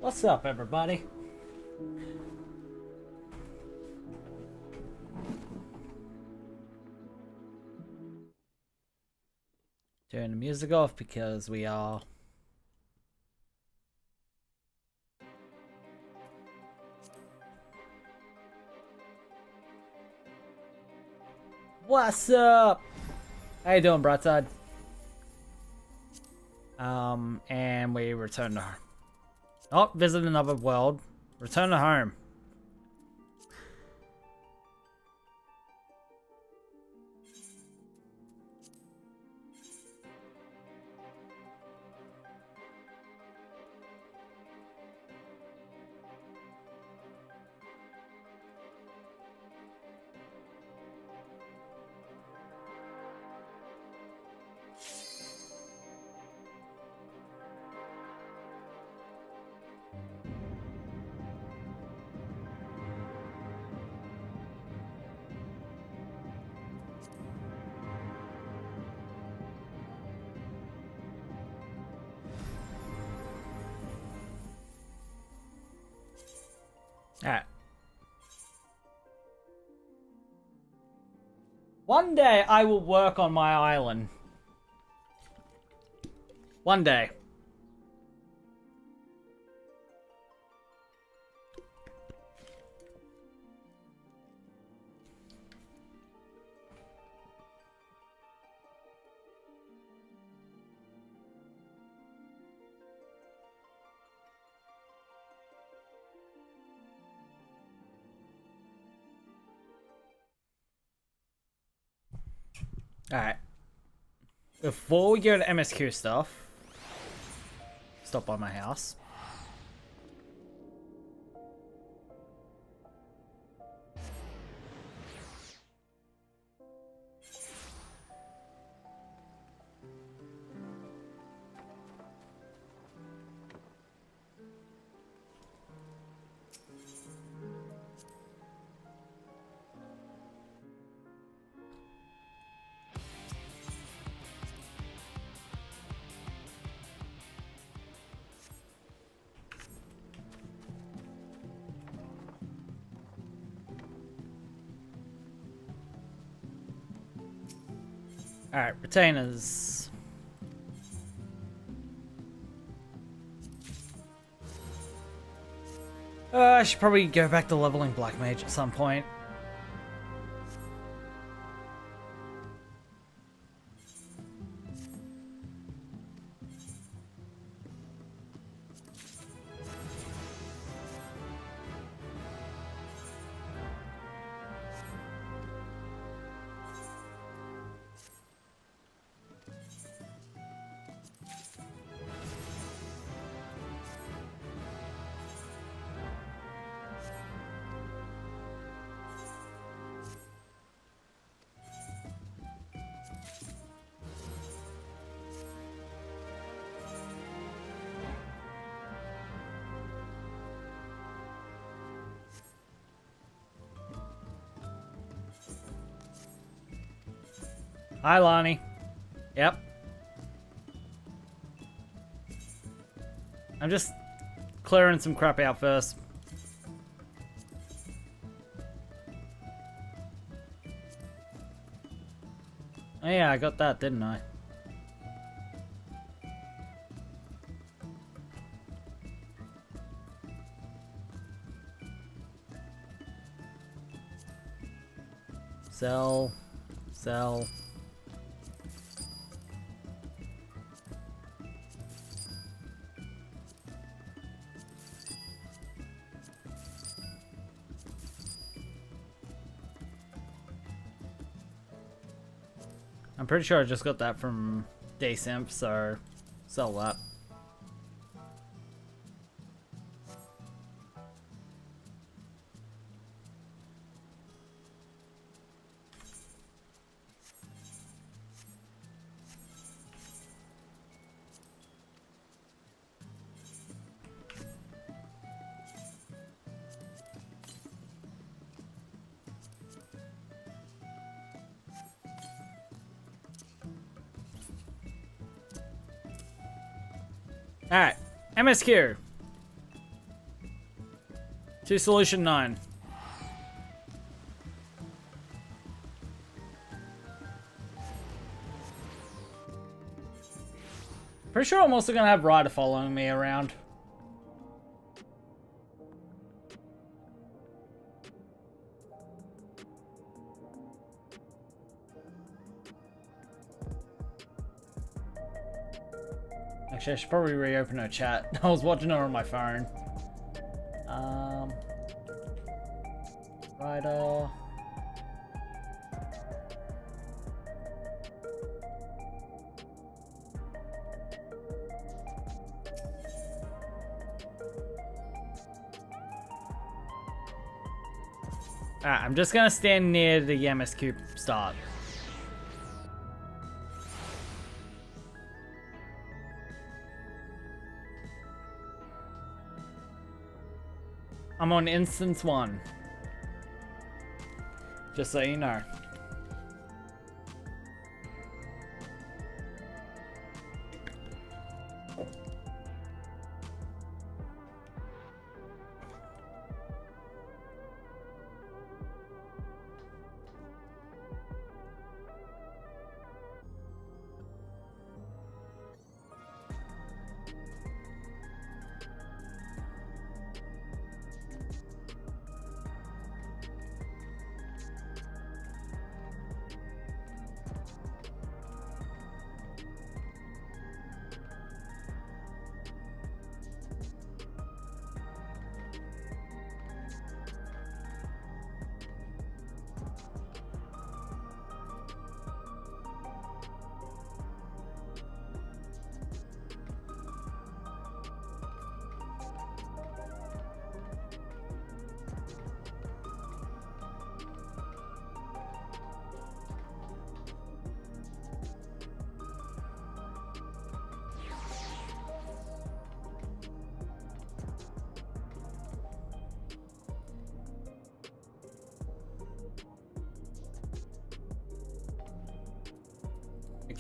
What's up, everybody? Turn the music off because we are... What's up? How you doing, broadside? And we return to... Oh, visit another world. Return to home. Alright. One day I will work on my island. One day. Alright. Before we go to MSQ stuff, stop by my house. Alright, retainers. I should probably go back to leveling Black Mage at some point. Hi, Lonnie. Yep. I'm just clearing some crap out first. Oh yeah, I got that, didn't I? Sell. Sell. I'm pretty sure I just got that from Daysimp, so sell that. Alright, MSQ. To solution 9. Pretty sure I'm also gonna have Ryder following me around. Actually, I should probably reopen her chat. I was watching her on my phone. Ryder. Alright, I'm just gonna stand near the MSQ start. I'm on instance 1. Just so you know.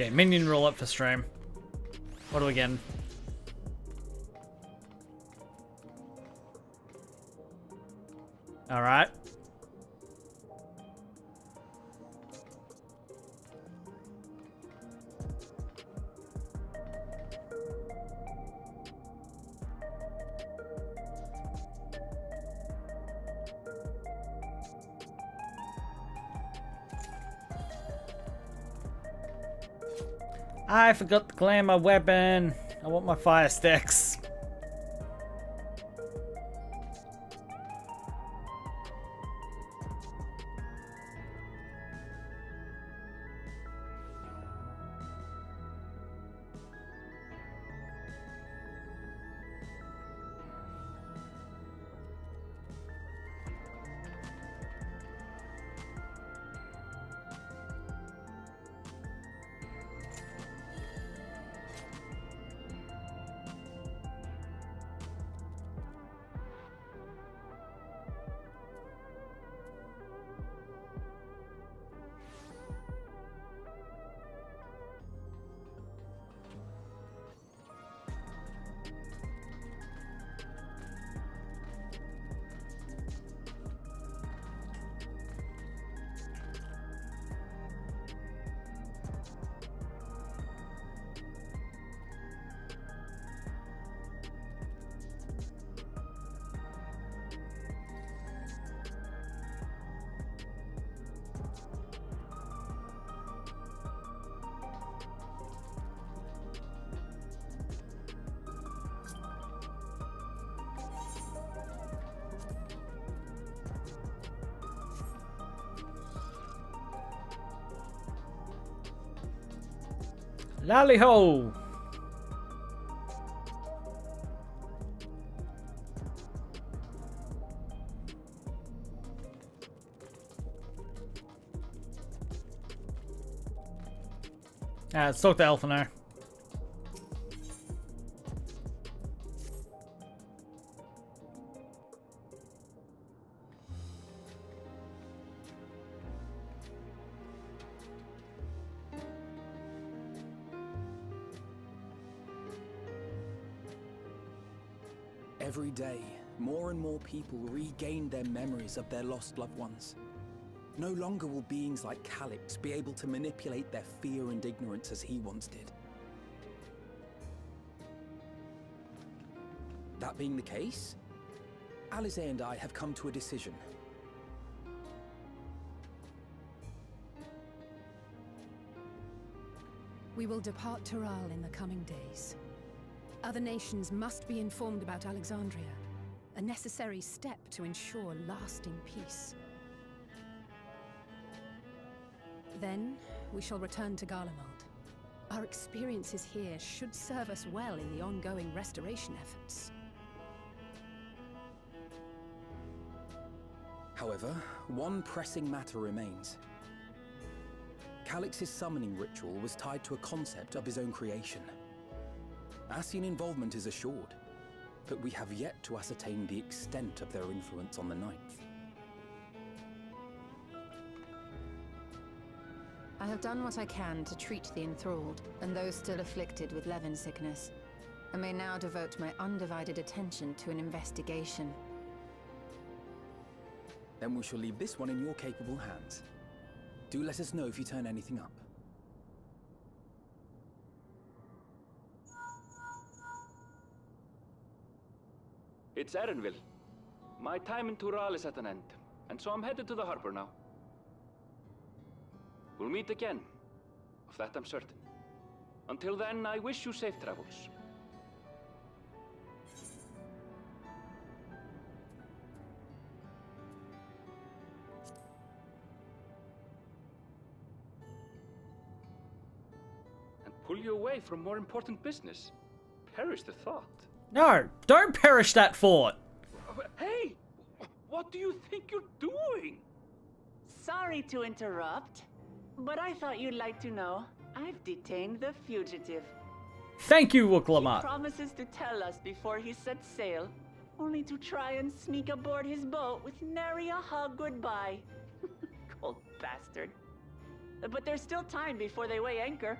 Okay, minion roll up for stream. What are we getting? Alright. I forgot to claim my weapon. I want my fire sticks. Lally ho! Let's talk to Elfiner. Every day, more and more people regain their memories of their lost loved ones. No longer will beings like Calix be able to manipulate their fear and ignorance as he once did. That being the case, Eorzea and I have come to a decision. We will depart Taral in the coming days. Other nations must be informed about Alexandria, a necessary step to ensure lasting peace. Then, we shall return to Garlemald. Our experiences here should serve us well in the ongoing restoration efforts. However, one pressing matter remains. Calix's summoning ritual was tied to a concept of his own creation. Ascian involvement is assured, but we have yet to ascertain the extent of their influence on the Ninth. I have done what I can to treat the enthralled and those still afflicted with Levin sickness, and may now devote my undivided attention to an investigation. Then we shall leave this one in your capable hands. Do let us know if you turn anything up. It's Erenville. My time in Tural is at an end, and so I'm headed to the harbor now. We'll meet again, of that I'm certain. Until then, I wish you safe travels. And pull you away from more important business. Perish the thought. No, don't perish that thought. Hey! What do you think you're doing? Sorry to interrupt, but I thought you'd like to know. I've detained the fugitive. Thank you, He Wuklamat. promises to tell us before he sets sail, only to try and sneak aboard his boat with nary a hug goodbye. Cold bastard. But there's still time before they weigh anchor.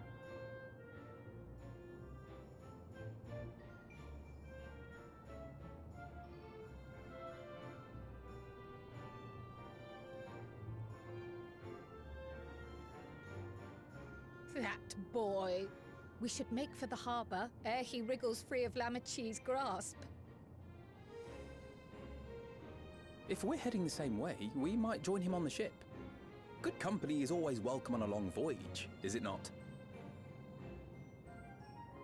That boy. We should make for the harbor ere he wriggles free of Lamachi's grasp. If we're heading the same way, we might join him on the ship. Good company is always welcome on a long voyage, is it not?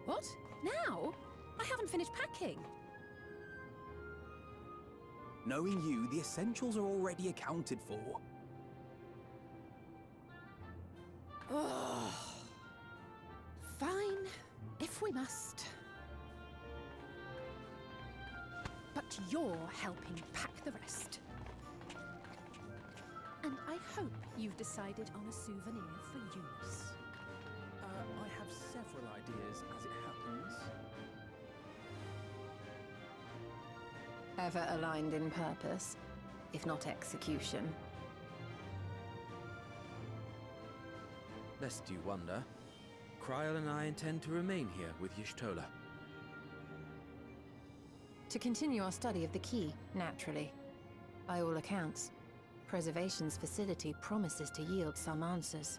What? Now? I haven't finished packing. Knowing you, the essentials are already accounted for. Ugh. Fine, if we must. But you're helping pack the rest. And I hope you've decided on a souvenir for use. I have several ideas as it happens. Ever aligned in purpose, if not execution. Lest you wonder, Kryl and I intend to remain here with Y'shtola. To continue our study of the key, naturally. By all accounts, Preservation's facility promises to yield some answers.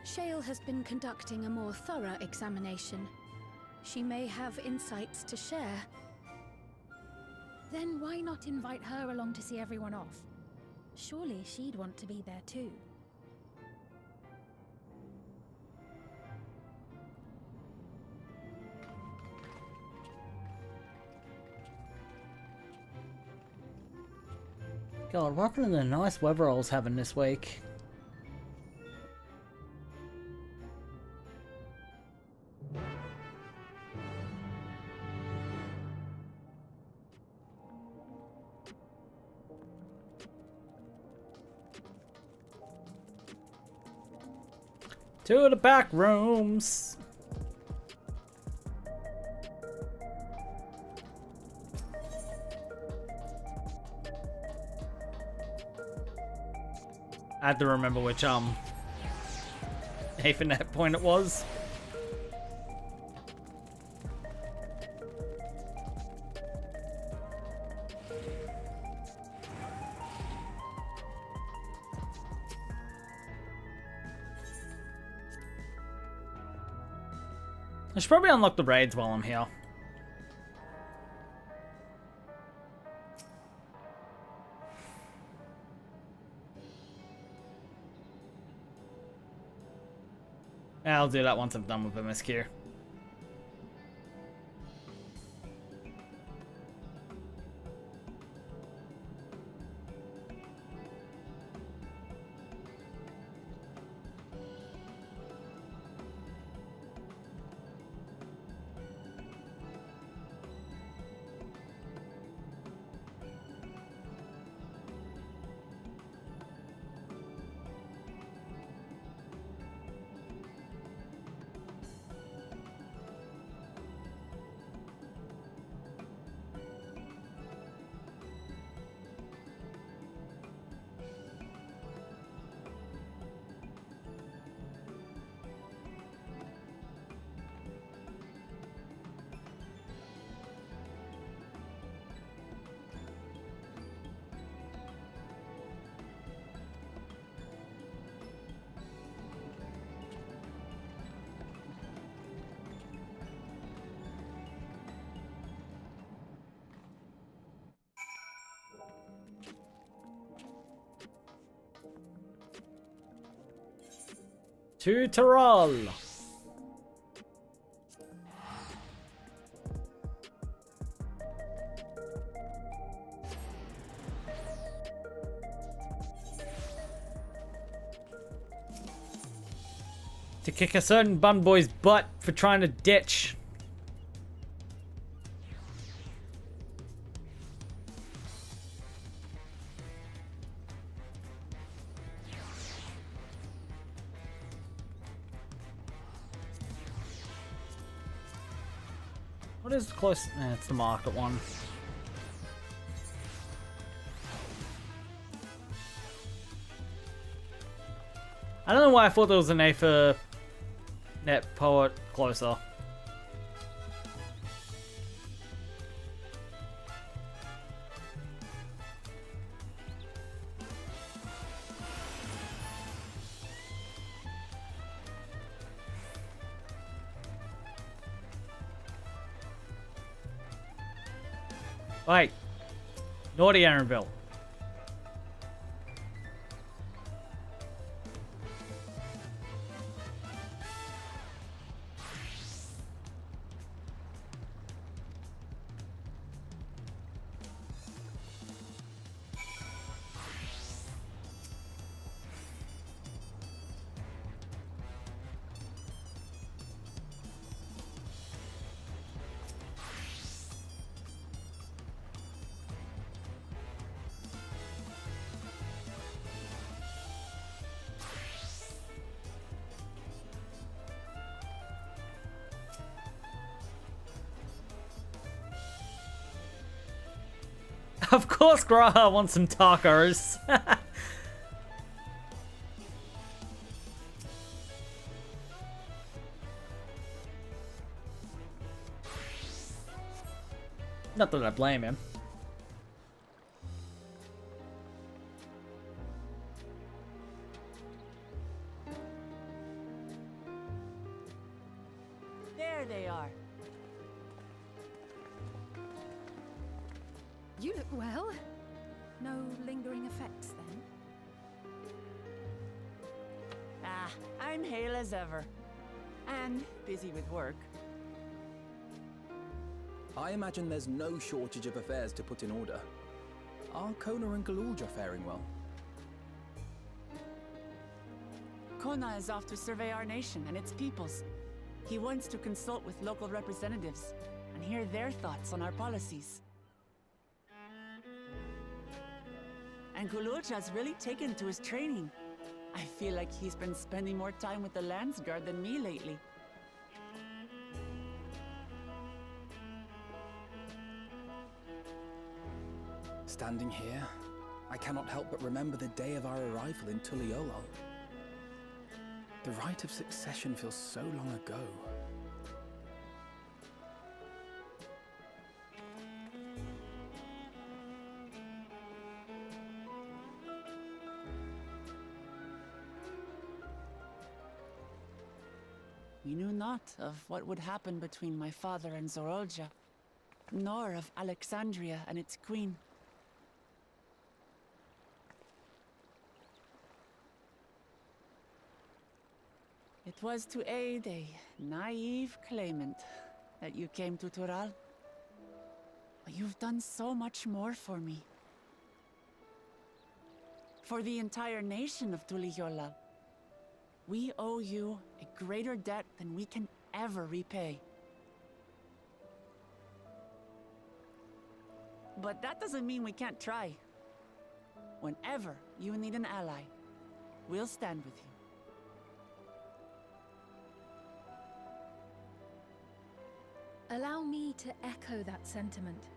Shale has been conducting a more thorough examination. She may have insights to share. Then why not invite her along to see everyone off? Surely she'd want to be there too. God, what happened to the nice weather I was having this week? To the back rooms. I had to remember which Ethernet point it was. I should probably unlock the raids while I'm here. I'll do that once I'm done with MSQ. To Tyrol. To kick a certain bun boy's butt for trying to ditch. What is close? It's the market one. I don't know why I thought there was an Aether net poet closer. Wait. Naughty Aaronville. Of course Graha wants some tacos. Not that I blame him. There they are. You look well. No lingering effects, then? Ah, I'm hale as ever. And busy with work. I imagine there's no shortage of affairs to put in order. Are Kona and Galulja faring well? Kona is off to survey our nation and its peoples. He wants to consult with local representatives and hear their thoughts on our policies. And Galulja's really taken to his training. I feel like he's been spending more time with the Landsguard than me lately. Standing here, I cannot help but remember the day of our arrival in Tuliolo. The rite of succession feels so long ago. We knew not of what would happen between my father and Eorzea, nor of Alexandria and its queen. It was to aid a naive claimant that you came to Tural. But you've done so much more for me. For the entire nation of Tuliyollal. We owe you a greater debt than we can ever repay. But that doesn't mean we can't try. Whenever you need an ally, we'll stand with you. Allow me to echo that sentiment.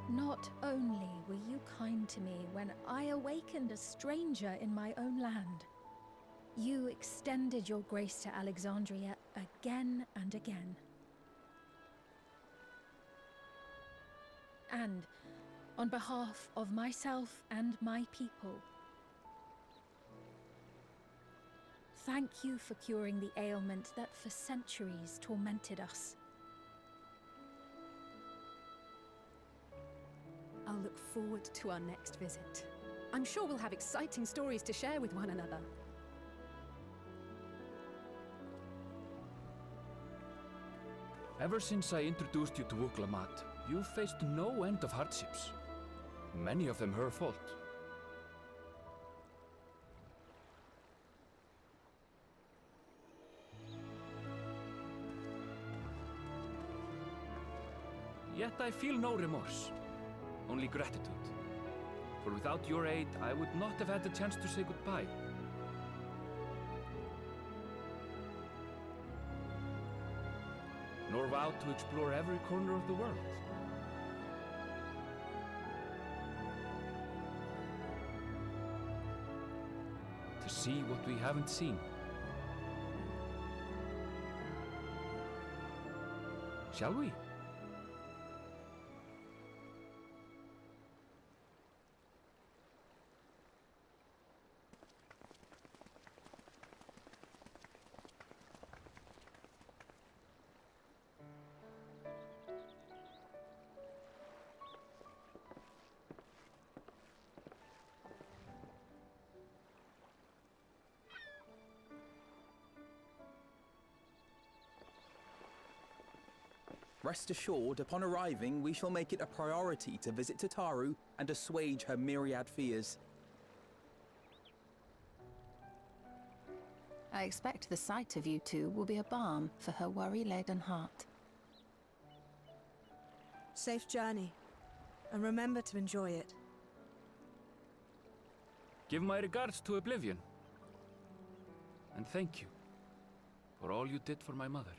Not only were you kind to me when I awakened a stranger in my own land, you extended your grace to Alexandria again and again. And on behalf of myself and my people, thank you for curing the ailment that for centuries tormented us. I'll look forward to our next visit. I'm sure we'll have exciting stories to share with one another. Ever since I introduced you to Wuklamat, you've faced no end of hardships. Many of them her fault. Yet I feel no remorse, only gratitude. For without your aid, I would not have had the chance to say goodbye. Nor vow to explore every corner of the world. To see what we haven't seen. Shall we? Rest assured, upon arriving, we shall make it a priority to visit Tataru and assuage her myriad fears. I expect the sight of you two will be a balm for her worry-laden heart. Safe journey, and remember to enjoy it. Give my regards to Oblivion. And thank you for all you did for my mother.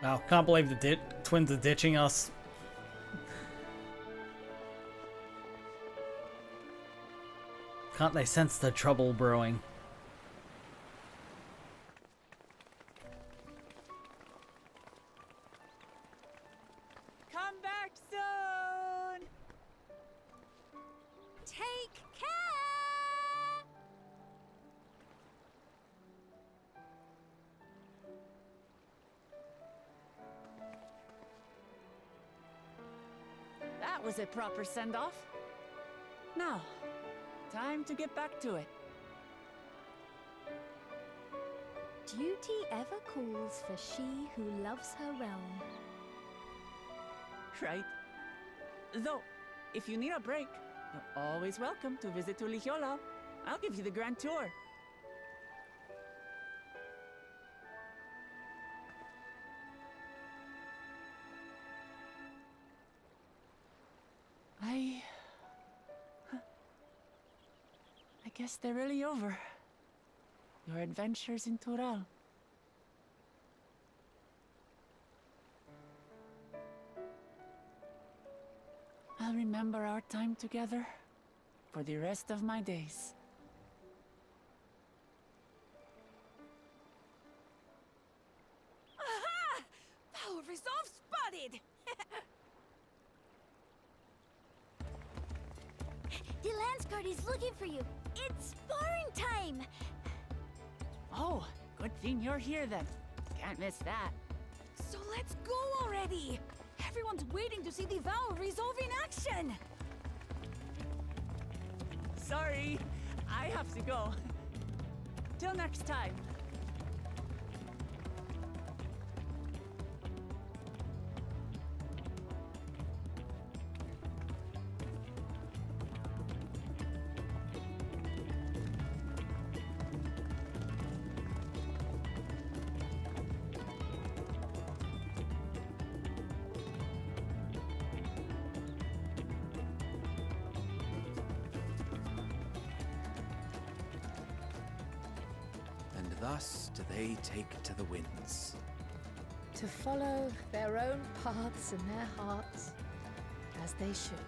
Wow, can't believe the twins are ditching us. Can't they sense the trouble brewing? Come back soon! Take care! That was a proper send-off. Now, time to get back to it. Duty ever calls for she who loves her realm. Right. Though, if you need a break, you're always welcome to visit Tuliyollal. I'll give you the grand tour. I guess they're really over. Your adventures in Tural. I'll remember our time together for the rest of my days. Aha! Power resolve spotted! The Lance Guard is looking for you. It's sparring time! Oh, good thing you're here then. Can't miss that. So let's go already! Everyone's waiting to see the Vow resolve in action! Sorry, I have to go. Till next time. And thus do they take to the winds. To follow their own paths in their hearts, as they should.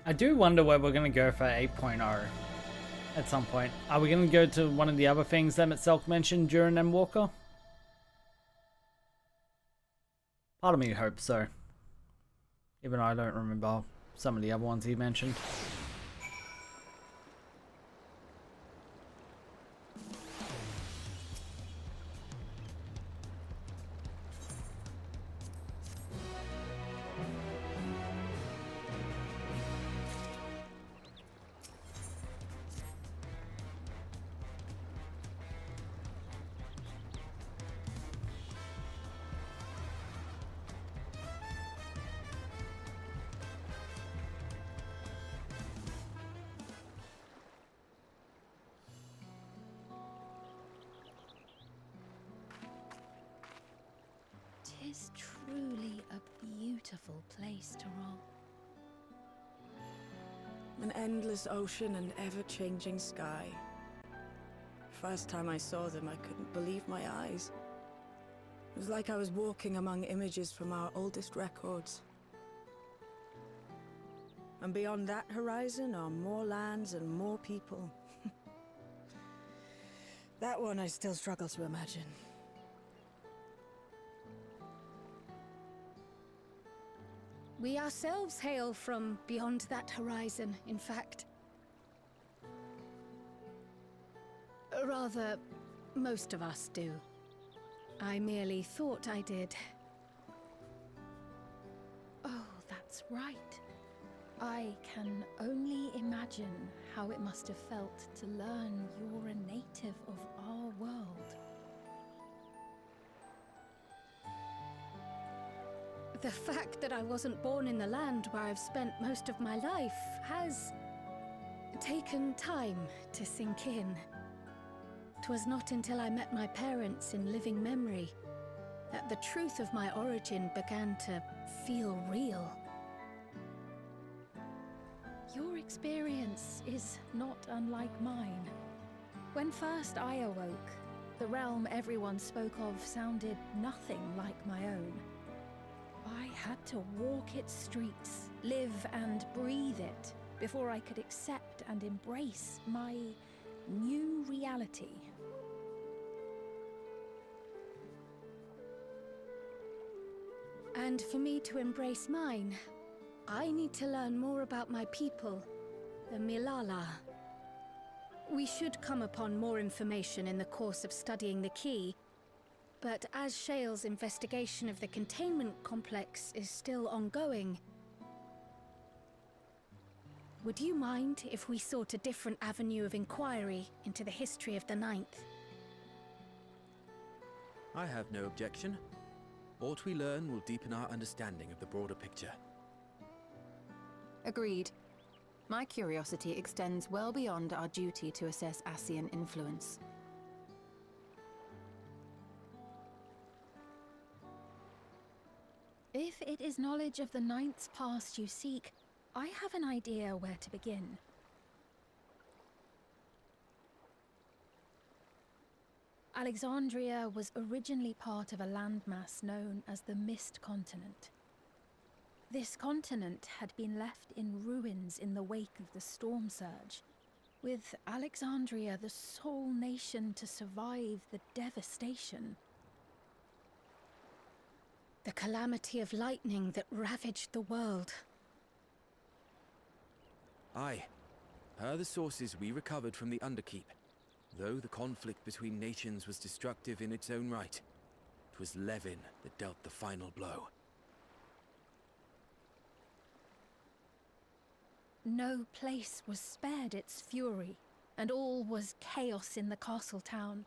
I do wonder where we're going to go for 8.0 at some point. Are we going to go to one of the other things that Selk mentioned during Endwalker? Part of me hopes so. Even though I don't remember some of the other ones he mentioned. Tis truly a beautiful place to roll. An endless ocean and ever-changing sky. First time I saw them, I couldn't believe my eyes. It was like I was walking among images from our oldest records. And beyond that horizon are more lands and more people. That one I still struggle to imagine. We ourselves hail from beyond that horizon, in fact. Rather, most of us do. I merely thought I did. Oh, that's right. I can only imagine how it must have felt to learn you're a native of our world. The fact that I wasn't born in the land where I've spent most of my life has taken time to sink in. 'Twas not until I met my parents in living memory that the truth of my origin began to feel real. Your experience is not unlike mine. When first I awoke, the realm everyone spoke of sounded nothing like my own. I had to walk its streets, live and breathe it, before I could accept and embrace my new reality. And for me to embrace mine, I need to learn more about my people, the Milala. We should come upon more information in the course of studying the key, but as Shale's investigation of the containment complex is still ongoing, would you mind if we sought a different avenue of inquiry into the history of the Ninth? I have no objection. What we learn will deepen our understanding of the broader picture. Agreed. My curiosity extends well beyond our duty to assess Ascian influence. If it is knowledge of the Ninth's past you seek, I have an idea where to begin. Alexandria was originally part of a landmass known as the Mist Continent. This continent had been left in ruins in the wake of the storm surge, with Alexandria the sole nation to survive the devastation. The calamity of lightning that ravaged the world. Aye. Her the sources we recovered from the Underkeep. Though the conflict between nations was destructive in its own right, it was Levin that dealt the final blow. No place was spared its fury, and all was chaos in the castle town.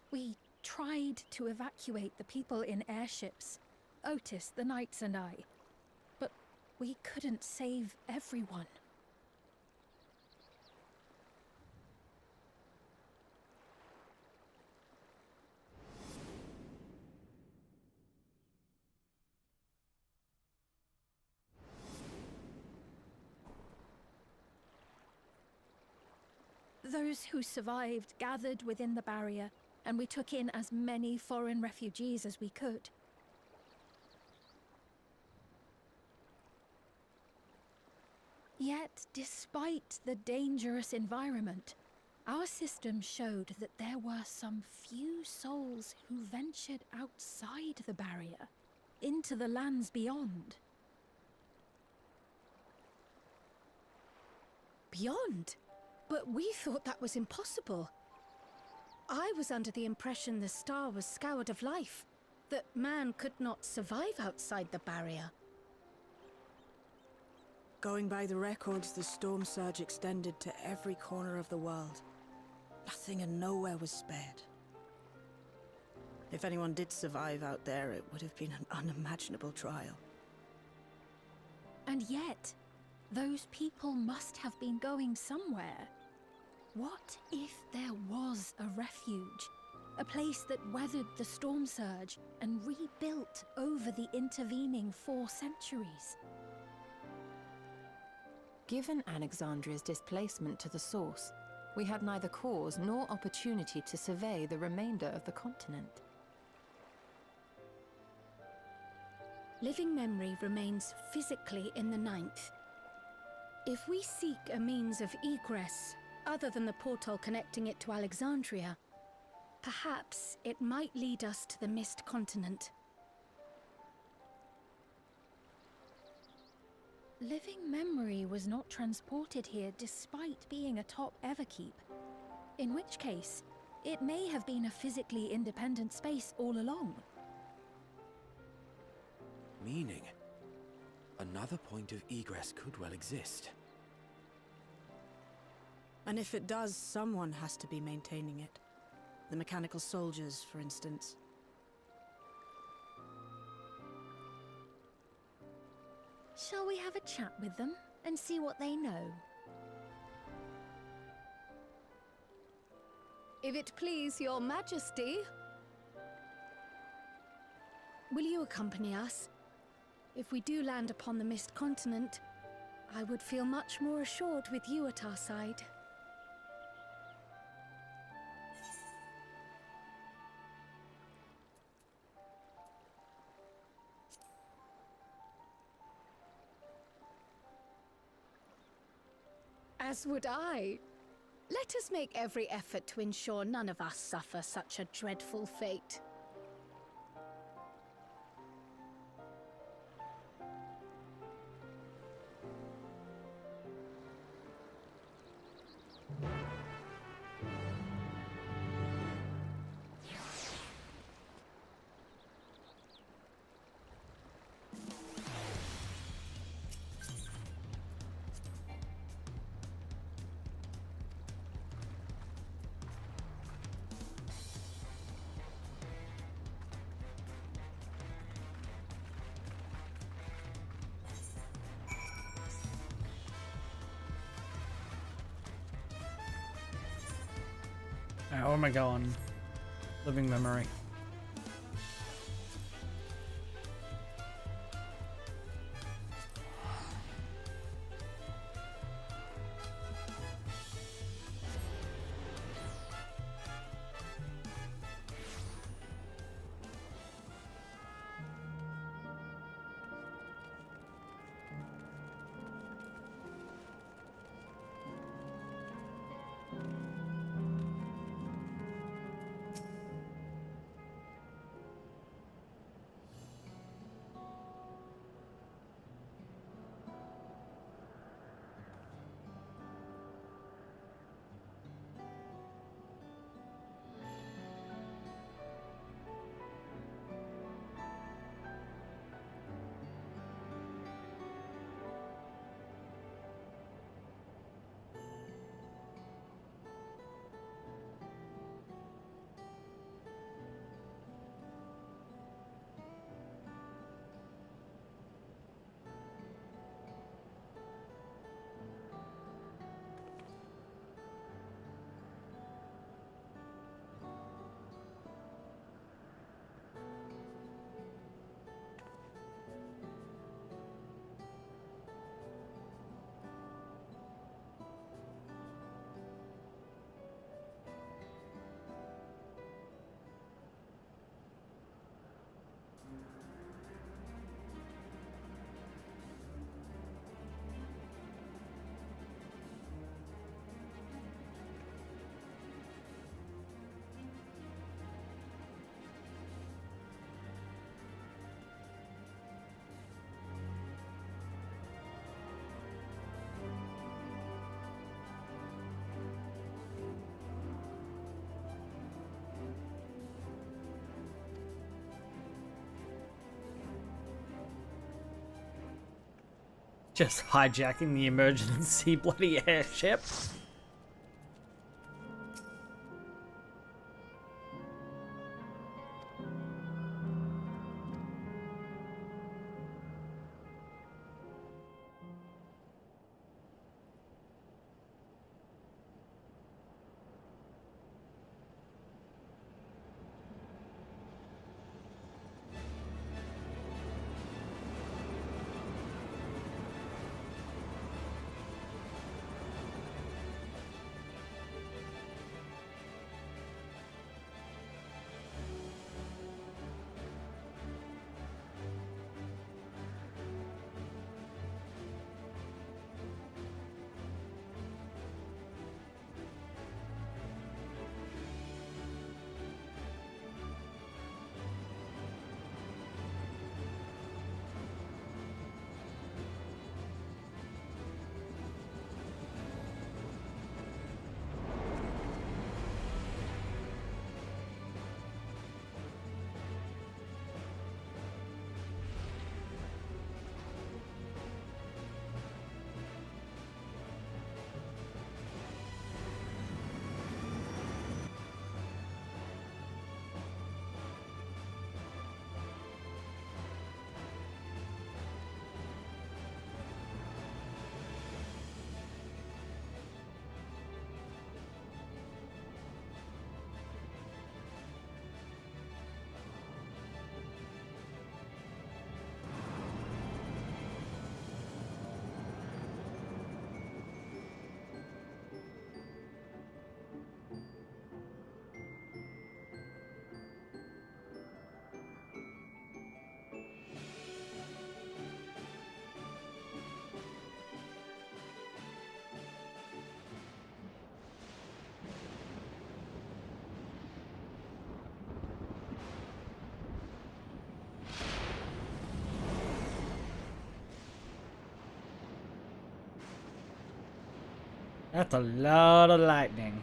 We tried to evacuate the people in airships, Otis, the knights and I, but we couldn't save everyone. Those who survived gathered within the barrier, and we took in as many foreign refugees as we could. Yet, despite the dangerous environment, our system showed that there were some few souls who ventured outside the barrier, into the lands beyond. Beyond? But we thought that was impossible. I was under the impression the star was scoured of life, that man could not survive outside the barrier. Going by the records, the storm surge extended to every corner of the world. Nothing and nowhere was spared. If anyone did survive out there, it would have been an unimaginable trial. And yet, those people must have been going somewhere. What if there was a refuge? A place that weathered the storm surge and rebuilt over the intervening 4 centuries? Given Alexandria's displacement to the source, we had neither cause nor opportunity to survey the remainder of the continent. Living memory remains physically in the 9th. If we seek a means of egress, other than the portal connecting it to Alexandria, perhaps it might lead us to the Mist Continent. Living memory was not transported here despite being a top Everkeep. In which case, it may have been a physically independent space all along. Meaning, another point of egress could well exist. And if it does, someone has to be maintaining it. The mechanical soldiers, for instance. Shall we have a chat with them and see what they know? If it please your majesty. Will you accompany us? If we do land upon the Mist Continent, I would feel much more assured with you at our side. As would I. Let us make every effort to ensure none of us suffer such a dreadful fate. Alright, where am I going? Living memory. Just hijacking the emergency bloody airship. That's a lot of lightning.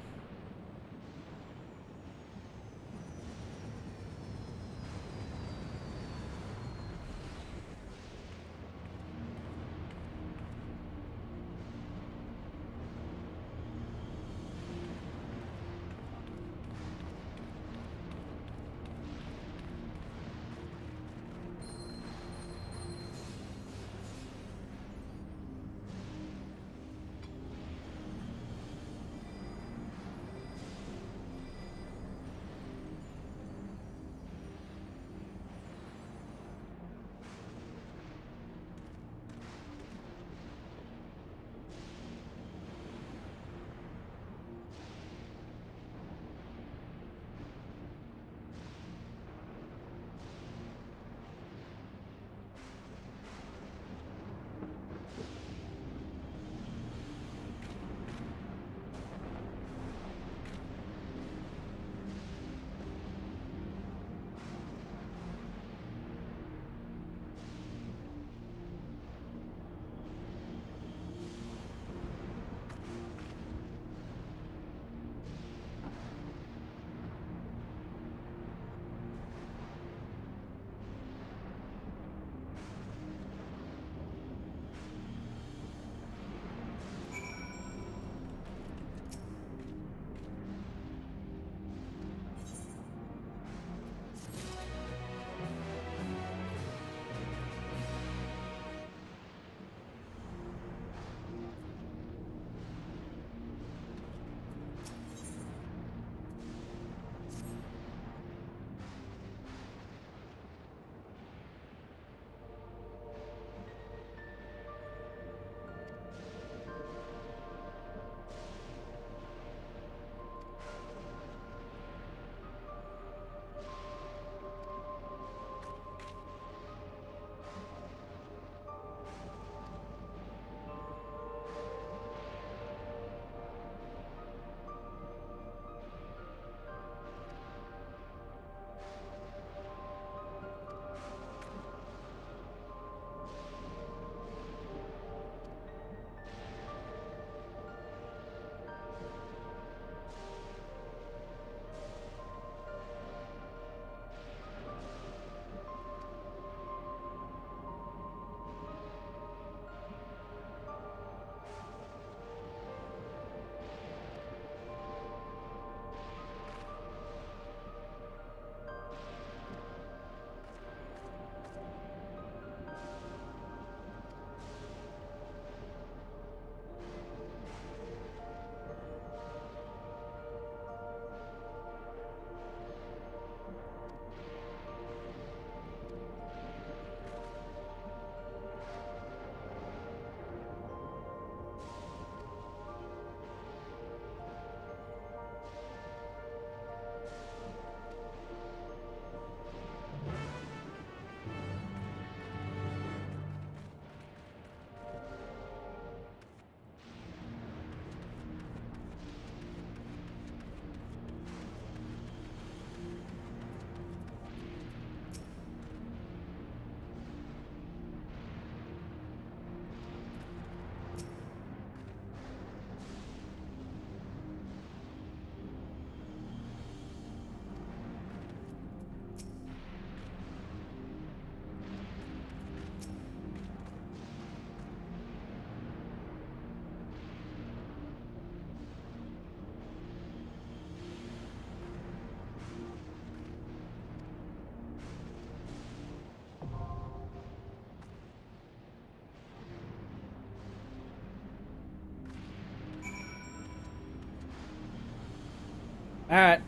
Alright.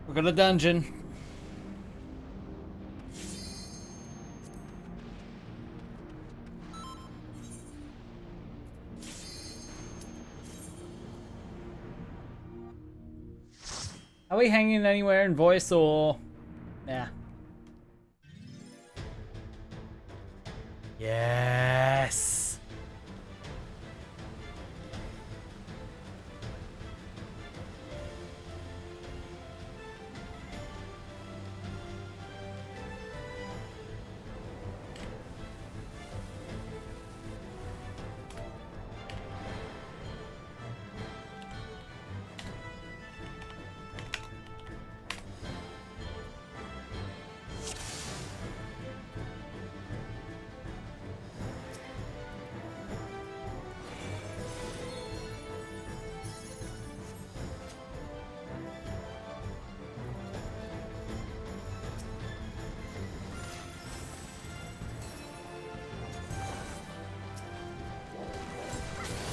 We've got a dungeon. Are we hanging anywhere in voice or... Nah. Yes.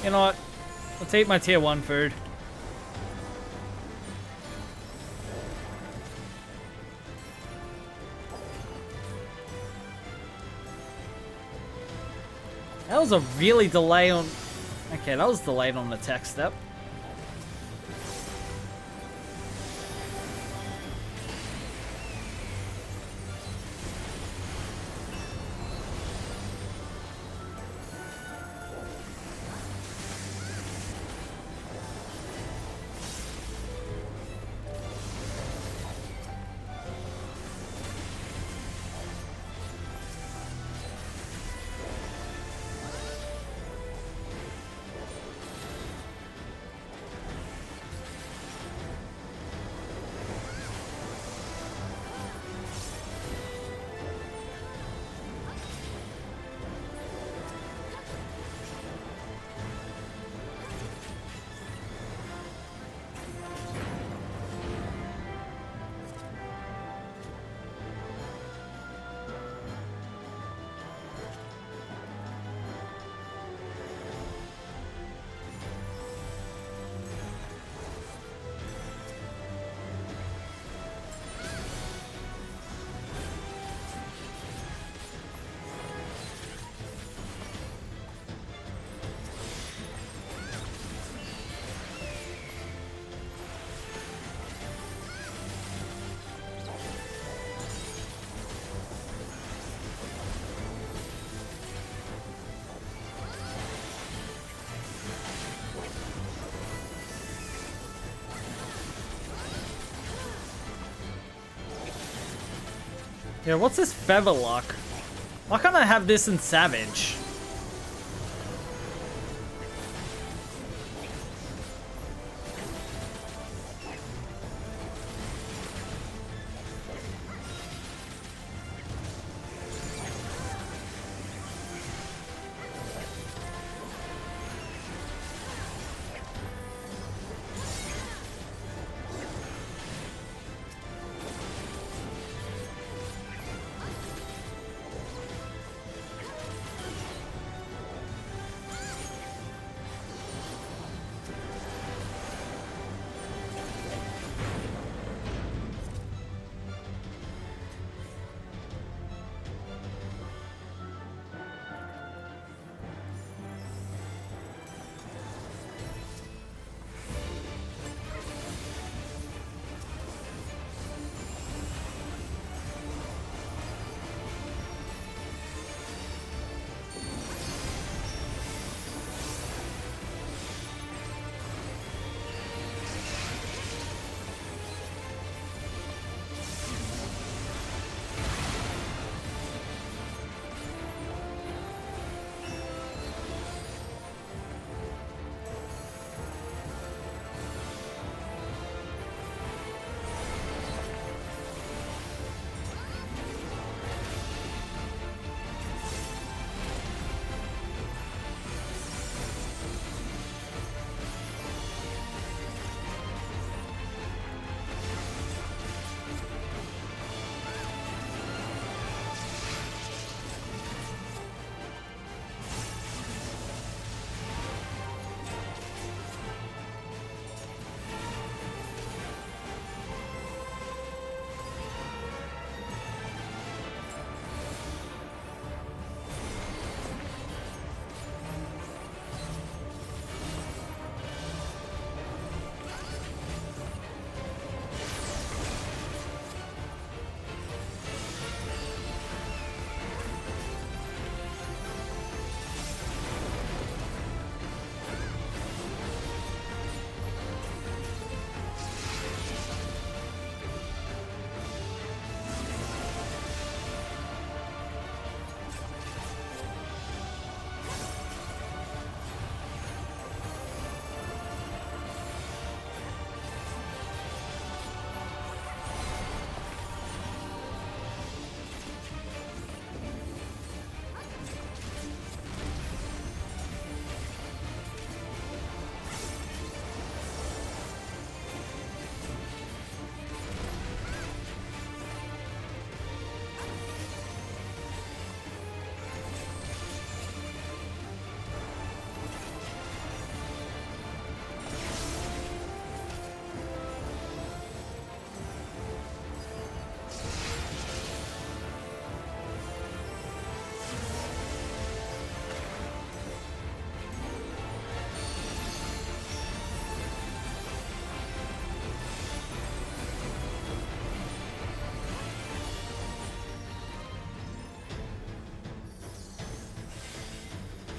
You know what? Let's eat my tier 1 food. That was a really delay on... Okay, that was delayed on the tech step. Yeah, what's this feather lock? Why can't I have this in Savage?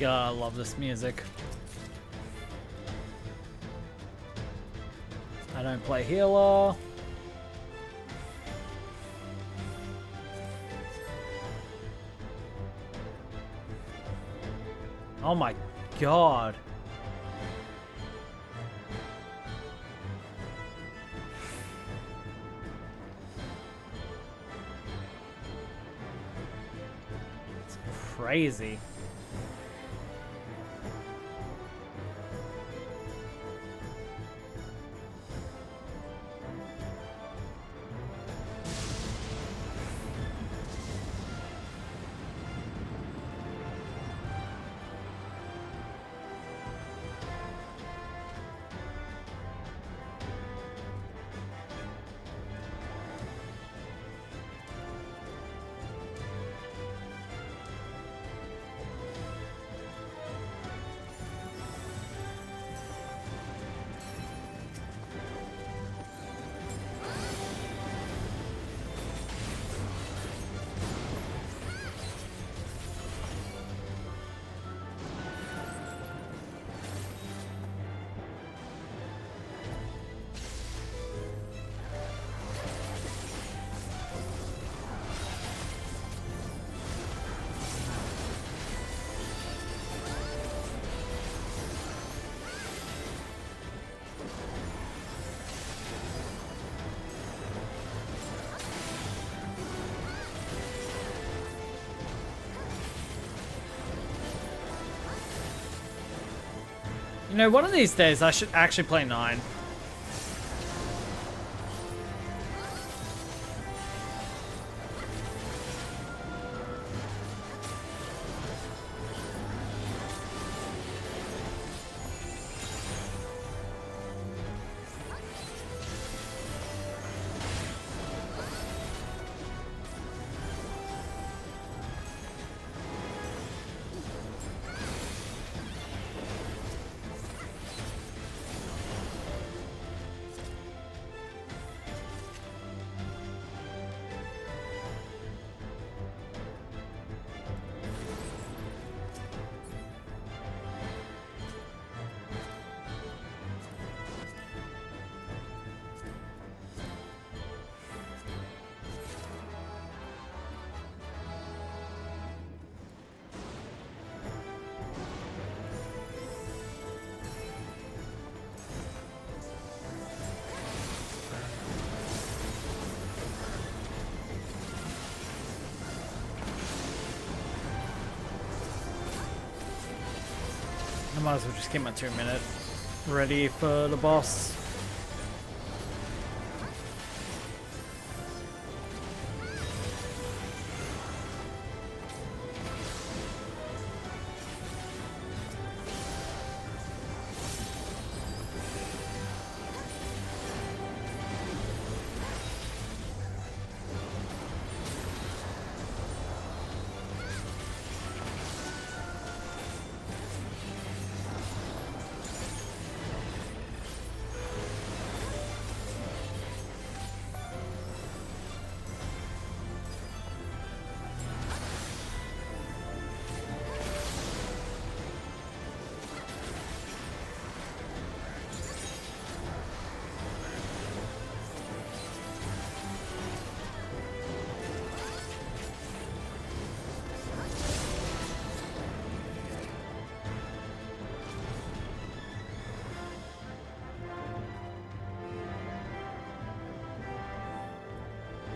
God, I love this music. I don't play healer. Oh my God. It's crazy. You know, one of these days I should actually play 9. I might as well just get my 2-minute ready for the boss.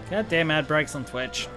God damn ad breaks on Twitch.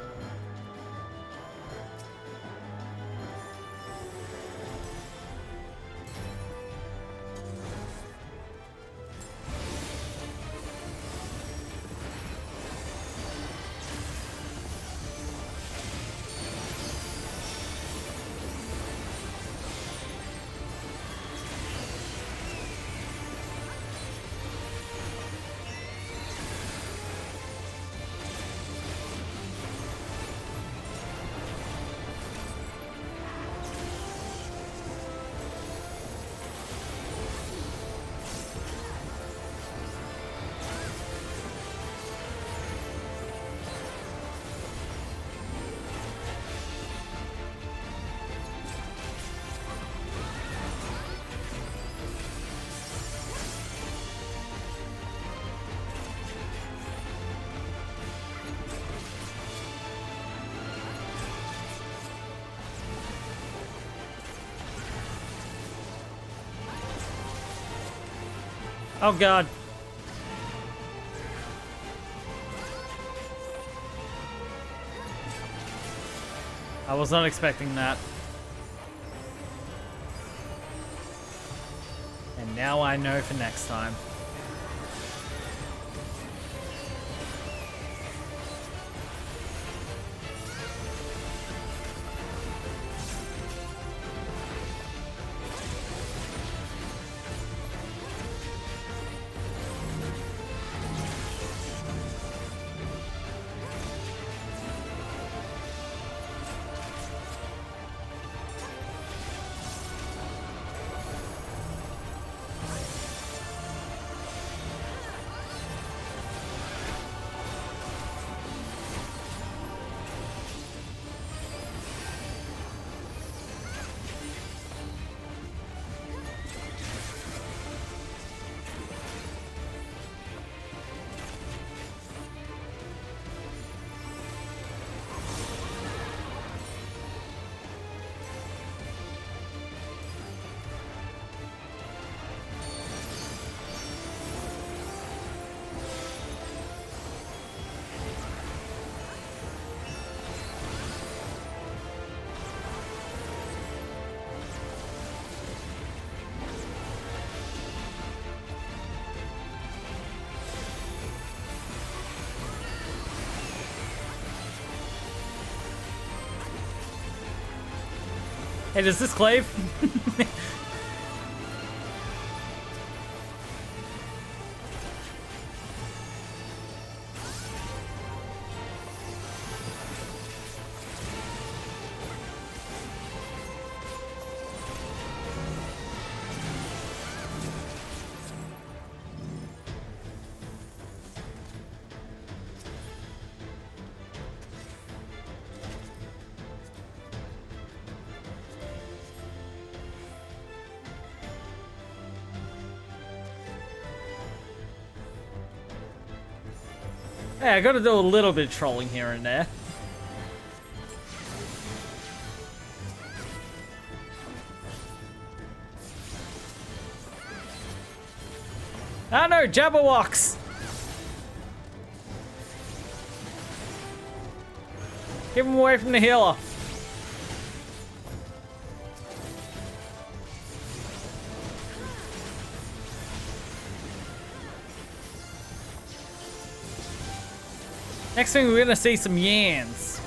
Oh god. I was not expecting that. And now I know for next time. Hey, does this clave? Hey, I gotta do a little bit of trolling here and there. Ah no, Jabberwocks! Keep him away from the healer. Next thing, we're gonna see some yans.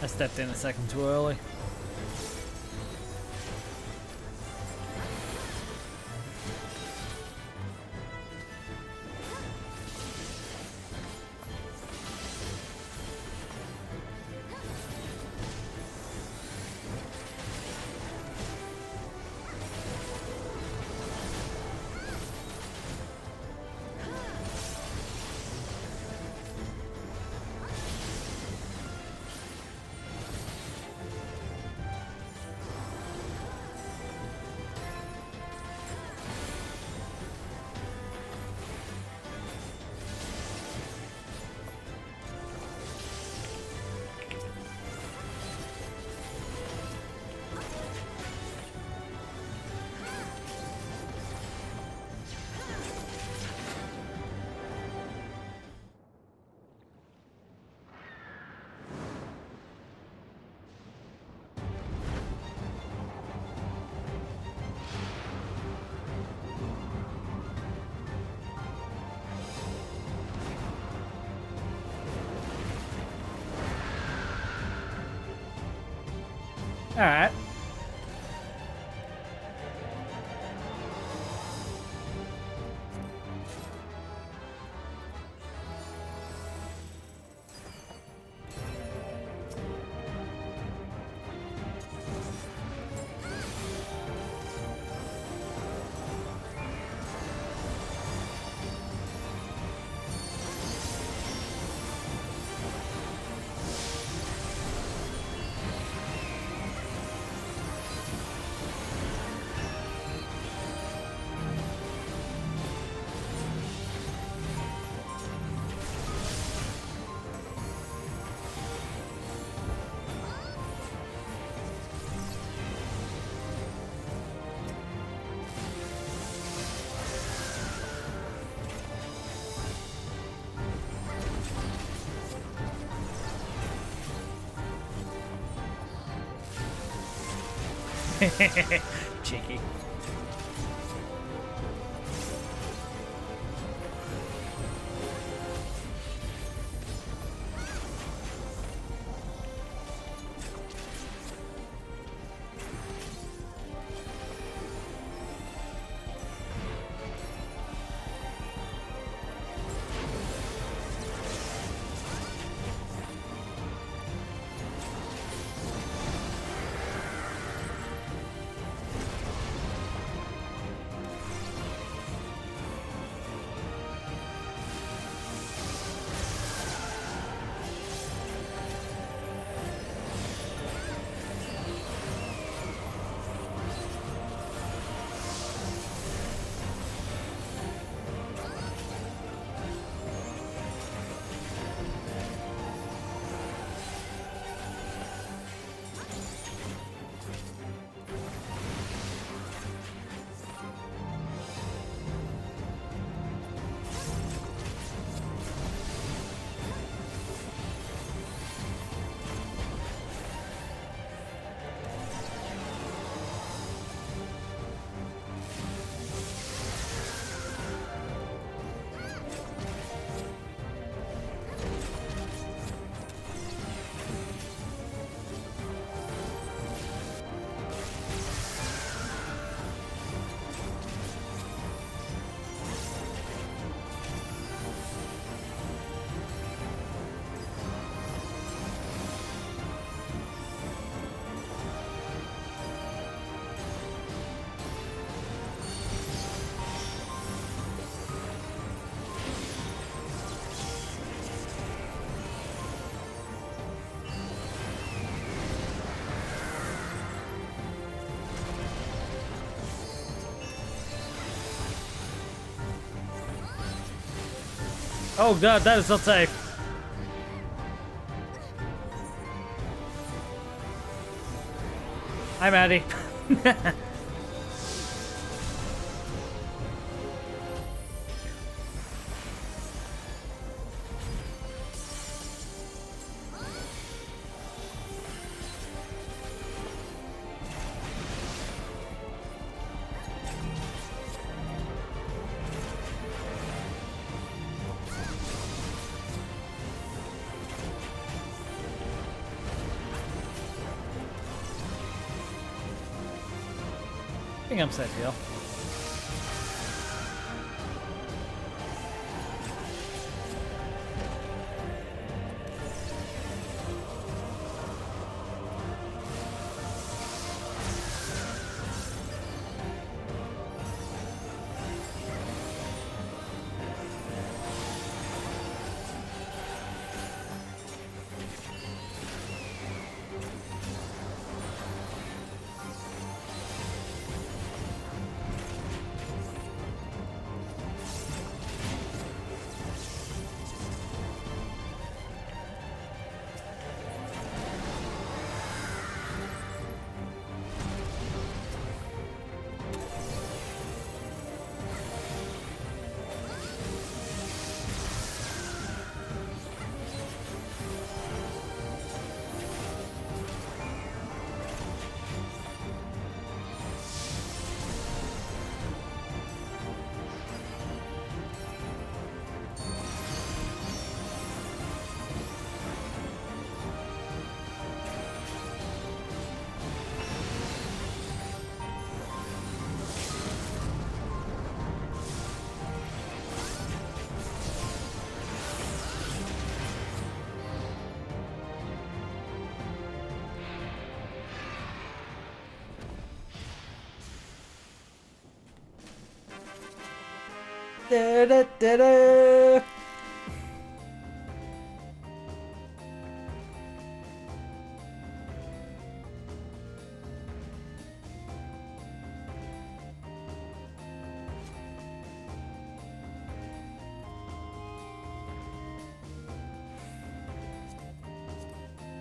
I stepped in a second too early. Alright. Cheeky. Oh god, that is not safe. Hi, Maddie. I think I'm safe here. Da, da, da, da.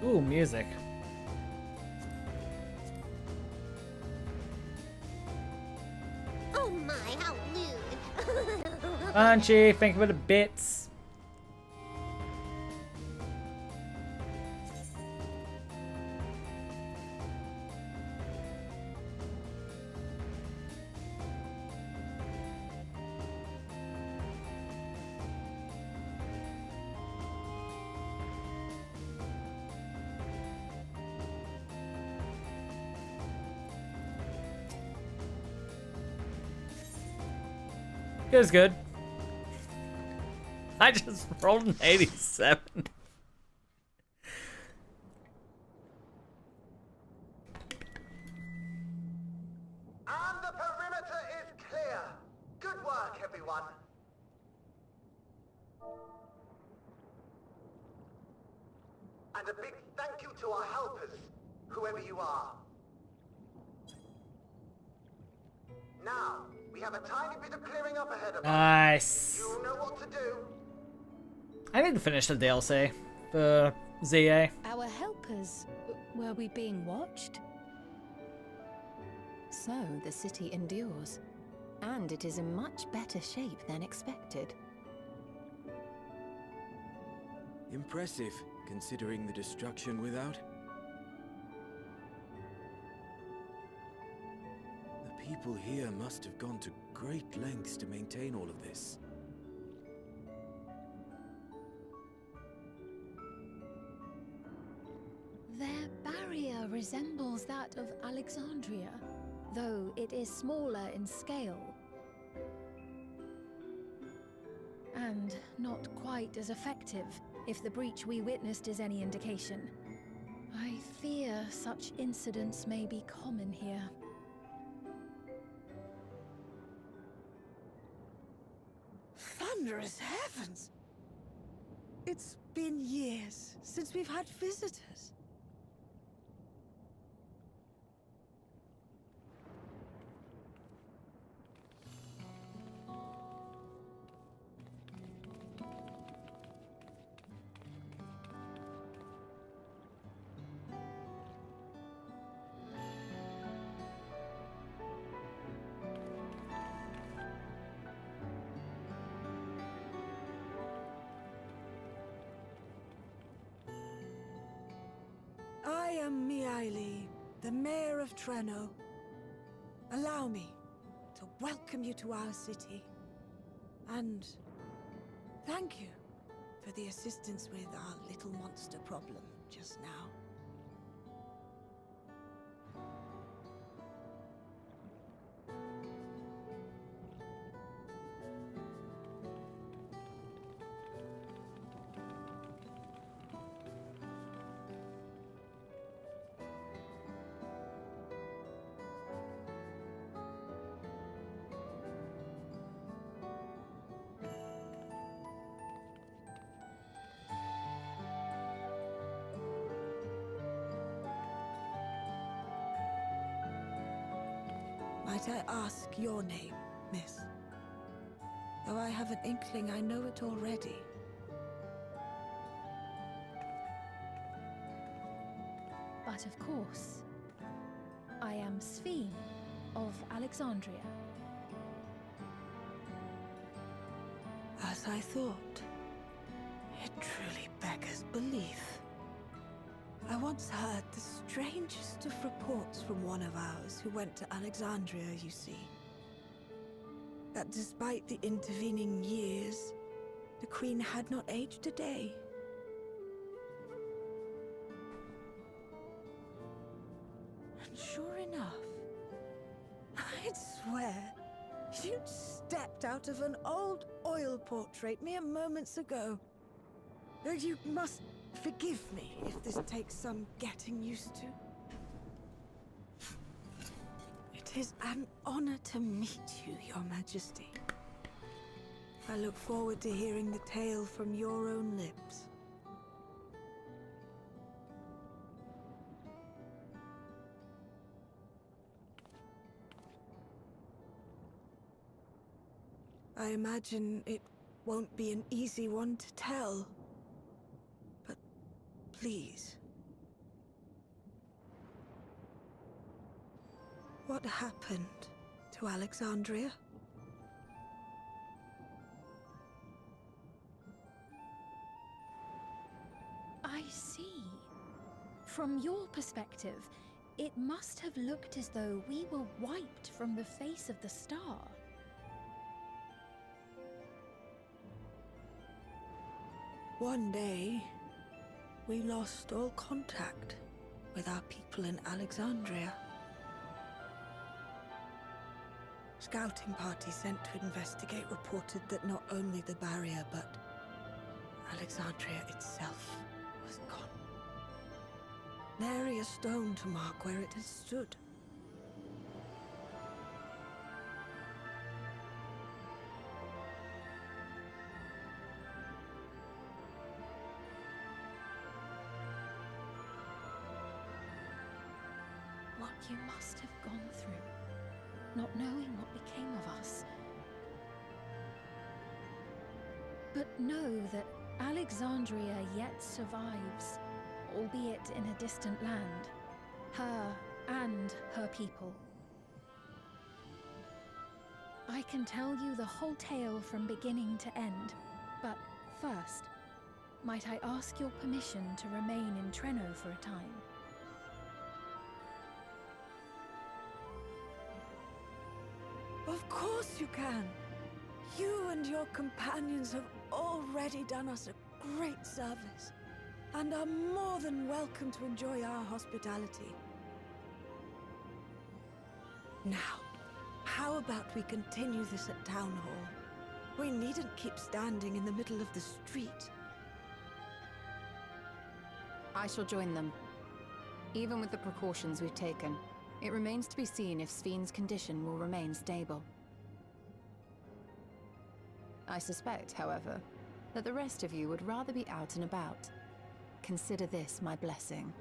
Ooh, music. Oh my, how lewd. Punchy, think about the bits. It was good. I just rolled an 87. And the perimeter is clear. Good work, everyone. And a big thank you to our helpers, whoever you are. Now, we have a tiny bit of clearing up ahead of us. Nice. You know what to do. I need to finish the DLC for ZA. Our helpers, were we being watched? So the city endures, and it is in much better shape than expected. Impressive, considering the destruction without. The people here must have gone to great lengths to maintain all of this. Their barrier resembles that of Alexandria, though it is smaller in scale. And not quite as effective, if the breach we witnessed is any indication. I fear such incidents may be common here. Thunderous heavens! It's been years since we've had visitors. I am Miaili, the Mayor of Treno. Allow me to welcome you to our city. And thank you for the assistance with our little monster problem just now. Might I ask your name, miss? Though I have an inkling I know it already. But of course, I am Sphene of Alexandria. As I thought. It truly beggars belief. I once heard the strangest of reports from one of ours who went to Alexandria, you see. That despite the intervening years, the Queen had not aged a day. And sure enough, I'd swear, you'd stepped out of an old oil portrait mere moments ago. Though you must forgive me if this takes some getting used to. It is an honor to meet you, Your Majesty. I look forward to hearing the tale from your own lips. I imagine it won't be an easy one to tell. But please. What happened to Alexandria? I see. From your perspective, it must have looked as though we were wiped from the face of the star. One day, we lost all contact with our people in Alexandria. Scouting party sent to investigate reported that not only the barrier, but Alexandria itself was gone. Nary a stone to mark where it has stood. What you must have gone through, not knowing what became of us. But know that Alexandria yet survives, albeit in a distant land. Her and her people. I can tell you the whole tale from beginning to end, but first, might I ask your permission to remain in Treno for a time? Of course you can. You and your companions have already done us a great service, and are more than welcome to enjoy our hospitality. Now, how about we continue this at Town Hall? We needn't keep standing in the middle of the street. I shall join them. Even with the precautions we've taken, it remains to be seen if Sven's condition will remain stable. I suspect, however, that the rest of you would rather be out and about. Consider this my blessing.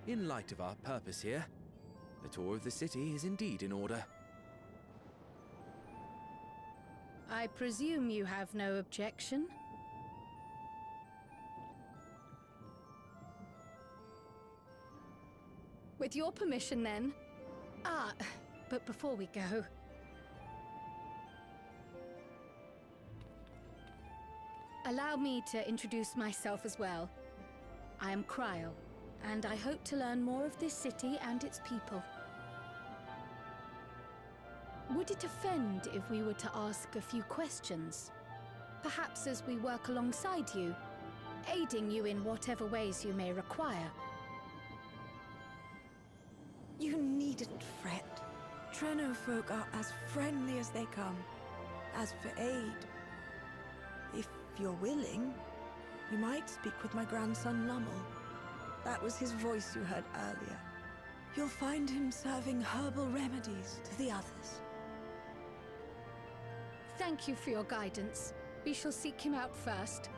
In light of our purpose here, the tour of the city is indeed in order. I presume you have no objection? With your permission, then. But before we go... allow me to introduce myself as well. I am Kryl, and I hope to learn more of this city and its people. Would it offend if we were to ask a few questions? Perhaps as we work alongside you, aiding you in whatever ways you may require. You needn't fret. Treno folk are as friendly as they come. As for aid, if you're willing, you might speak with my grandson Lummel. That was his voice you heard earlier. You'll find him serving herbal remedies to the others. Thank you for your guidance. We shall seek him out first.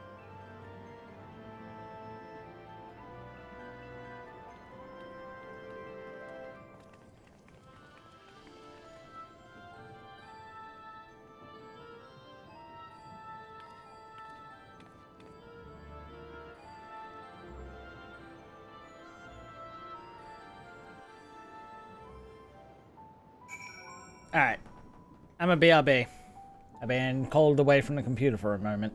Alright. I'm a BRB. I've been called away from the computer for a moment.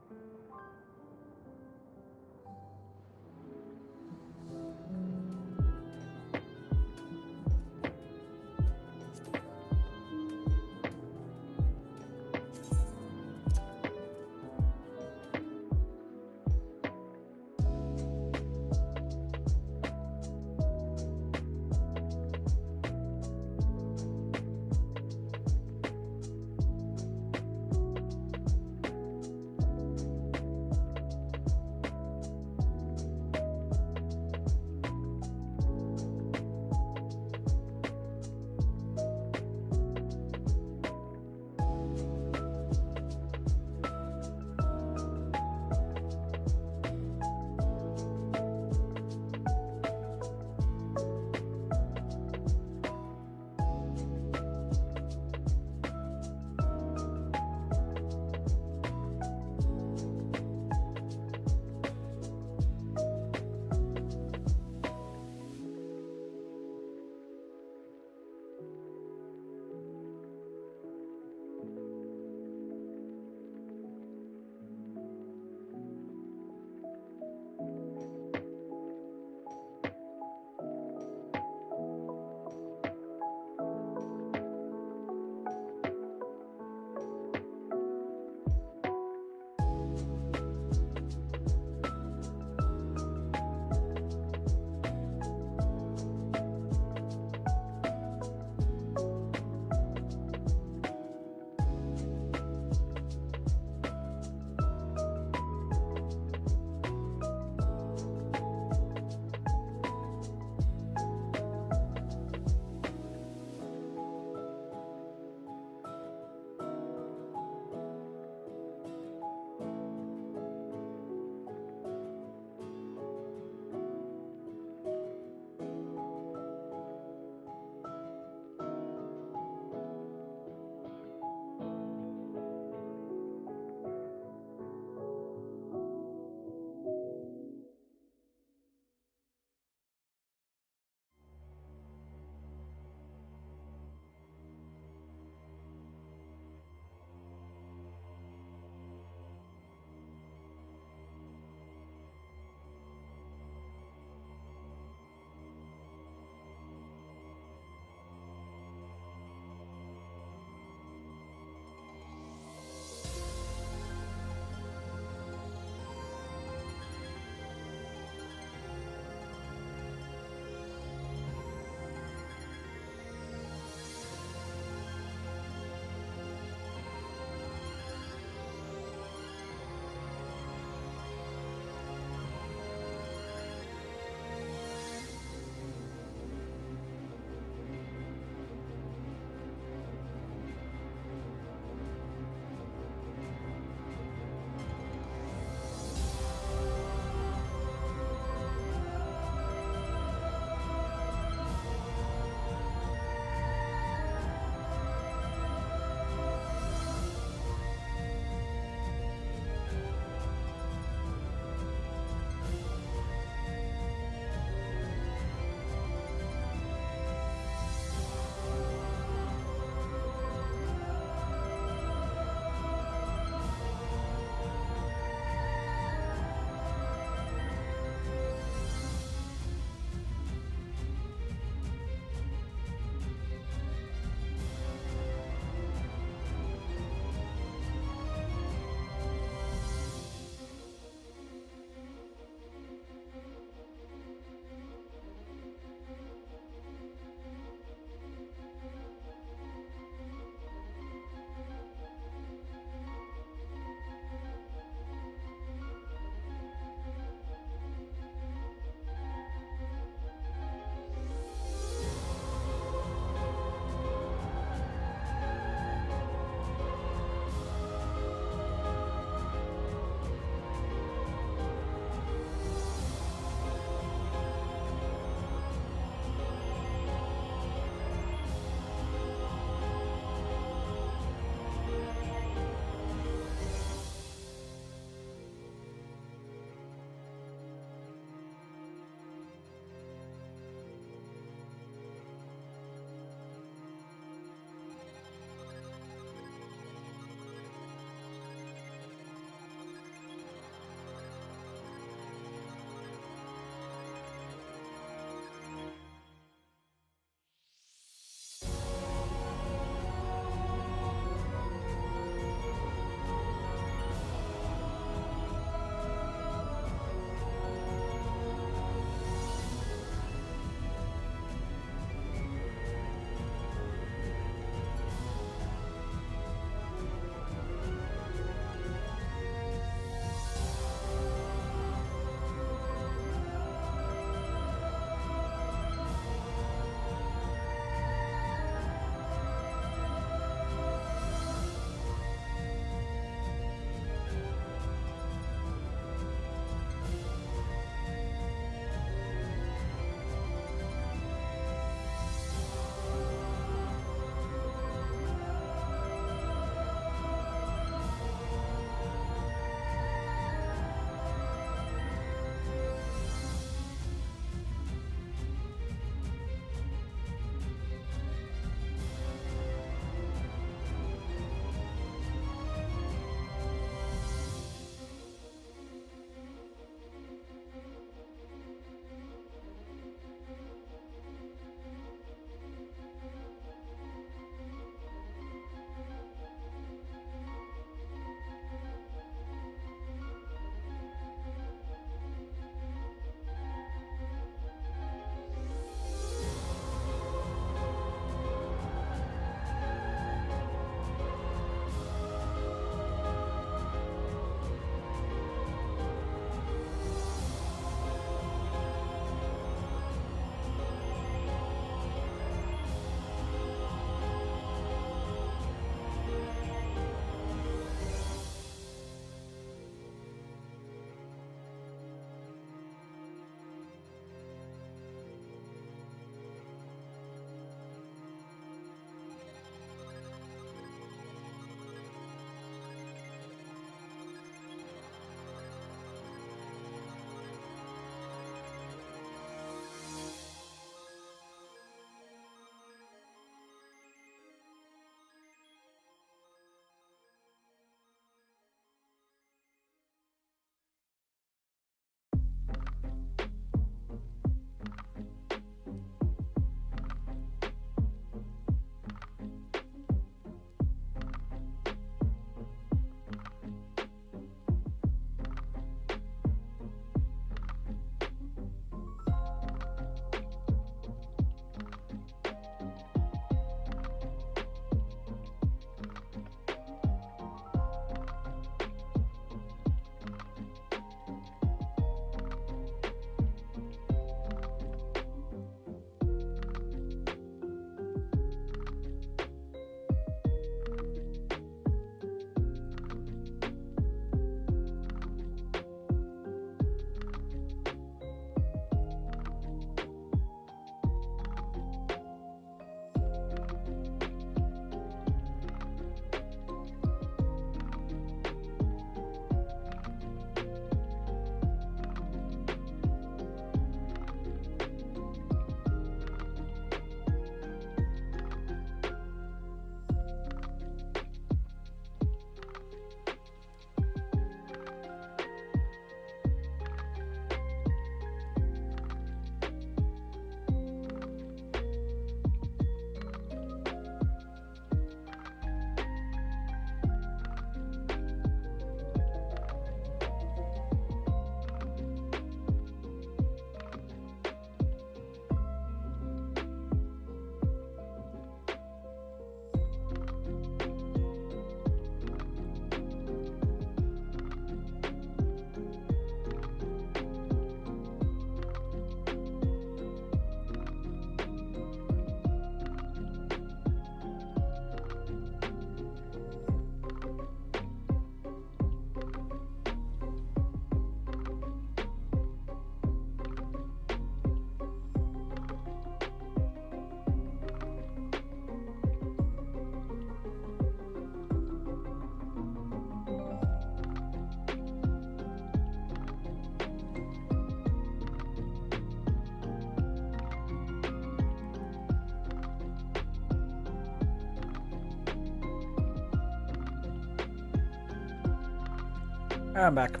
Alright, I'm back.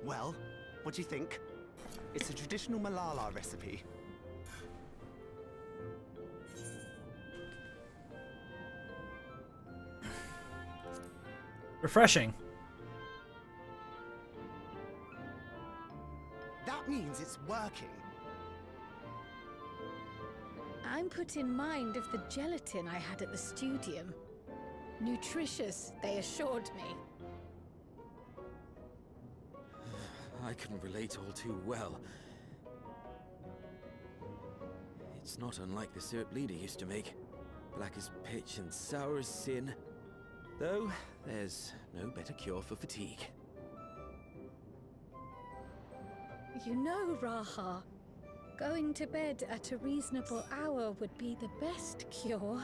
Well, what do you think? It's a traditional Malala recipe. Refreshing. That means it's working. I'm put in mind of the gelatin I had at the studium. Nutritious, they assured me. I can relate all too well. It's not unlike the syrup Leader used to make. Black as pitch and sour as sin. Though, there's no better cure for fatigue. You know, Raha, going to bed at a reasonable hour would be the best cure.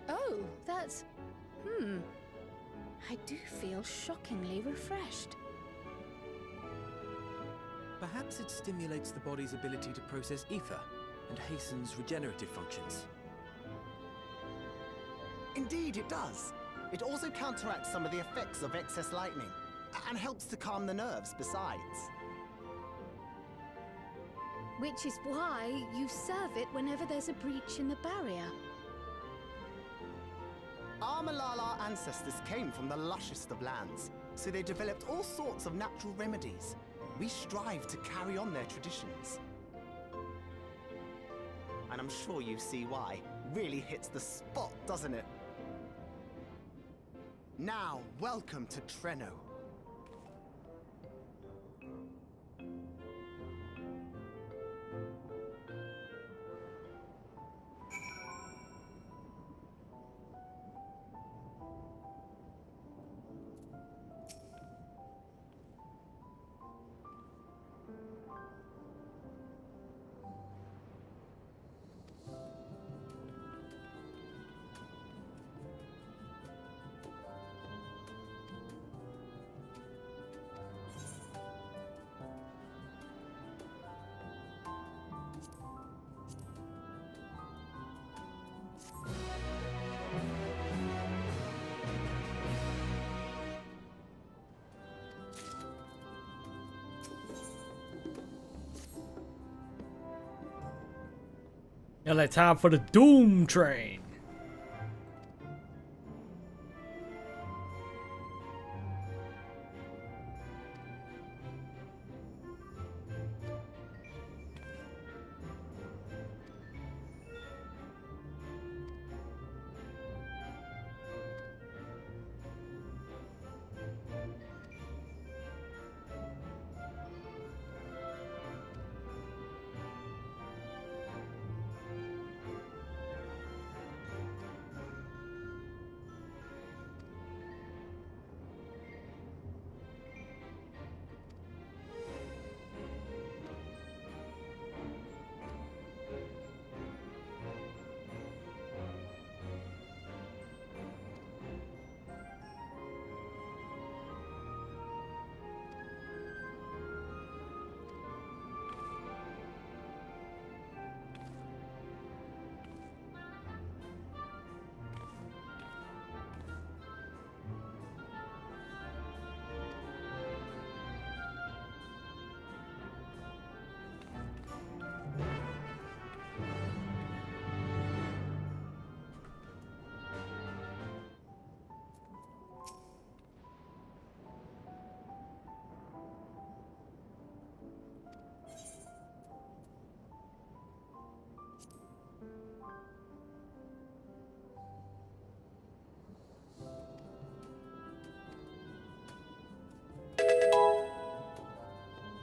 Oh, that's... I do feel shockingly refreshed. Perhaps it stimulates the body's ability to process ether and hastens regenerative functions. Indeed, it does. It also counteracts some of the effects of excess lightning, and helps to calm the nerves besides. Which is why you serve it whenever there's a breach in the barrier. Our Malala ancestors came from the lushest of lands, so they developed all sorts of natural remedies. We strive to carry on their traditions. And I'm sure you see why. Really hits the spot, doesn't it? Now, welcome to Treno. Now it's time for the Doom Train.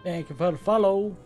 Thank you for the follow.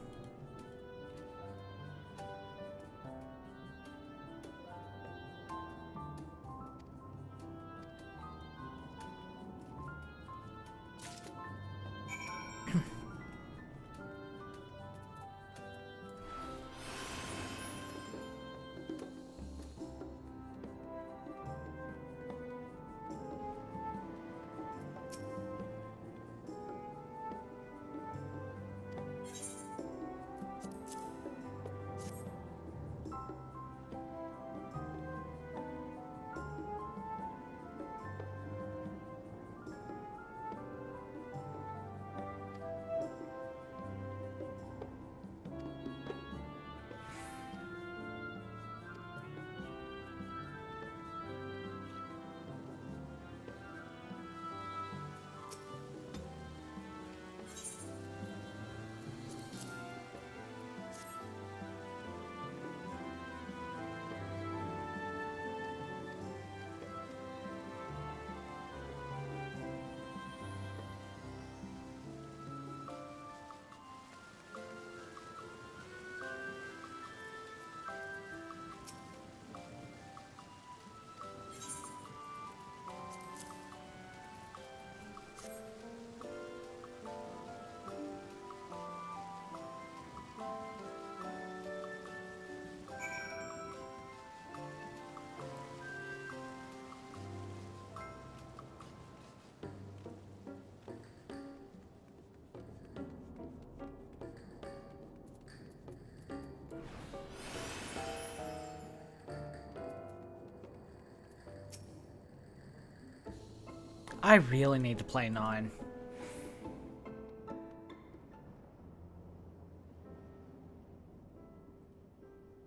I really need to play 9.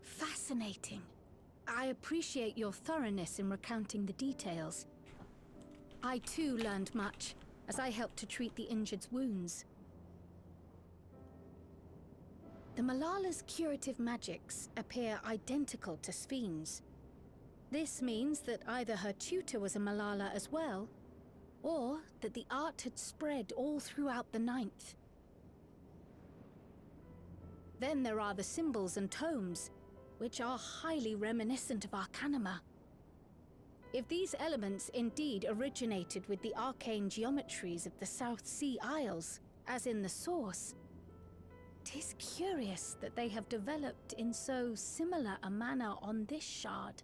Fascinating. I appreciate your thoroughness in recounting the details. I too learned much, as I helped to treat the injured's wounds. The Malala's curative magics appear identical to Spheen's. This means that either her tutor was a Malala as well, or that the art had spread all throughout the Ninth. Then there are the symbols and tomes, which are highly reminiscent of Arcanima. If these elements indeed originated with the arcane geometries of the South Sea Isles, as in the source, 'tis curious that they have developed in so similar a manner on this shard.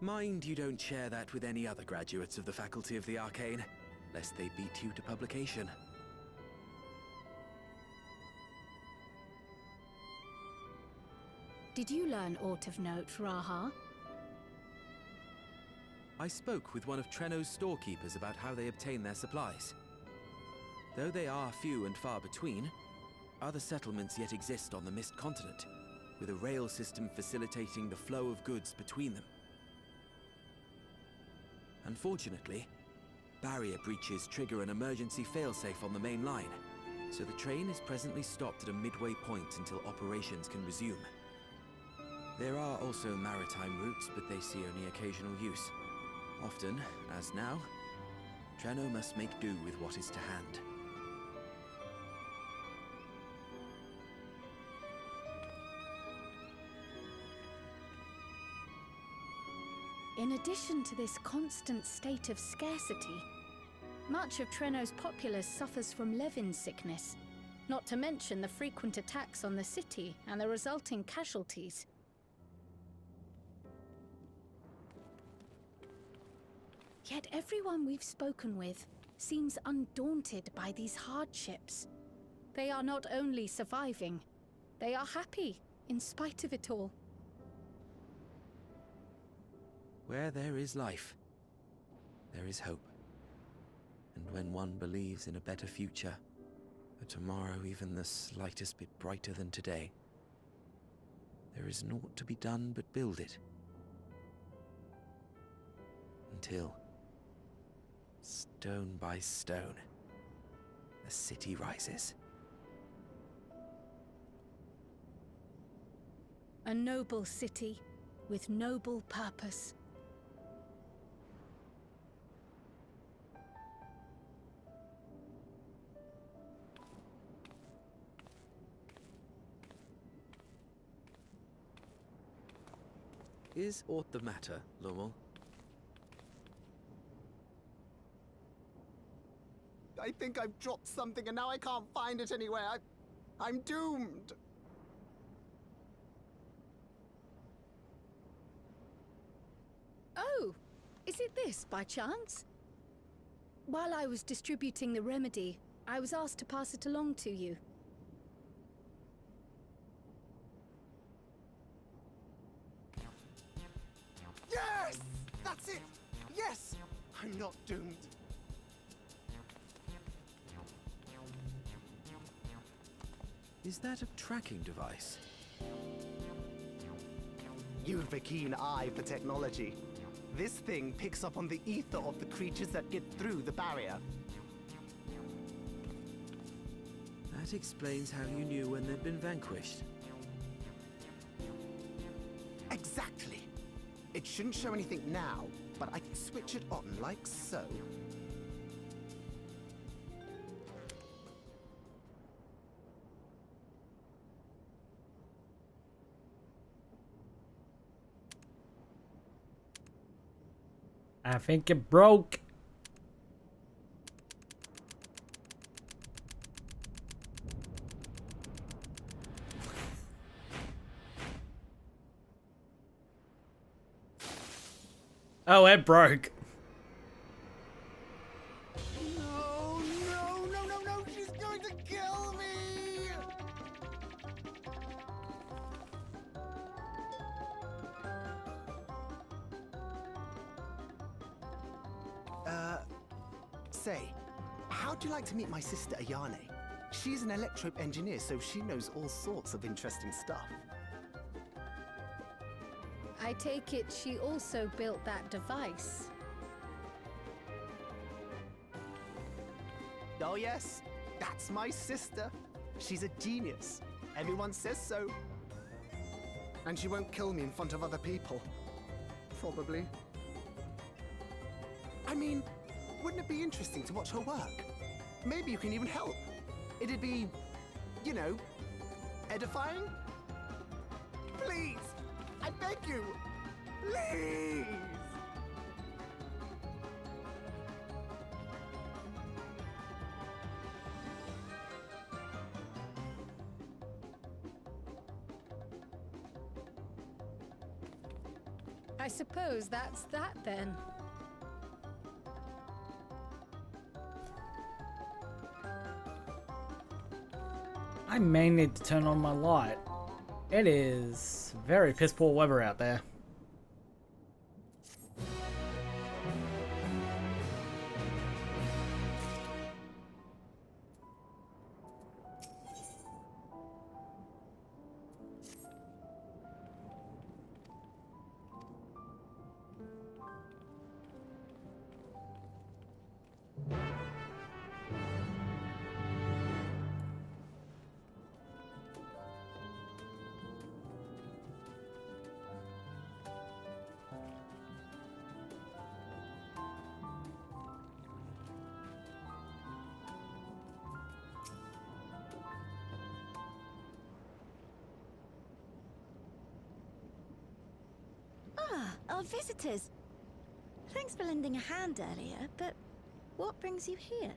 Mind you don't share that with any other graduates of the Faculty of the Arcane, lest they beat you to publication. Did you learn aught of note, Raha? I spoke with one of Treno's storekeepers about how they obtain their supplies. Though they are few and far between, other settlements yet exist on the Mist Continent, with a rail system facilitating the flow of goods between them. Unfortunately, barrier breaches trigger an emergency failsafe on the main line, so the train is presently stopped at a midway point until operations can resume. There are also maritime routes, but they see only occasional use. Often, as now, Treno must make do with what is to hand. In addition to this constant state of scarcity, much of Treno's populace suffers from Levin sickness, not to mention the frequent attacks on the city and the resulting casualties. Yet everyone we've spoken with seems undaunted by these hardships. They are not only surviving, they are happy in spite of it all. Where there is life, there is hope. And when one believes in a better future, a tomorrow even the slightest bit brighter than today, there is naught to be done but build it. Until, stone by stone, the city rises. A noble city with noble purpose. Is aught the matter, Lommel? I think I've dropped something and now I can't find it anywhere. I'm doomed. Oh, is it this by chance? While I was distributing the remedy, I was asked to pass it along to you. Yes! That's it! Yes! I'm not doomed. Is that a tracking device? You've a keen eye for technology. This thing picks up on the ether of the creatures that get through the barrier. That explains how you knew when they'd been vanquished. Exactly. It shouldn't show anything now, but I can switch it on like so. I think it broke. Oh, it broke. No, no, no, no, no, she's going to kill me! Say, how'd you like to meet my sister Ayane? She's an electrope engineer, so she knows all sorts of interesting stuff. I take it she also built that device. Oh yes, that's my sister. She's a genius. Everyone says so. And she won't kill me in front of other people. Probably. I mean, wouldn't it be interesting to watch her work? Maybe you can even help. It'd be, you know, edifying? Please! I beg you! Please! I suppose that's that then. I may need to turn on my light. It is very piss poor weather out there. Our visitors. Thanks for lending a hand earlier, but what brings you here?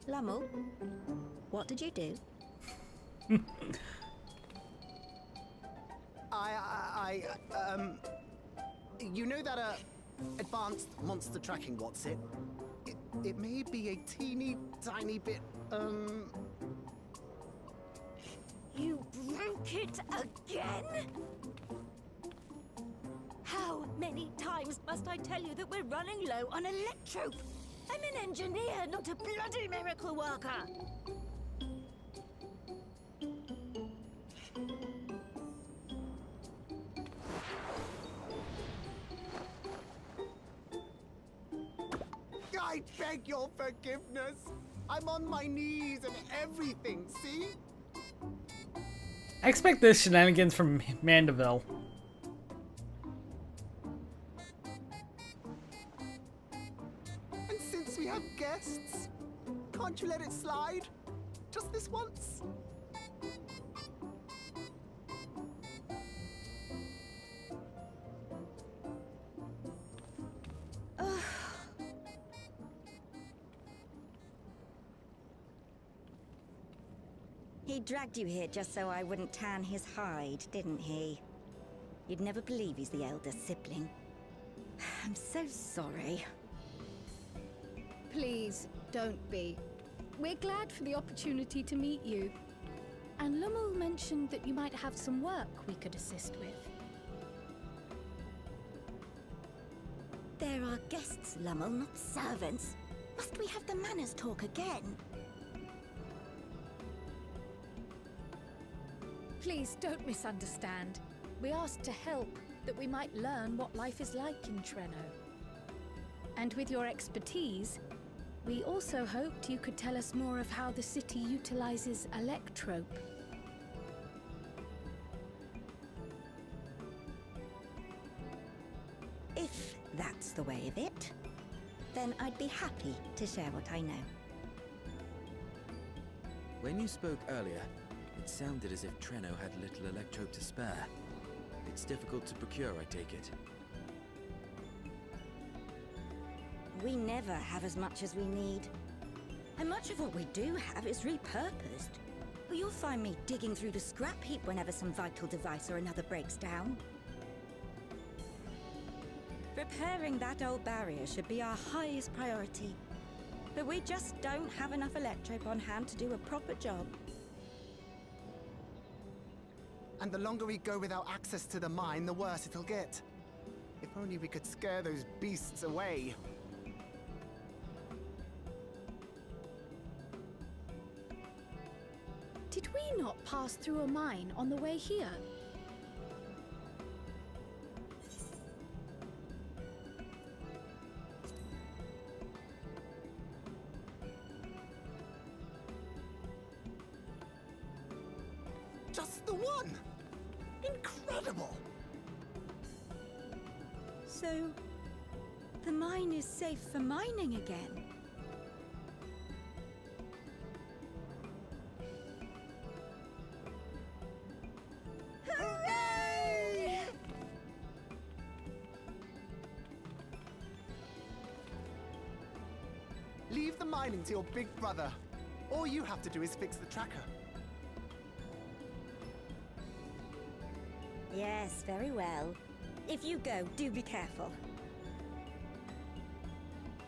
Lommel, what did you do? You know that, advanced monster tracking, what's it? It may be a teeny tiny bit, You broke it again? How many times must I tell you that we're running low on electrope? I'm an engineer, not a bloody miracle worker! I beg your forgiveness. I'm on my knees and everything, see? I expect this shenanigans from once we have guests? Can't you let it slide? Just this once? He dragged you here just so I wouldn't tan his hide, didn't he? You'd never believe he's the elder sibling. I'm so sorry. Please, don't be. We're glad for the opportunity to meet you. And Lummel mentioned that you might have some work we could assist with. There are guests, Lummel, not servants. Must we have the manners talk again? Please don't misunderstand. We asked to help, that we might learn what life is like in Treno. And with your expertise, we also hoped you could tell us more of how the city utilizes electrope. If that's the way of it, then I'd be happy to share what I know. When you spoke earlier, it sounded as if Treno had little electrope to spare. It's difficult to procure, I take it. We never have as much as we need. And much of what we do have is repurposed. You'll find me digging through the scrap heap whenever some vital device or another breaks down. Repairing that old barrier should be our highest priority. But we just don't have enough electrope on hand to do a proper job. And the longer we go without access to the mine, the worse it'll get. If only we could scare those beasts away. Did we not pass through a mine on the way here? Just the one! Incredible! So, the mine is safe for mining again? Hooray! Leave the mining to your big brother. All you have to do is fix the tracker. Yes, very well. If you go, do be careful.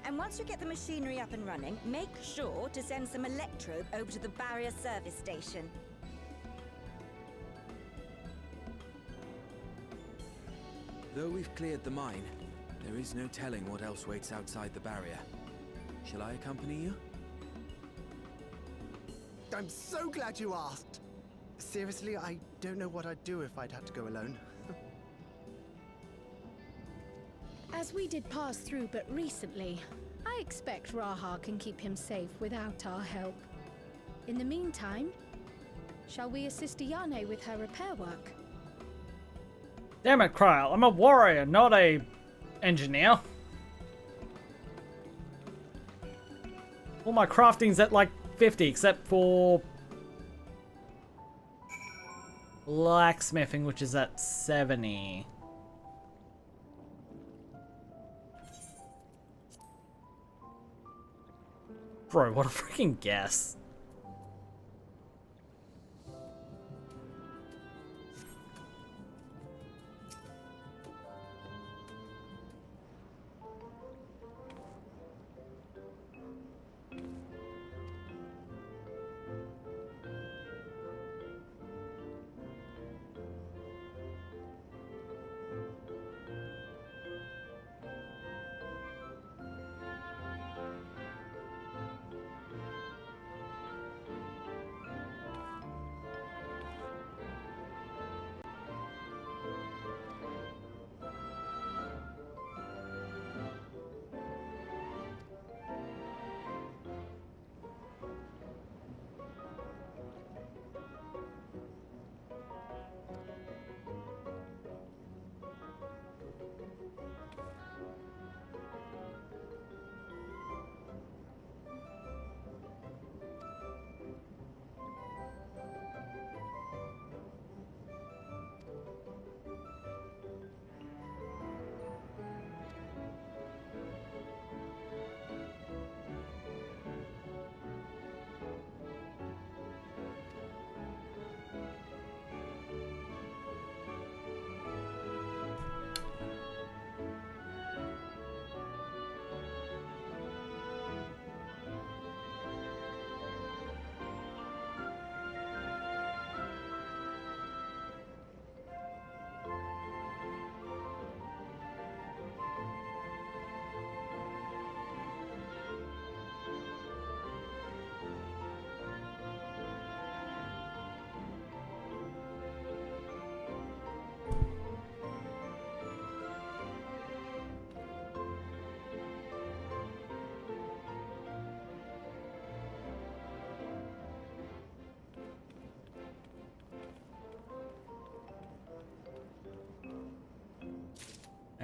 And once you get the machinery up and running, make sure to send some electrope over to the barrier service station. Though we've cleared the mine, there is no telling what else waits outside the barrier. Shall I accompany you? I'm so glad you asked. Seriously, I don't know what I'd do if I'd had to go alone. As we did pass through but recently, I expect Raha can keep him safe without our help. In the meantime, shall we assist Ayane with her repair work? Damn it, Kryl. I'm a warrior, not a engineer. All my crafting's at like 50, except for blacksmithing, which is at 70. Bro, what a freaking guess.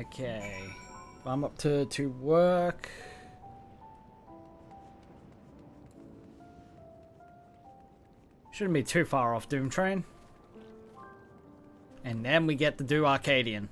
Okay. I'm up to work. Shouldn't be too far off Doomtrain. And then we get to do Arcadian.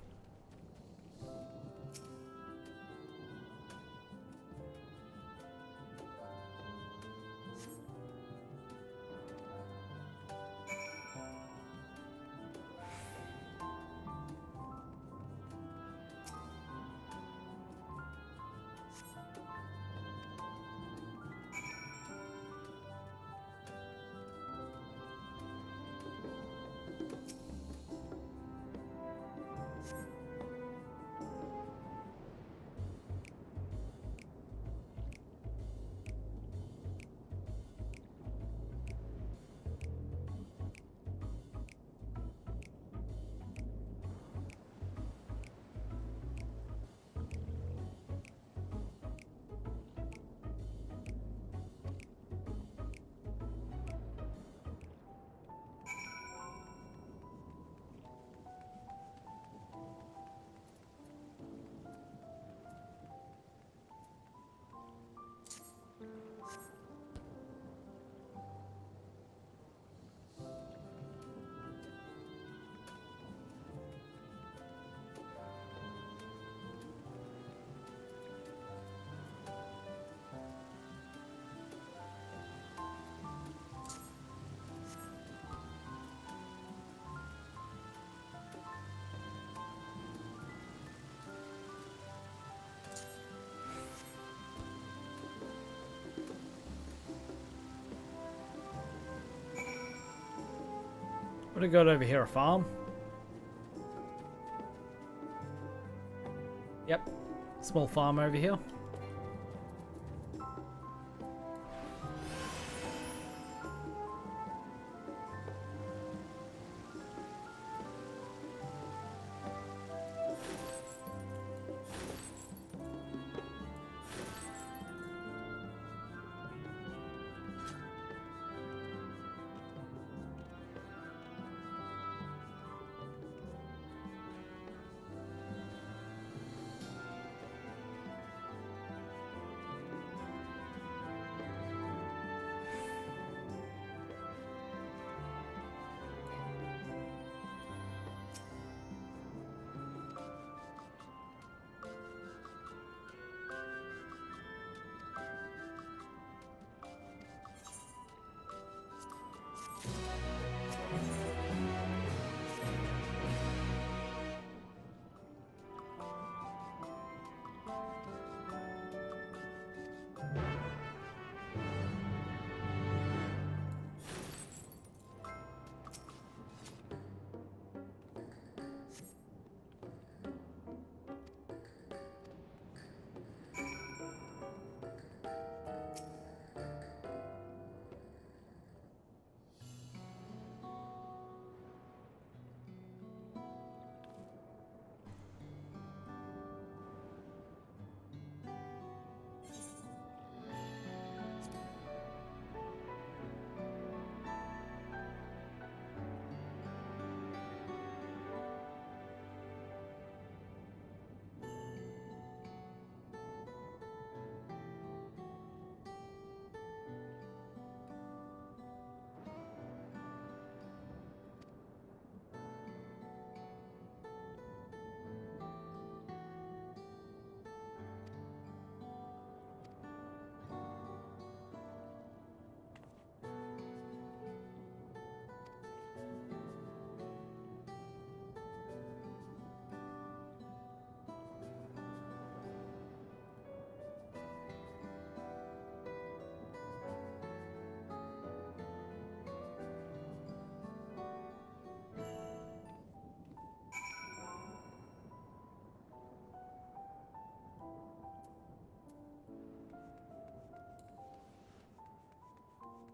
What do we got over here? A farm? Yep. Small farm over here.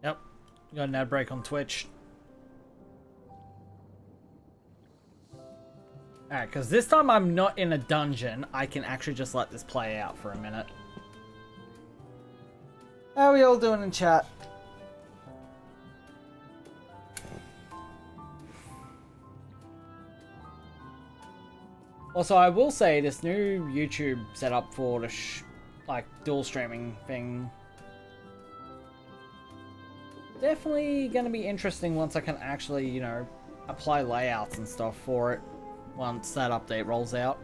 Yep. Got an ad break on Twitch. Alright, because this time I'm not in a dungeon. I can actually just let this play out for a minute. How are we all doing in chat? Also, I will say this new YouTube setup for the like dual streaming thing definitely gonna be interesting once I can actually, you know, apply layouts and stuff for it once that update rolls out.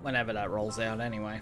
Whenever that rolls out, anyway.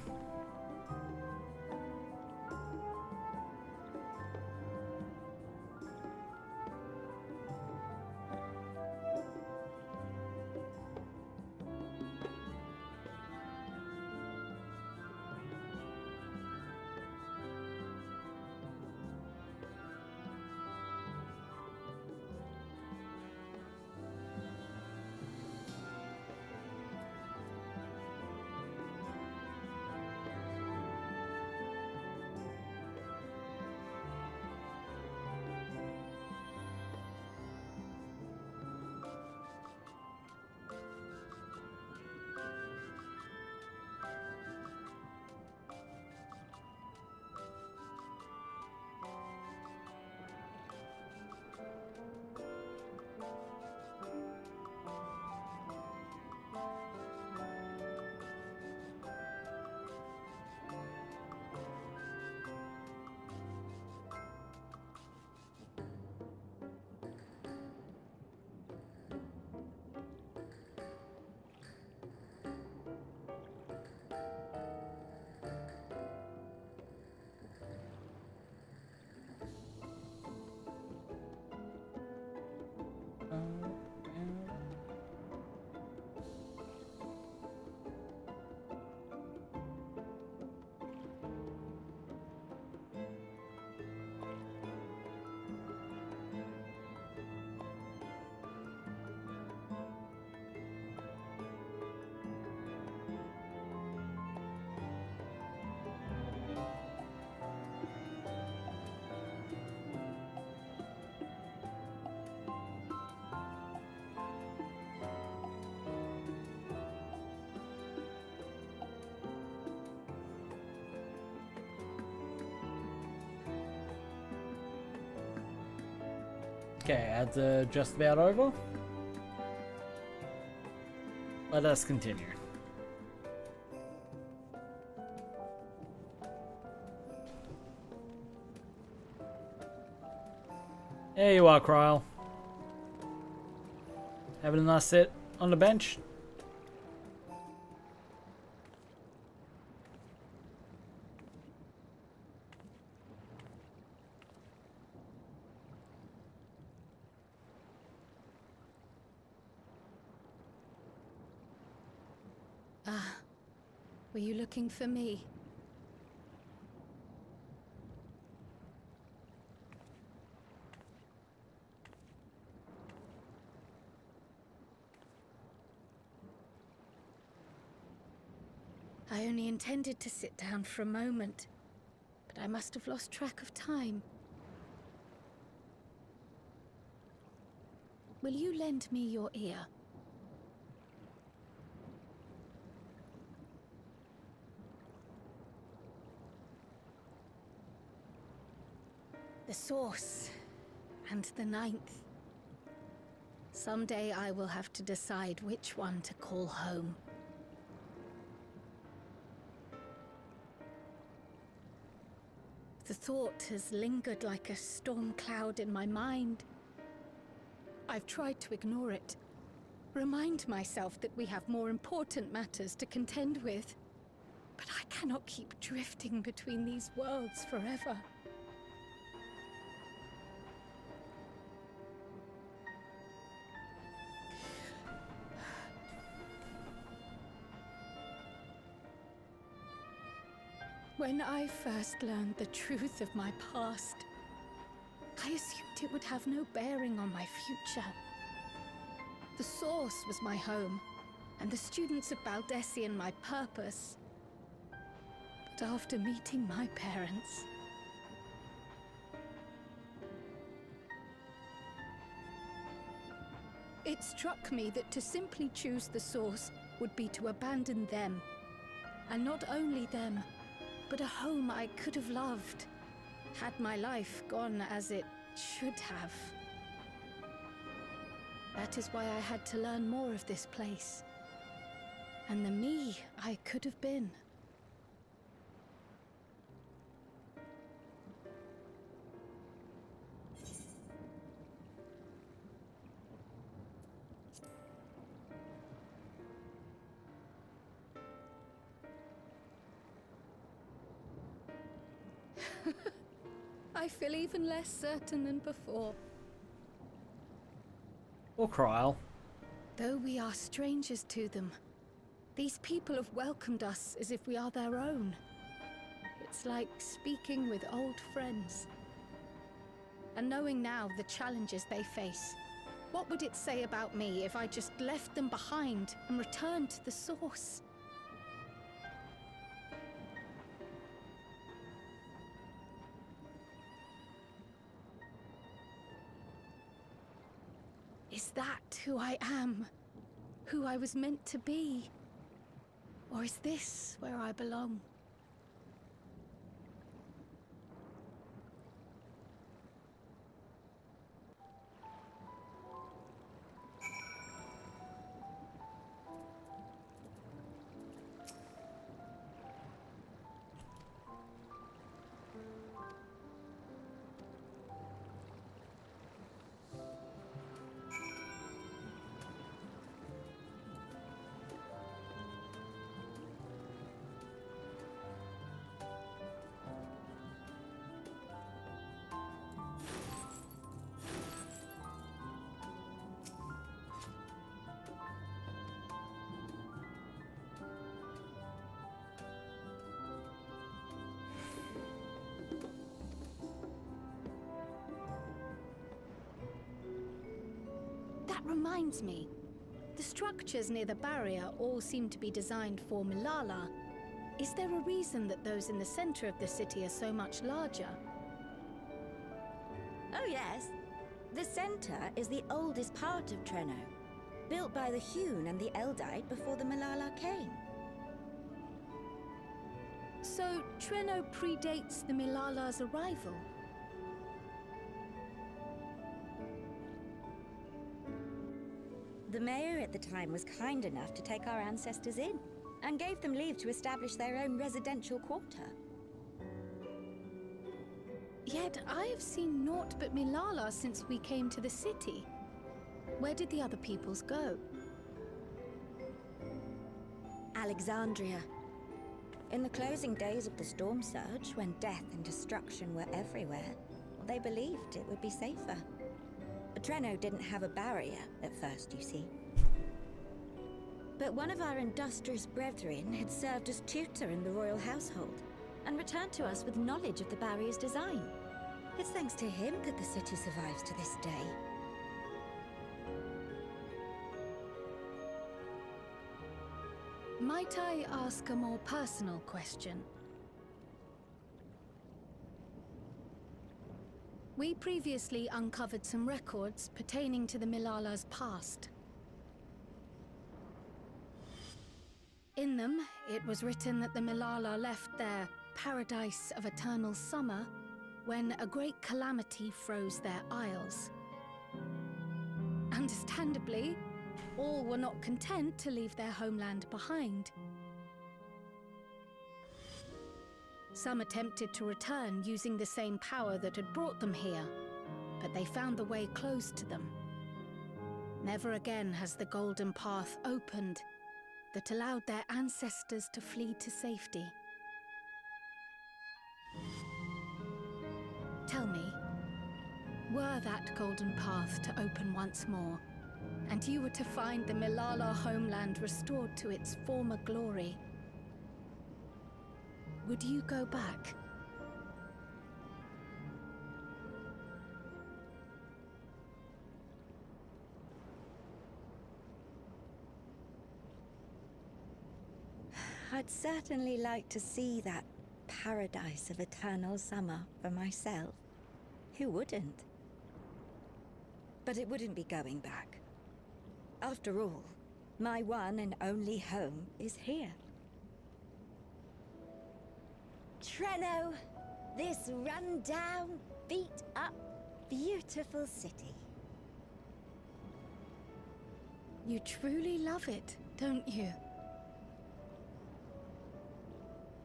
Okay, ads are just about over. Let us continue. There you are, Kryle. Having a nice sit on the bench. Were you looking for me? I only intended to sit down for a moment, but I must have lost track of time. Will you lend me your ear? The source and the ninth. Someday I will have to decide which one to call home. The thought has lingered like a storm cloud in my mind. I've tried to ignore it, remind myself that we have more important matters to contend with. But I cannot keep drifting between these worlds forever. When I first learned the truth of my past, I assumed it would have no bearing on my future. The Source was my home, and the students of Baldessian my purpose. But after meeting my parents, it struck me that to simply choose the Source would be to abandon them. And not only them, but a home I could have loved, had my life gone as it should have. That is why I had to learn more of this place. And the me I could have been. I feel even less certain than before. Or Kryl. Though we are strangers to them, these people have welcomed us as if we are their own. It's like speaking with old friends. And knowing now the challenges they face, what would it say about me if I just left them behind and returned to the source? Is that who I am? Who I was meant to be? Or is this where I belong? That reminds me. The structures near the barrier all seem to be designed for Milala. Is there a reason that those in the center of the city are so much larger? Oh yes. The center is the oldest part of Treno, built by the Hewn and the Eldite before the Milala came. So Treno predates the Milala's arrival? The mayor at the time was kind enough to take our ancestors in, and gave them leave to establish their own residential quarter. Yet I have seen naught but Milala since we came to the city. Where did the other peoples go? Alexandria. In the closing days of the Storm Surge, when death and destruction were everywhere, they believed it would be safer. Treno didn't have a barrier at first, you see. But one of our industrious brethren had served as tutor in the royal household, and returned to us with knowledge of the barrier's design. It's thanks to him that the city survives to this day. Might I ask a more personal question? We previously uncovered some records pertaining to the Milala's past. In them, it was written that the Milala left their paradise of eternal summer when a great calamity froze their isles. Understandably, all were not content to leave their homeland behind. Some attempted to return using the same power that had brought them here, but they found the way closed to them. Never again has the golden path opened that allowed their ancestors to flee to safety. Tell me, were that golden path to open once more, and you were to find the Milala homeland restored to its former glory, would you go back? I'd certainly like to see that paradise of eternal summer for myself. Who wouldn't? But it wouldn't be going back. After all, my one and only home is here. Treno, this run-down, beat-up beautiful city. You truly love it, don't you?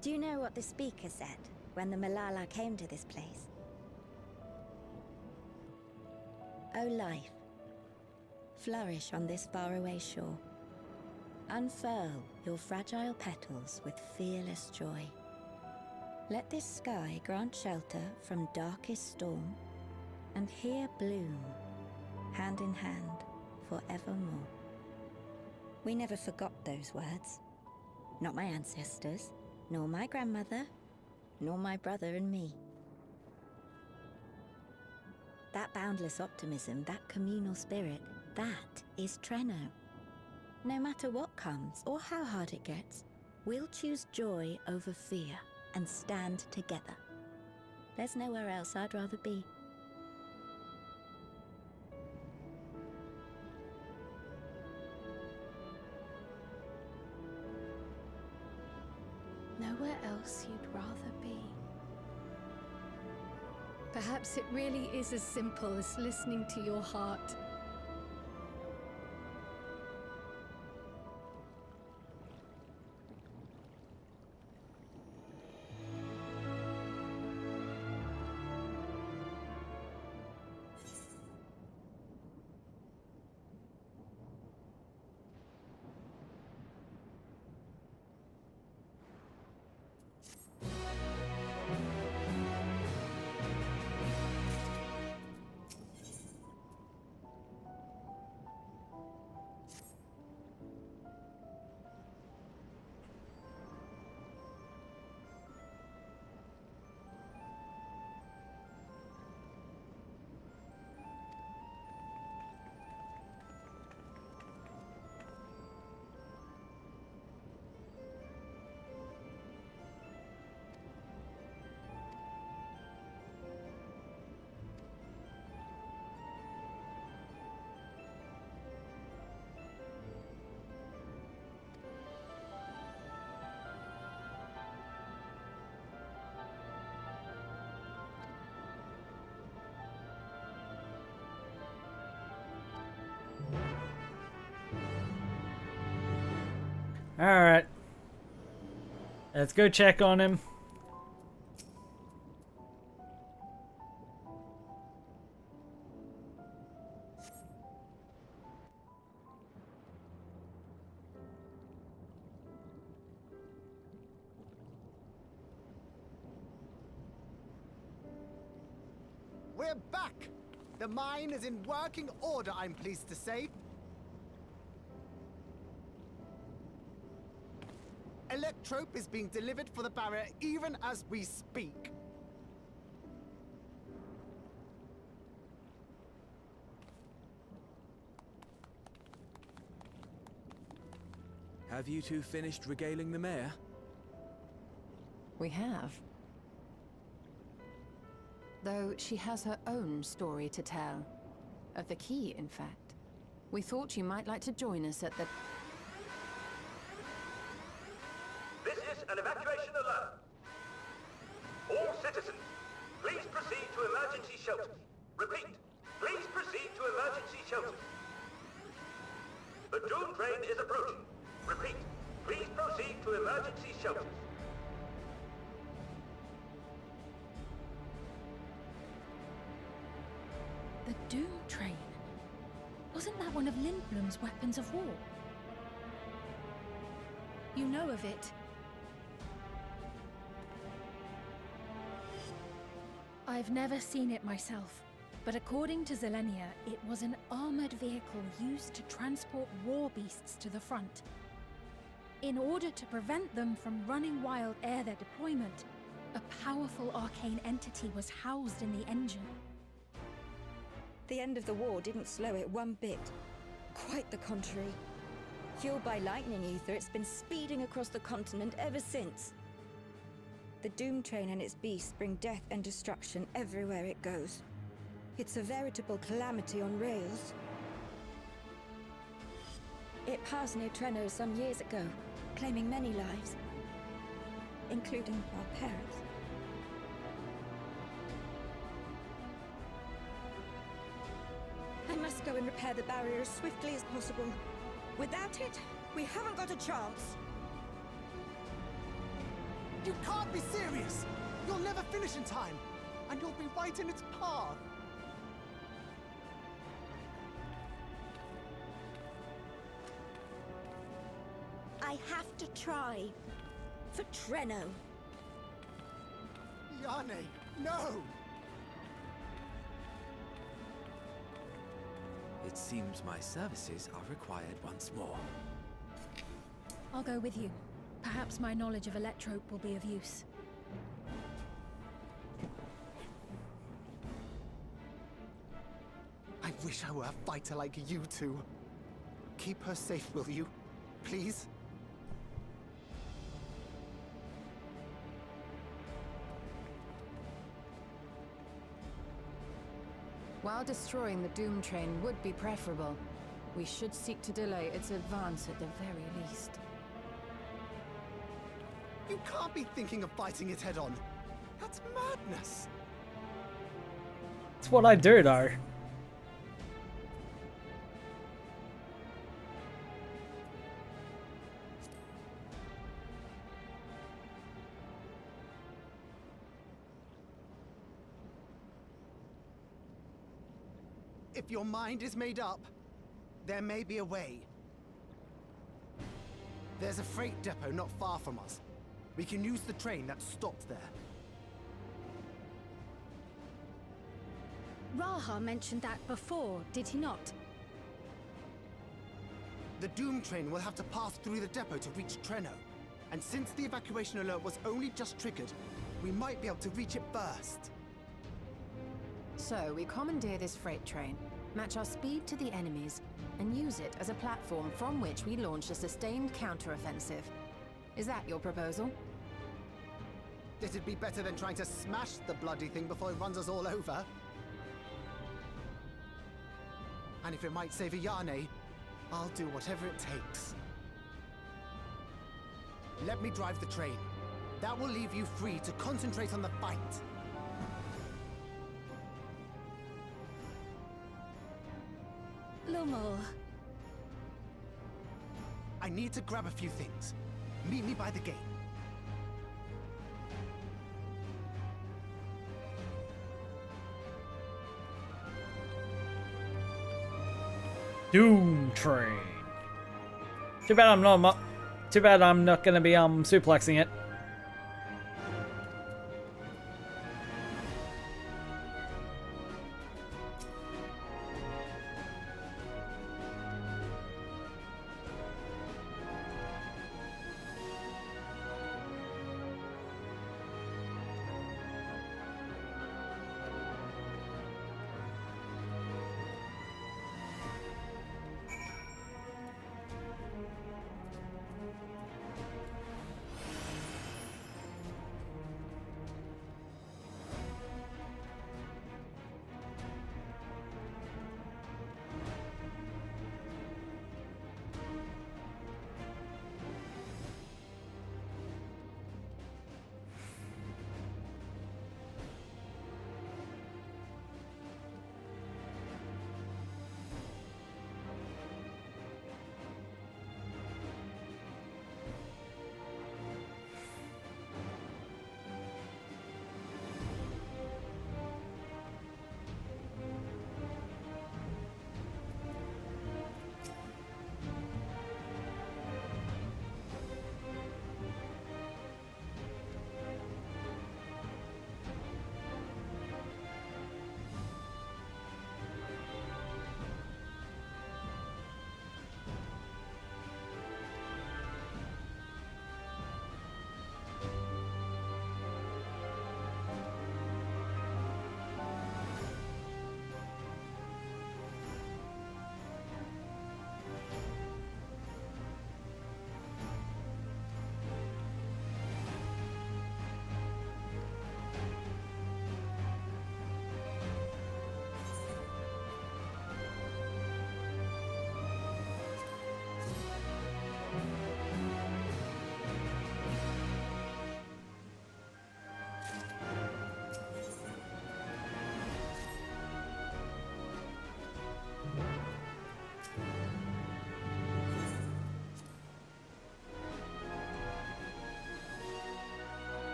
Do you know what the speaker said when the Malala came to this place? O life, flourish on this faraway shore. Unfurl your fragile petals with fearless joy. Let this sky grant shelter from darkest storm, and here bloom, hand in hand, forevermore. We never forgot those words. Not my ancestors, nor my grandmother, nor my brother and me. That boundless optimism, that communal spirit, that is Trenno. No matter what comes or how hard it gets, we'll choose joy over fear and stand together. There's nowhere else I'd rather be. Nowhere else you'd rather be. Perhaps it really is as simple as listening to your heart. Alright. Let's go check on him. We're back! The mine is in working order, I'm pleased to say. Electrope is being delivered for the barrier even as we speak. Have you two finished regaling the mayor? We have. Though she has her own story to tell. Of the key, in fact. We thought you might like to join us at the... This is an evacuation alert. All citizens, please proceed to emergency shelters. Repeat, please proceed to emergency shelters. The Dawntrail is approaching. Repeat, please proceed to emergency shelters. The Dawntrail. Wasn't that one of Lindblom's weapons of war? You know of it. I've never seen it myself, but according to Zelenia, it was an armored vehicle used to transport war beasts to the front. In order to prevent them from running wild ere their deployment, a powerful arcane entity was housed in the engine. The end of the war didn't slow it one bit. Quite the contrary. Fueled by lightning ether, it's been speeding across the continent ever since. The Doom Train and its beasts bring death and destruction everywhere it goes. It's a veritable calamity on rails. It passed near Trenno some years ago, claiming many lives, including our parents. and repair the barrier as swiftly as possible. Without it, we haven't got a chance. You can't be serious! You'll never finish in time, and you'll be right in its path. I have to try. For Trenno. Yane, no! It seems my services are required once more. I'll go with you. Perhaps my knowledge of Electrope will be of use. I wish I were a fighter like you two. Keep her safe, will you? Please? While destroying the Doom Train would be preferable, we should seek to delay its advance at the very least. You can't be thinking of fighting it head on. That's madness. It's what I do, though. If your mind is made up, there may be a way. There's a freight depot not far from us. We can use the train that stopped there. Raha mentioned that before, did he not? The Doom Train will have to pass through the depot to reach Trenno. And since the evacuation alert was only just triggered, we might be able to reach it first. So, we commandeer this freight train, match our speed to the enemy's, and use it as a platform from which we launch a sustained counteroffensive. Is that your proposal? It'd be better than trying to smash the bloody thing before it runs us all over. And if it might save Yane, I'll do whatever it takes. Let me drive the train. That will leave you free to concentrate on the fight. Lumel. I need to grab a few things. Meet me by the gate. Doom Train. Too bad I'm not gonna be suplexing it.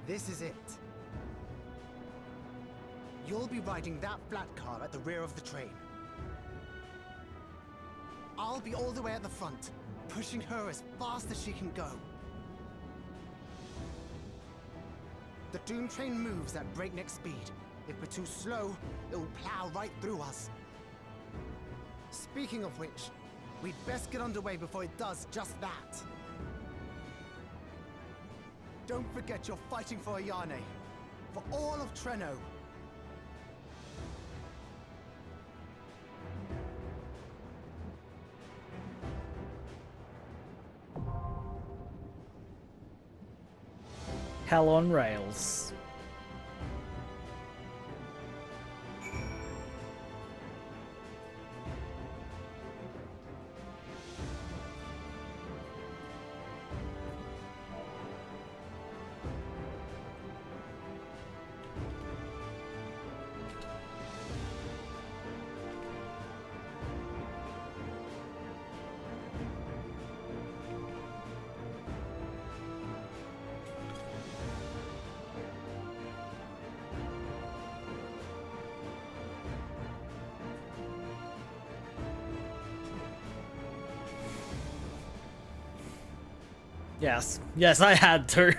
This is it. You'll be riding that flat car at the rear of the train. I'll be all the way at the front, pushing her as fast as she can go. The Doom train moves at breakneck speed. If we're too slow, it will plow right through us. Speaking of which, we'd best get underway before it does just that. Don't forget you're fighting for Ayane, for all of Treno. Hell on rails. Yes. Yes, I had to.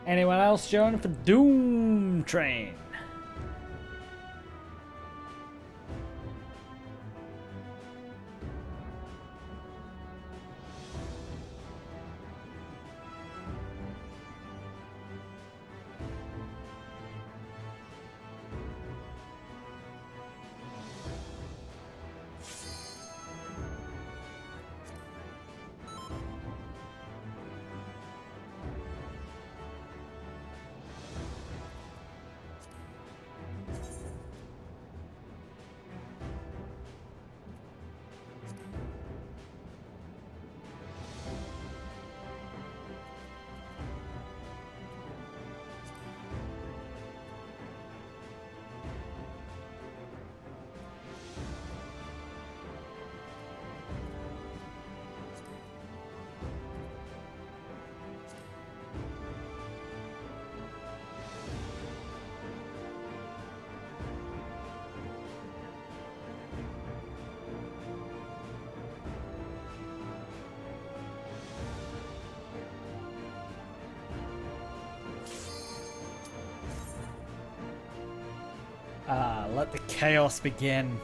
Anyone else joining for Doom Train? Let the chaos begin.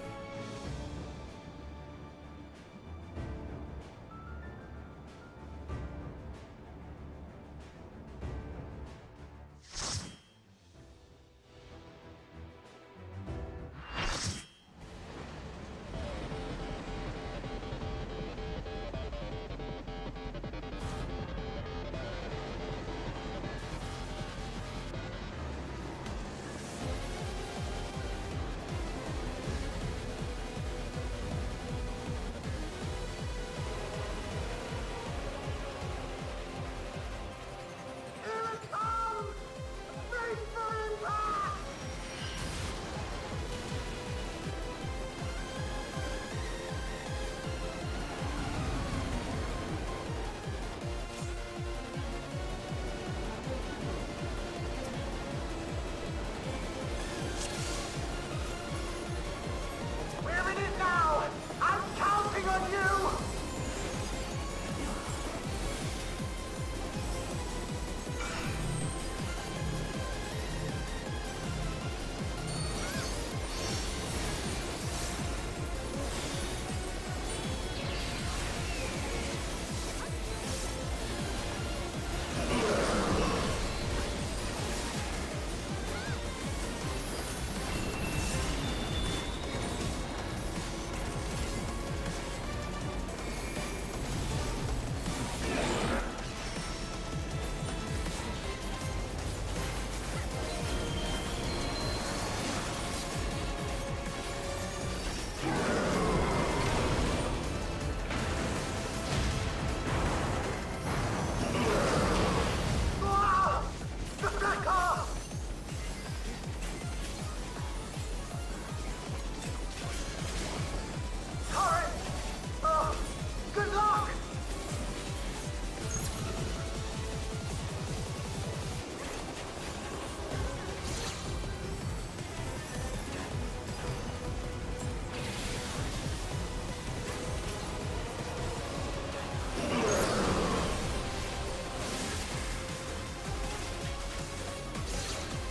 Where it is now! I'm counting on you!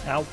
Ow.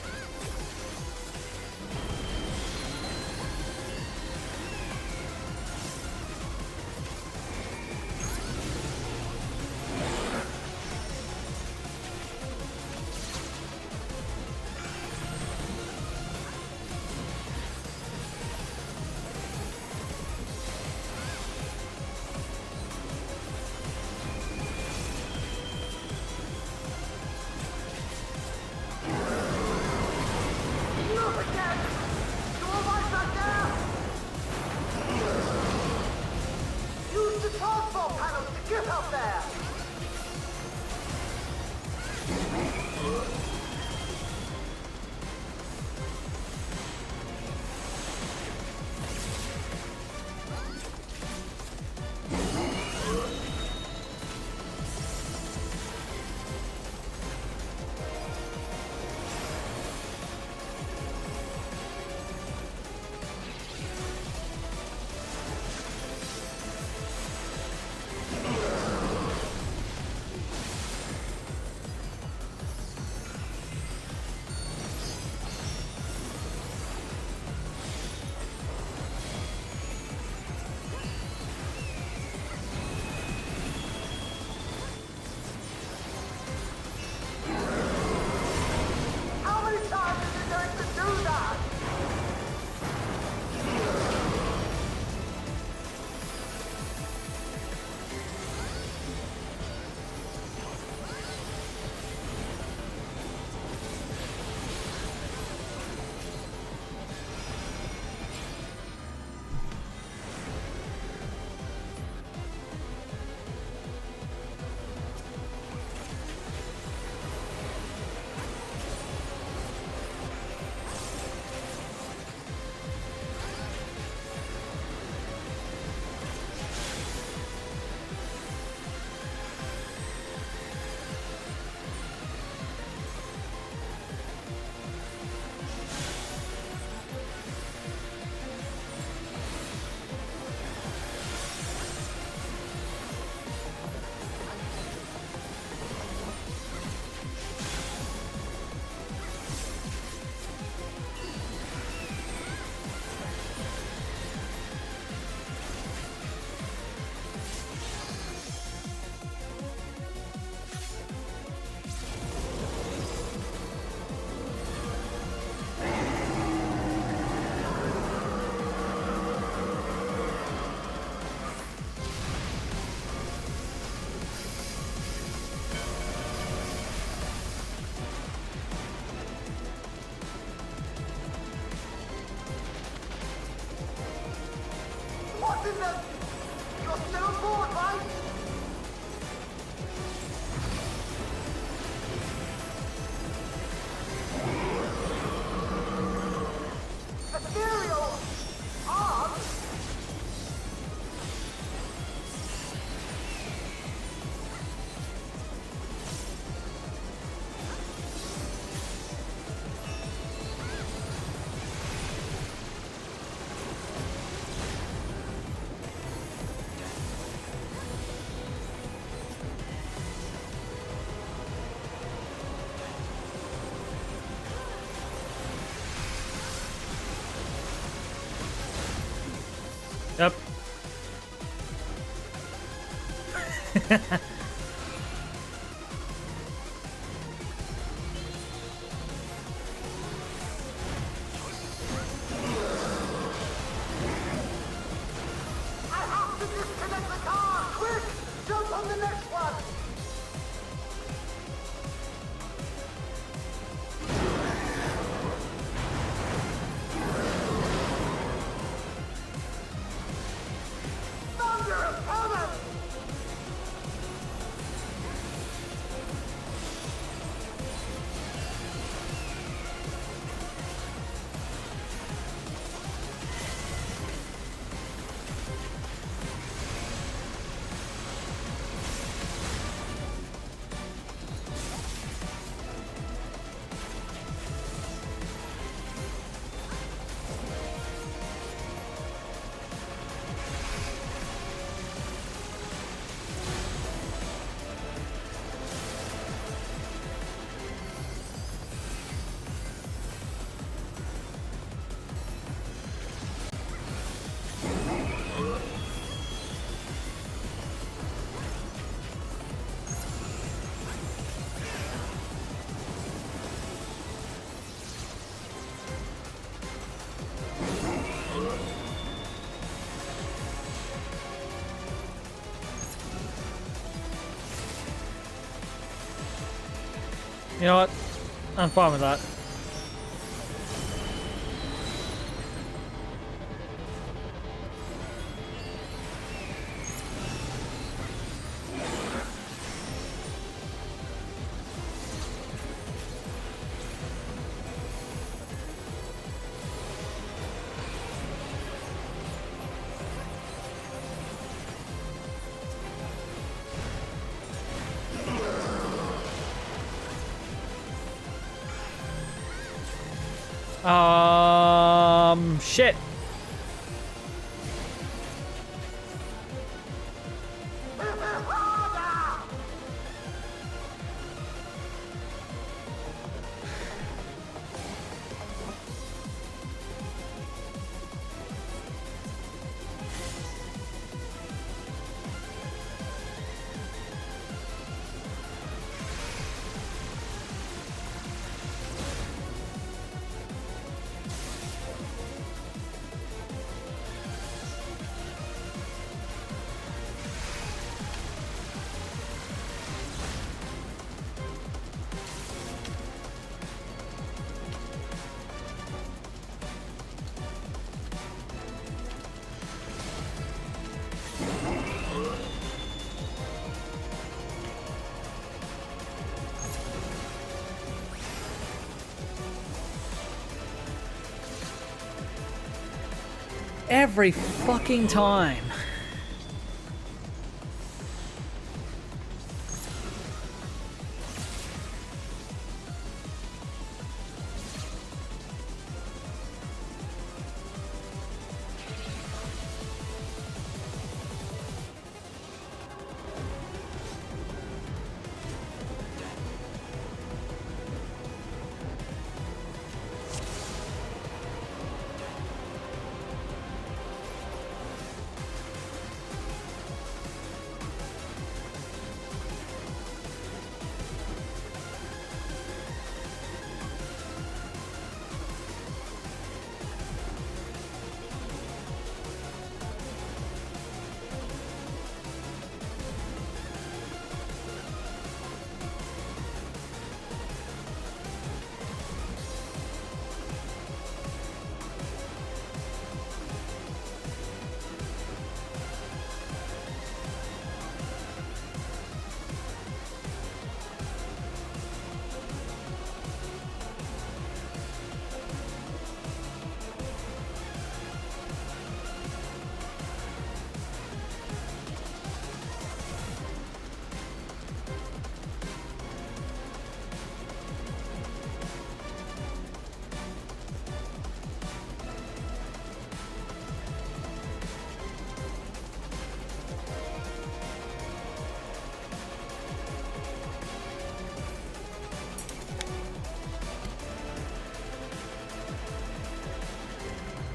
in the... You're still aboard, right? Ethereal arms? Yep. I have to disconnect the car! Quick! Jump on the next one! Thunder is coming! You know what? I'm fine with that. Shit. Every fucking time.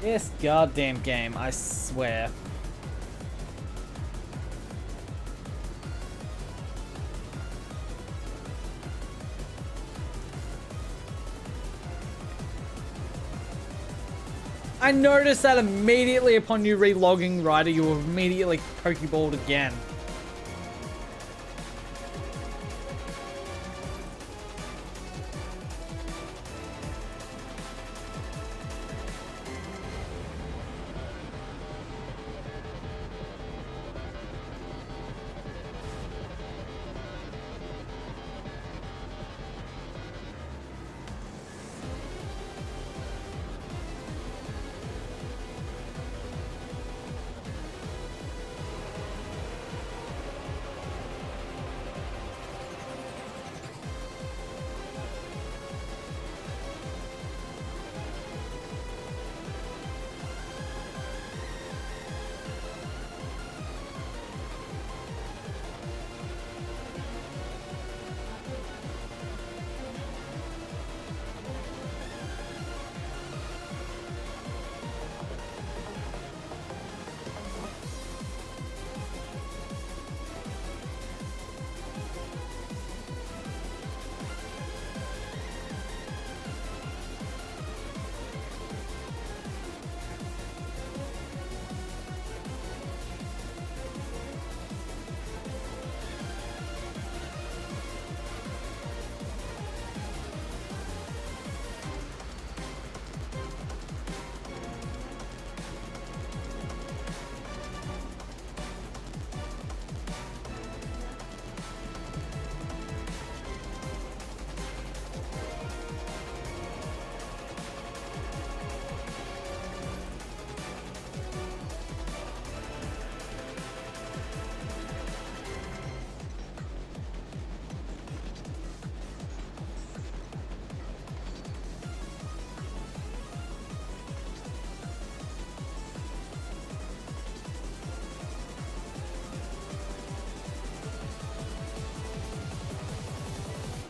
This goddamn game, I swear. I noticed that immediately upon you relogging, Ryder, you were immediately pokeballed again.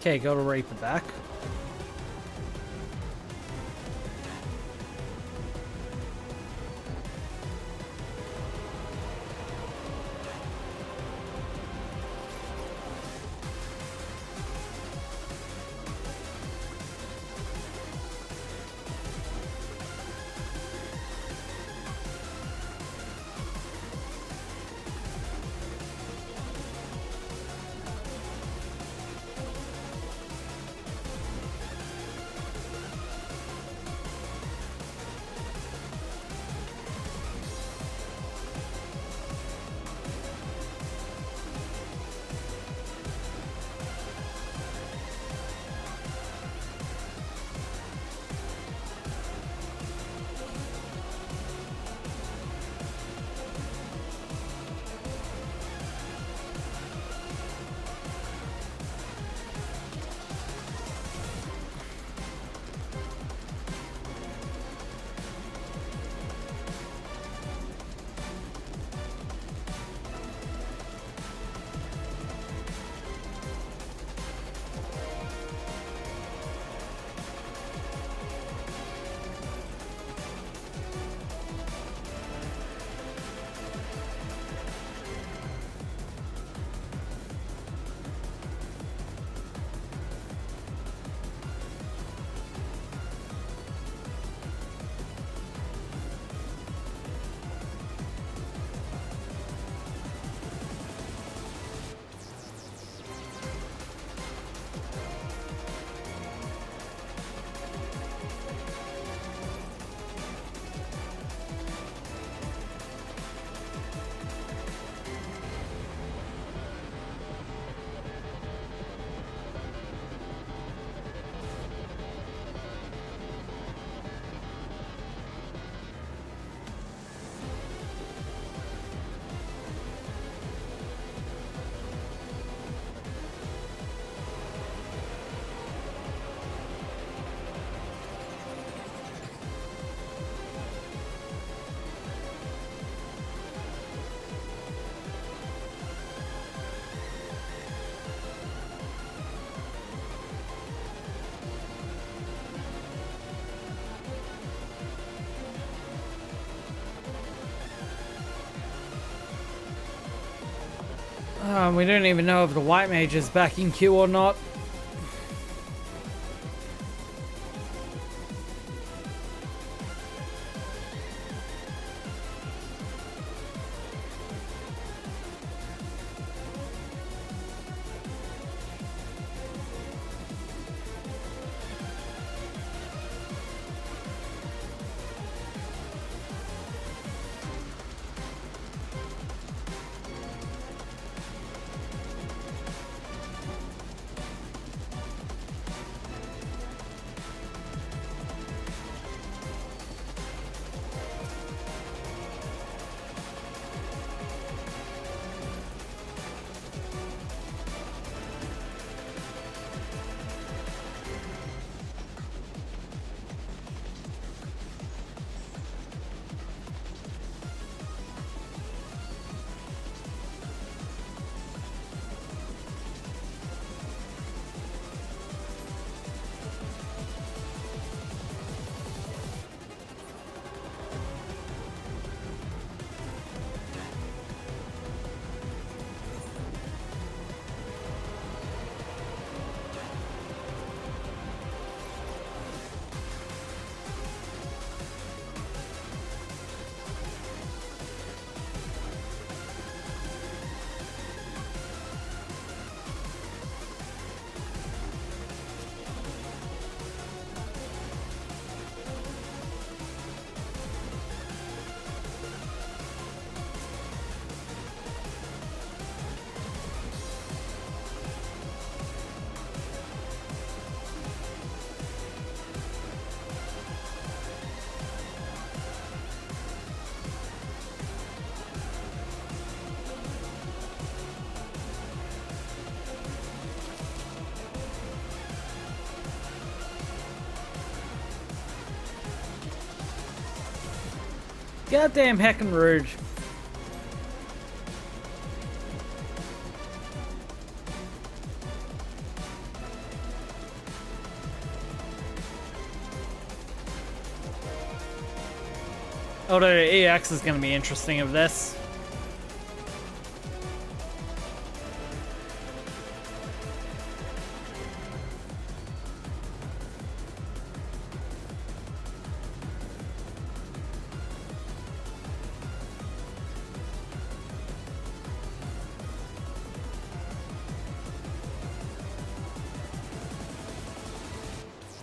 Okay, go to Reaper back. We don't even know if the white mage is back in queue or not. Goddamn heckin' rude. Although EX is going to be interesting of this.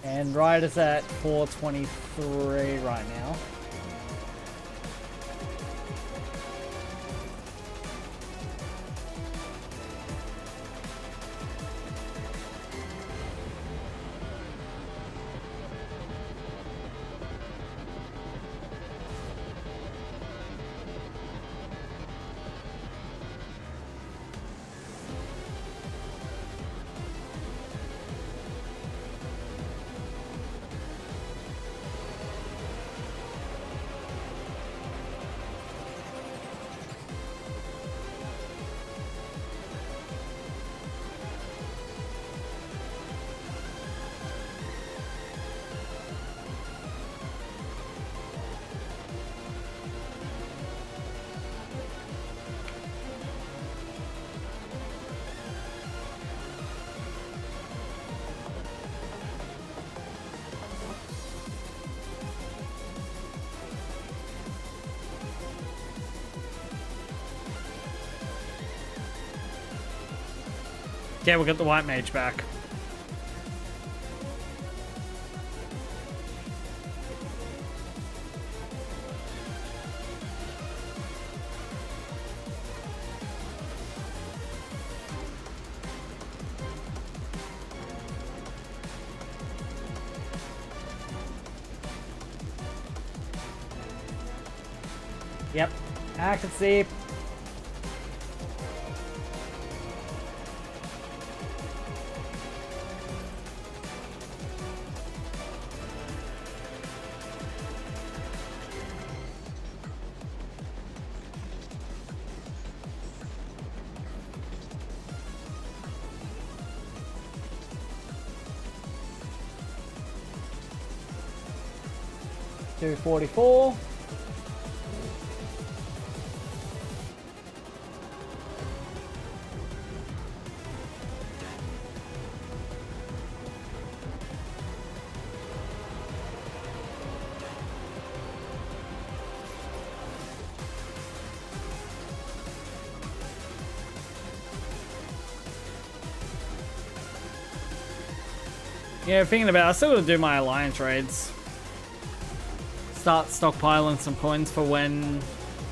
And right is at 423 right now. Okay, we'll get the white mage back. Yep, I can see. $244. Yeah, thinking about it, I still gotta do my alliance raids. Start stockpiling some coins for when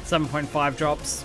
7.5 drops.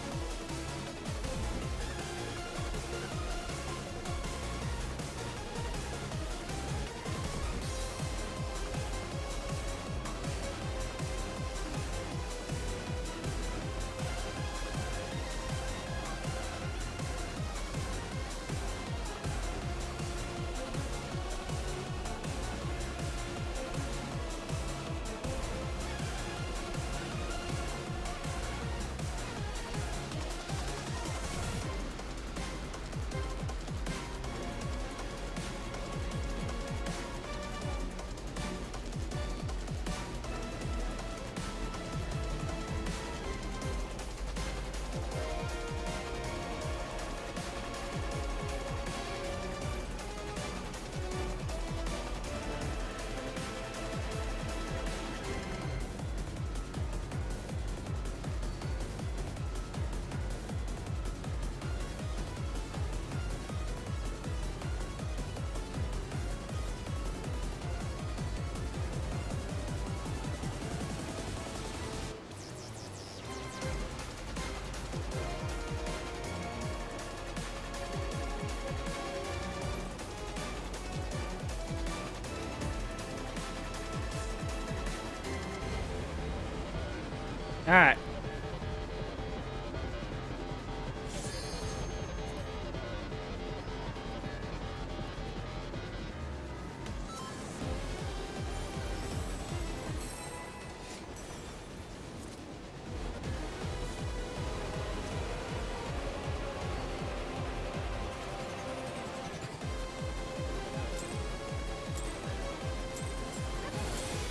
Alright.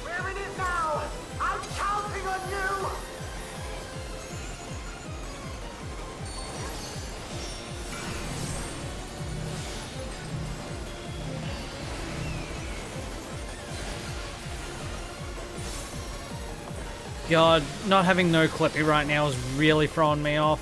We're in it now! I'm counting on you! God, not having no Clippy right now is really throwing me off.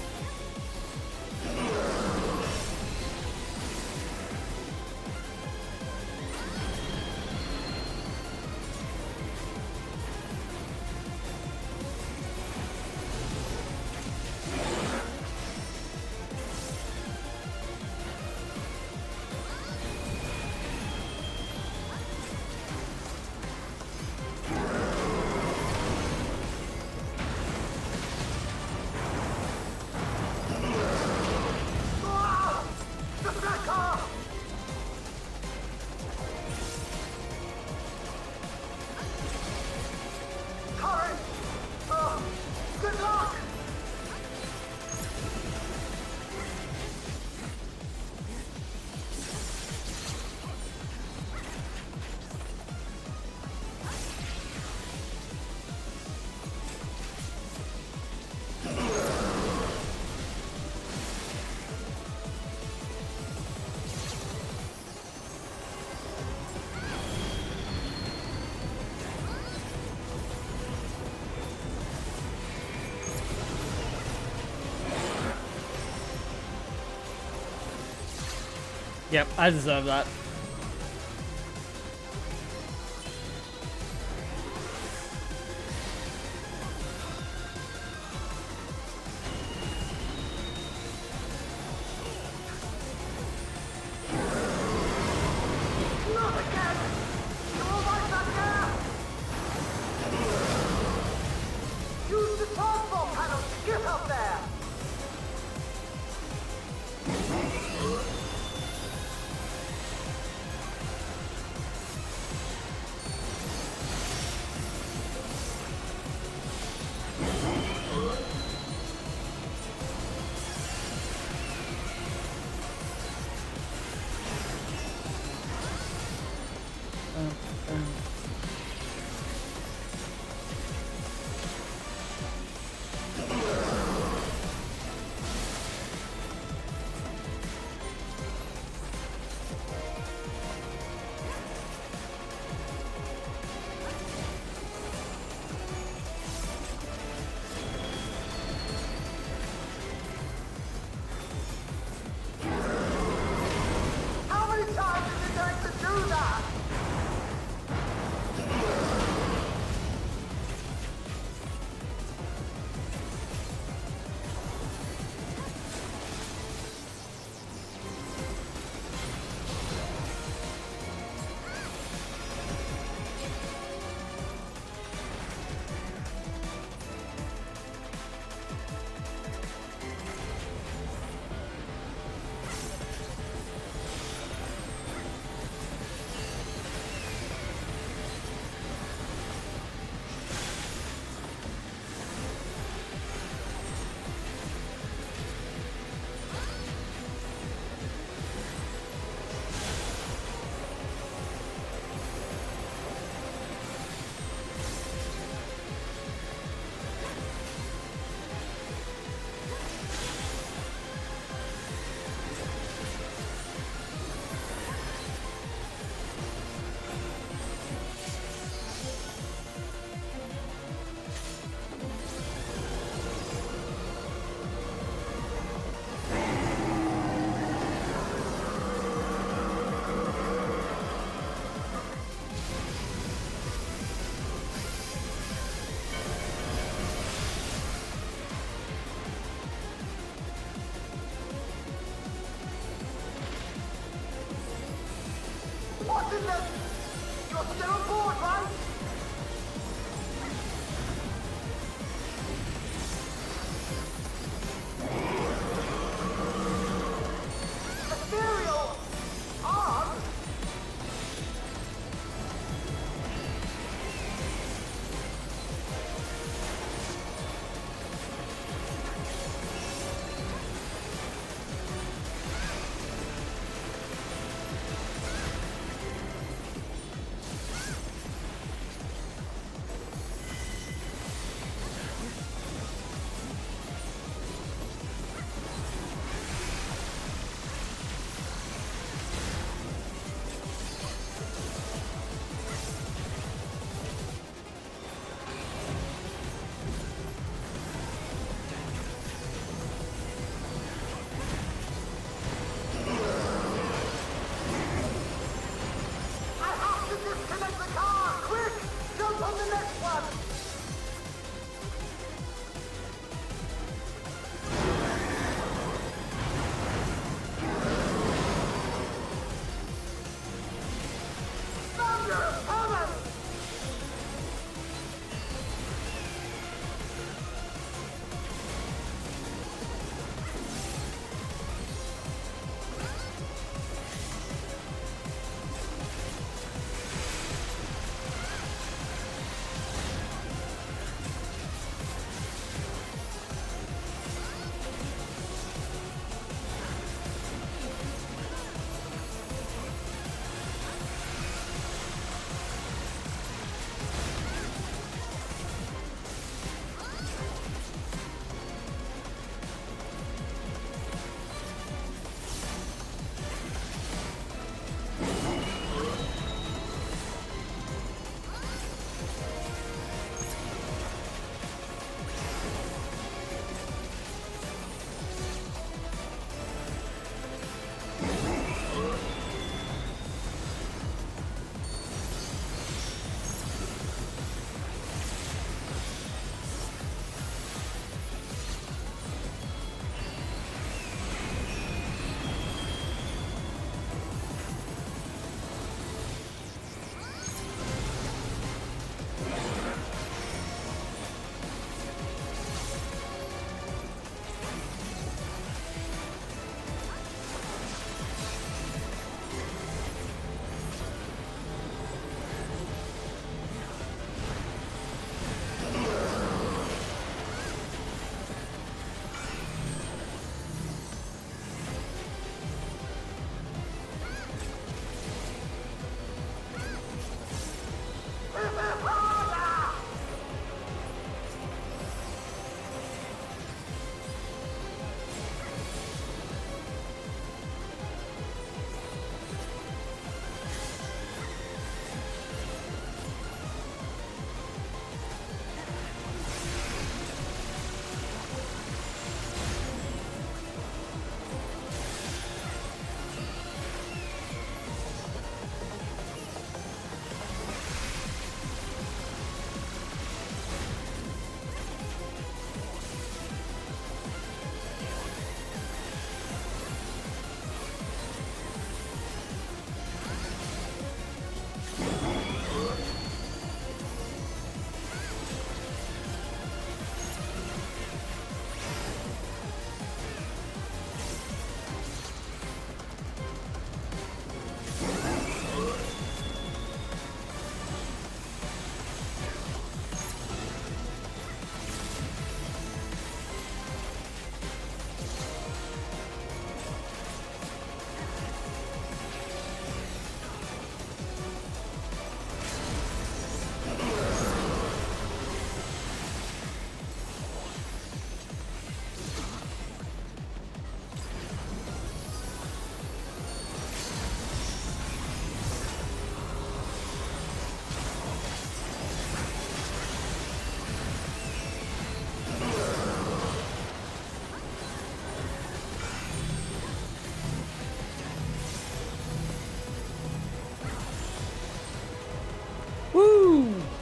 Yep, I deserve that. Awesomeness! You're still on board, right? Ethereal! On!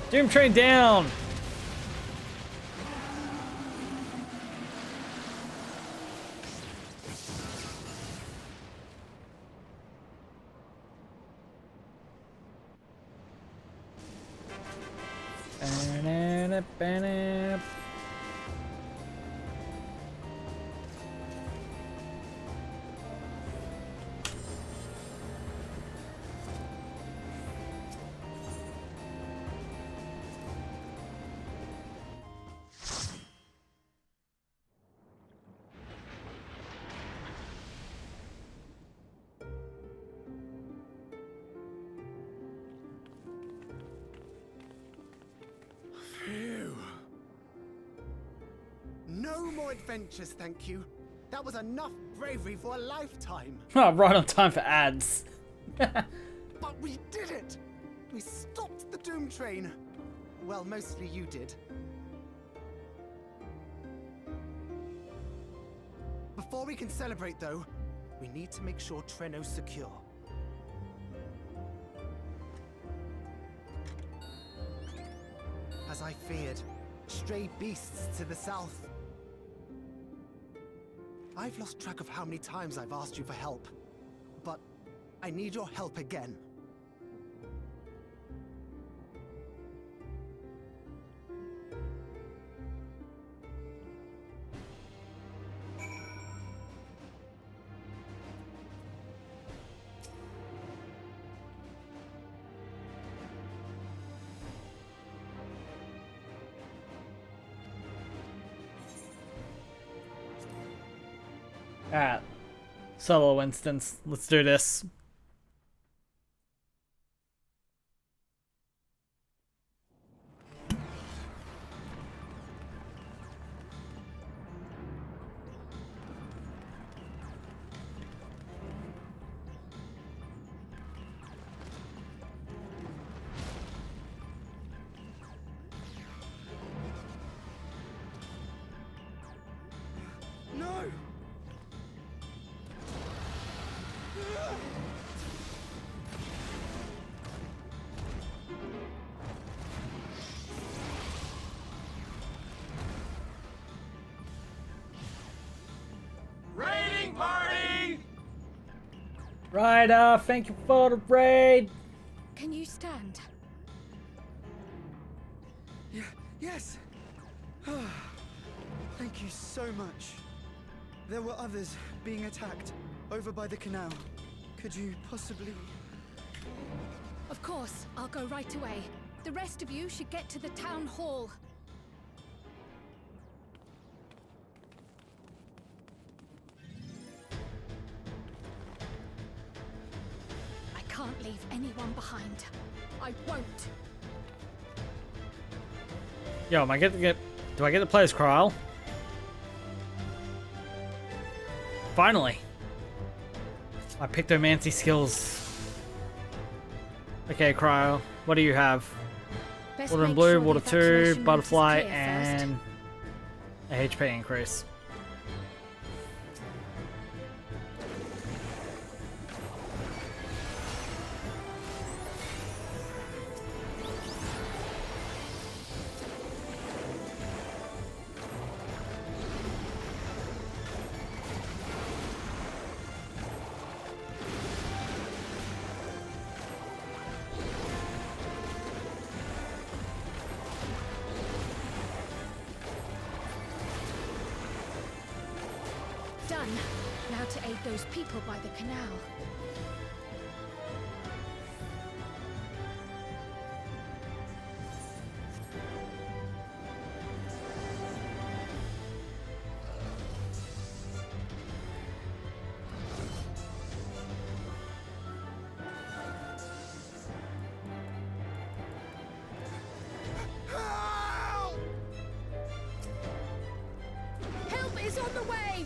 Doom train down! Phew. No more adventures, thank you. That was enough bravery for a lifetime. Oh, right on time for ads. But we did it! We stopped the Doom Train. Well, mostly you did. Before we can celebrate, though, we need to make sure Treno's secure. As I feared, stray beasts to the south. I've lost track of how many times I've asked you for help, but I need your help again. Alright. Solo instance. Let's do this. No! Raiding party! Ryder, thank you for the raid. Can you stand? Yes! Thank you so much. There were others being attacked over by the canal. Could you possibly... Of course, I'll go right away. The rest of you should get to the town hall. I can't leave anyone behind. I won't. Yo, do I get the player's Cryle? Finally. I picked Omancy skills. Okay, Cryo, what do you have? Best Water and make blue, sure water the 2, evacuation route is butterfly, clear and a HP increase. Done. Now to aid those people by the canal. Help is on the way!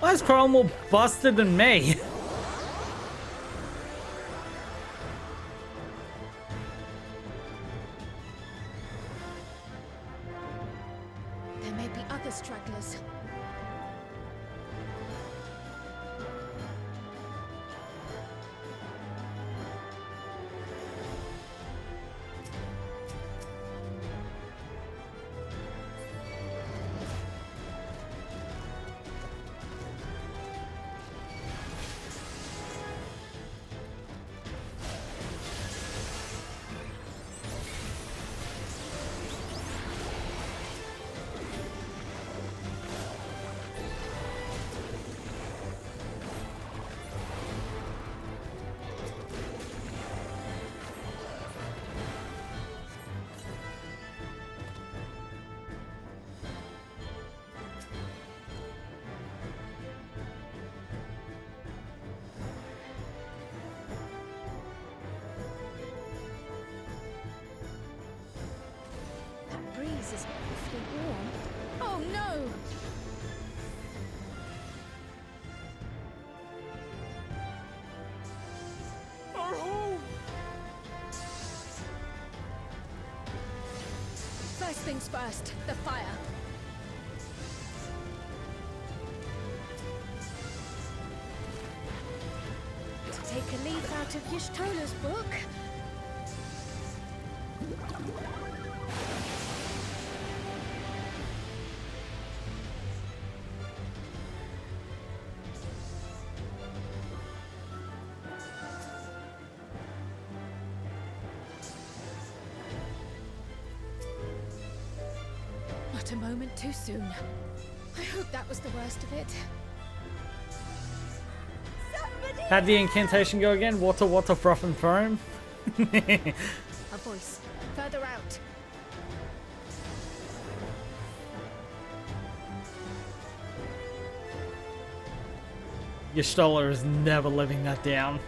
Why is Cryle more busted than me? There may be other stragglers. things first, the fire. To take a leaf out of Y'shtola's book. Not a moment too soon. I hope that was the worst of it. How'd the incantation go again? Water, water, froth and foam? A voice. Further out. Y'shtola is never living that down.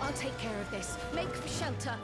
I'll take care of this. Make for shelter.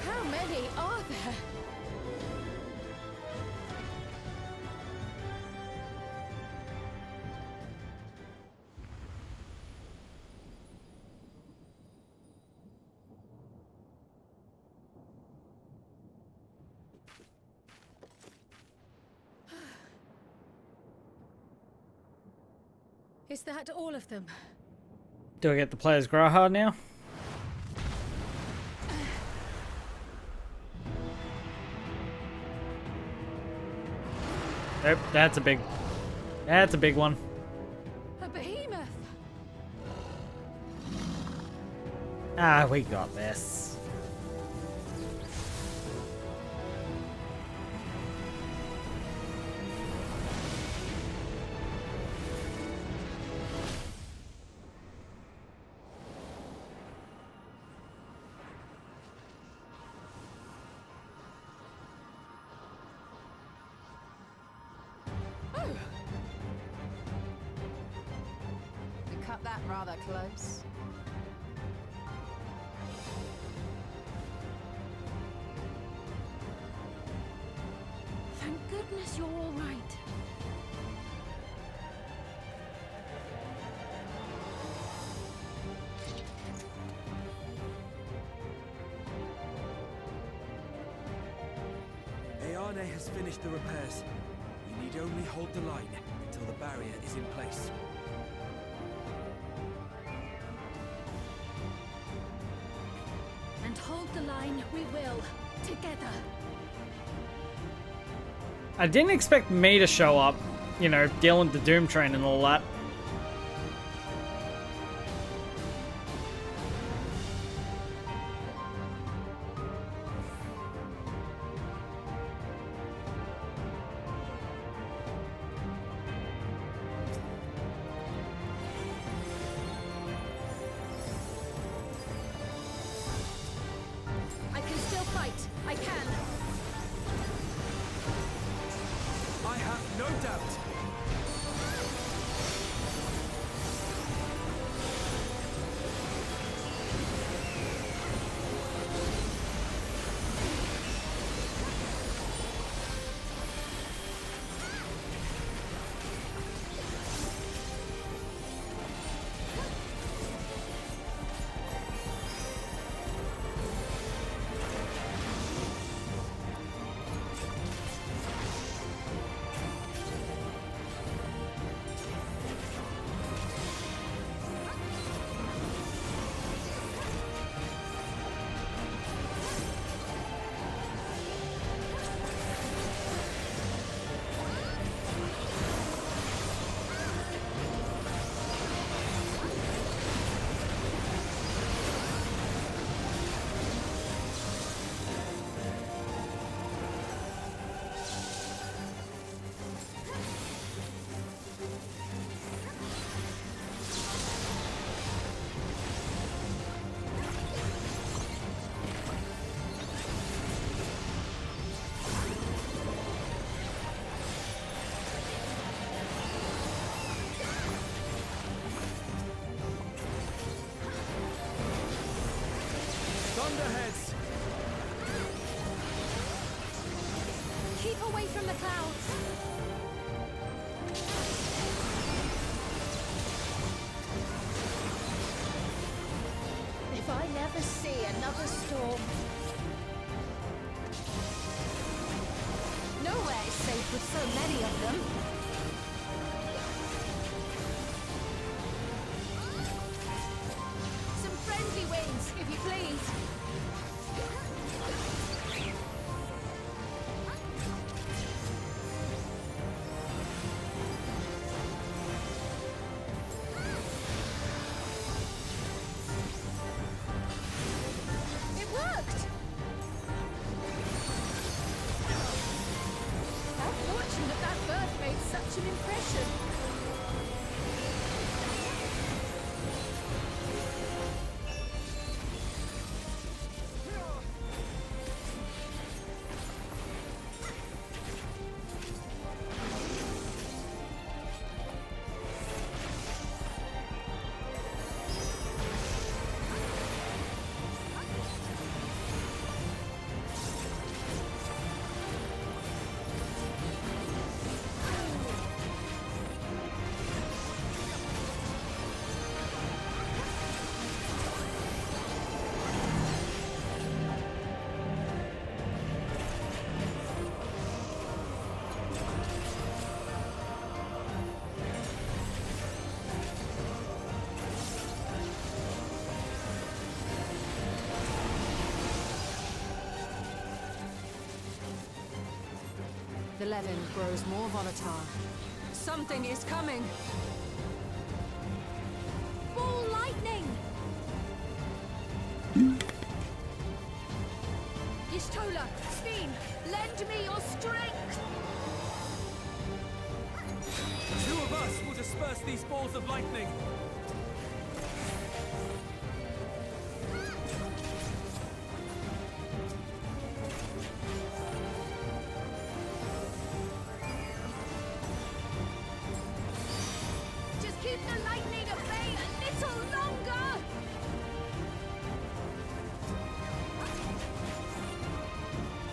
How many are there? Is that all of them? Do I get the player's Grahard now? Nope, that's a big one. A behemoth! Ah, we got this. We cut that rather close. Thank goodness you're all right. Eorzea has finished the repairs. We need only hold the line until the barrier is in place. And hold the line, we will. Together. I didn't expect me to show up, you know, dealing with the Doom Train and all that. I can still fight. I can. I have no doubt. away from the clouds! If I never see another storm... Nowhere is safe with so many of them. Some friendly winds, if you please. It worked! How fortunate that bird made such an impression. The Levin grows more volatile. Something is coming! Ball lightning! Ystola, Steen, lend me your strength! Two of us will disperse these balls of lightning. Just keep the lightning at bay a little longer!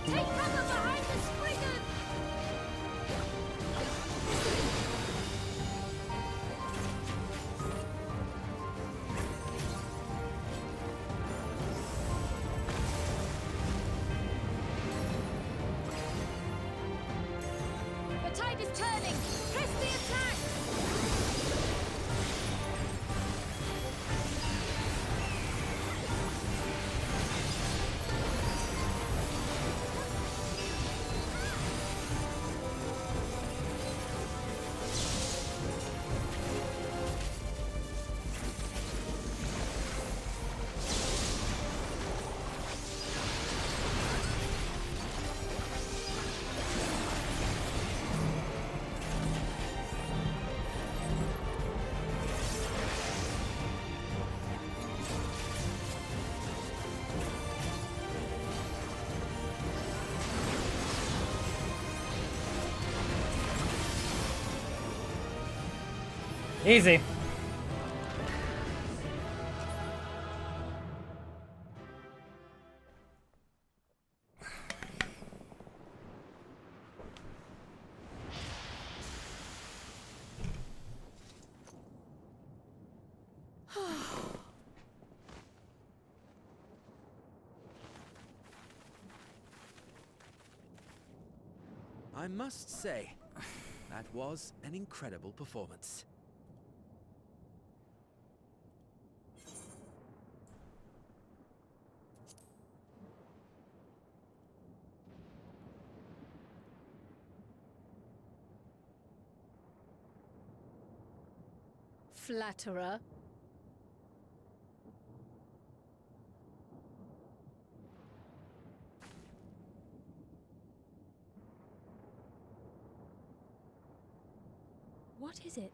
Take cover behind the Spriggan! The tide is turning! Press the attack! Easy. I must say, that was an incredible performance. Flatterer. What is it?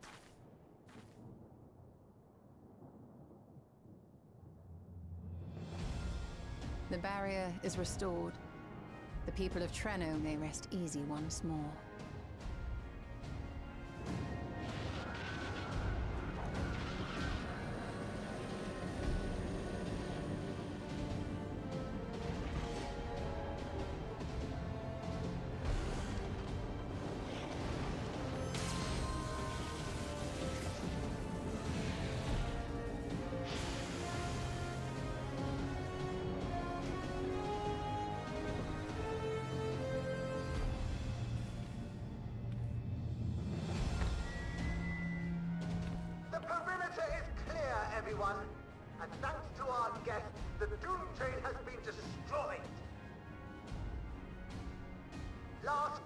The barrier is restored. The people of Treno may rest easy once more.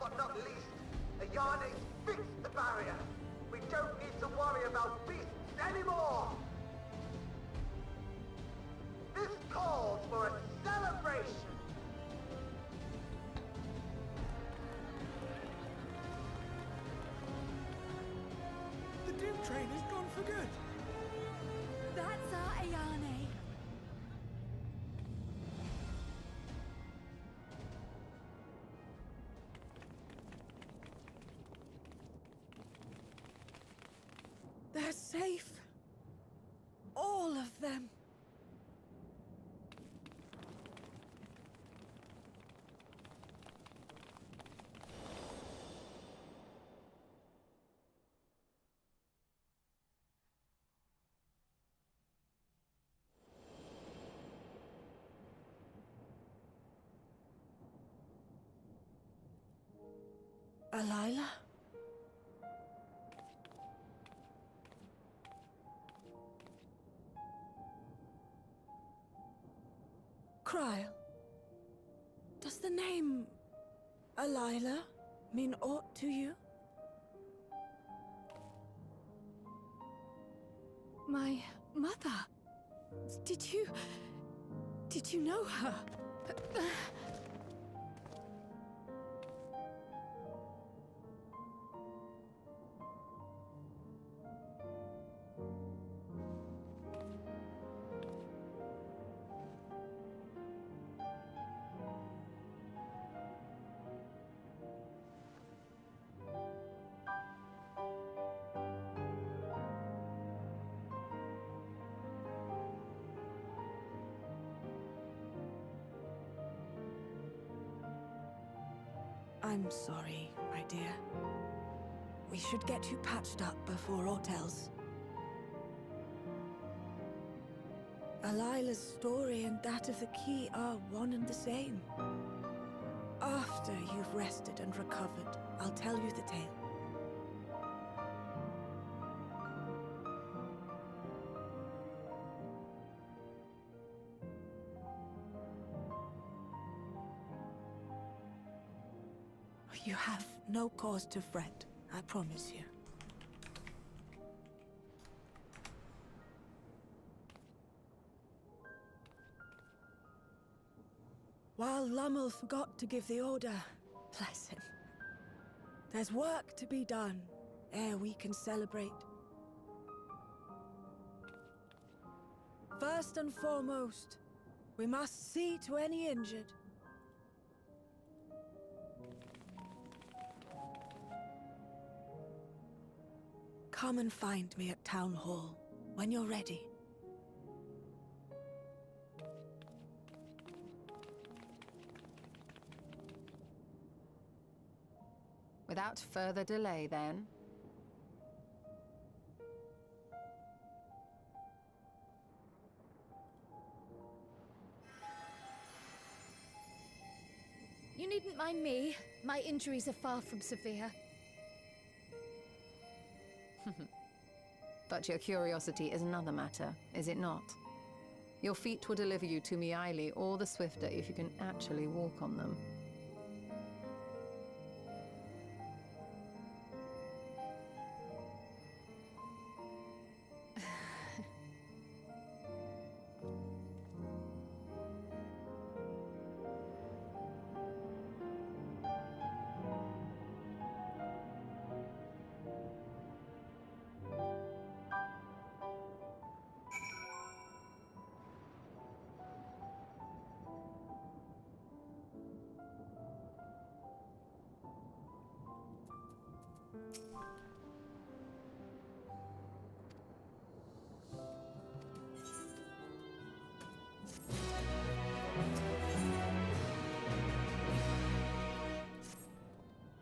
but not least, Ayane fixed the barrier. We don't need to worry about beasts anymore. This calls for a celebration. The Dawntrail is gone for good. That's our Ayane. They're safe. All of them. Alila? Kryl, does the name Alila mean aught to you? My mother. Did you know her? I'm sorry, my dear. We should get you patched up before aught else. Alila's story and that of the key are one and the same. After you've rested and recovered, I'll tell you the tale. You have no cause to fret, I promise you. While Lummel forgot to give the order, bless him, there's work to be done ere we can celebrate. First and foremost, we must see to any injured. Come and find me at Town Hall when you're ready. Without further delay, then. You needn't mind me. My injuries are far from severe. But your curiosity is another matter, is it not? Your feet will deliver you to Miaili all the swifter if you can actually walk on them.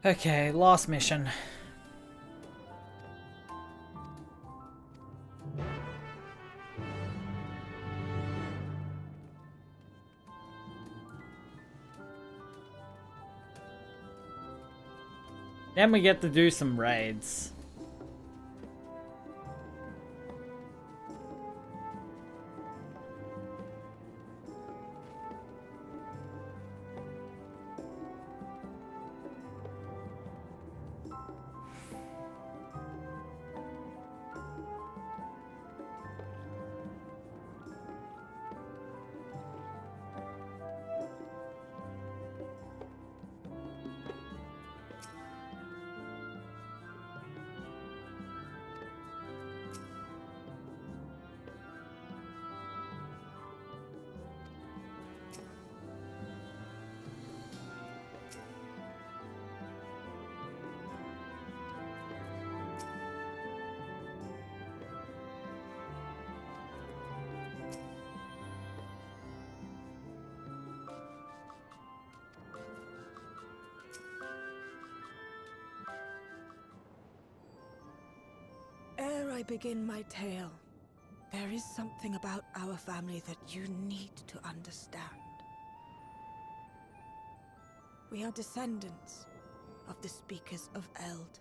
Okay, last mission. Then we get to do some raids. Ere I begin my tale, there is something about our family that you need to understand. We are descendants of the speakers of Eld,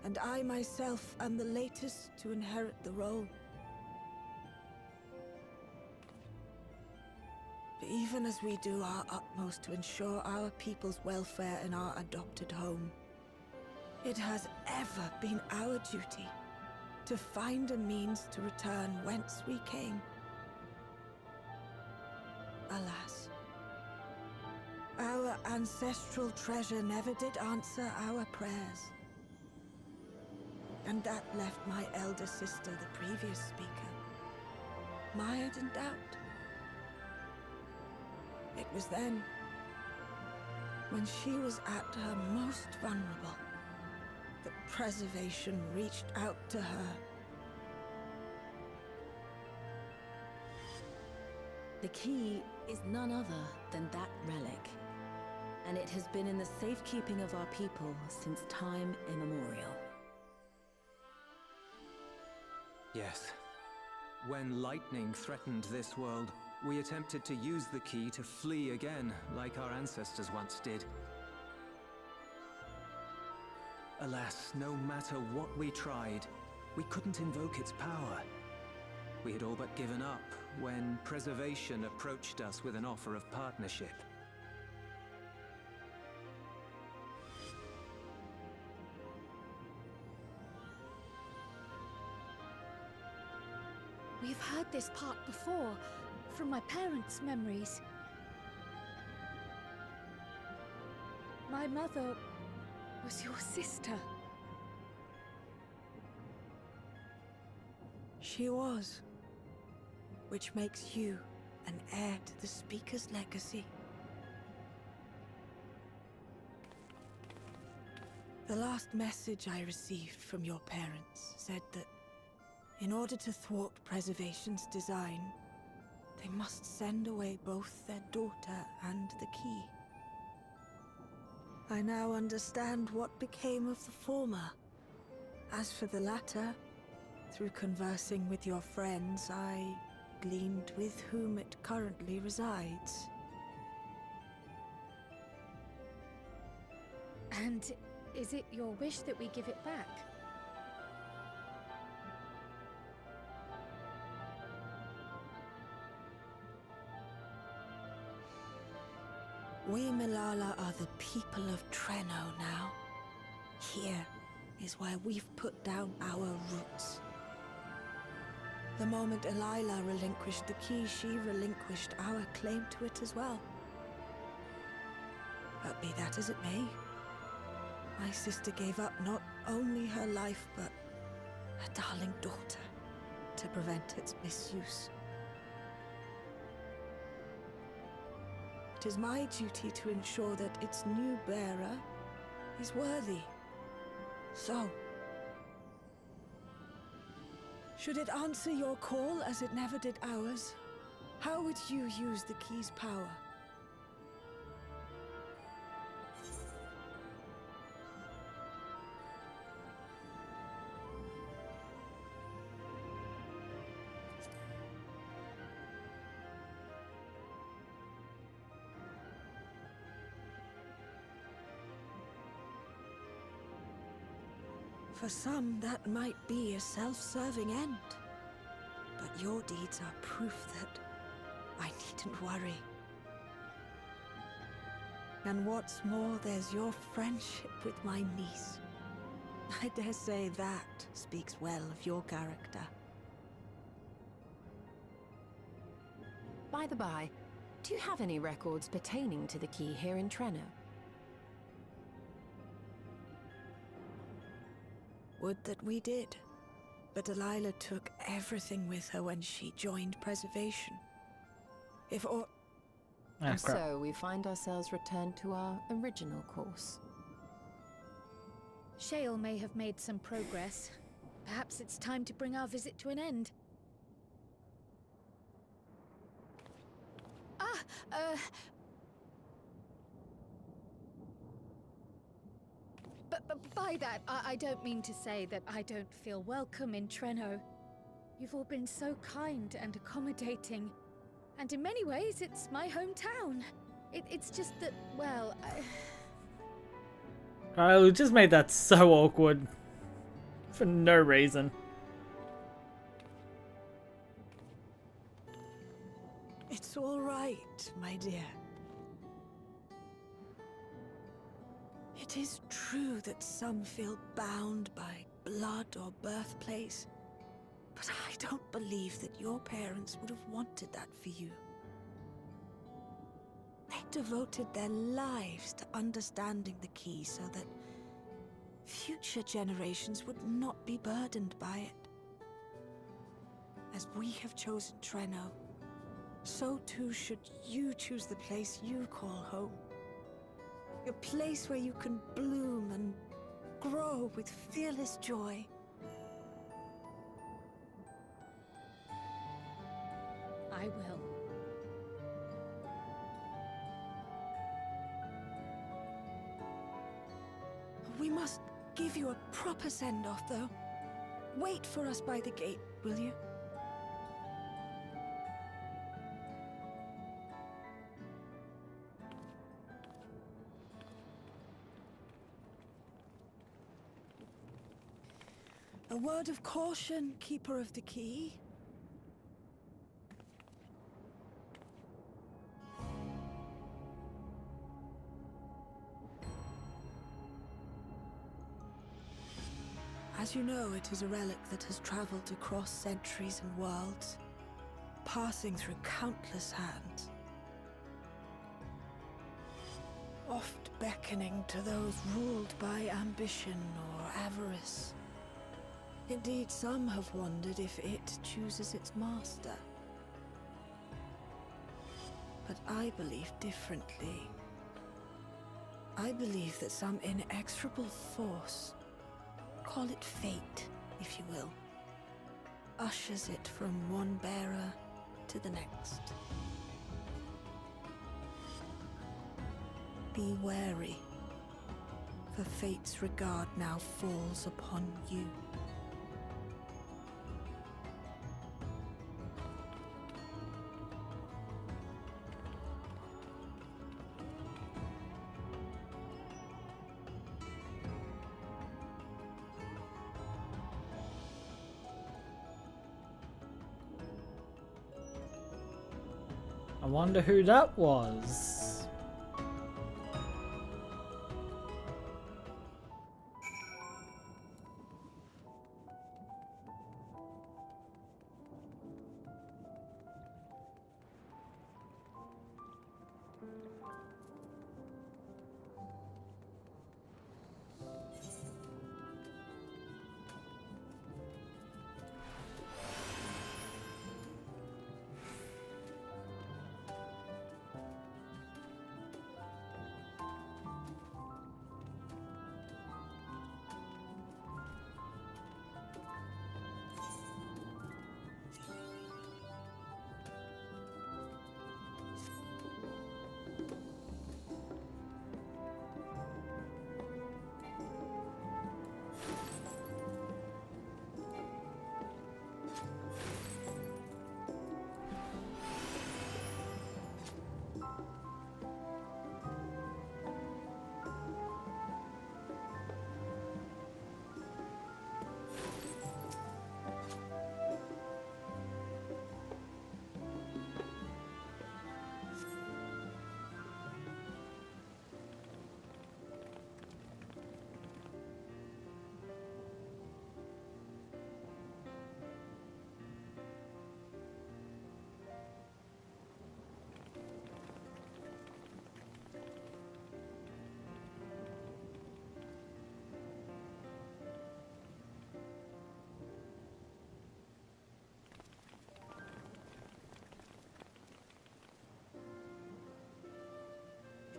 and I myself am the latest to inherit the role. Even as we do our utmost to ensure our people's welfare in our adopted home, it has ever been our duty to find a means to return whence we came. Alas, our ancestral treasure never did answer our prayers. And that left my elder sister, the previous speaker, mired in doubt. It was then, when she was at her most vulnerable, that preservation reached out to her. The key is none other than that relic, and it has been in the safekeeping of our people since time immemorial. Yes. When lightning threatened this world, we attempted to use the key to flee again, like our ancestors once did. Alas, no matter what we tried, we couldn't invoke its power. We had all but given up when Preservation approached us with an offer of partnership. We've heard this part before, from my parents' memories. My mother was your sister. She was, which makes you an heir to the Speaker's legacy. The last message I received from your parents said that in order to thwart Preservation's design, they must send away both their daughter and the key. I now understand what became of the former. As for the latter, through conversing with your friends, I gleaned with whom it currently resides. And is it your wish that we give it back? We Milala are the people of Treno now. Here is where we've put down our roots. The moment Elila relinquished the key, she relinquished our claim to it as well. But be that as it may, my sister gave up not only her life, but her darling daughter to prevent its misuse. It is my duty to ensure that its new bearer is worthy. So, should it answer your call as it never did ours, how would you use the key's power? For some, that might be a self-serving end. But your deeds are proof that I needn't worry. And what's more, there's your friendship with my niece. I dare say that speaks well of your character. By the by, do you have any records pertaining to the key here in Treno? Would that we did. But Delilah took everything with her when she joined Preservation. If or... And so we find ourselves returned to our original course. Shale may have made some progress. Perhaps it's time to bring our visit to an end. By that, I don't mean to say that I don't feel welcome in Treno. You've all been so kind and accommodating. And in many ways, it's my hometown. It's just that, well, Kyle, you just made that so awkward. For no reason. It's all right, my dear. It is true that some feel bound by blood or birthplace, but I don't believe that your parents would have wanted that for you. They devoted their lives to understanding the key so that future generations would not be burdened by it. As we have chosen Treno, so too should you choose the place you call home. A place where you can bloom and grow with fearless joy. I will. We must give you a proper send-off, though. Wait for us by the gate, will you? A word of caution, Keeper of the Key. As you know, it is a relic that has traveled across centuries and worlds, passing through countless hands. Oft beckoning to those ruled by ambition or avarice. Indeed, some have wondered if it chooses its master. But I believe differently. I believe that some inexorable force, call it fate, if you will, ushers it from one bearer to the next. Be wary, for fate's regard now falls upon you. I wonder who that was.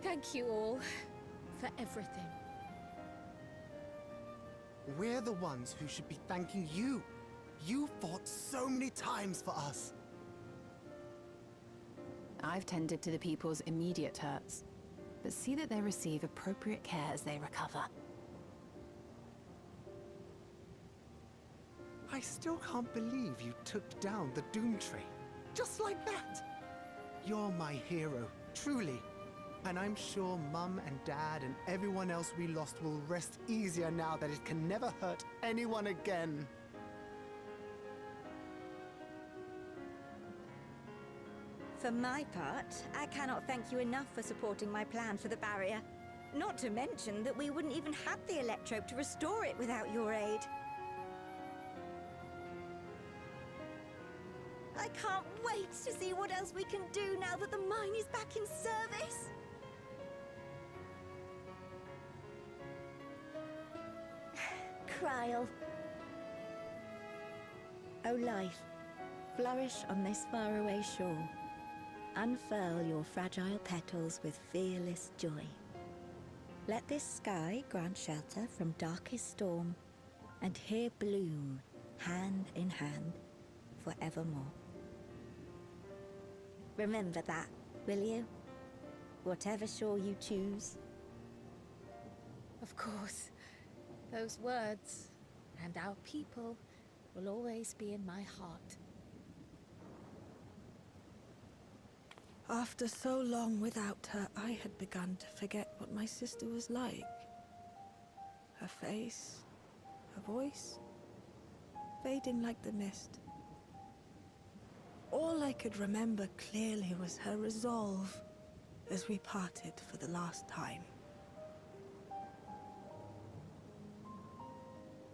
Thank you all for everything. We're the ones who should be thanking you. You fought so many times for us. I've tended to the people's immediate hurts, but see that they receive appropriate care as they recover. I still can't believe you took down the Dawntrail. Just like that. You're my hero, truly. And I'm sure Mum and Dad and everyone else we lost will rest easier now that it can never hurt anyone again. For my part, I cannot thank you enough for supporting my plan for the barrier. Not to mention that we wouldn't even have the electrope to restore it without your aid. I can't wait to see what else we can do now that the mine is back in service. Kryl. O life, flourish on this faraway shore. Unfurl your fragile petals with fearless joy. Let this sky grant shelter from darkest storm, and here bloom, hand in hand, forevermore. Remember that, will you? Whatever shore you choose. Of course. Those words, and our people, will always be in my heart. After so long without her, I had begun to forget what my sister was like. Her face, her voice, fading like the mist. All I could remember clearly was her resolve as we parted for the last time.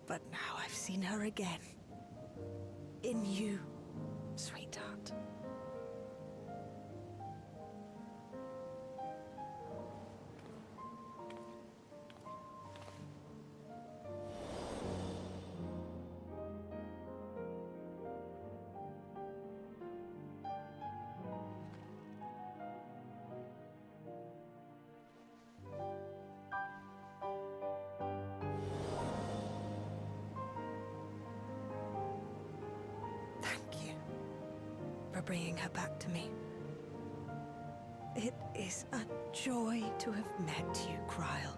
But now I've seen her again. In you, sweetheart. For bringing her back to me. It is a joy to have met you, Kryl.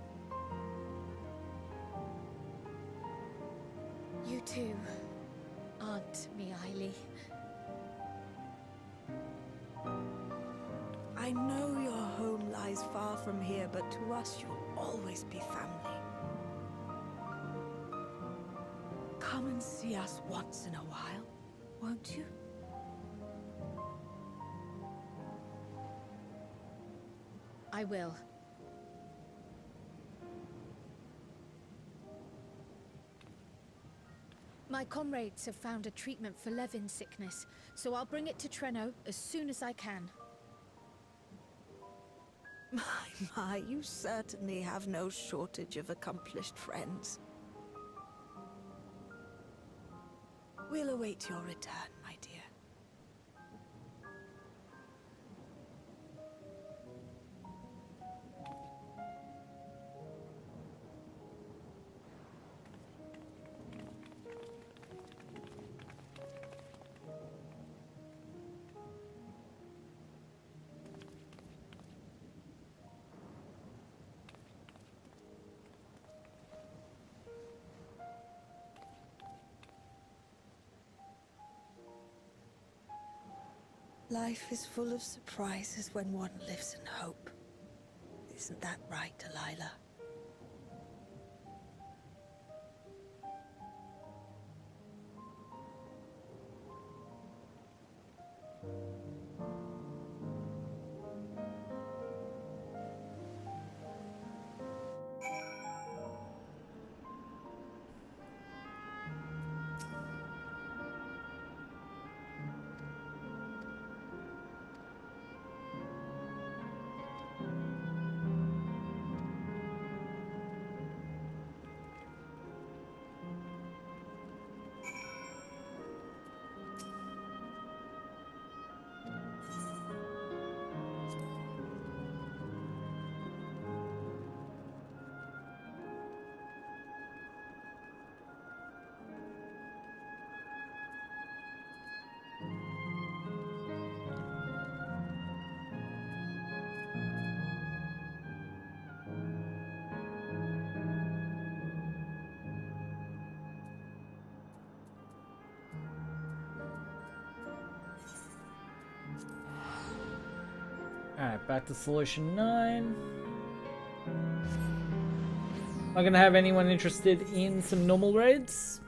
You too, Aunt Miaili. I know your home lies far from here, but to us you'll always be family. Come and see us once in a while, won't you? I will. My comrades have found a treatment for Levin's sickness, so I'll bring it to Treno as soon as I can. My, you certainly have no shortage of accomplished friends. We'll await your return, my dear. Life is full of surprises when one lives in hope. Isn't that right, Delilah? Alright, back to solution 9. Am I gonna have anyone interested in some normal raids?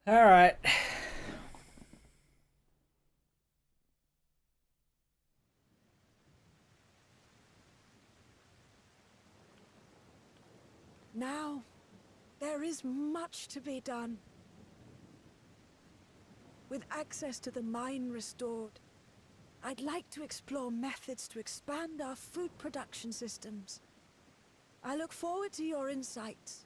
All right. Now, there is much to be done. With access to the mine restored, I'd like to explore methods to expand our food production systems. I look forward to your insights.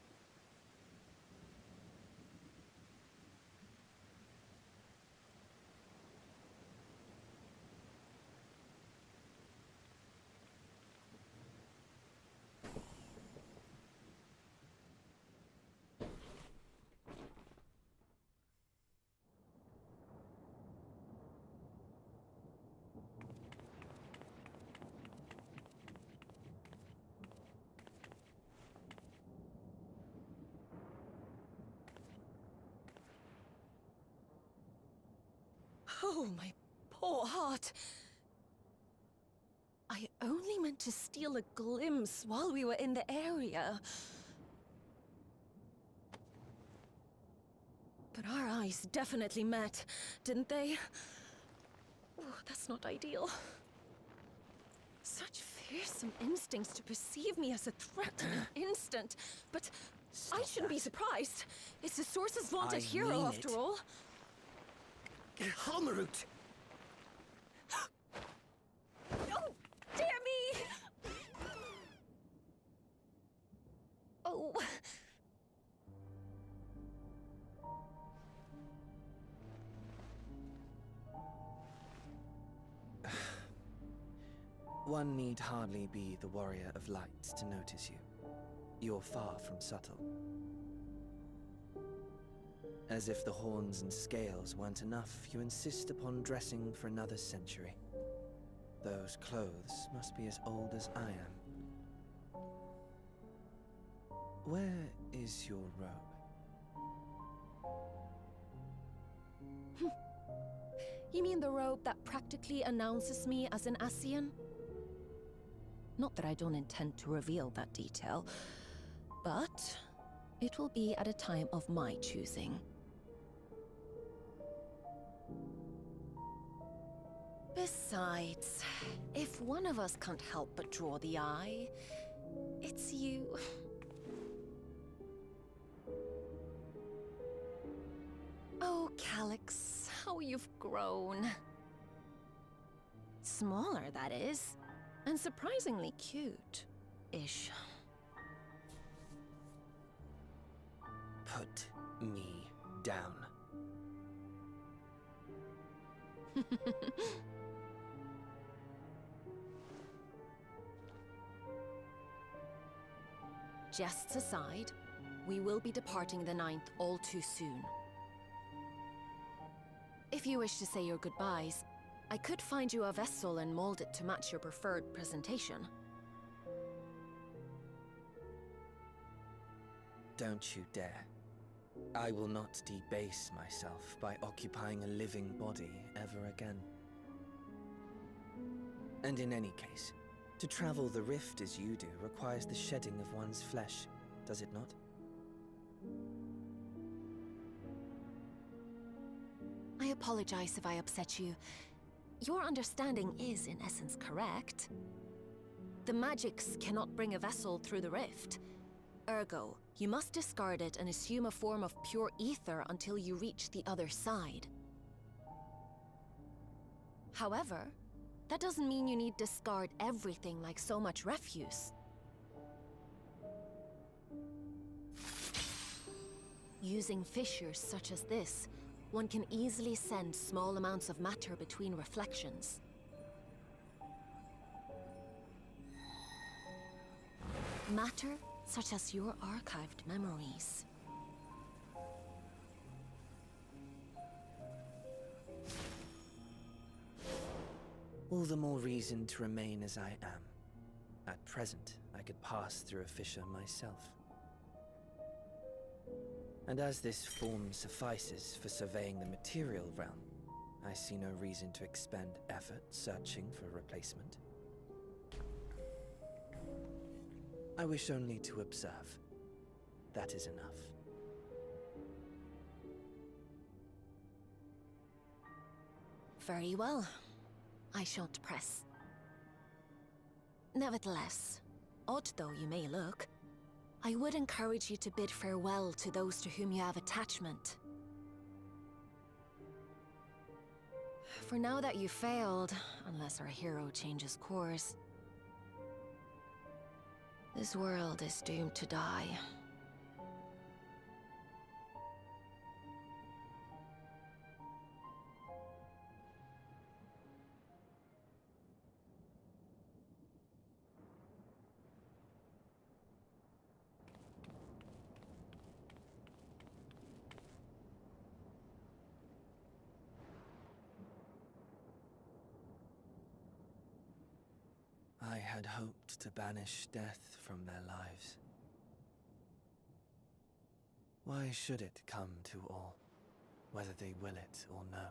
Oh, my poor heart. I only meant to steal a glimpse while we were in the area. But our eyes definitely met, didn't they? Oh, that's not ideal. Such fearsome instincts to perceive me as a threat in an instant. But I shouldn't be surprised. It's the Source's vaunted hero, after all. Halmarut! Oh, dear me! Oh. One need hardly be the warrior of light to notice you. You're far from subtle. As if the horns and scales weren't enough, you insist upon dressing for another century. Those clothes must be as old as I am. Where is your robe? You mean the robe that practically announces me as an Ascian? Not that I don't intend to reveal that detail, but it will be at a time of my choosing. Besides, if one of us can't help but draw the eye, it's you. Oh, Calyx, how you've grown. Smaller, that is. And surprisingly cute-ish. Put me down. Jests aside, we will be departing the 9th all too soon. If you wish to say your goodbyes, I could find you a vessel and mold it to match your preferred presentation. Don't you dare. I will not debase myself by occupying a living body ever again. And in any case, to travel the rift as you do requires the shedding of one's flesh, does it not? I apologize if I upset you. Your understanding is, in essence, correct. The magics cannot bring a vessel through the rift. Ergo, you must discard it and assume a form of pure ether until you reach the other side. However, that doesn't mean you need discard everything like so much refuse. Using fissures such as this, one can easily send small amounts of matter between reflections. Matter such as your archived memories. All the more reason to remain as I am. At present, I could pass through a fissure myself. And as this form suffices for surveying the material realm, I see no reason to expend effort searching for a replacement. I wish only to observe. That is enough. Very well. I shan't press. Nevertheless, odd though you may look, I would encourage you to bid farewell to those to whom you have attachment. For now that you failed, unless our hero changes course, this world is doomed to die. I had hoped to banish death from their lives. Why should it come to all, whether they will it or no?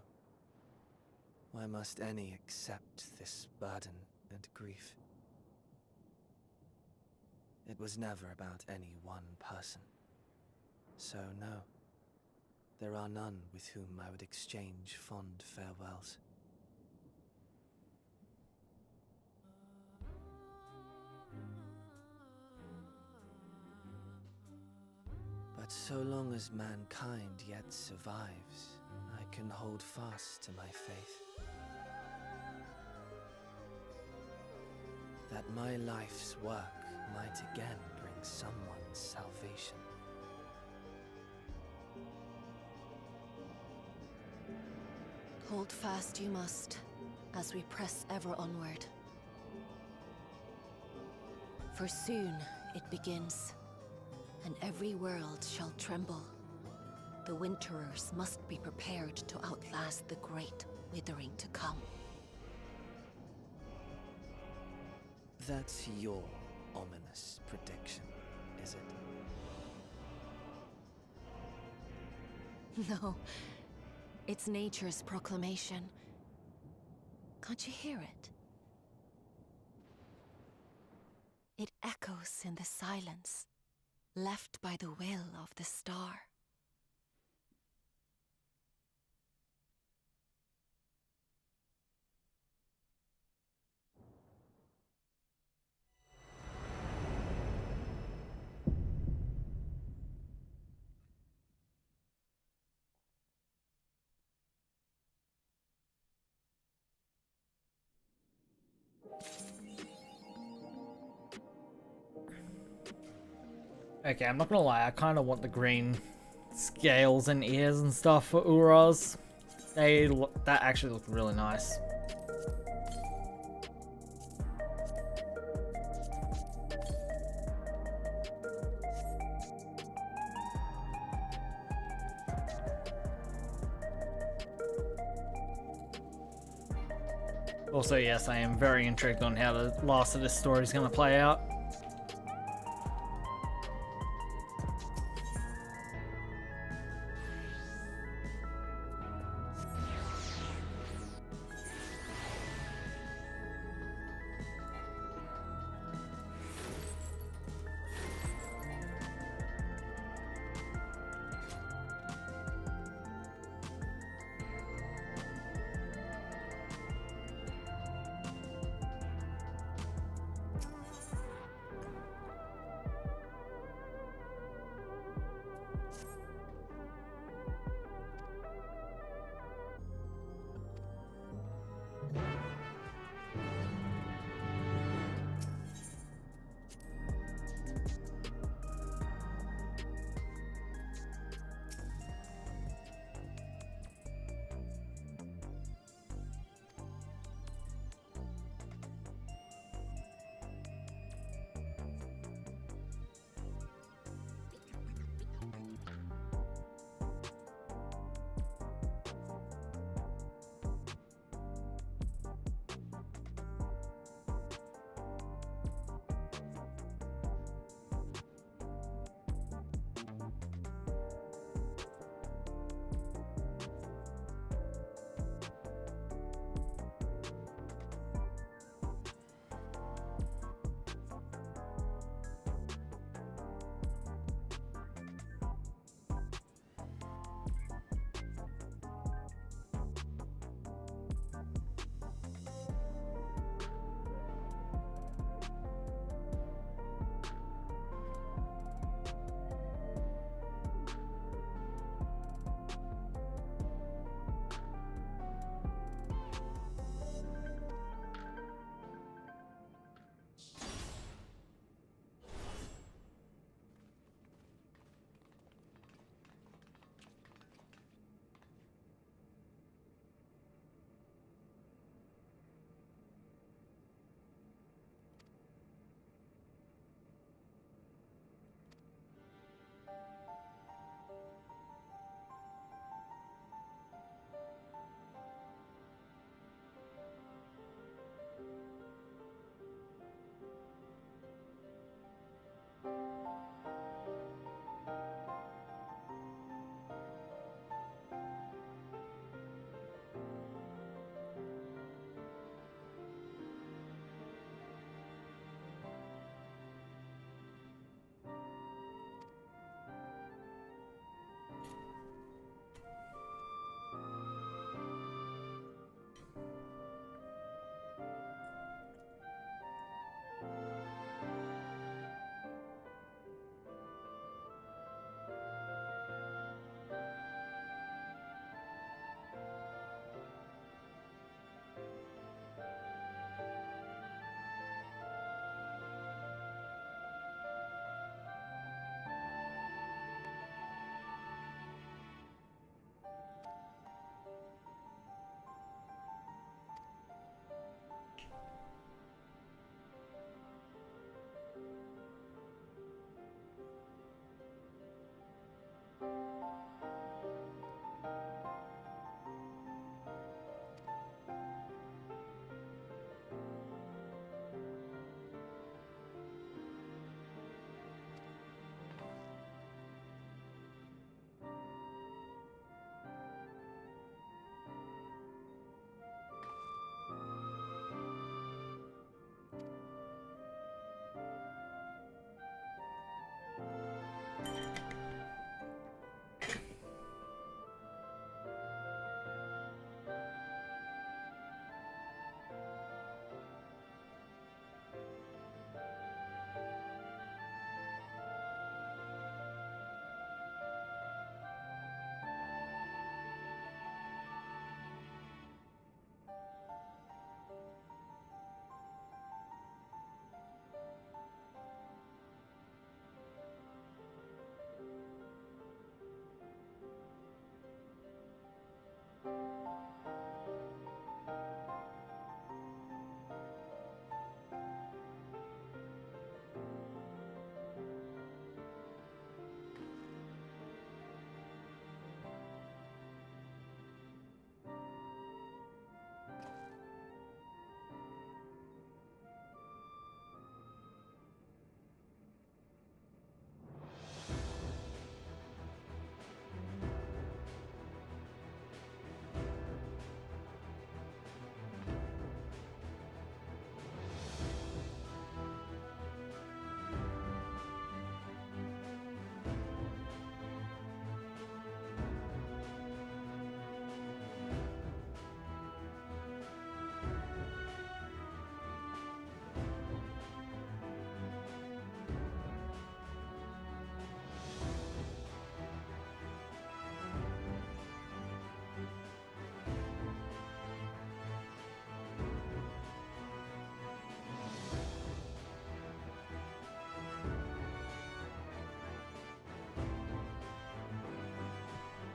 Why must any accept this burden and grief? It was never about any one person. So no, there are none with whom I would exchange fond farewells. But so long as mankind yet survives, I can hold fast to my faith. That my life's work might again bring someone salvation. Hold fast you must, as we press ever onward. For soon it begins, and every world shall tremble. The Winterers must be prepared to outlast the great withering to come. That's your ominous prediction, is it? No, it's nature's proclamation. Can't you hear it? It echoes in the silence, left by the will of the star. Okay, I'm not gonna lie, I kind of want the green scales and ears and stuff for Uras. That actually looked really nice. Also, yes, I am very intrigued on how the last of this story is going to play out.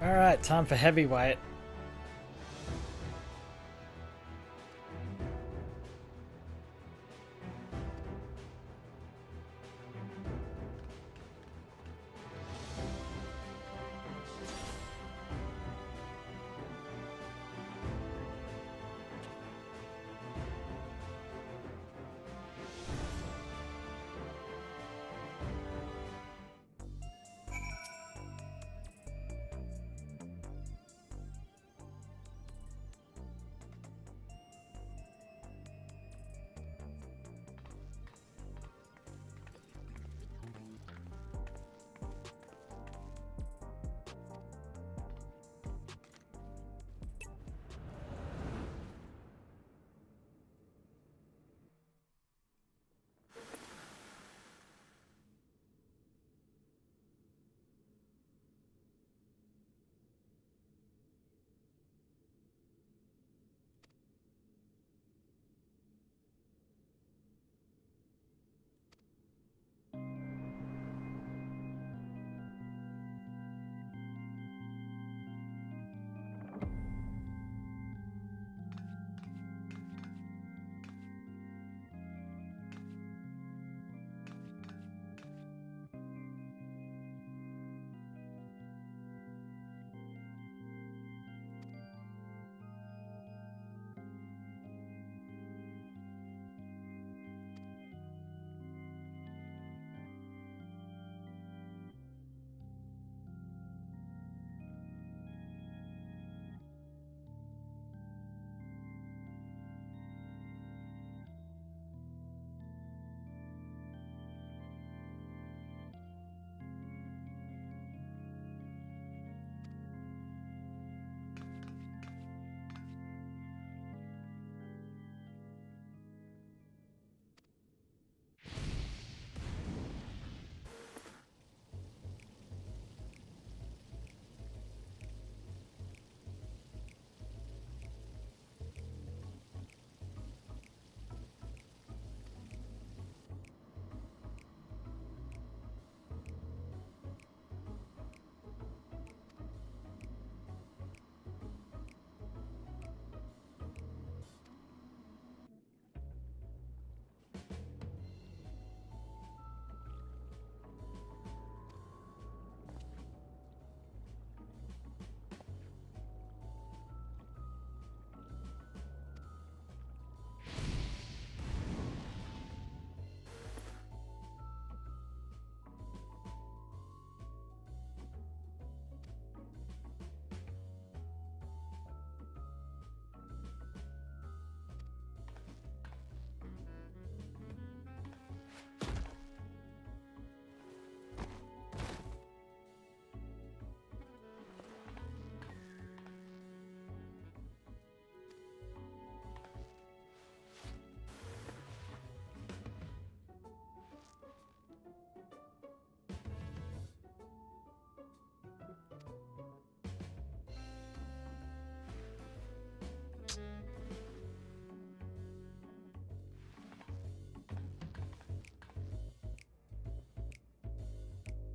Alright, time for heavyweight.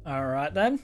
Alright then.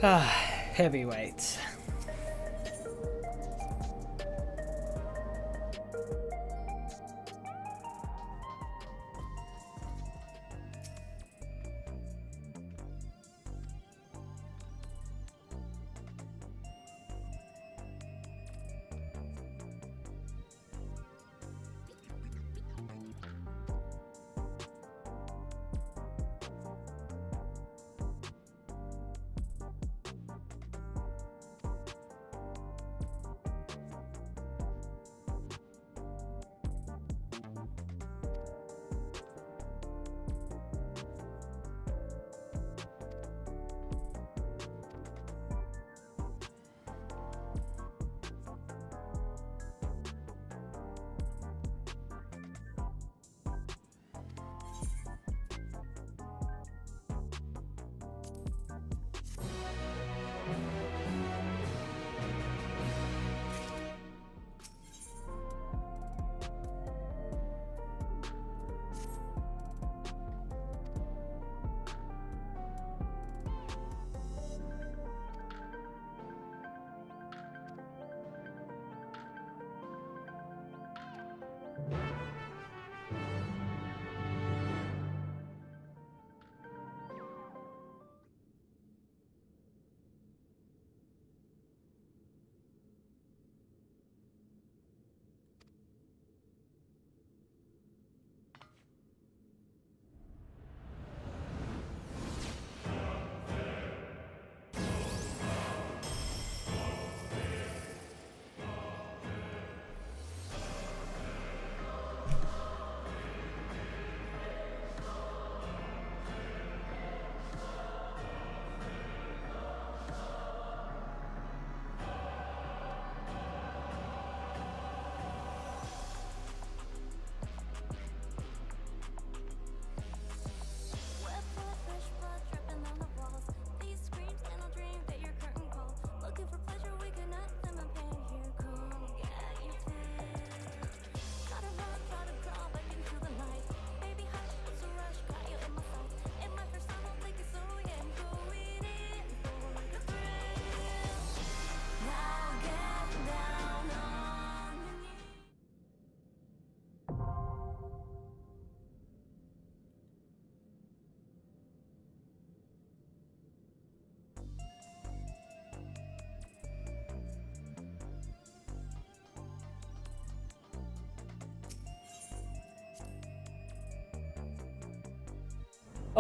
Heavyweights.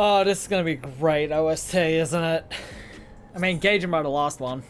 Oh, this is gonna be great OST, isn't it? I mean, gauging by the last one.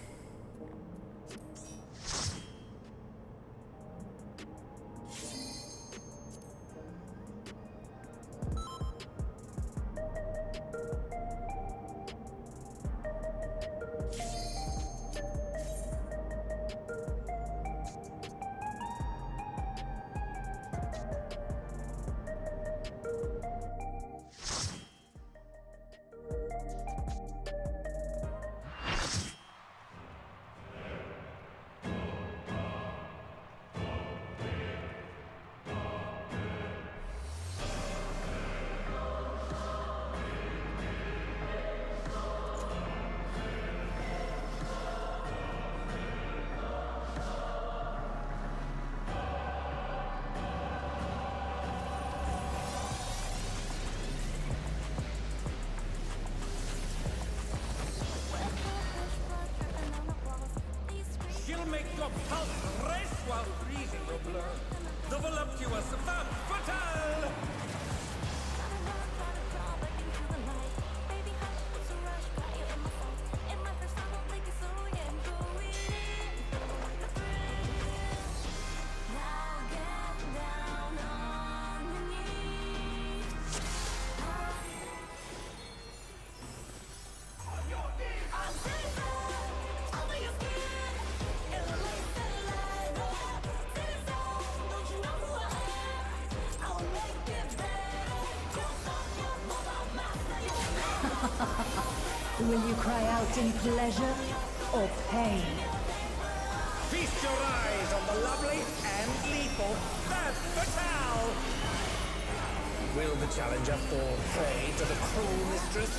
She'll make your pulse race while freezing your blood. The voluptuous femme fatale! Will you cry out in pleasure or pain? Feast your eyes on the lovely and lethal femme fatale! Will the challenger fall prey to the cruel mistress?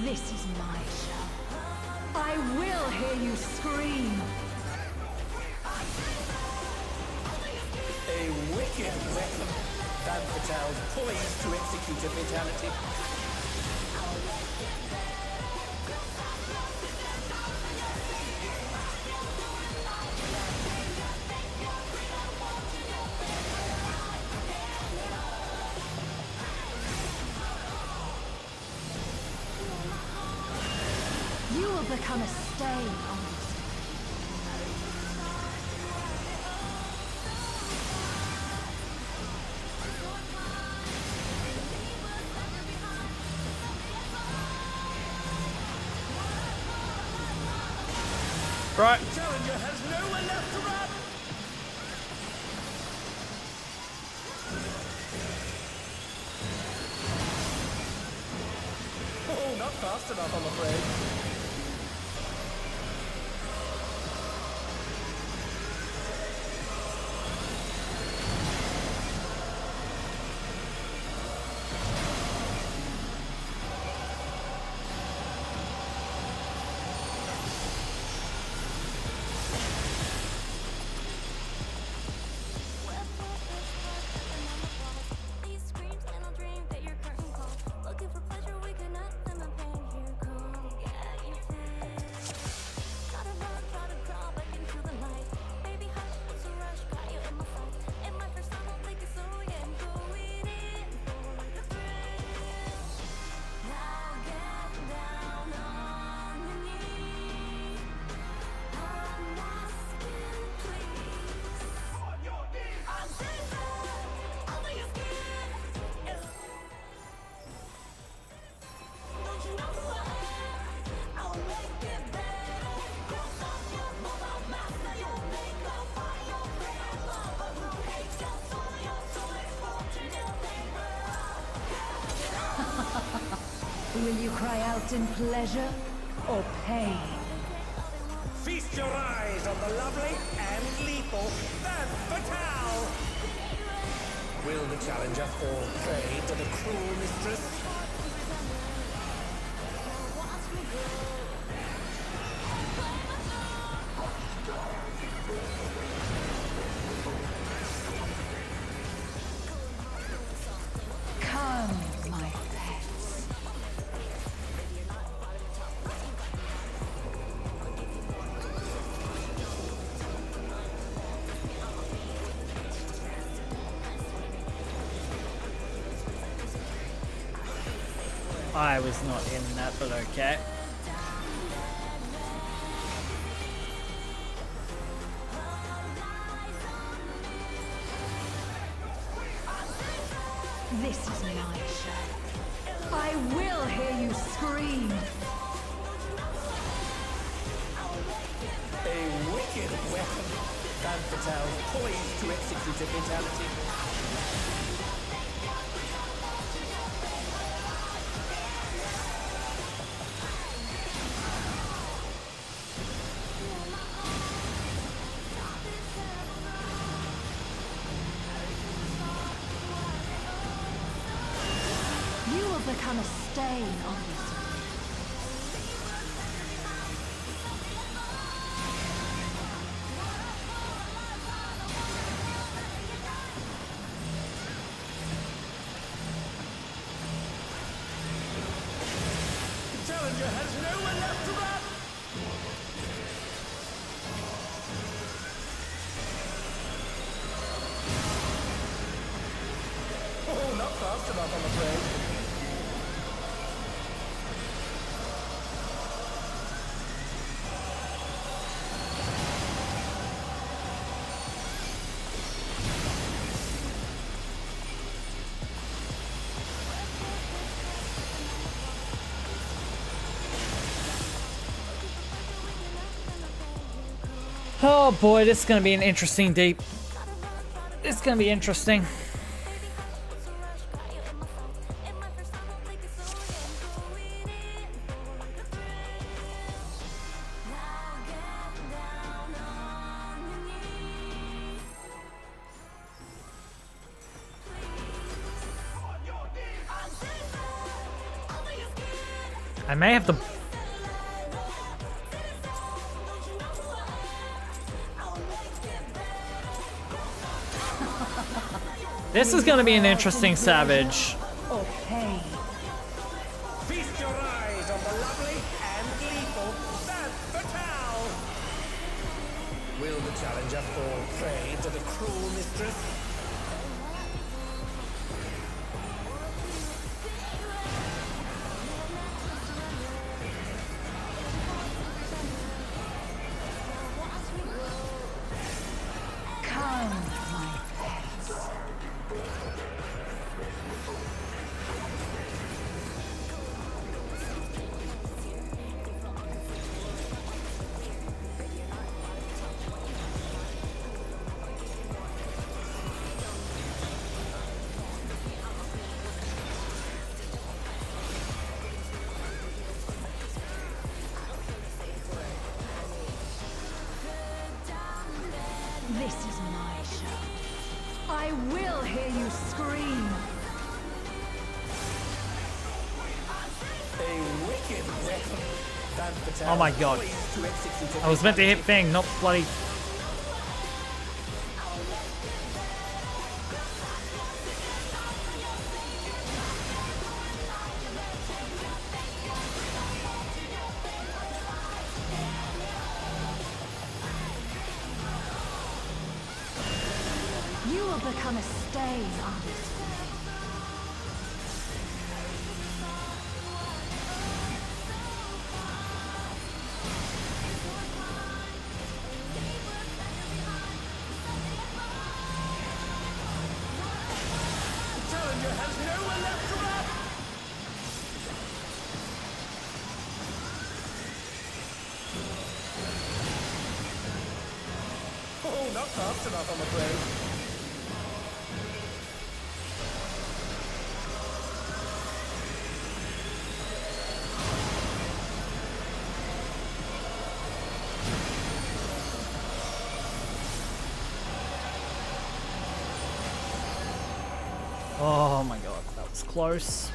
This is my show. I will hear you scream. A wicked weapon. Van Patel poised to execute a fatality. You will become a stain on this. Right. The challenger has nowhere left to run. Oh, not fast enough, I'm afraid. Will you cry out in pleasure or pain? Feast your eyes on the lovely and lethal Van Patel! Will the challenger fall prey to the cruel mistress? Come, my pets. I was not in that, but okay. This is my show. I will hear you scream. A wicked weapon. Van Patel poised to execute a fatality. You will become a stain on this. The challenger has nowhere left to run! Oh, not fast enough, I'm afraid. Oh boy, this is going to be an interesting deep. It's going to be interesting. I may have to... This is gonna be an interesting Savage. Okay. Feast your eyes on the lovely and lethal Femme Fatale! Will the challenger fall prey to the cruel mistress? Come, my pets. This is my show. I will hear you scream. A wicked weapon. Femme Fatale Oh my god. poised to execute a I was meant to hit Fang, not bloody... You will become a stain on this place. The challenger has nowhere left to run! Oh, not fast enough, I'm afraid. Oh my god, that was close.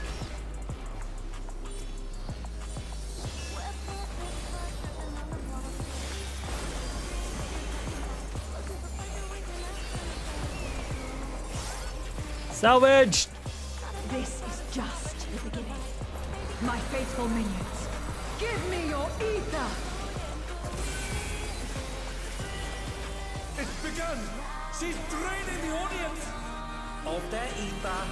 Salvaged! This is just the beginning. My faithful minions, give me your ether! It's begun! She's draining the audience of their ether.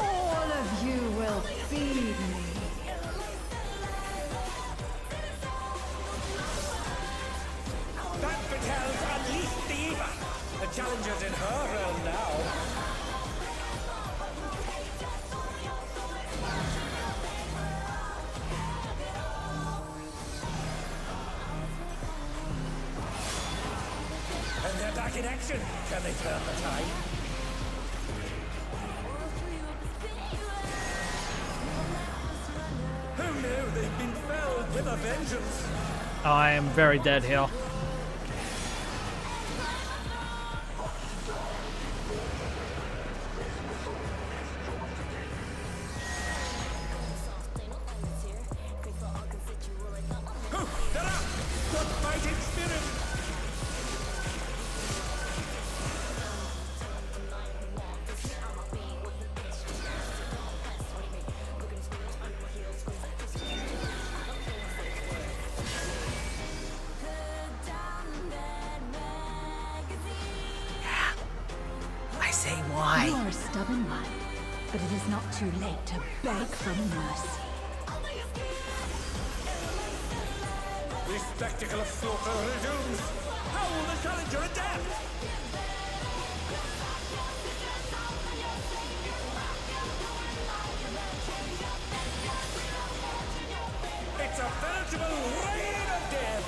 All of you will feed me. Femme Fatale's unleashed the ether! The challenger's in her realm now. And they're back in action. Can they turn the tide? Who knew they'd been felled with a vengeance? I am very dead here. They're up! The fighting spirit! I say why. You are a stubborn one, but it is not too late to beg for mercy. The spectacle of slaughter resumes! How will the challenger adapt? It's a veritable reign of death!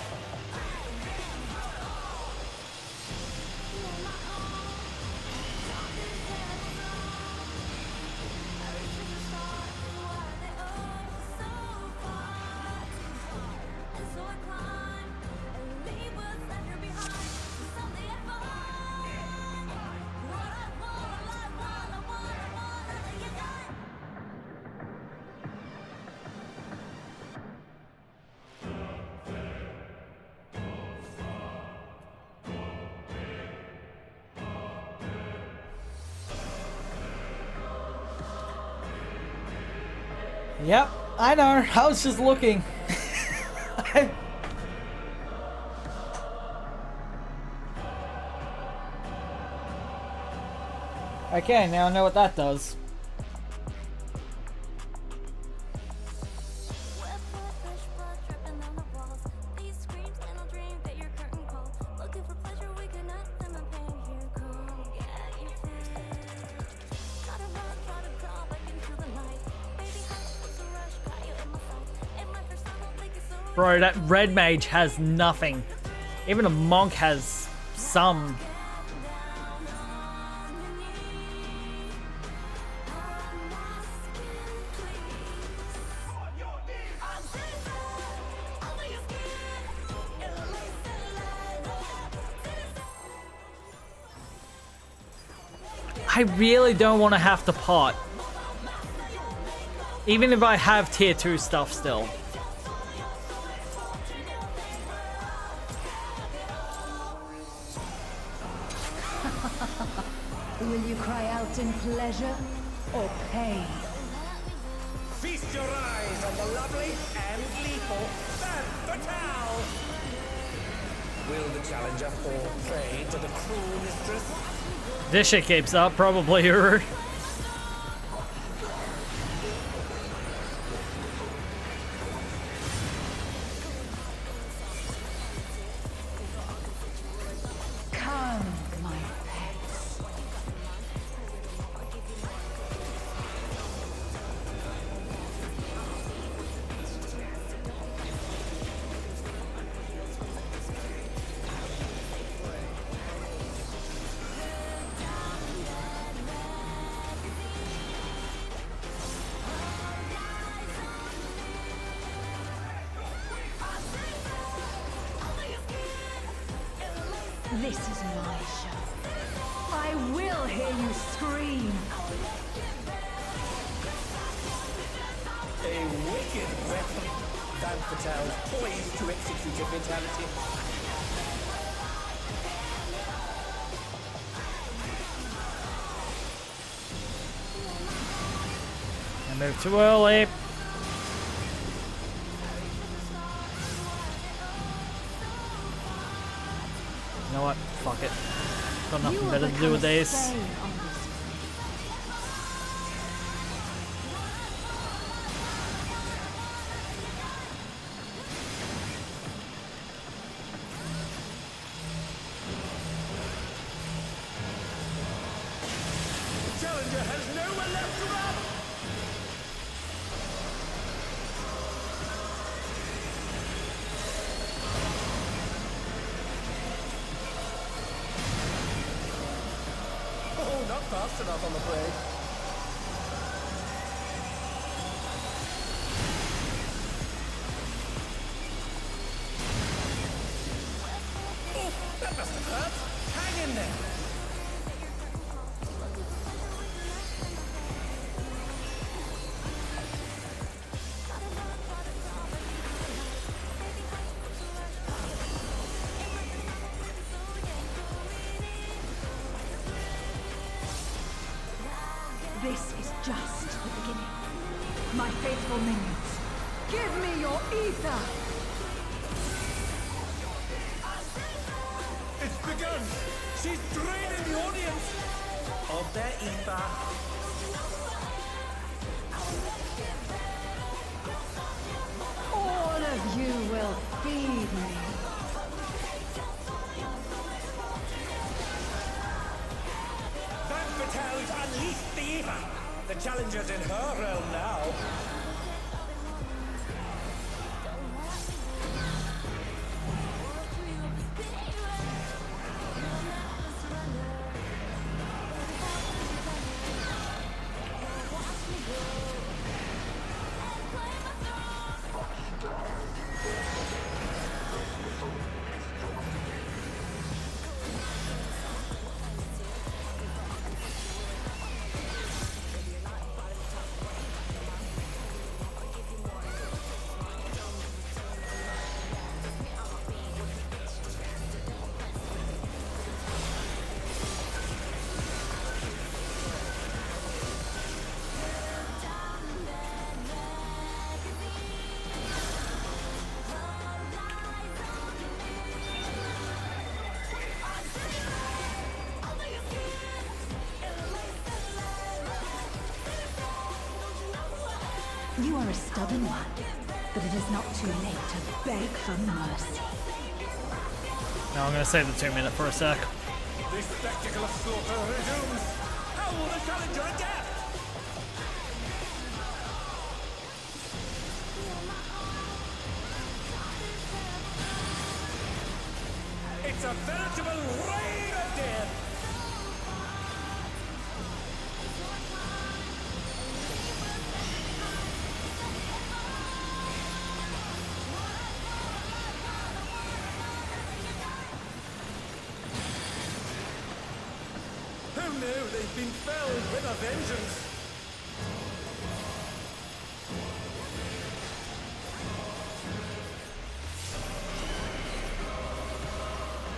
Yep, I know. I was just looking. Okay, now I know what that does. Bro, that red mage has nothing. Even a monk has some. I really don't want to have to pot. Even if I have tier 2 stuff still. Will you cry out in pleasure or pain? Feast your eyes on the lovely and lethal Femme Fatale! Will the challenger fall prey to the cruel mistress? This shit keeps up, probably. Come, my pets. This is my show. I will hear you scream. A wicked weapon. Femme Fatale poised to execute a fatality. I moved too early. You know what? Fuck it. Got nothing better to do with this. The challenger has nowhere left to run! Oh, not fast enough, I'm afraid. Oh, that must have hurt. Hang in there. This is just the beginning. My faithful minions, give me your ether! It's begun! She's draining the audience of their ether. All of you will feed me. Femme Fatale's unleashed the ether. The challenger's in her realm now. a stubborn one, but it is not too late to beg for mercy. Now I'm going to save the 2 minute for a sec. The spectacle of slaughter resumes. How will the challenger adapt? It's a veritable rain of death! Who knew they'd been felled with a vengeance?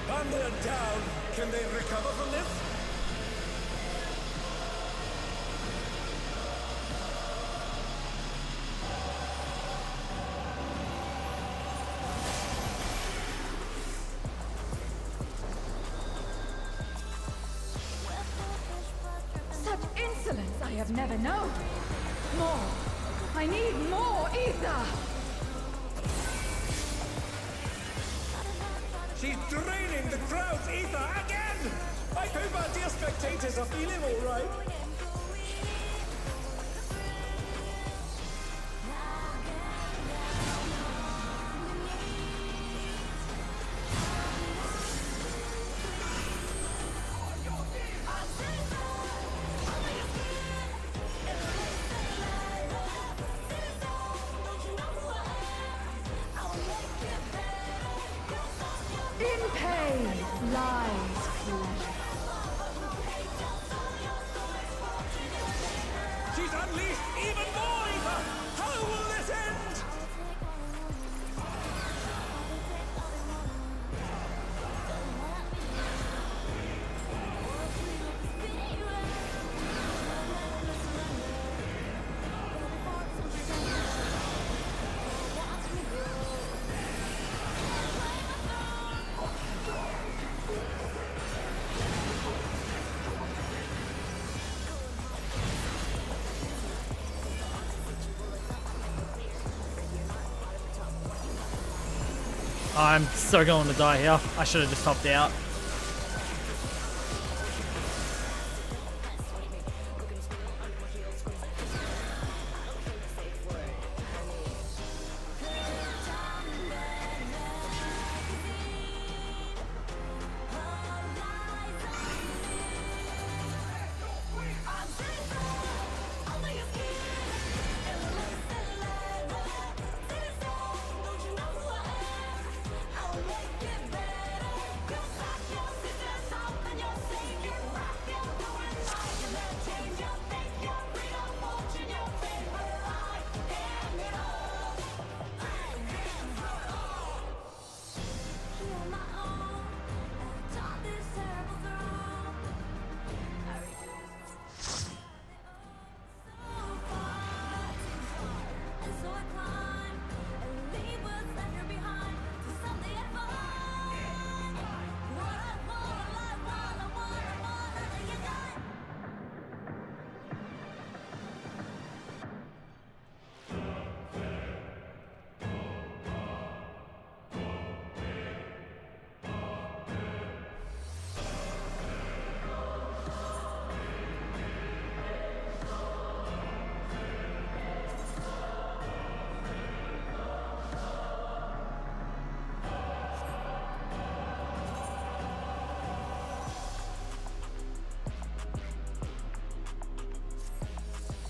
And they're down. Can they recover from this? Such insolence I have never known. More. I need more ether. She's draining the crowd's ether again! I hope our dear spectators are feeling all right. In pain lies pleasure. She's unleashed even more ether! How will this end? I'm so going to die here. I should have just topped out.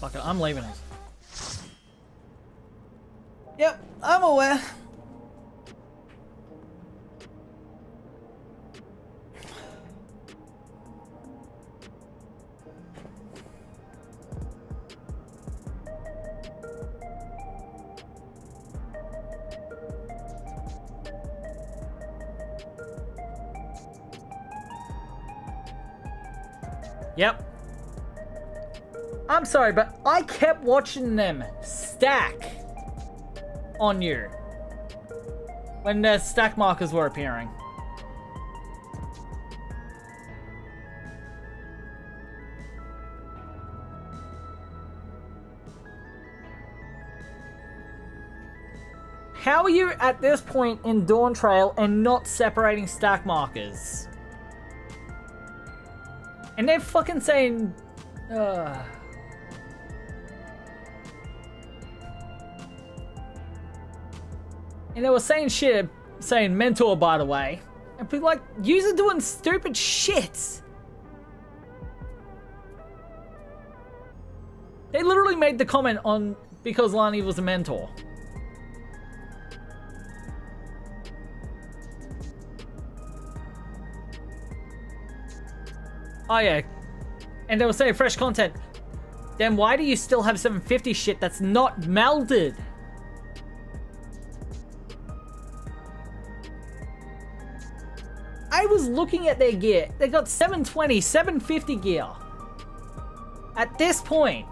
Fuck it, I'm leaving it. Yep, I'm aware. Yep. I'm sorry, but I kept watching them stack on you when the stack markers were appearing. How are you at this point in Dawntrail and not separating stack markers? And they're fucking saying... And they were saying shit, saying mentor, by the way. And people like, yous are doing stupid shit. They literally made the comment on because Lani was a mentor. Oh yeah. And they were saying fresh content. Then why do you still have 750 shit that's not melded? I was looking at their gear. They got 720, 750 gear. At this point.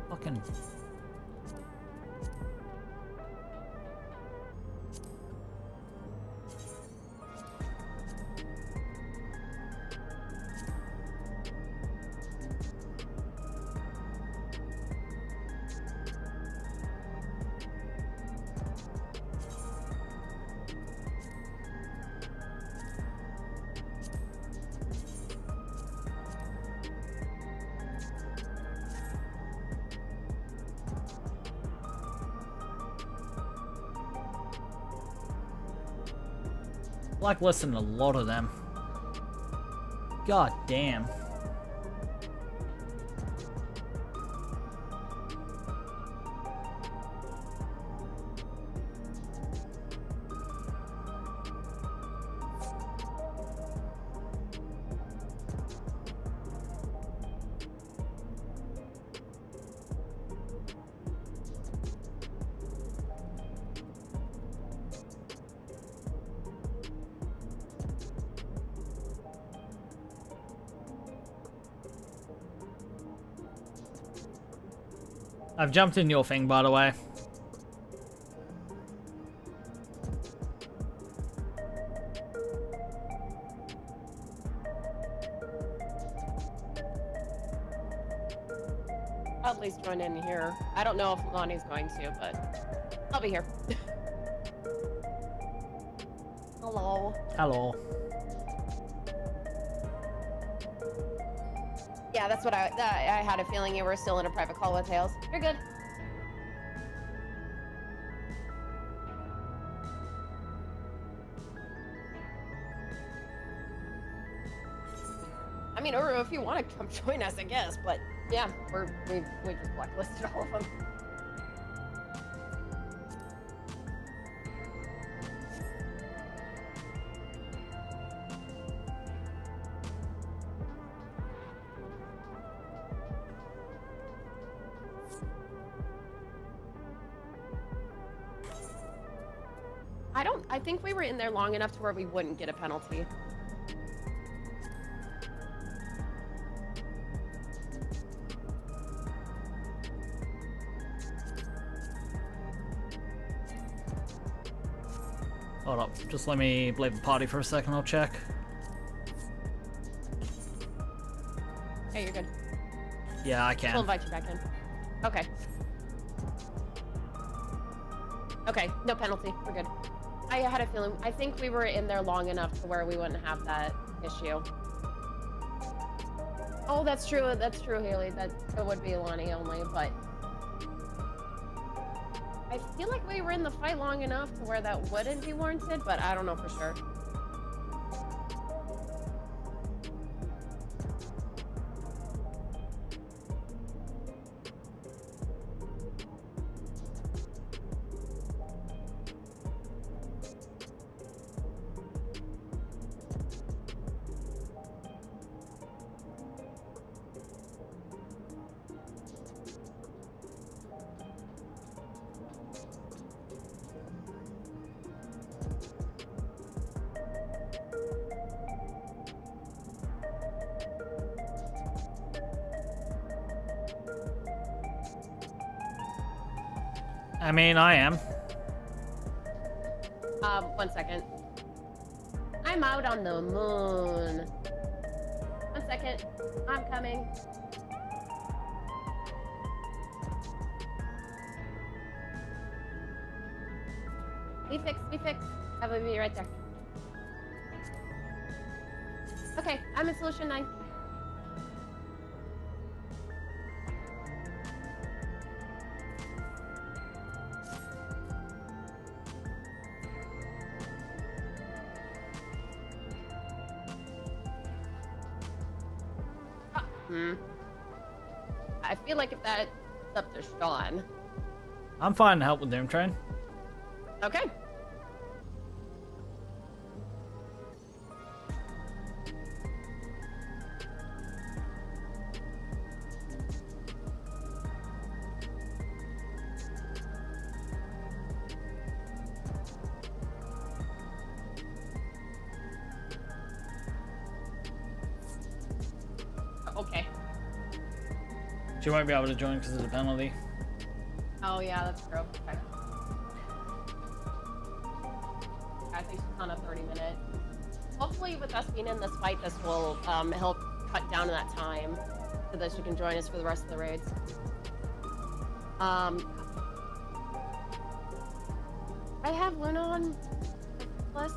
Fucking... like listen to a lot of them. God damn. I've jumped in your thing, by the way. I'll at least join in here. I don't know if Lonnie's going to, but I'll be here. Hello. Hello. Yeah, that's what I had a feeling you were still in a private call with Tails. You're good. I mean, or if you want to come join us, I guess, but yeah, we just blacklisted all of them. I think we were in there long enough to where we wouldn't get a penalty. Hold up, just let me leave the party for a second, I'll check. Hey, you're good. Yeah, I can. We'll invite you back in. Okay. Okay, no penalty. We're good. I had a feeling. I think we were in there long enough to where we wouldn't have that issue. Oh, that's true. That's true, Haley. That it would be Lonnie only, but I feel like we were in the fight long enough to where that wouldn't be warranted, but I don't know for sure. I mean, I am. 1 second. I'm out on the moon. 1 second. I'm coming. Be fixed. I will be right there. Okay, I'm in solution 9. I feel like if that's up to Sean. I'm fine to help with Dawntrail. Okay. Okay. She won't be able to join because of the penalty. Oh yeah, that's true. Okay. I think she's on a 30-minute. Hopefully with us being in this fight, this will help cut down that time so that she can join us for the rest of the raids. I have Luna on the list.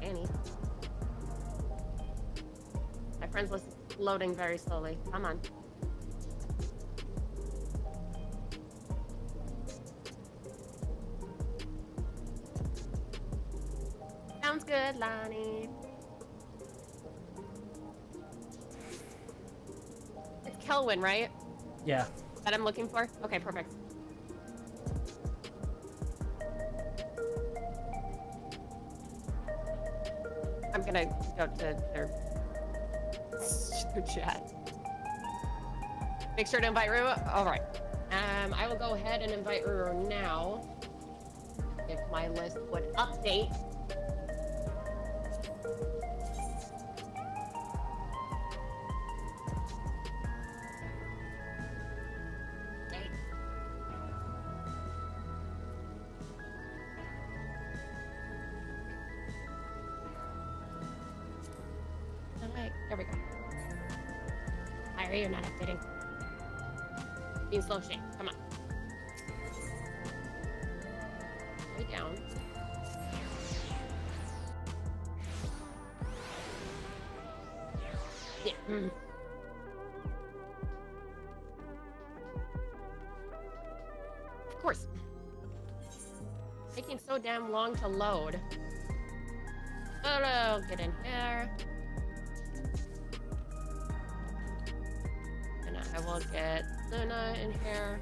Annie. My friends list is loading very slowly. Come on. Sounds good, Lonnie. It's Kelwyn, right? Yeah. That I'm looking for? Okay, perfect. I'm gonna go to their chat. Make sure to invite Ruru. All right. I will go ahead and invite Ruru now. If my list would update. There we go. Lyra, you're not updating. Being slow shake. Come on. Way down. Yeah. Of course. Taking so damn long to load. Oh no, get in here. I will get Luna in here.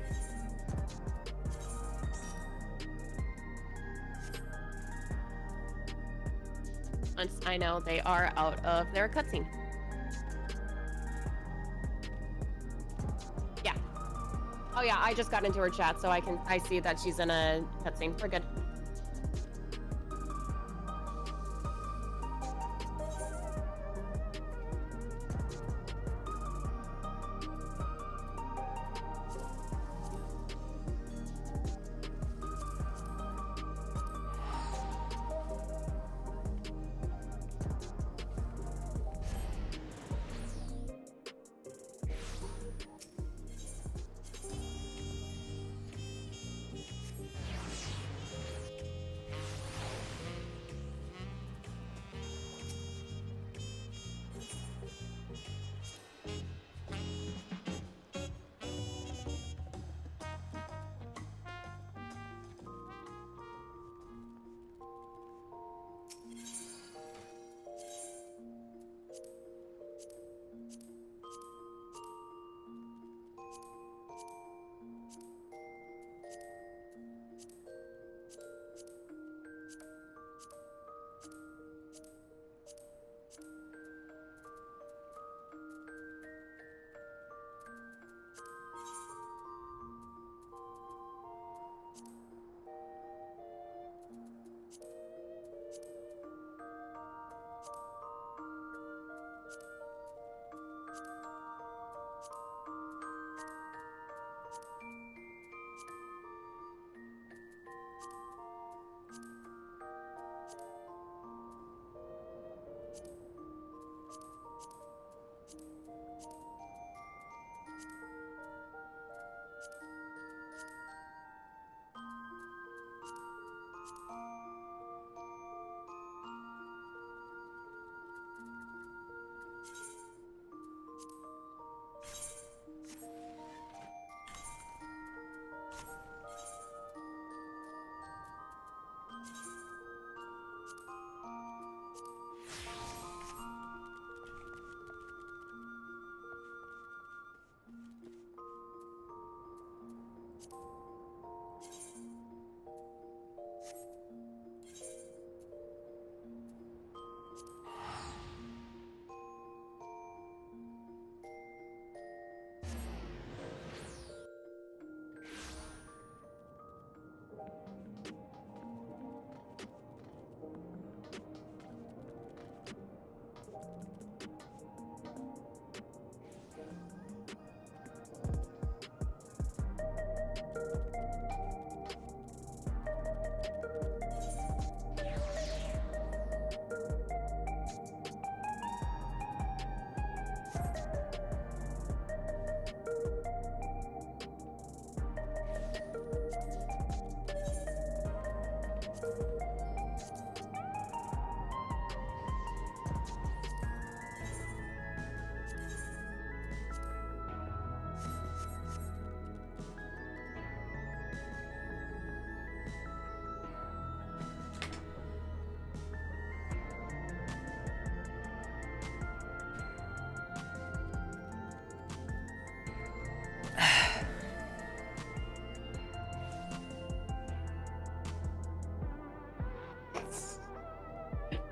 Once I know they are out of their cutscene. Yeah. Oh yeah, I just got into her chat, so I see that she's in a cutscene. We're good.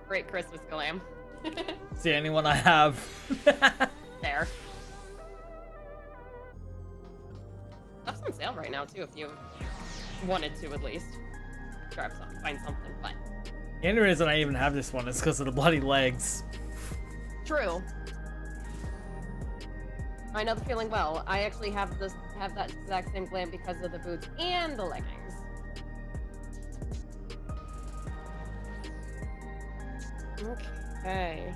Great Christmas glam. It's the only one I have. There. Stuff's on sale right now too, if you wanted to at least. Grab some, find something, but. The only reason I even have this one is because of the bloody legs. True. I know the feeling well. I actually have that exact same glam because of the boots and the leggings. Okay.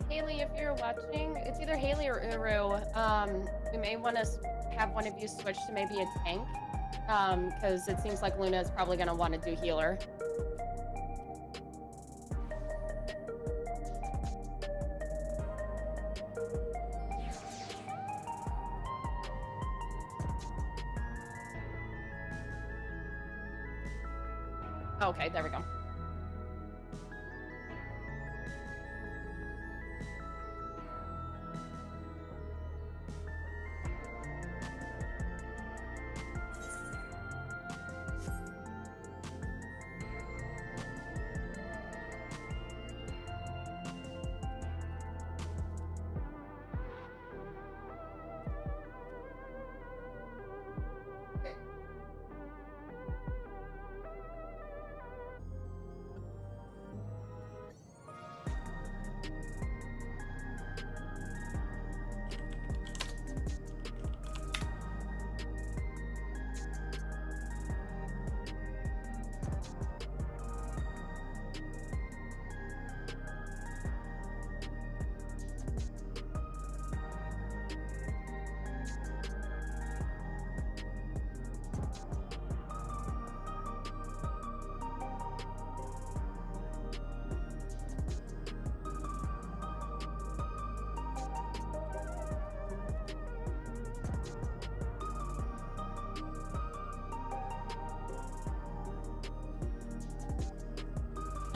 Haley, if you're watching, it's either Haley or Uru. We may want to have one of you switch to maybe a tank, because it seems like Luna is probably going to want to do healer. Okay, there we go.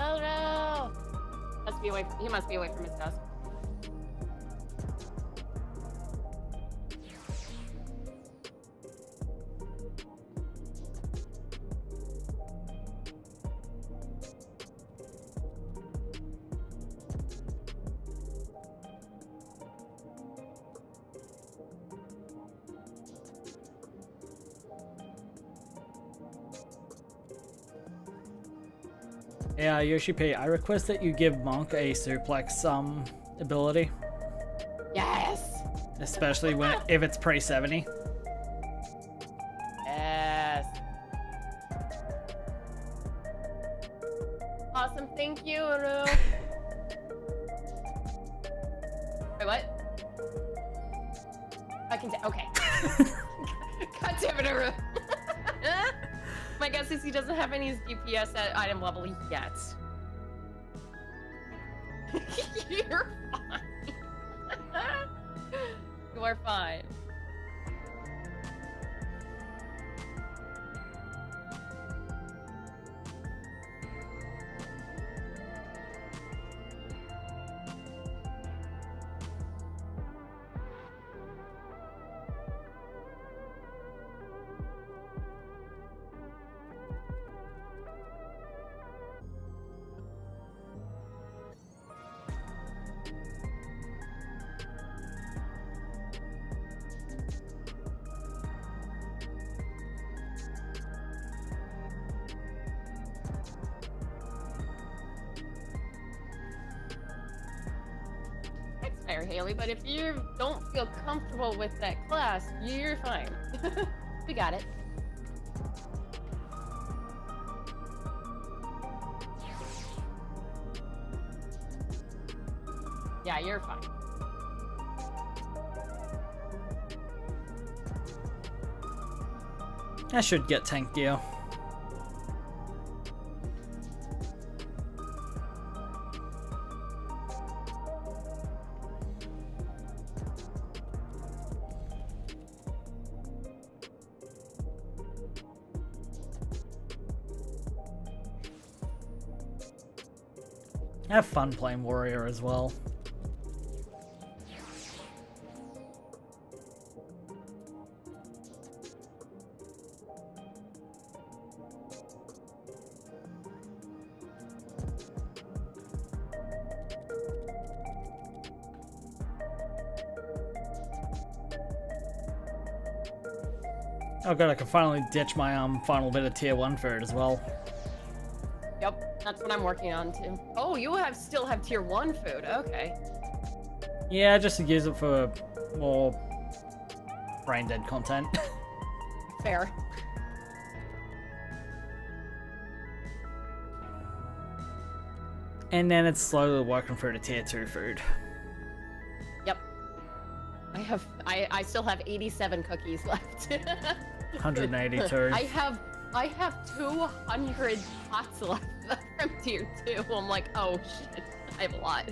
Oh no! He must be away from his desk. Yeah, Yoshi P, I request that you give Monk a suplex ability. Yes! Especially if it's pre-70. Yes. Awesome, thank you, Uru. Wait, what? I can okay. God damn it, Uru. My guess is he doesn't have any DPS at item level yet. You're fine. You are fine. Haley, but if you don't feel comfortable with that class, you're fine. We got it. Yeah, you're fine. I should get tank gear. Have fun playing warrior as well. Oh god, I can finally ditch my final bit of tier 1 for it as well. Yep, that's what I'm working on too. Oh, you still have tier 1 food, okay. Yeah, just to use it for more brain dead content. Fair. And then it's slowly working through the tier 2 food. Yep. I still have 87 cookies left. 182. I have 200 pots left from tier 2. I'm like, oh shit, I have a lot.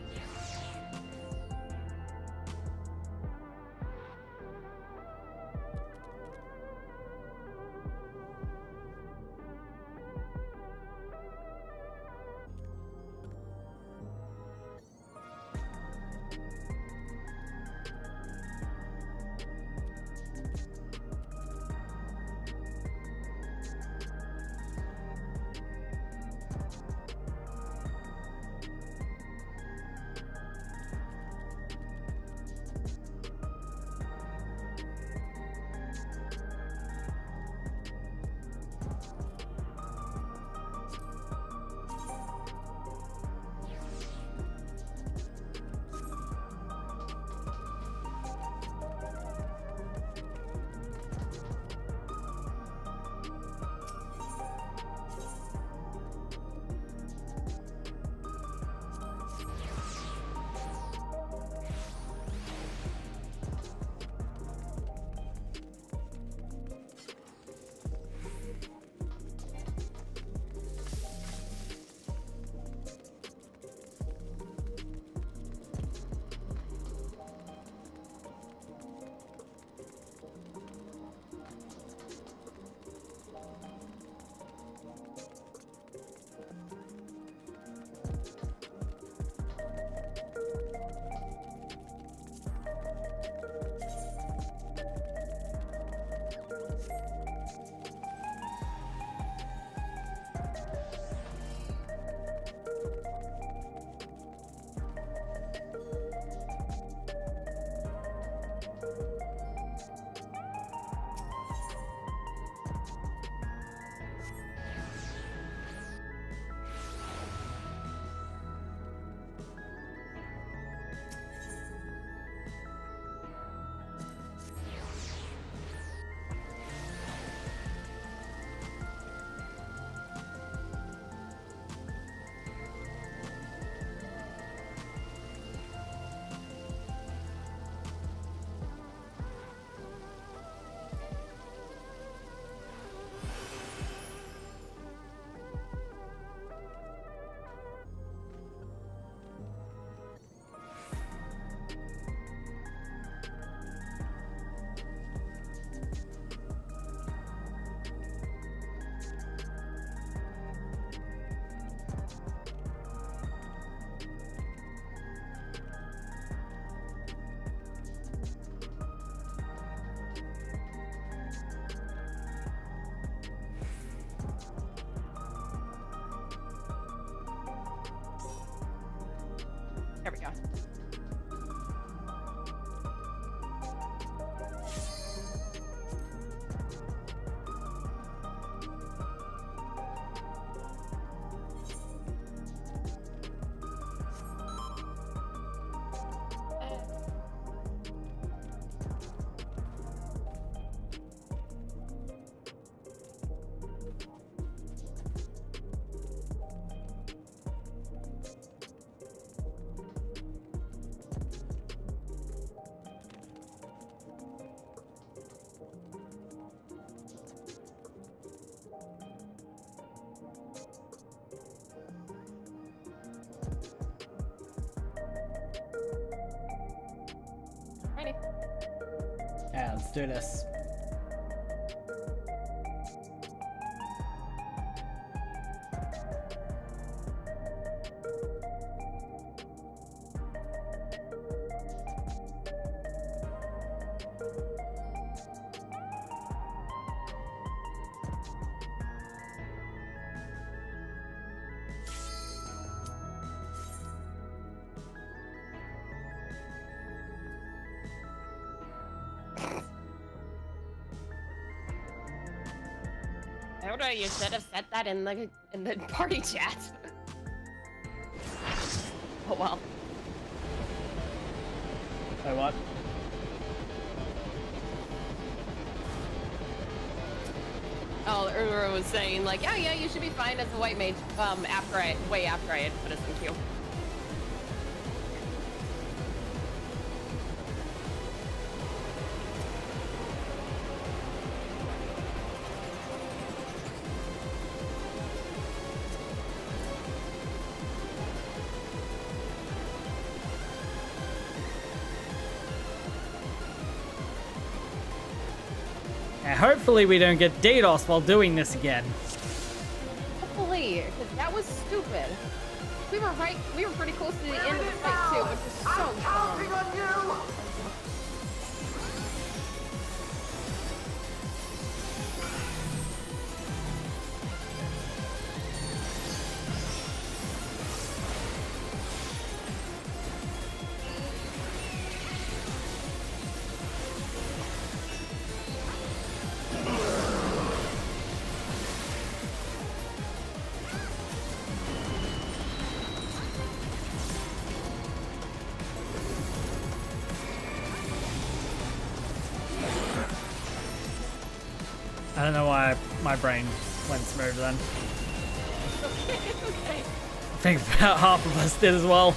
There we go. Alrighty. Yeah, let's do this. Oda, you should have said that in the party chat. Oh well. Oh what? Oh, Uru was saying like, oh yeah, you should be fine as a white mage. Way after I had put us in queue. And hopefully we don't get DDoS while doing this again. Hopefully, because that was stupid. We were pretty close to the end of the fight too, which was so dumb. I don't know why my brain went smooth then. Okay. I think about half of us did as well.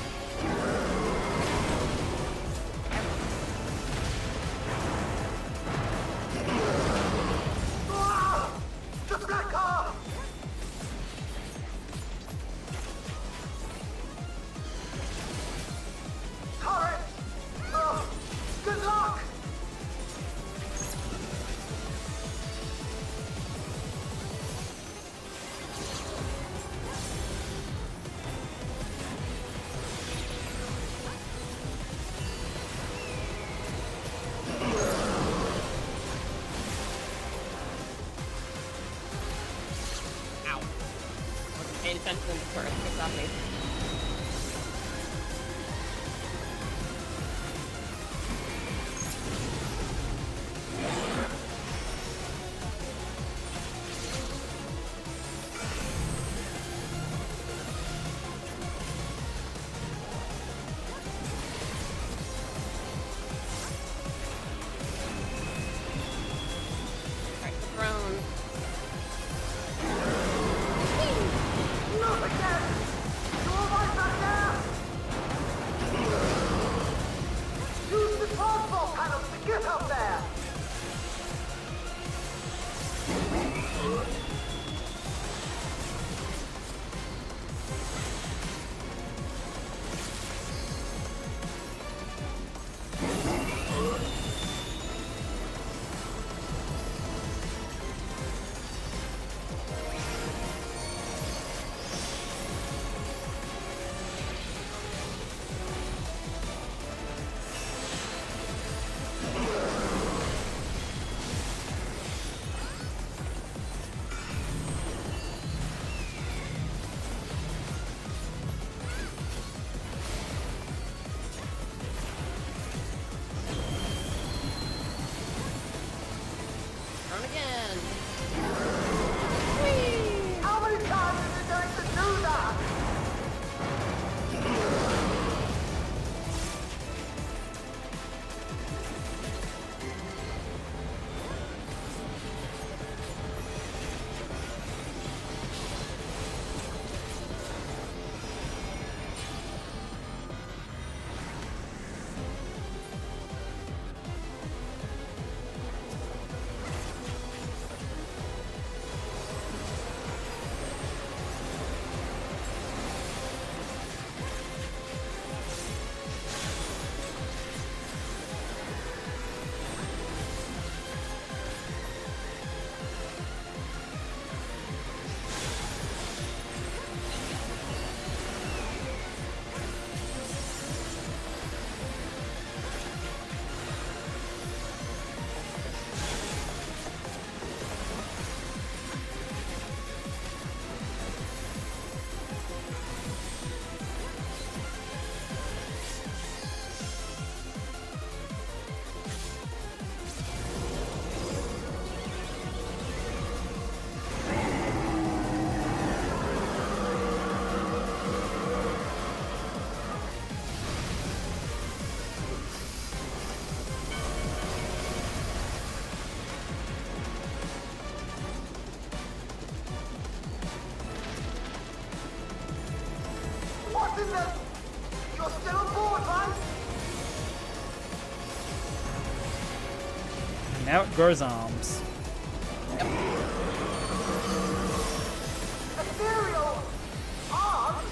Paying attention to the first picked off me. Alright, the throne. Now it grows arms. Ethereal! Arms?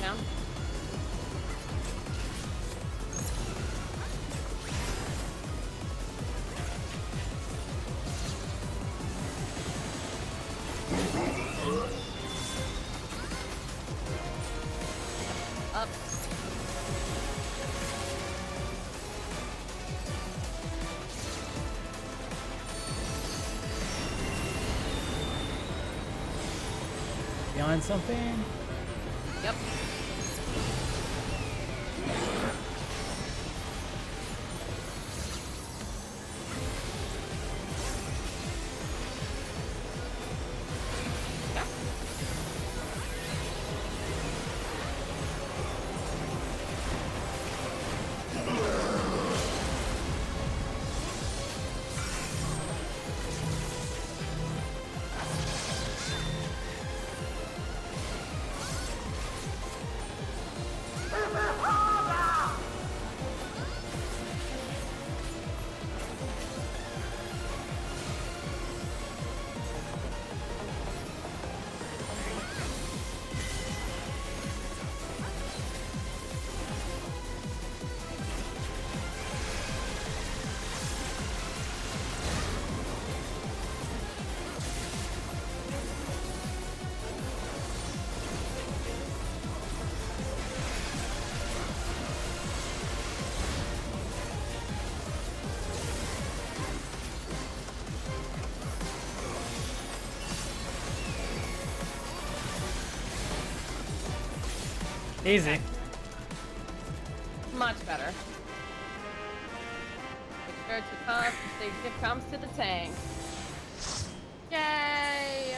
Down. Up. Behind something? Yep. Easy. Much better. Make sure to toss the gift comes to the tank. Yay!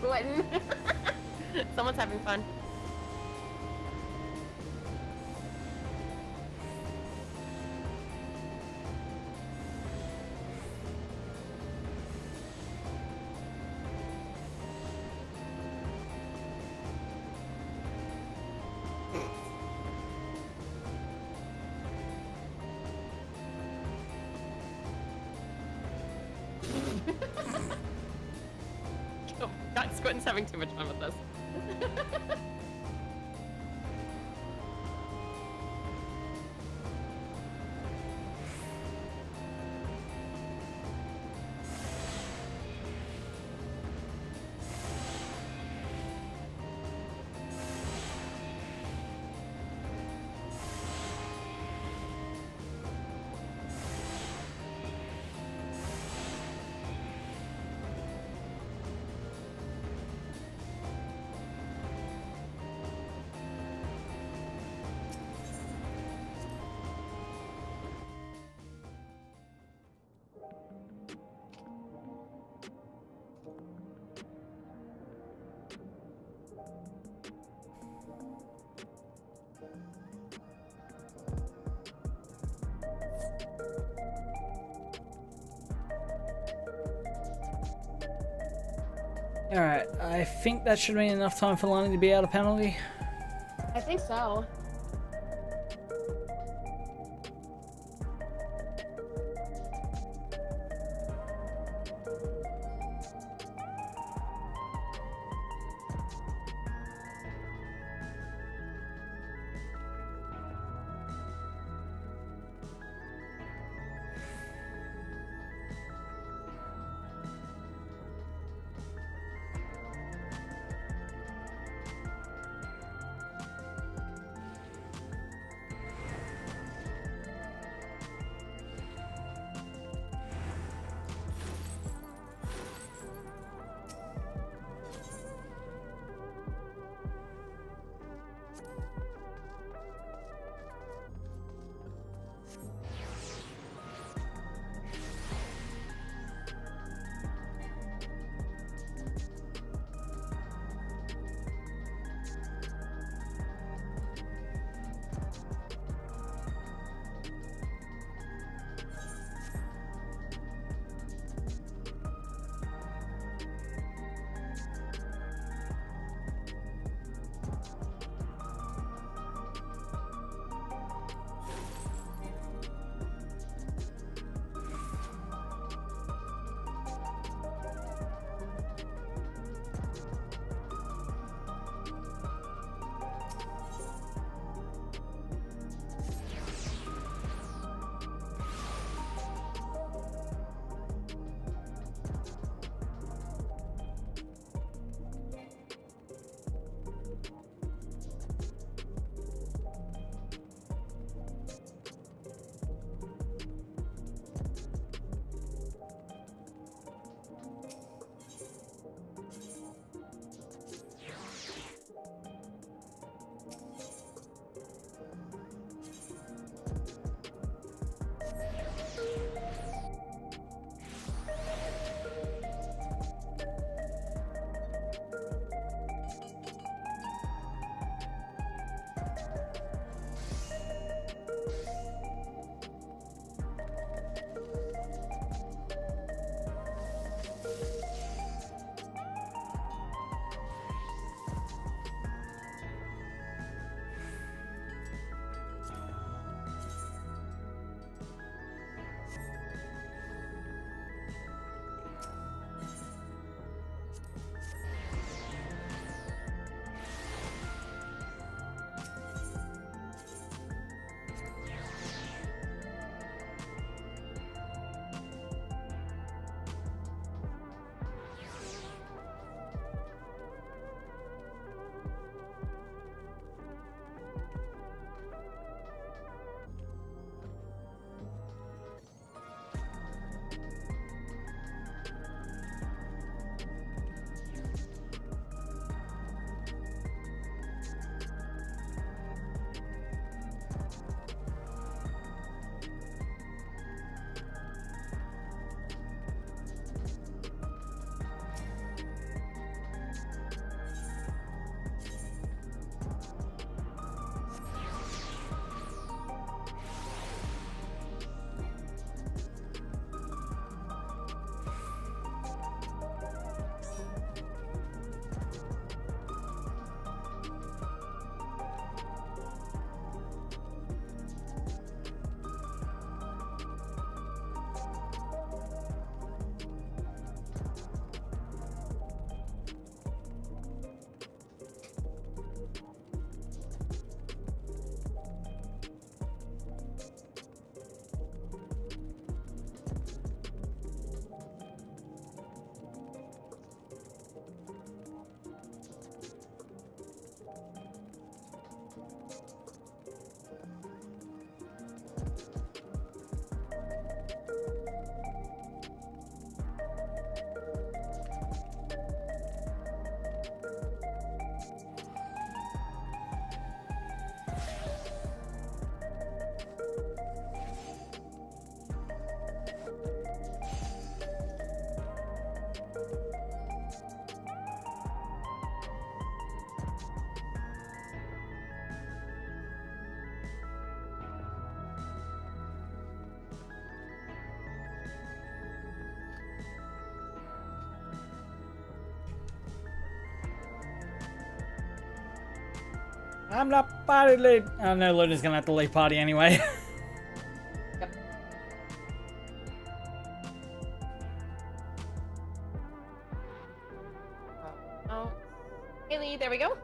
Quentin. Someone's having fun. Oh, God, Squinton's having too much fun with this. Alright, I think that should be enough time for Lonnie to be out of penalty. I think so. I'm not party late. Oh no, Luna's gonna have to leave party anyway. Yep. Oh, Haley, there we go.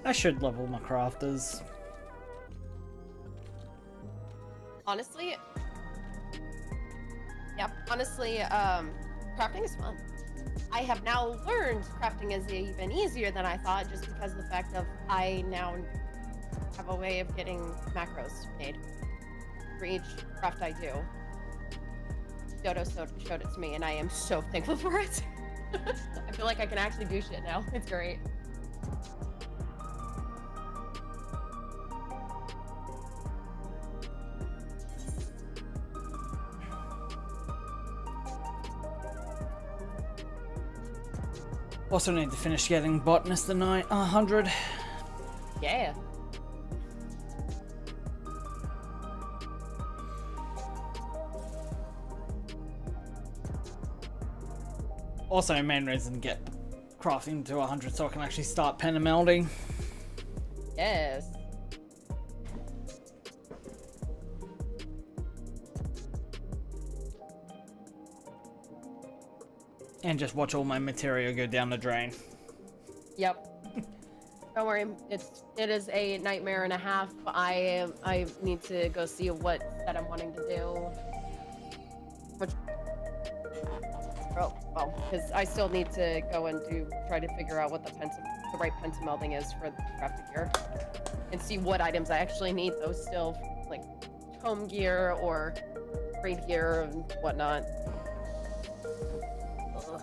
I should level my crafters. Honestly, crafting is fun. I have now learned crafting is even easier than I thought, just because of the fact of I now have a way of getting macros made for each craft I do. Dodo showed it to me, and I am so thankful for it. I feel like I can actually do shit now. It's great. Also need to finish getting botanist tonight. 100. Yeah. Also, main reason to get crafting to 100 so I can actually start pen and melding. Yes. And just watch all my material go down the drain. Yep. Don't worry, it is a nightmare and a half. I need to go see what set I'm wanting to do. Oh, well, because I still need to go and try to figure out what the right pentamelding is for the crafted gear, and see what items I actually need. Those still, like home gear or raid gear and whatnot. Ugh.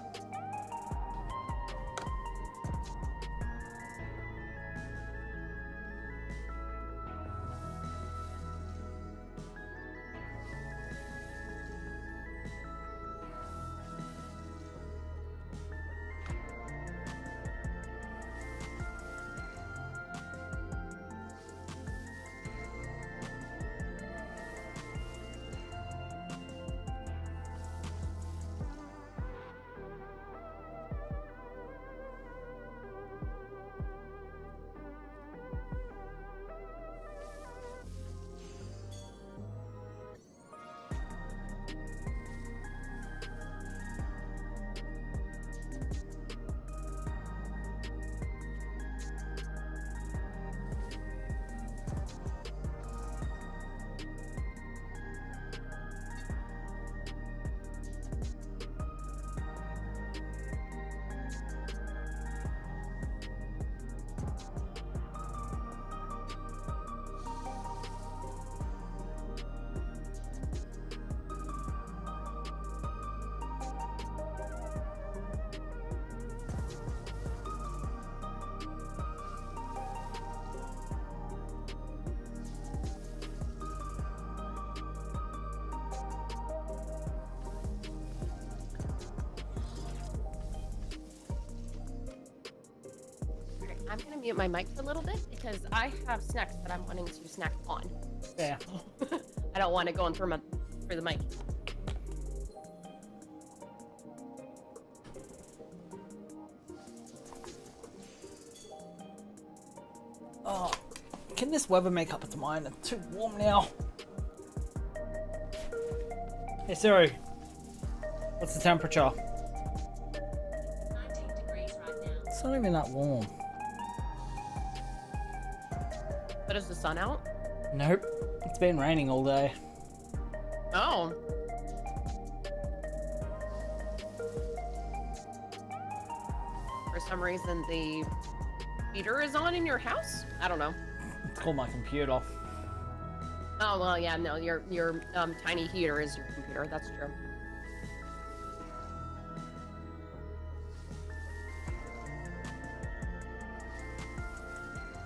I'm gonna mute my mic for a little bit because I have snacks that I'm wanting to snack on. Yeah. I don't want to go in through the mic. Oh, can this weather make up its mind? It's too warm now. Hey Siri, what's the temperature? 19 degrees right now. It's not even that warm. But is the sun out? Nope, it's been raining all day. Oh. For some reason, the heater is on in your house? I don't know. It's called my computer. Oh, well, yeah, no, your tiny heater is your computer. That's true.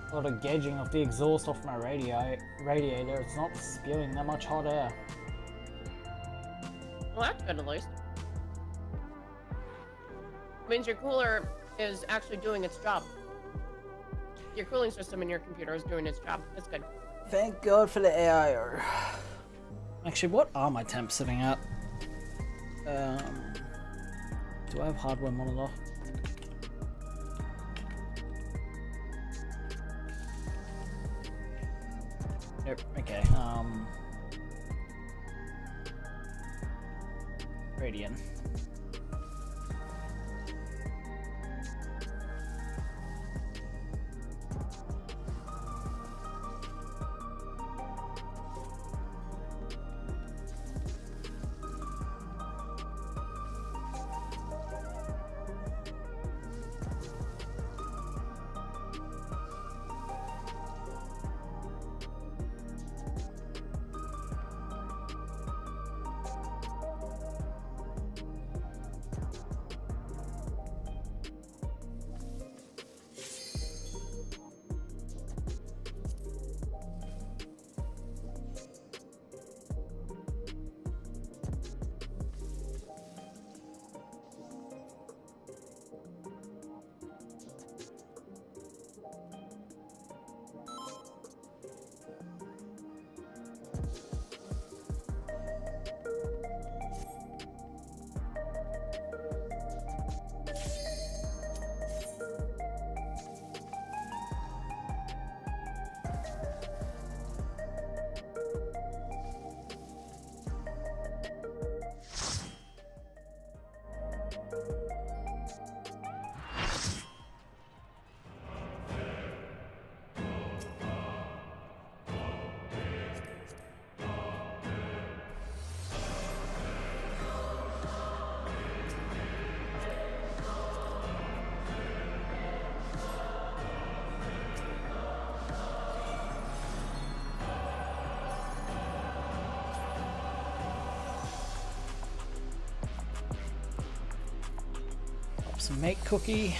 A lot of gauging of the exhaust off my radiator. It's not spewing that much hot air. Well, that's good at least. Means your cooler is actually doing its job. Your cooling system in your computer is doing its job. That's good. Thank God for the AIO. Actually, what are my temps sitting at? Do I have hardware monitor? Nope. Okay. Radiant. Some mate cookie.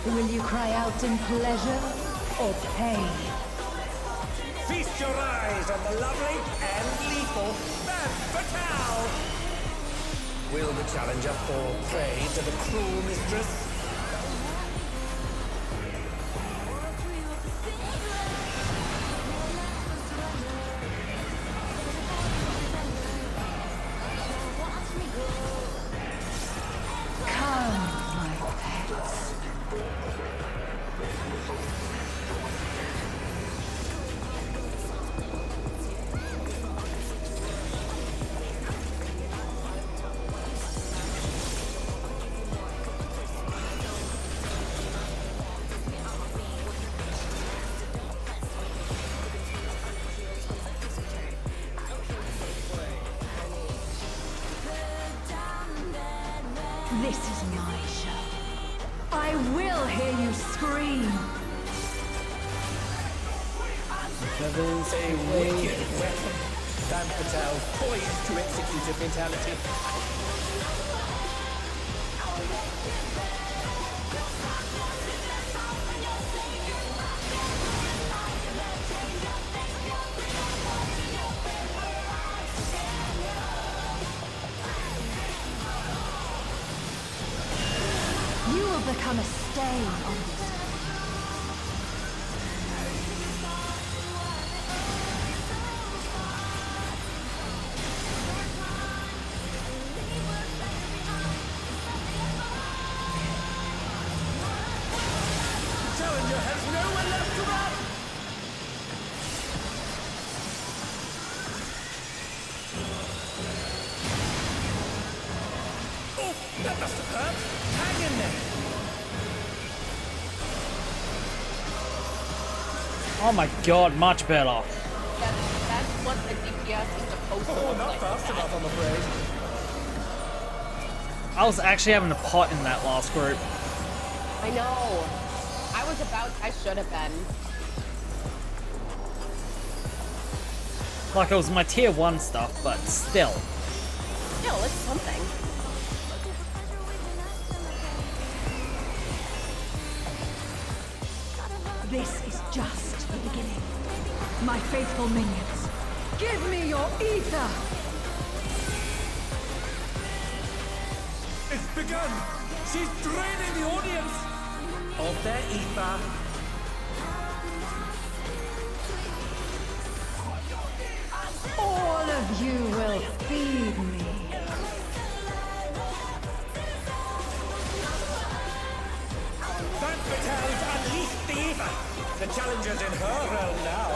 Will you cry out in pleasure or pain? Feast your eyes on the lovely and lethal Femme Fatale! Will the challenger fall prey to the cruel mistress? This is my show. I will hear you scream. There's a wicked weapon. Dan Patel, poised to execute a fatality. You will become a stain on this. Challenger has nowhere left to run! Oh, that must have hurt. Hang in there. Oh my god, much better. That's what the DPS is supposed to look not like. fast enough, I'm afraid. I was actually having a pot in that last group. I know. I should have been. Like it was my tier 1 stuff, but still. Still, it's something. This is just the beginning. My faithful minions, give me your ether! It's begun! She's draining the audience of their ether. All of you will feed me. Van Patel's unleashed the ether! The challenger's in her realm now.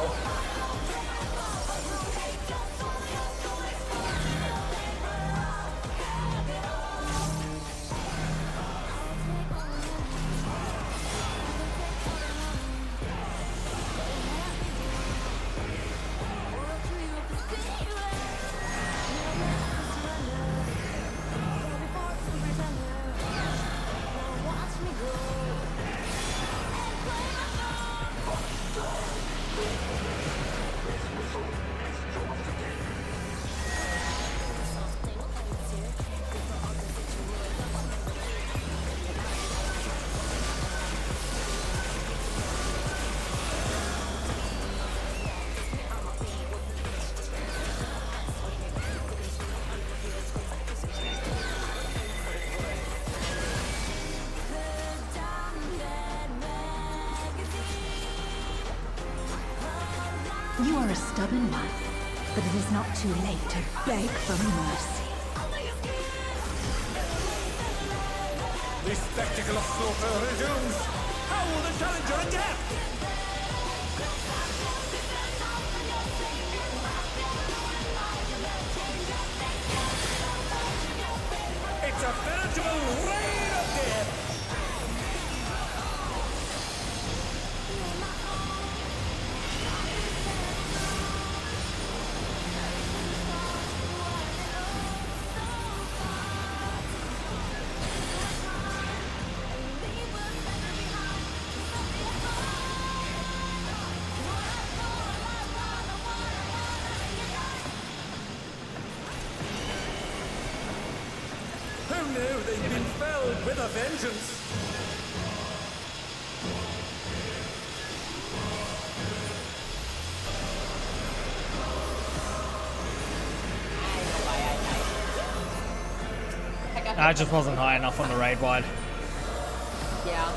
You are a stubborn one, but it is not too late to beg for mercy. The spectacle of slaughter resumes! How will the challenger adapt? It's a veritable rain of death! Who knew they'd been felled with a vengeance? I just wasn't high enough on the raid wide. Yeah.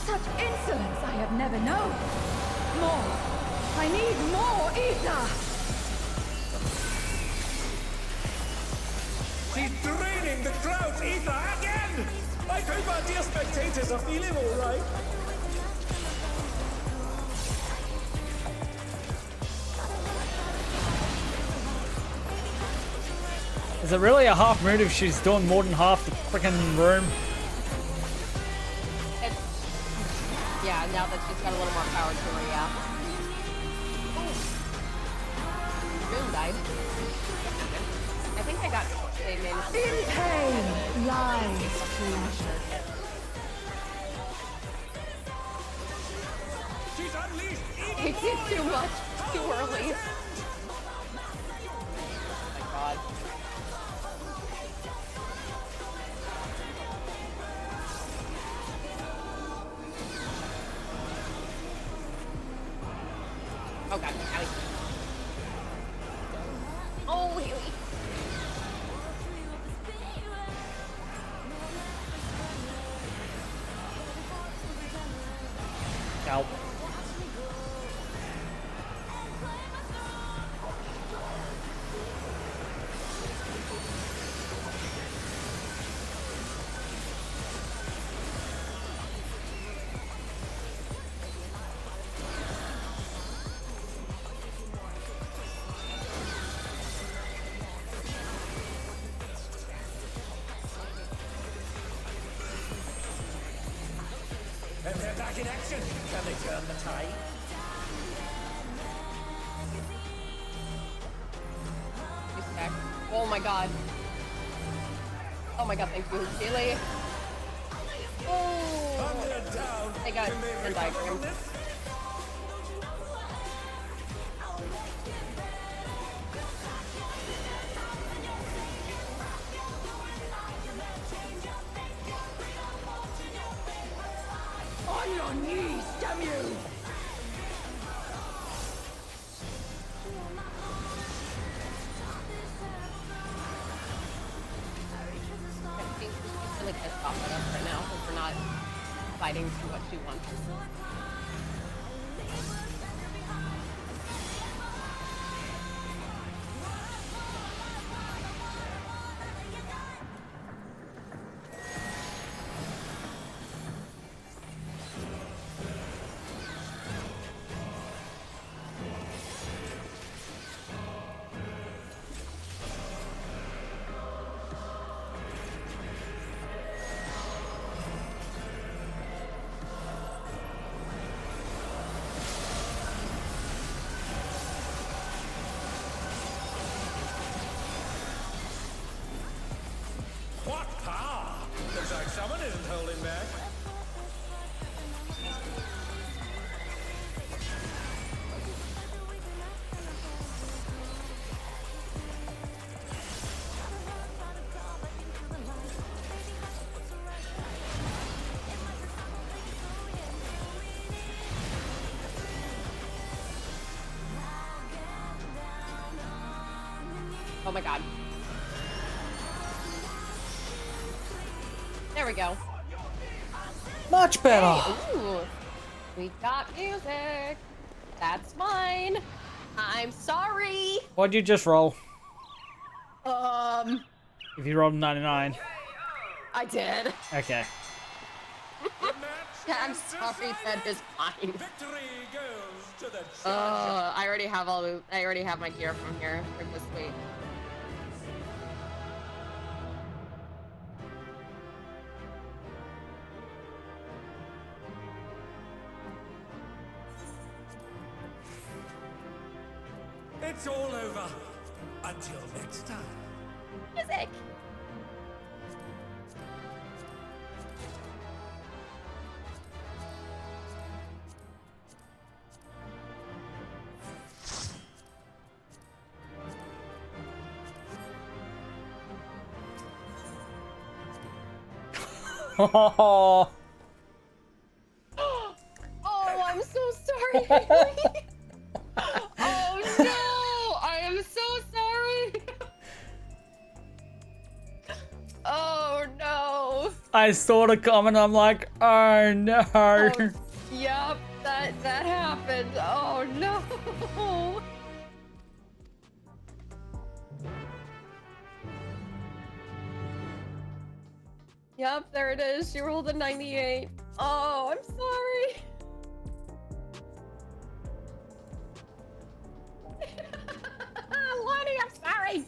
Such insolence I have never known. More. I need more ether. She's draining the crowd's ether again! I hope our dear spectators are feeling alright. Is it really a half mood if she's doing more than half the freaking room? Yeah, now that she's got a little more power to her, yeah. Boom died. I think I got they managed to In pain lies pleasure. She's unleashed He did too much too early. Oh my god. Oh god, owie. Oh, Haley. Ow. And they're back in action. Can they turn the tide? Oh my god. Oh my god, thank you, Haley. Oh. They got a diagram. On your knees, damn you! Really pissed off at us right now because we're not fighting to what she wants. What power! Looks like someone isn't holding back. Oh my god. There we go. Much better. Hey, ooh, we got music. That's mine. I'm sorry. What'd you just roll? If you rolled 99. I did. Okay. I'm sorry, that is fine. Victory goes to the challenger. I already have my gear from here for this week. It's all over. Until next time. Music. Oh, Oh, I'm so sorry. Oh no! I am so sorry. Oh no. I saw the comment. I'm like, oh no. Oh, yep, that happened. Oh no. Yep, there it is. She rolled a 98. Oh, I'm sorry. Lonnie, I'm sorry.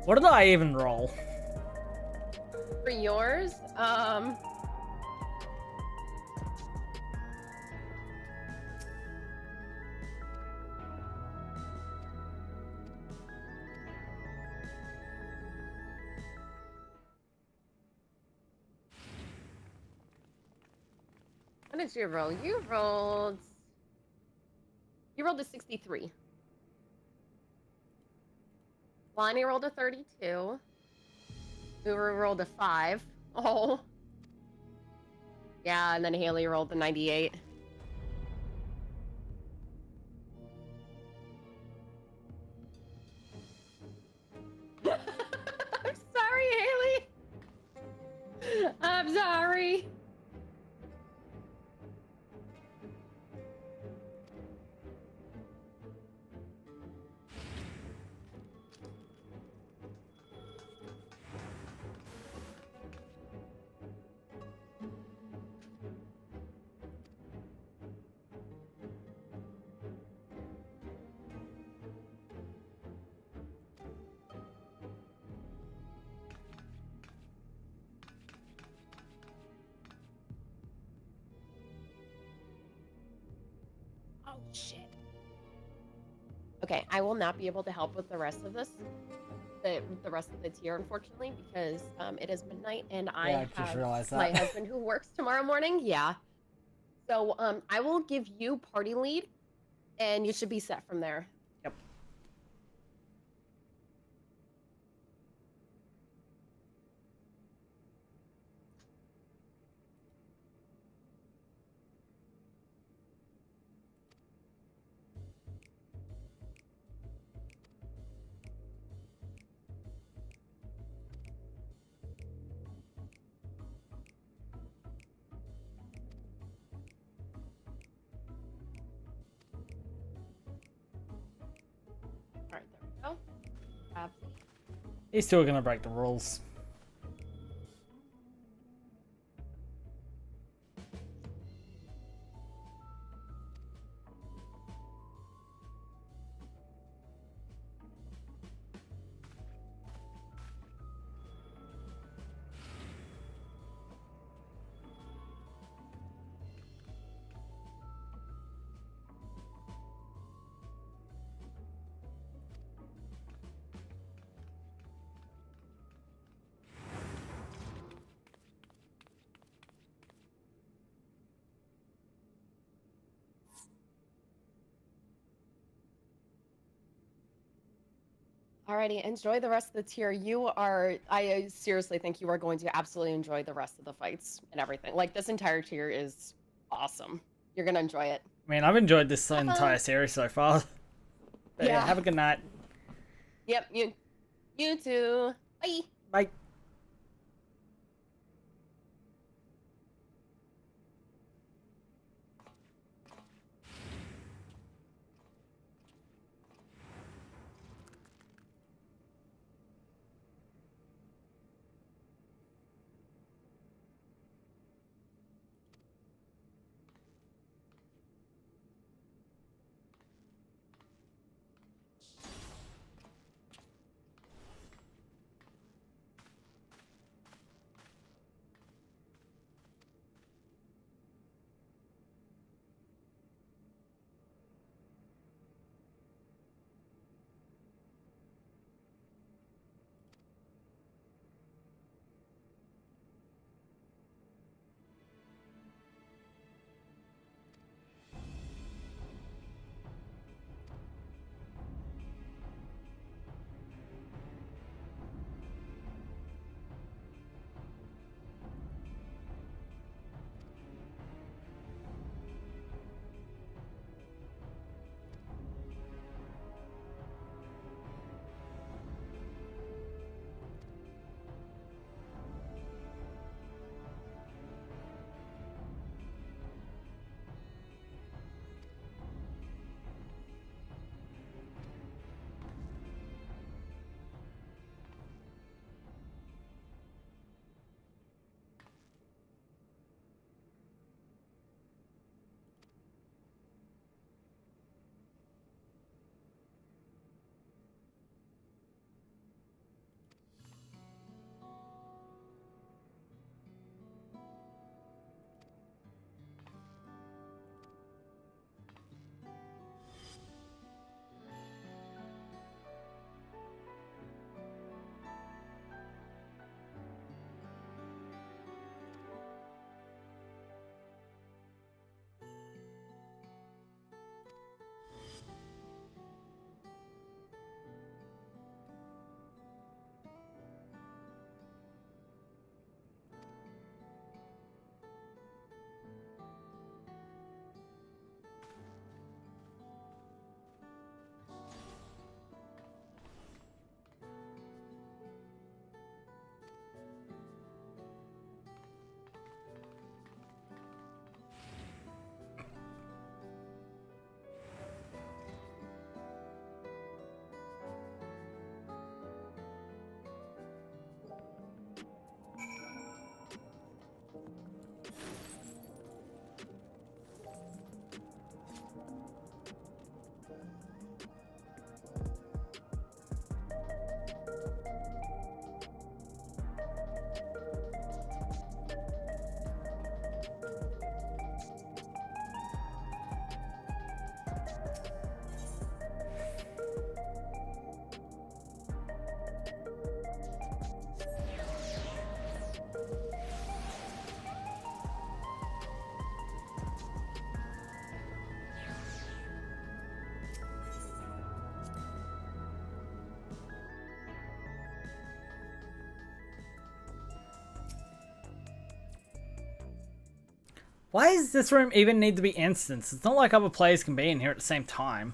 What did I even roll? For yours, what did you roll? You rolled a 63. Lonnie rolled a 32. Uru rolled a 5. Oh. Yeah, and then Haley rolled the 98. I'm sorry, Haley. I'm sorry. Oh, shit. Okay, I will not be able to help with the rest of this, the rest of the tier, unfortunately, because it is midnight and I just have realized my that. husband who works tomorrow morning. Yeah. So I will give you party lead, and you should be set from there. Yep. All right, there we go. He's still gonna break the rules. Alrighty, enjoy the rest of the tier. I seriously think you are going to absolutely enjoy the rest of the fights and everything. Like, this entire tier is awesome. You're gonna enjoy it. I mean, I've enjoyed this entire series so far. But yeah, have a good night. Yep, you too. Bye. Bye. Why does this room even need to be instanced? It's not like other players can be in here at the same time.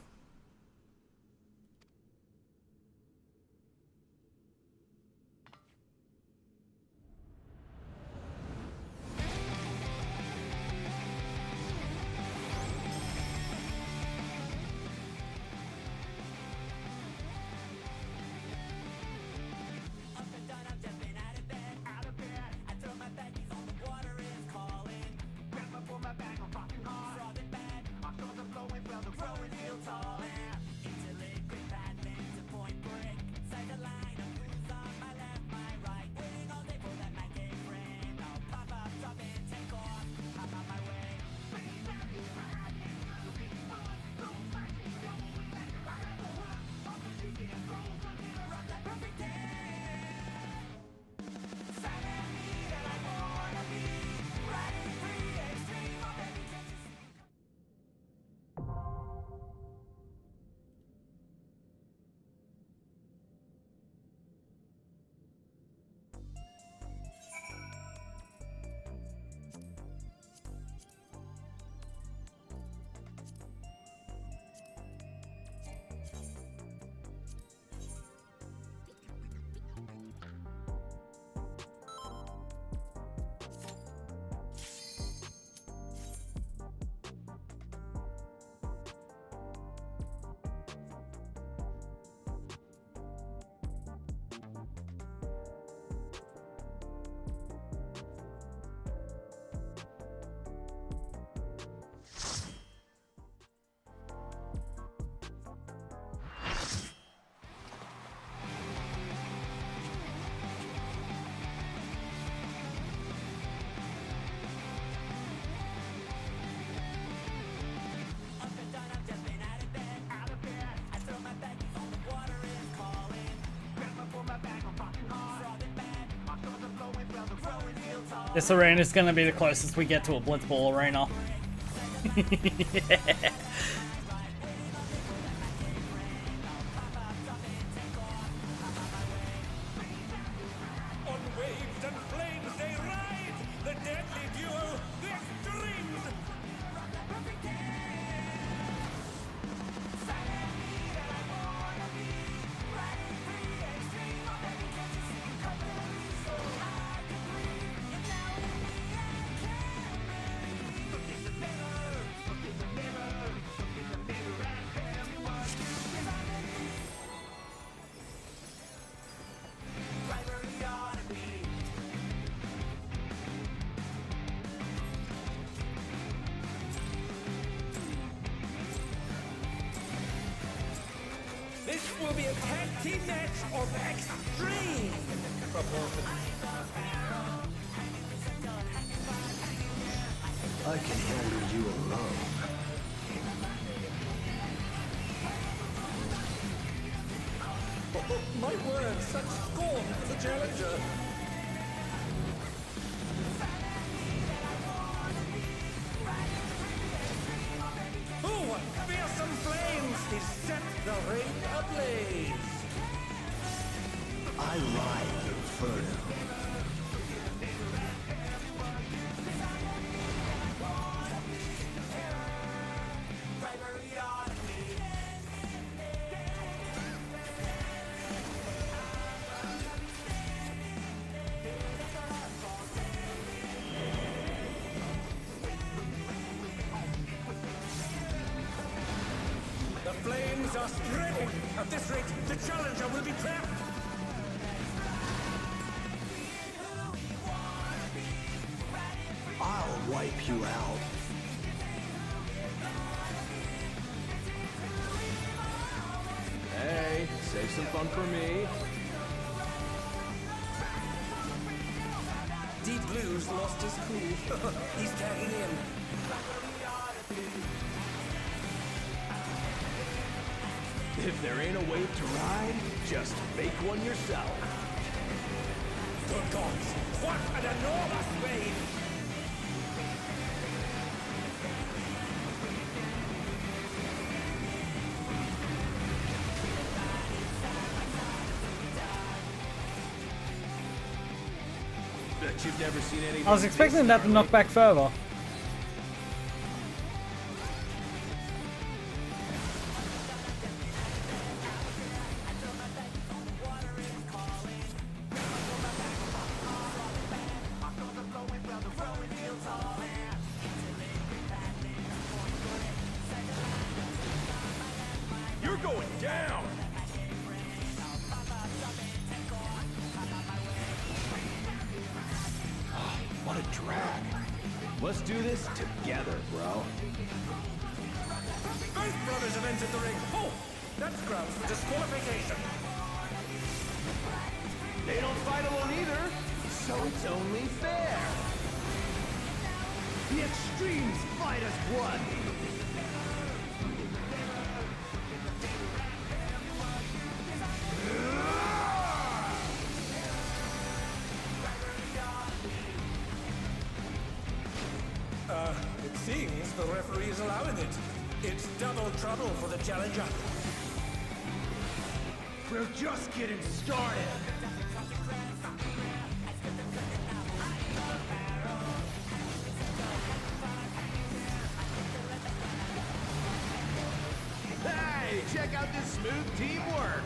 This arena is going to be the closest we get to a Blitzball arena. Yeah. This will be a tag team match of extreme proportions. I can handle you alone. Oh, my word, such scorn for the challenger. Oh, fearsome flames! He set the ring ablaze! I ride Inferno. The flames are spreading! At this rate, the challenger will be trapped! I'll wipe you out. Hey, save some fun for me. Deep Blue's lost his cool. He's tagging in. If there ain't a wave to ride, just make one yourself. Good gods, what an enormous wave! Bet you've never seen anything. I was expecting that to knock back further. going down! Oh, what a drag. Let's do this together, bro. Both brothers have entered the ring. Oh, that's grounds for disqualification. They don't fight alone either, so it's only fair. The extremes fight as one. It seems the referee is allowing it. It's double trouble for the challenger. We're just getting started. Hey, check out this smooth teamwork.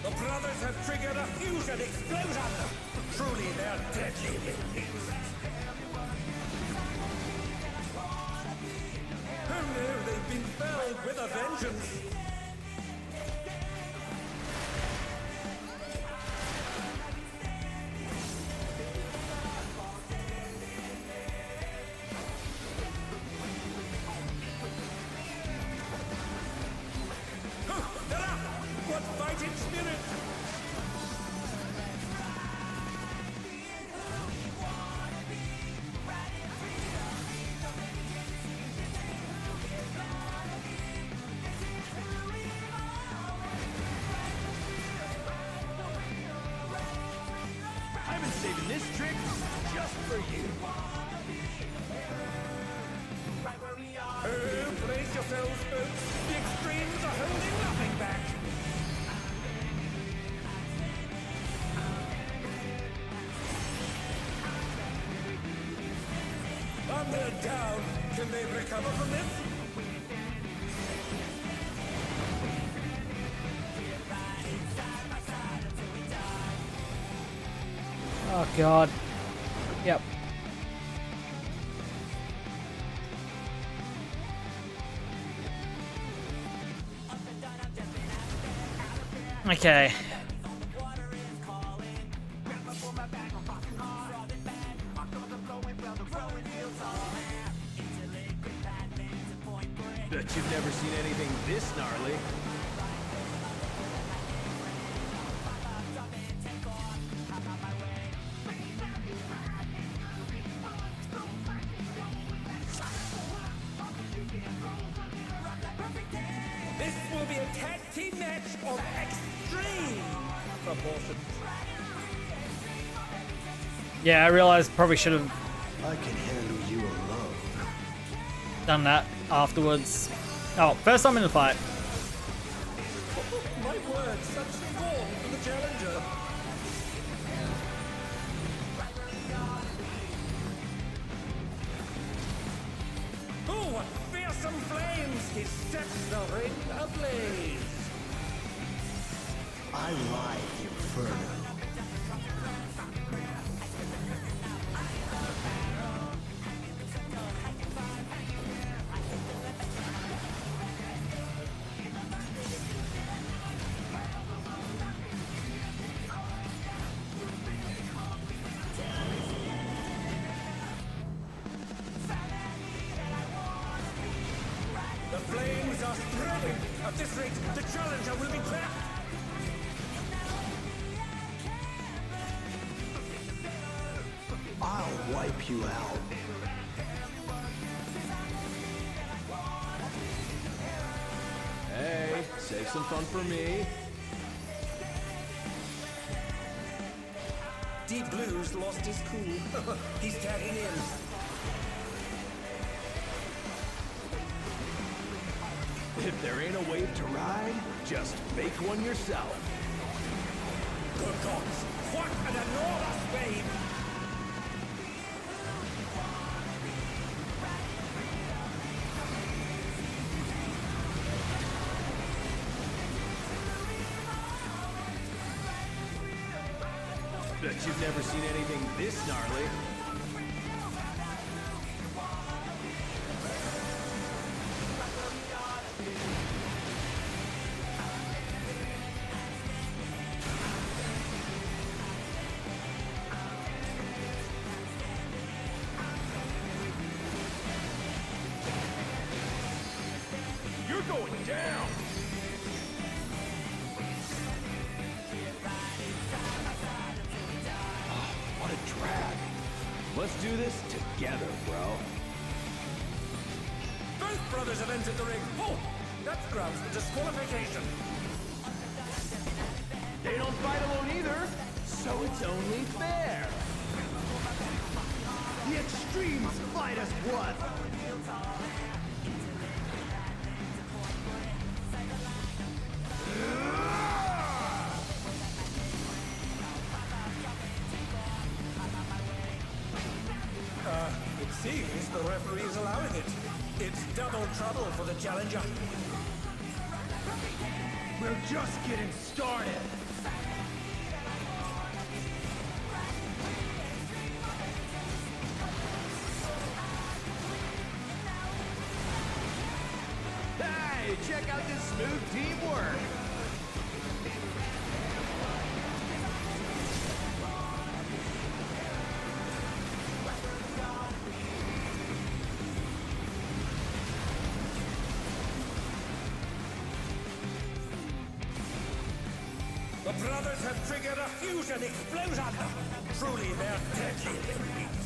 The brothers have triggered a fusion explosion! Truly, they're deadly minions. Who knew they'd been felled with a vengeance? They're up! What fighting spirit! I've been saving this trick just for you. Brace yourselves, folks. The extremes are holding nothing back. And they're down. Can they recover from this? Oh god. Yep. Okay. Bet you've never seen anything this gnarly. This will be a tag team match of extreme proportions. Yeah, I realized probably should have I can handle you alone. done that afterwards. Oh, first time in the fight. My word, such scorn for the challenger. Oh, what fearsome flames! He sets the ring ablaze. I like Inferno. The flames are spreading. At this rate, the challenger will be trapped. I'll wipe you out. Hey, save some fun for me. Deep Blue's lost his cool. He's tagging in. If there ain't a wave to ride, just make one yourself. Good gods! What an enormous wave! Bet you've never seen anything this gnarly. You're going down! What a drag. Let's do this together, bro. Both brothers have entered the ring. Oh, that grounds for disqualification. They don't fight alone either, so it's only fair. The extremes fight as one. It seems the referee is allowing it. It's double trouble for the challenger. We're just getting started. Hey, check out this smooth teamwork. The brothers have triggered a fusion explosion! Truly, they're deadly enemies.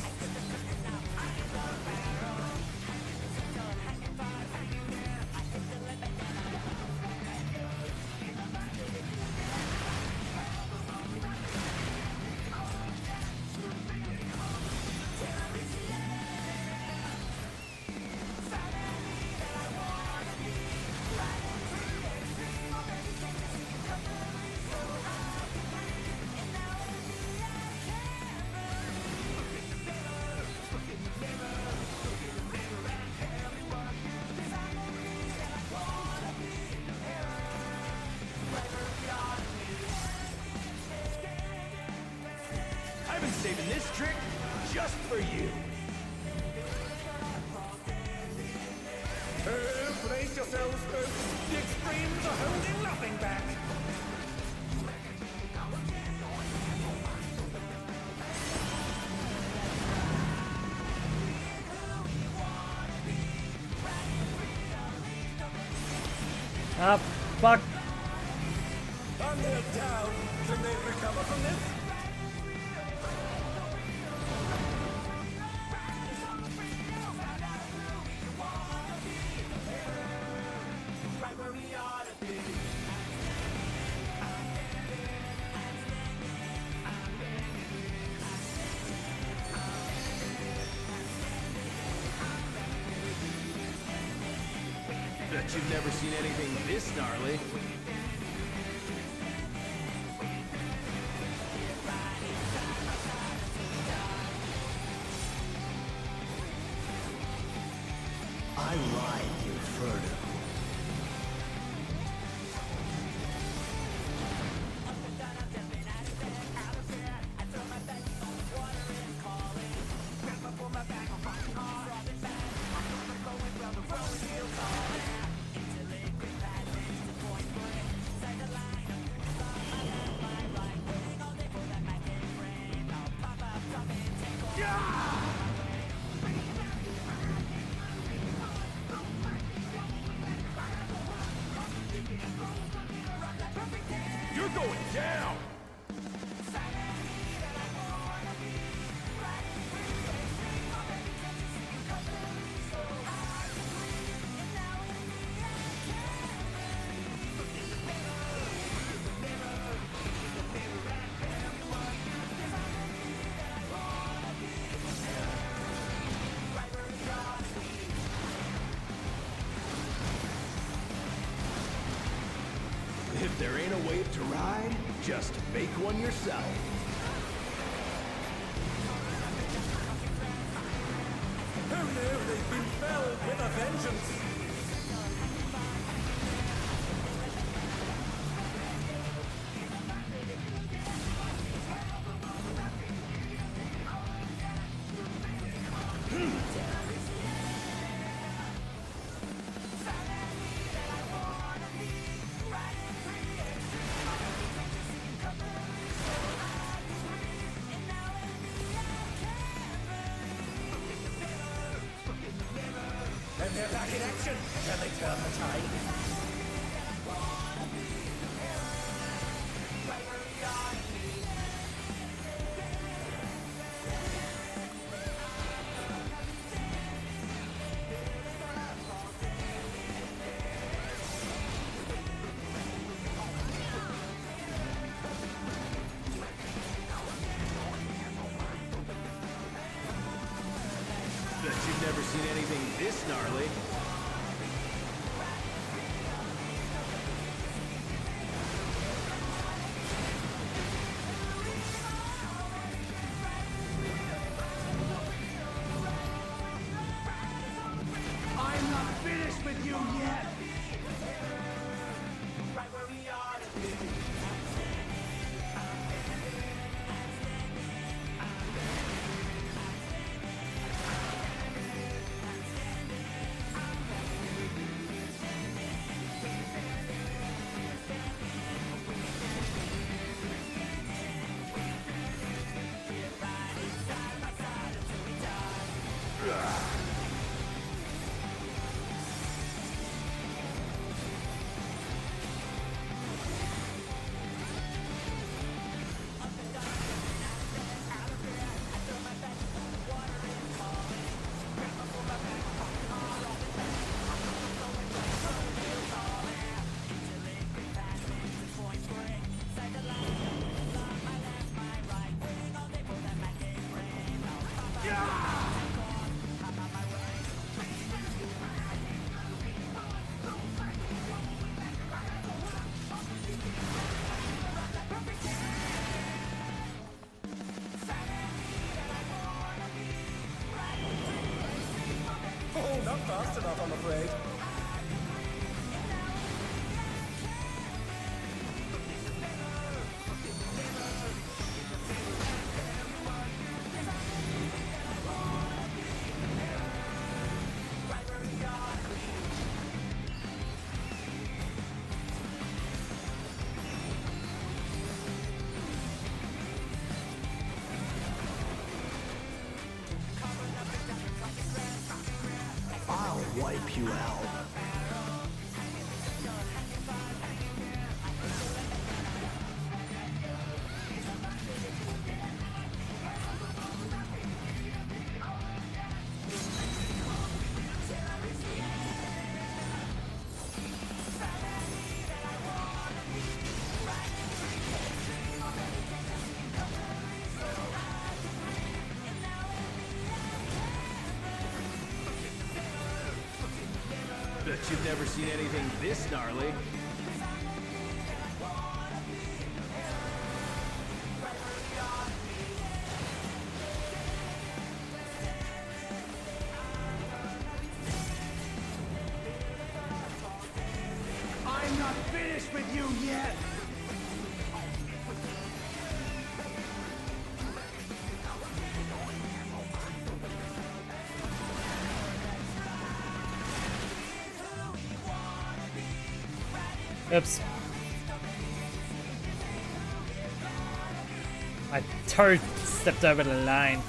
I've been saving this trick just for you. Brace yourselves, folks. The extremes are holding nothing back. Ah, fuck. And they're down. Can they recover from this? Bet you've never seen anything this gnarly. I ride Inferno. You're going down! If there ain't a wave to ride, just make one yourself. Oh no, they've been felled with a vengeance! Can they turn the tide? Bet you've never seen anything this gnarly. I'm not finished with you yet! Oh, not fast enough, I'm afraid. I'll wipe you out. Bet you've never seen anything this gnarly. I'm not finished with you yet! Oops. My toe stepped over the line.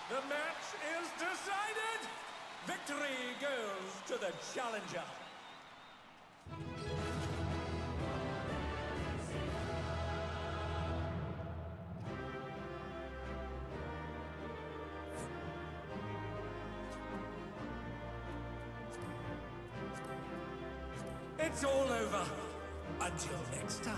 The match is decided! Victory goes to the challenger! It's all over. Until next time.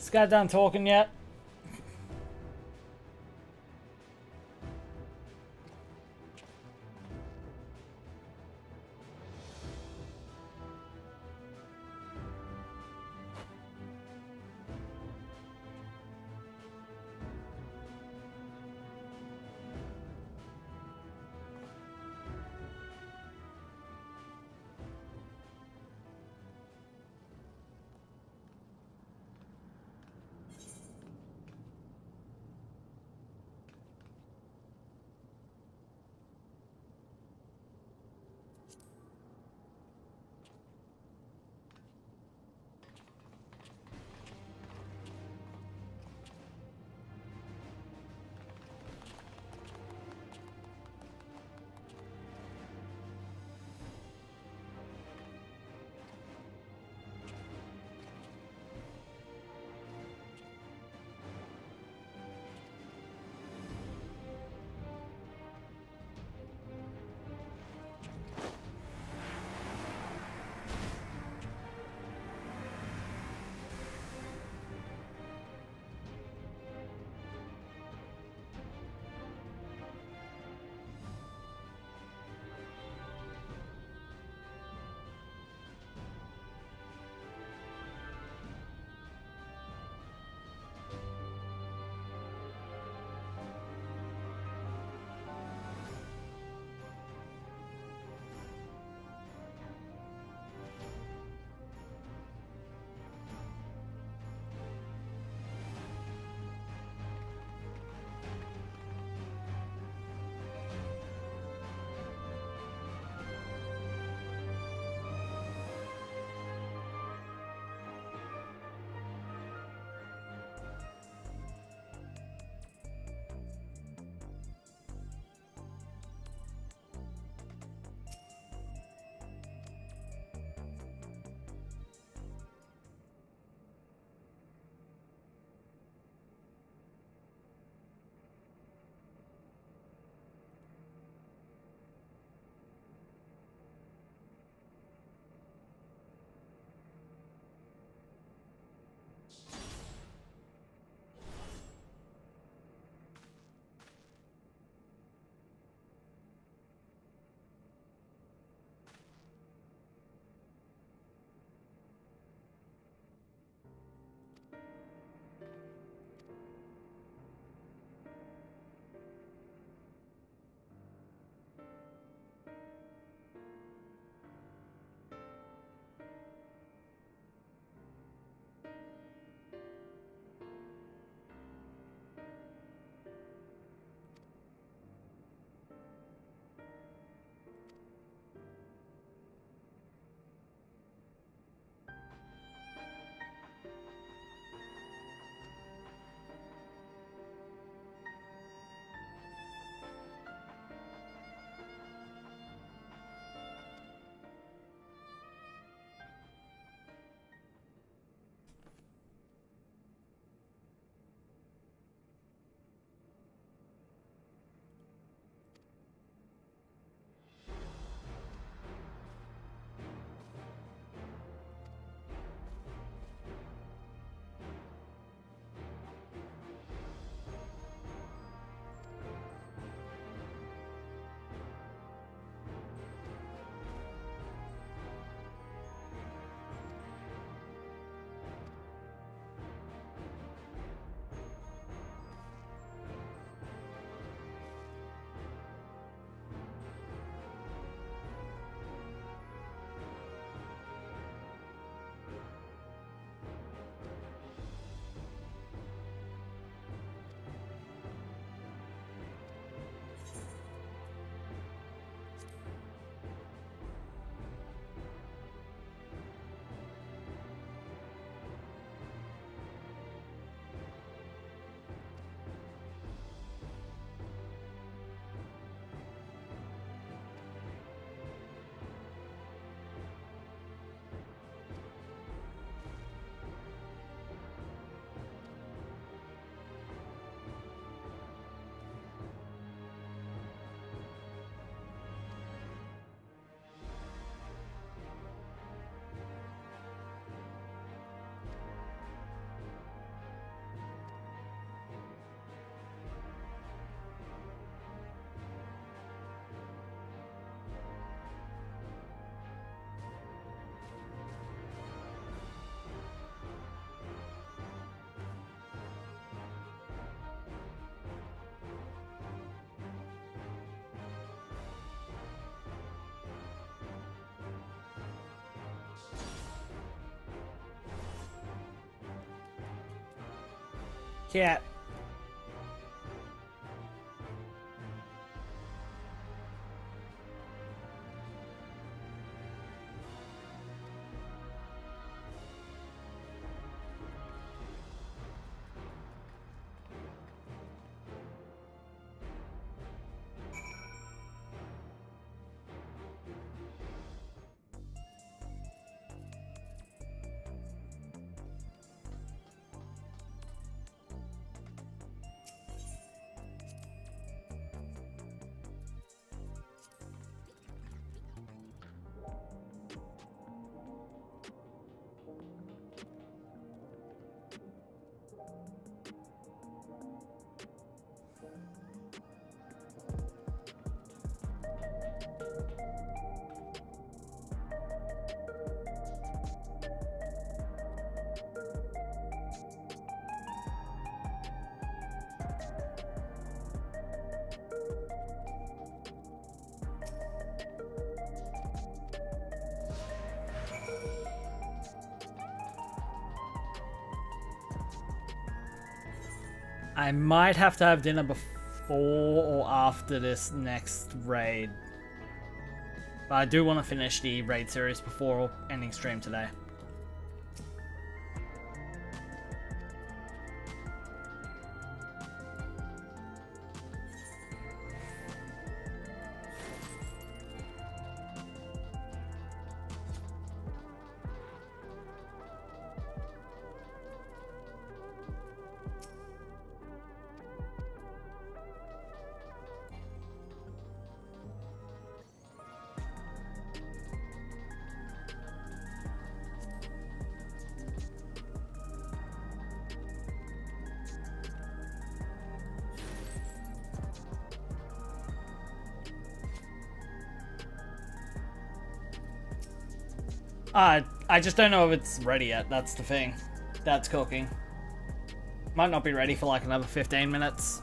This guy done talking yet? Cat. I might have to have dinner before or after this next raid. But I do want to finish the raid series before ending stream today. I just don't know if it's ready yet, that's the thing. That's cooking. Might not be ready for like another 15 minutes.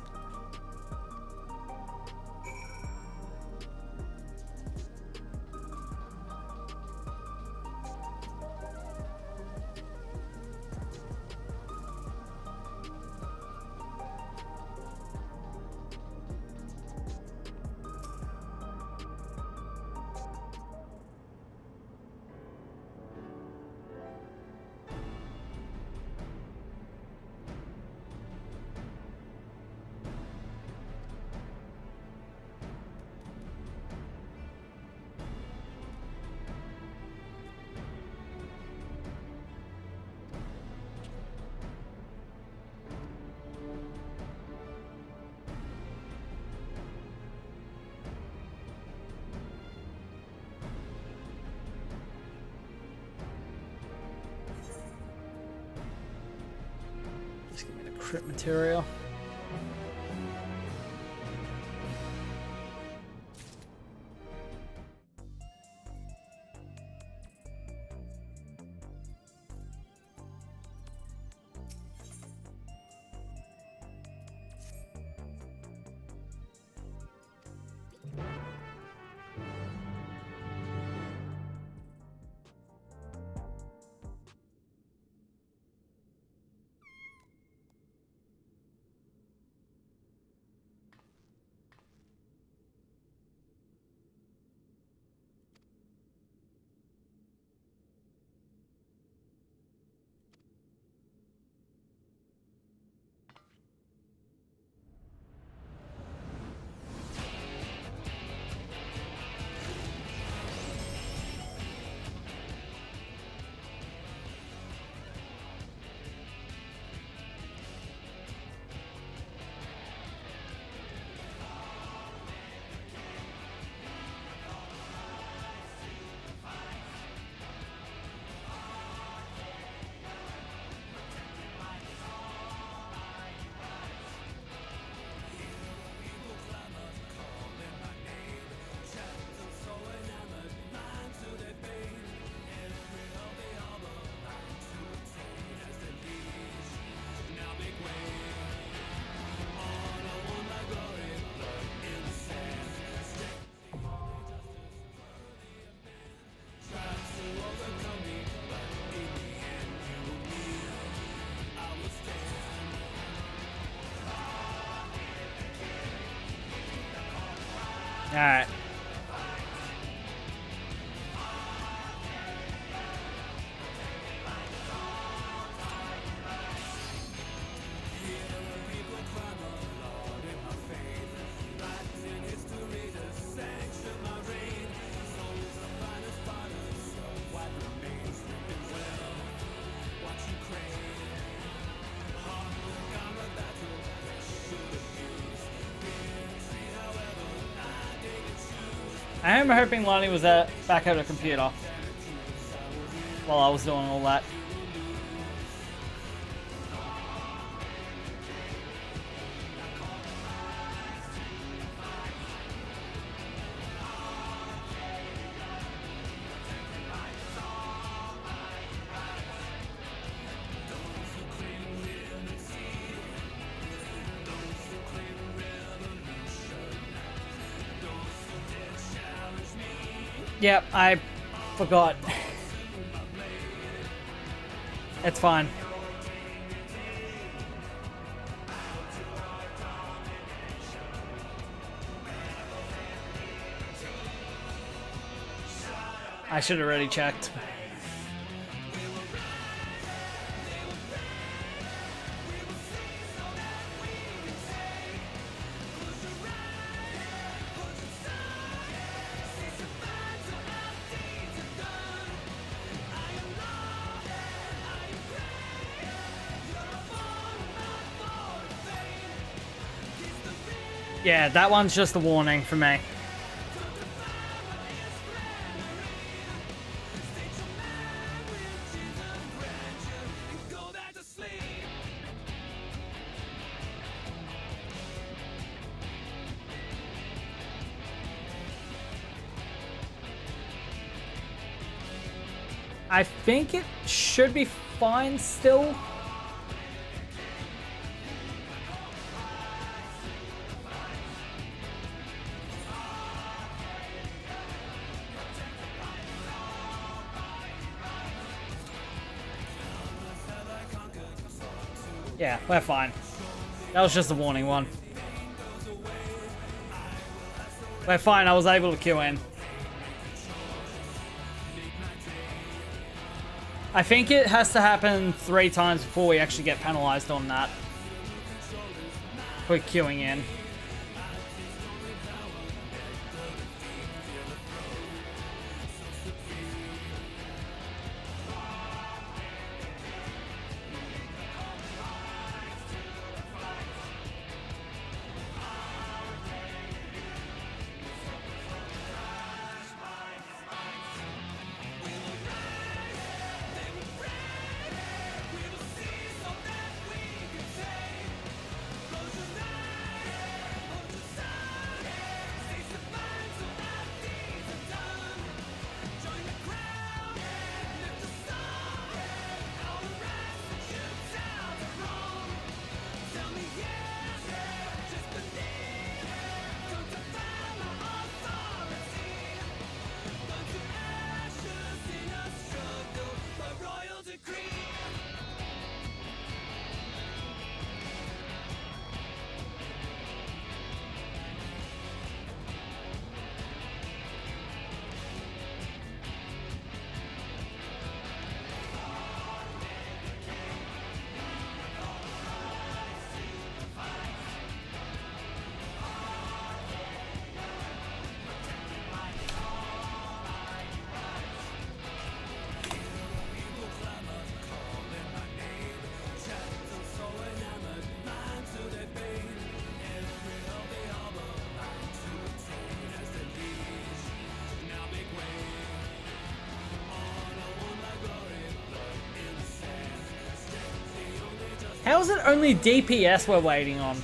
Just give me the crit material. Alright. I am hoping Lonnie was back at the computer while I was doing all that. Yep, I forgot. It's fine. I should have already checked. Yeah, that one's just a warning for me. I think it should be fine still. Yeah, we're fine. That was just a warning one. We're fine, I was able to queue in. I think it has to happen 3 times before we actually get penalized on that. For queuing in. How is it only DPS we're waiting on?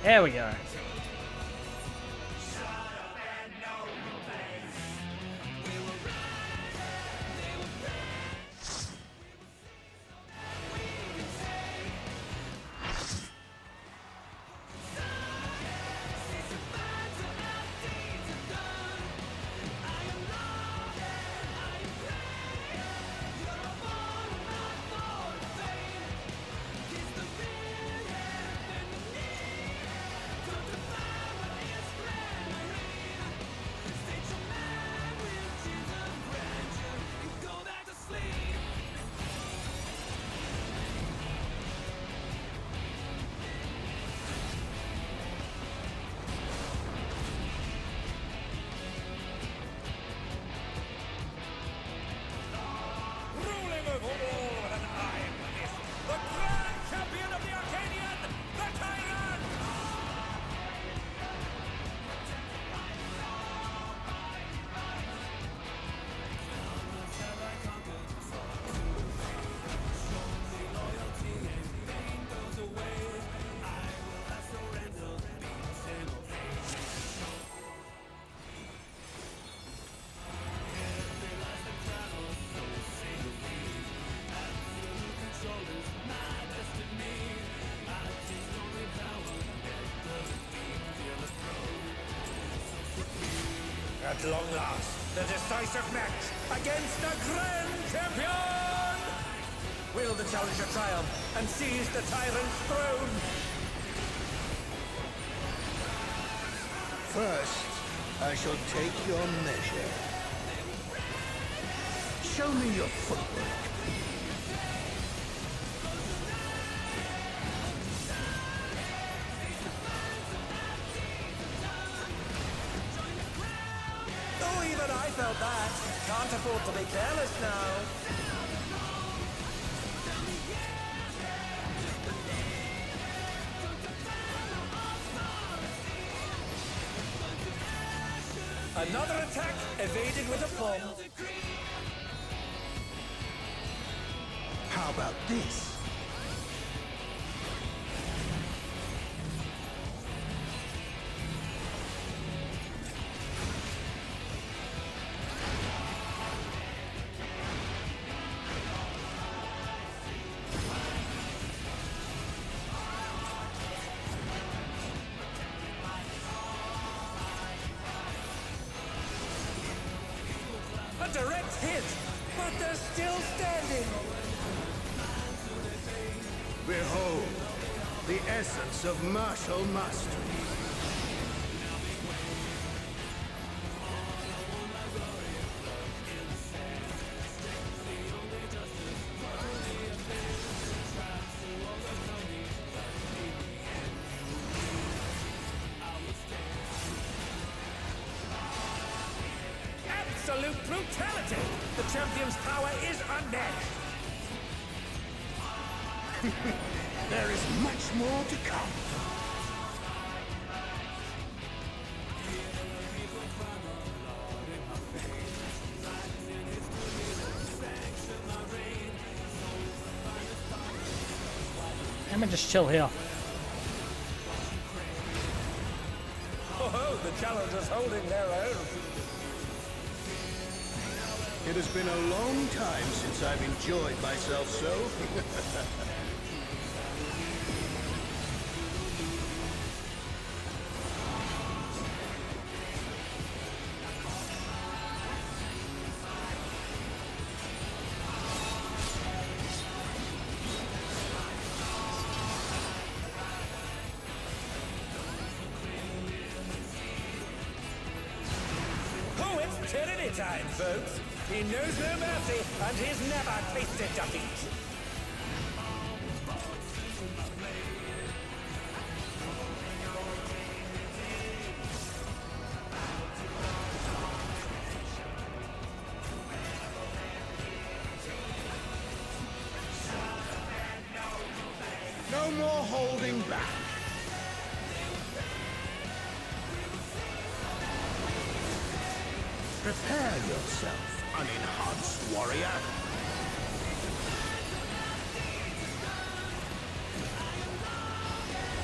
There we go. At long last, the decisive match against the Grand Champion! Will the challenger triumph and seize the tyrant's throne? First, I shall take your measure. Show me your footwork. Oh, even I felt that. Can't afford to be careless now. Another attack evaded with a bomb. How about this? A direct hit, but they're still standing. Behold, the essence of martial mastery. Absolute brutality! The champion's power is unmatched. There is much more to come. Let me just chill here. Oh, the challengers holding their own. It has been a long time since I've enjoyed myself so. Oh, it's tyranny time, folks. He knows no mercy, and he's never tasted defeat. No more holding back. Prepare yourself, unenhanced warrior.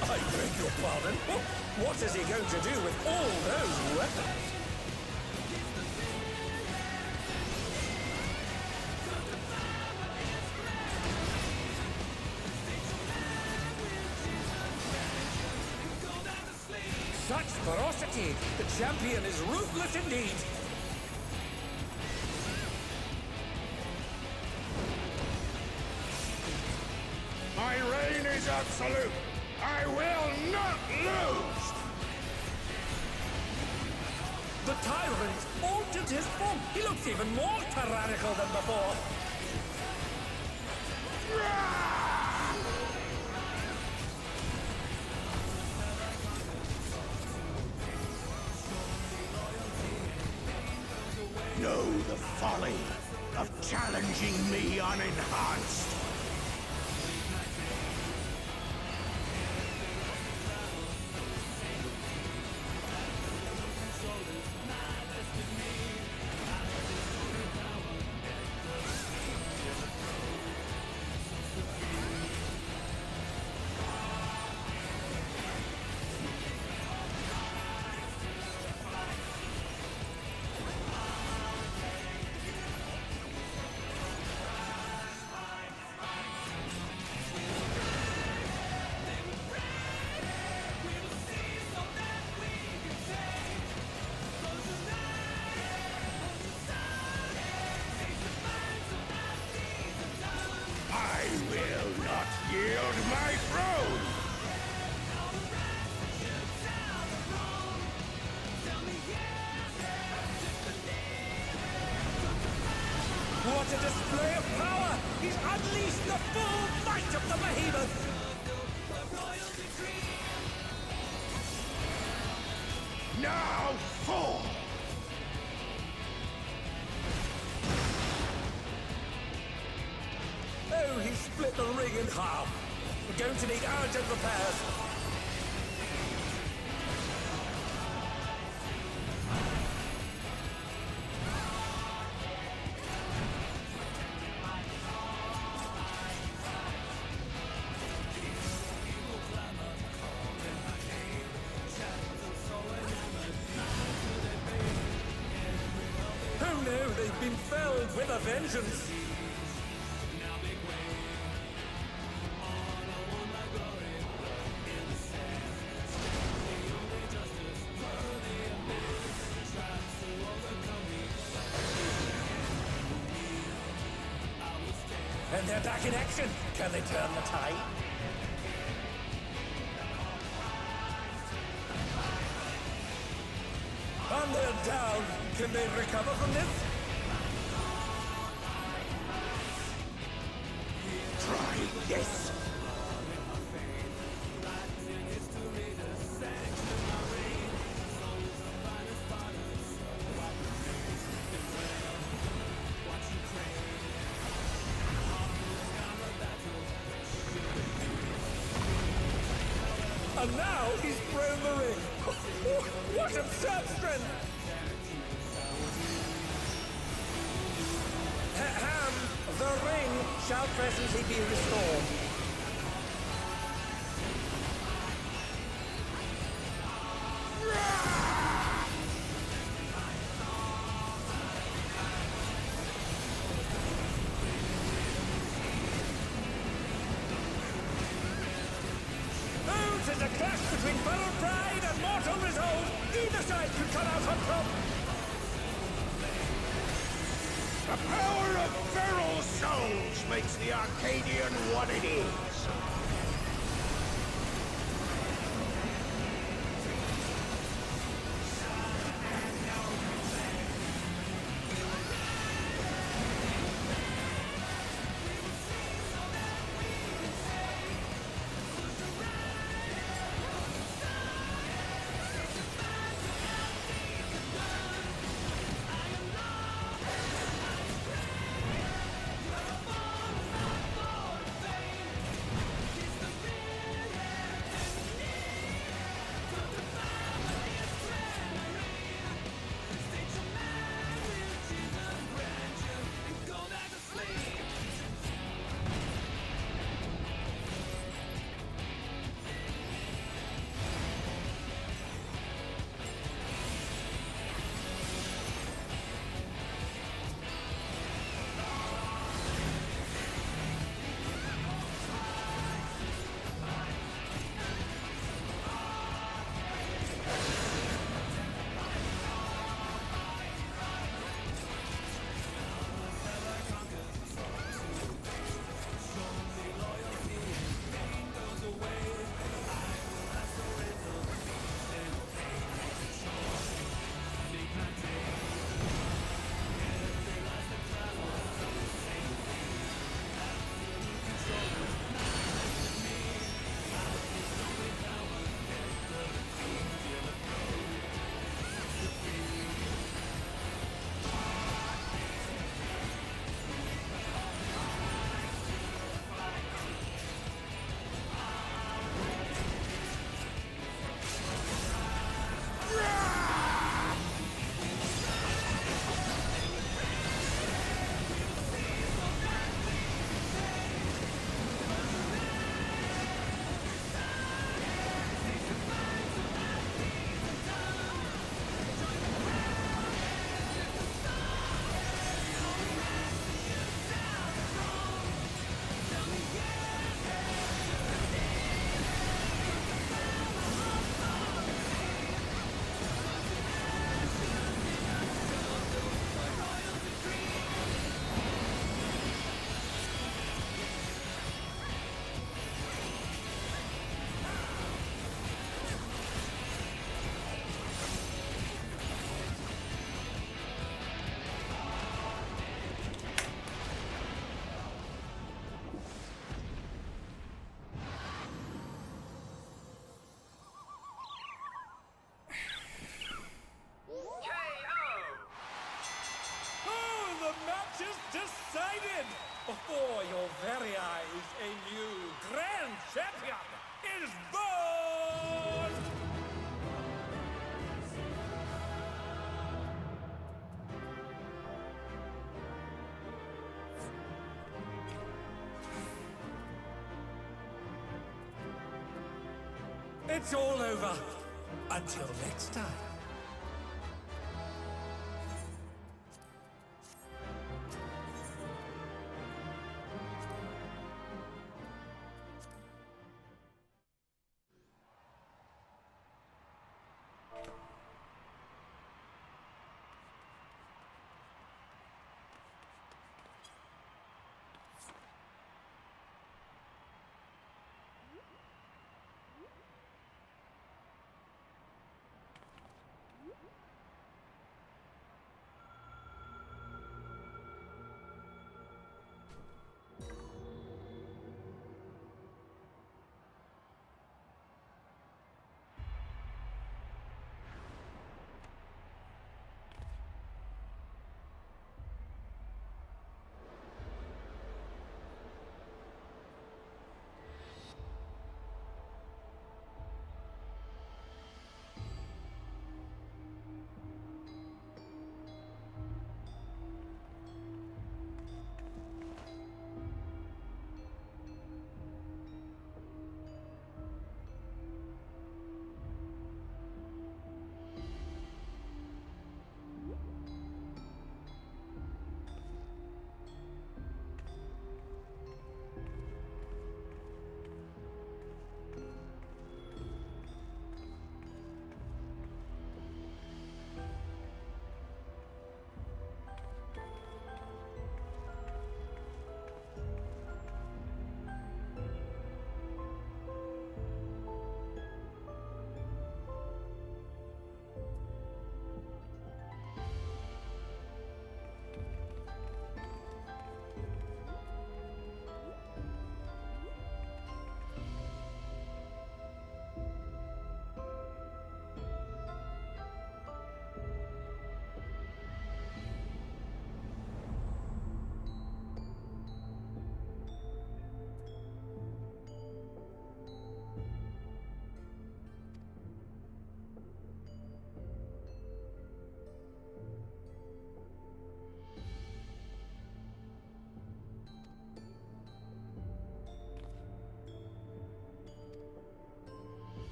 I Beg your pardon? What is he going to do with all those weapons? Such ferocity! The champion is ruthless indeed! My reign is absolute! I will not lose! The tyrant altered his form! He looks even more tyrannical than before! Know the folly of challenging me unenhanced! Yield my throne! What a display of power! He's unleashed the full might of the behemoth! Now fall! Oh, he split the ring in half. We're going to need urgent repairs. Oh no, they've been felled with a vengeance. And they're back in action. Can they turn the tide? And they're down. Can they recover from this? Try this! And now he's thrown the ring. What absurd strength! Ham, the ring shall presently be restored. It's a clash between feral pride and mortal resolve. Either side could come out on top. The power of feral souls makes the Arcadian what it is. before your very eyes, a new grand champion is born! It's all over. Until next time.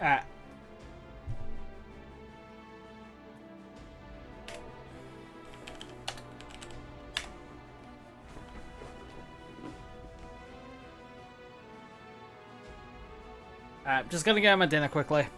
Alright. Alright, just gonna get my dinner quickly.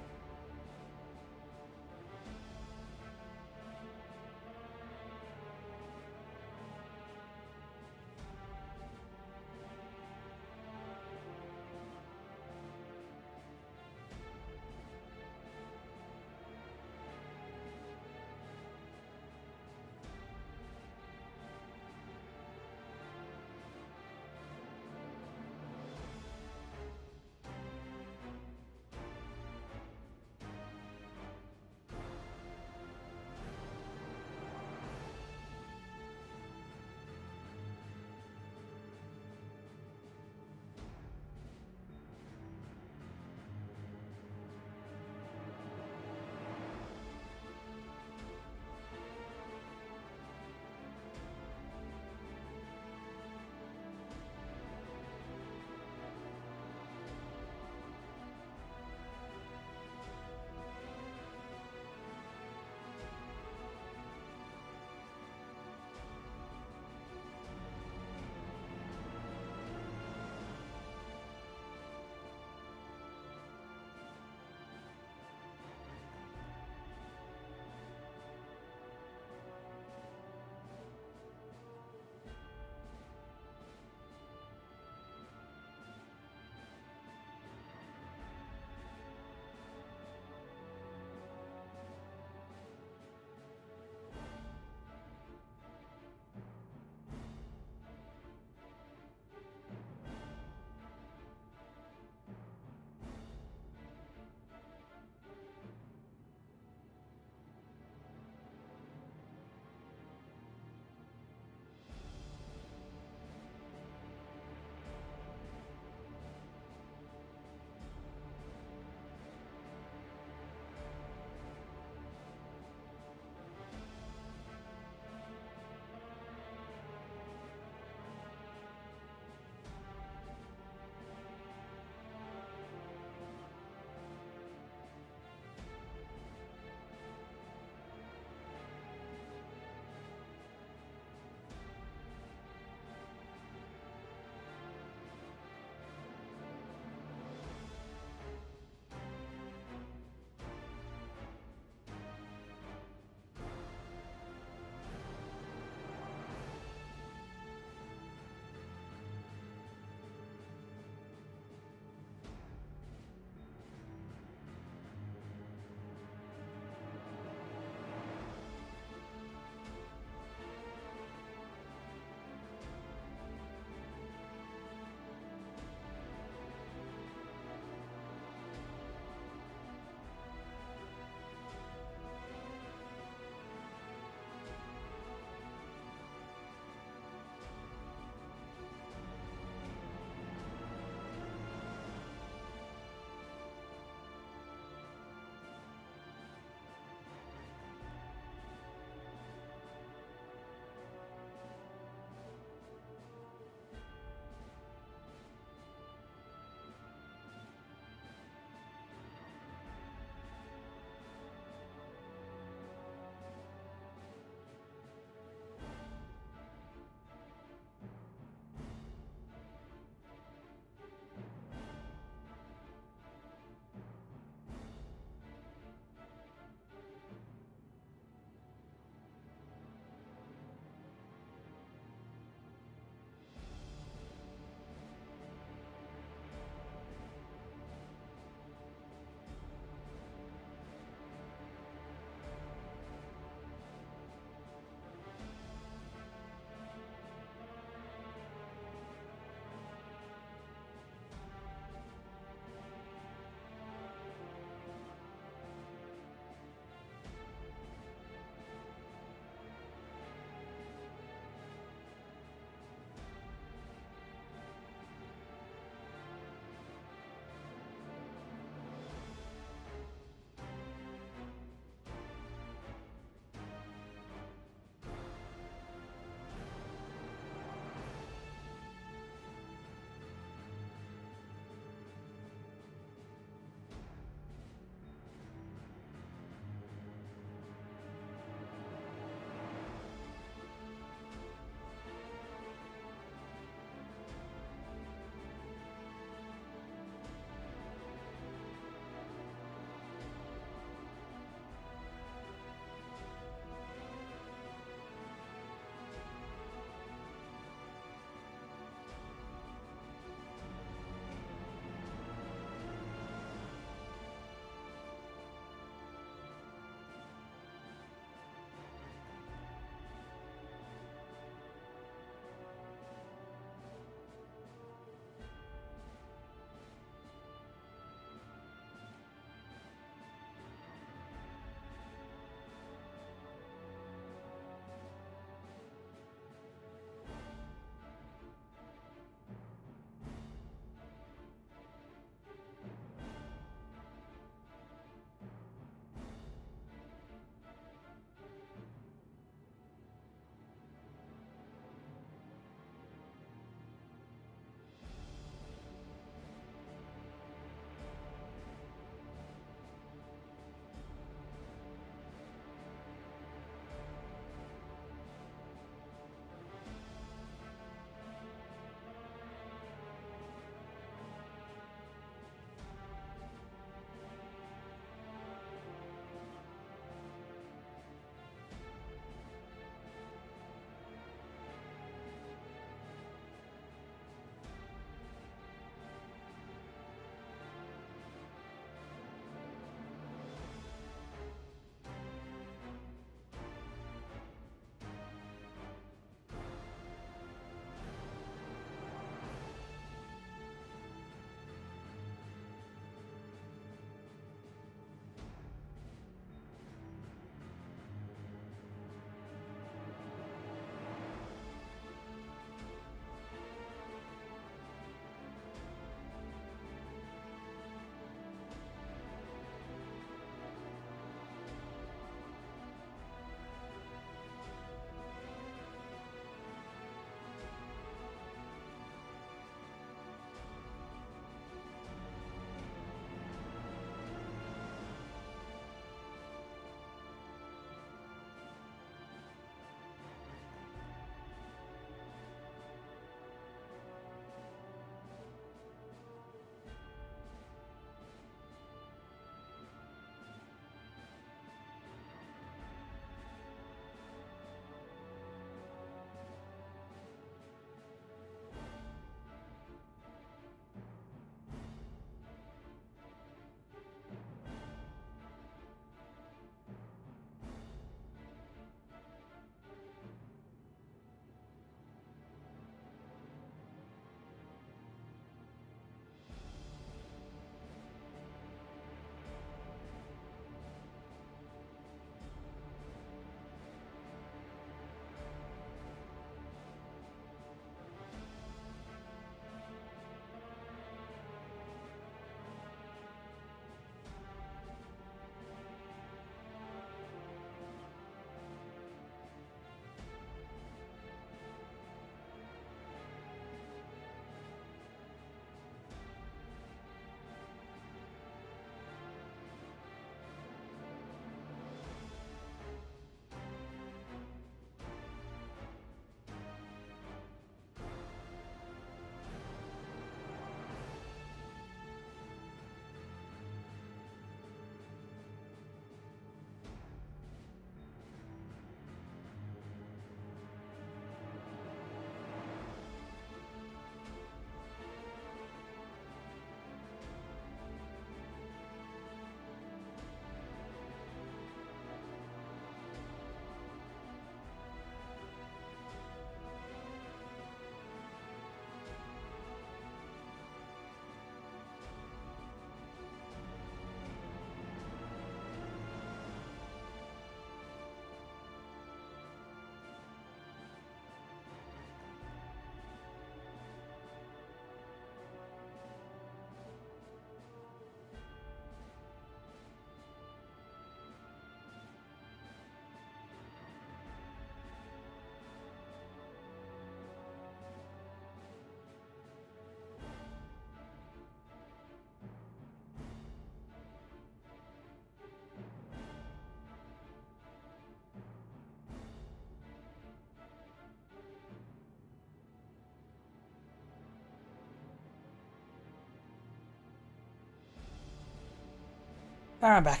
Alright, I'm back.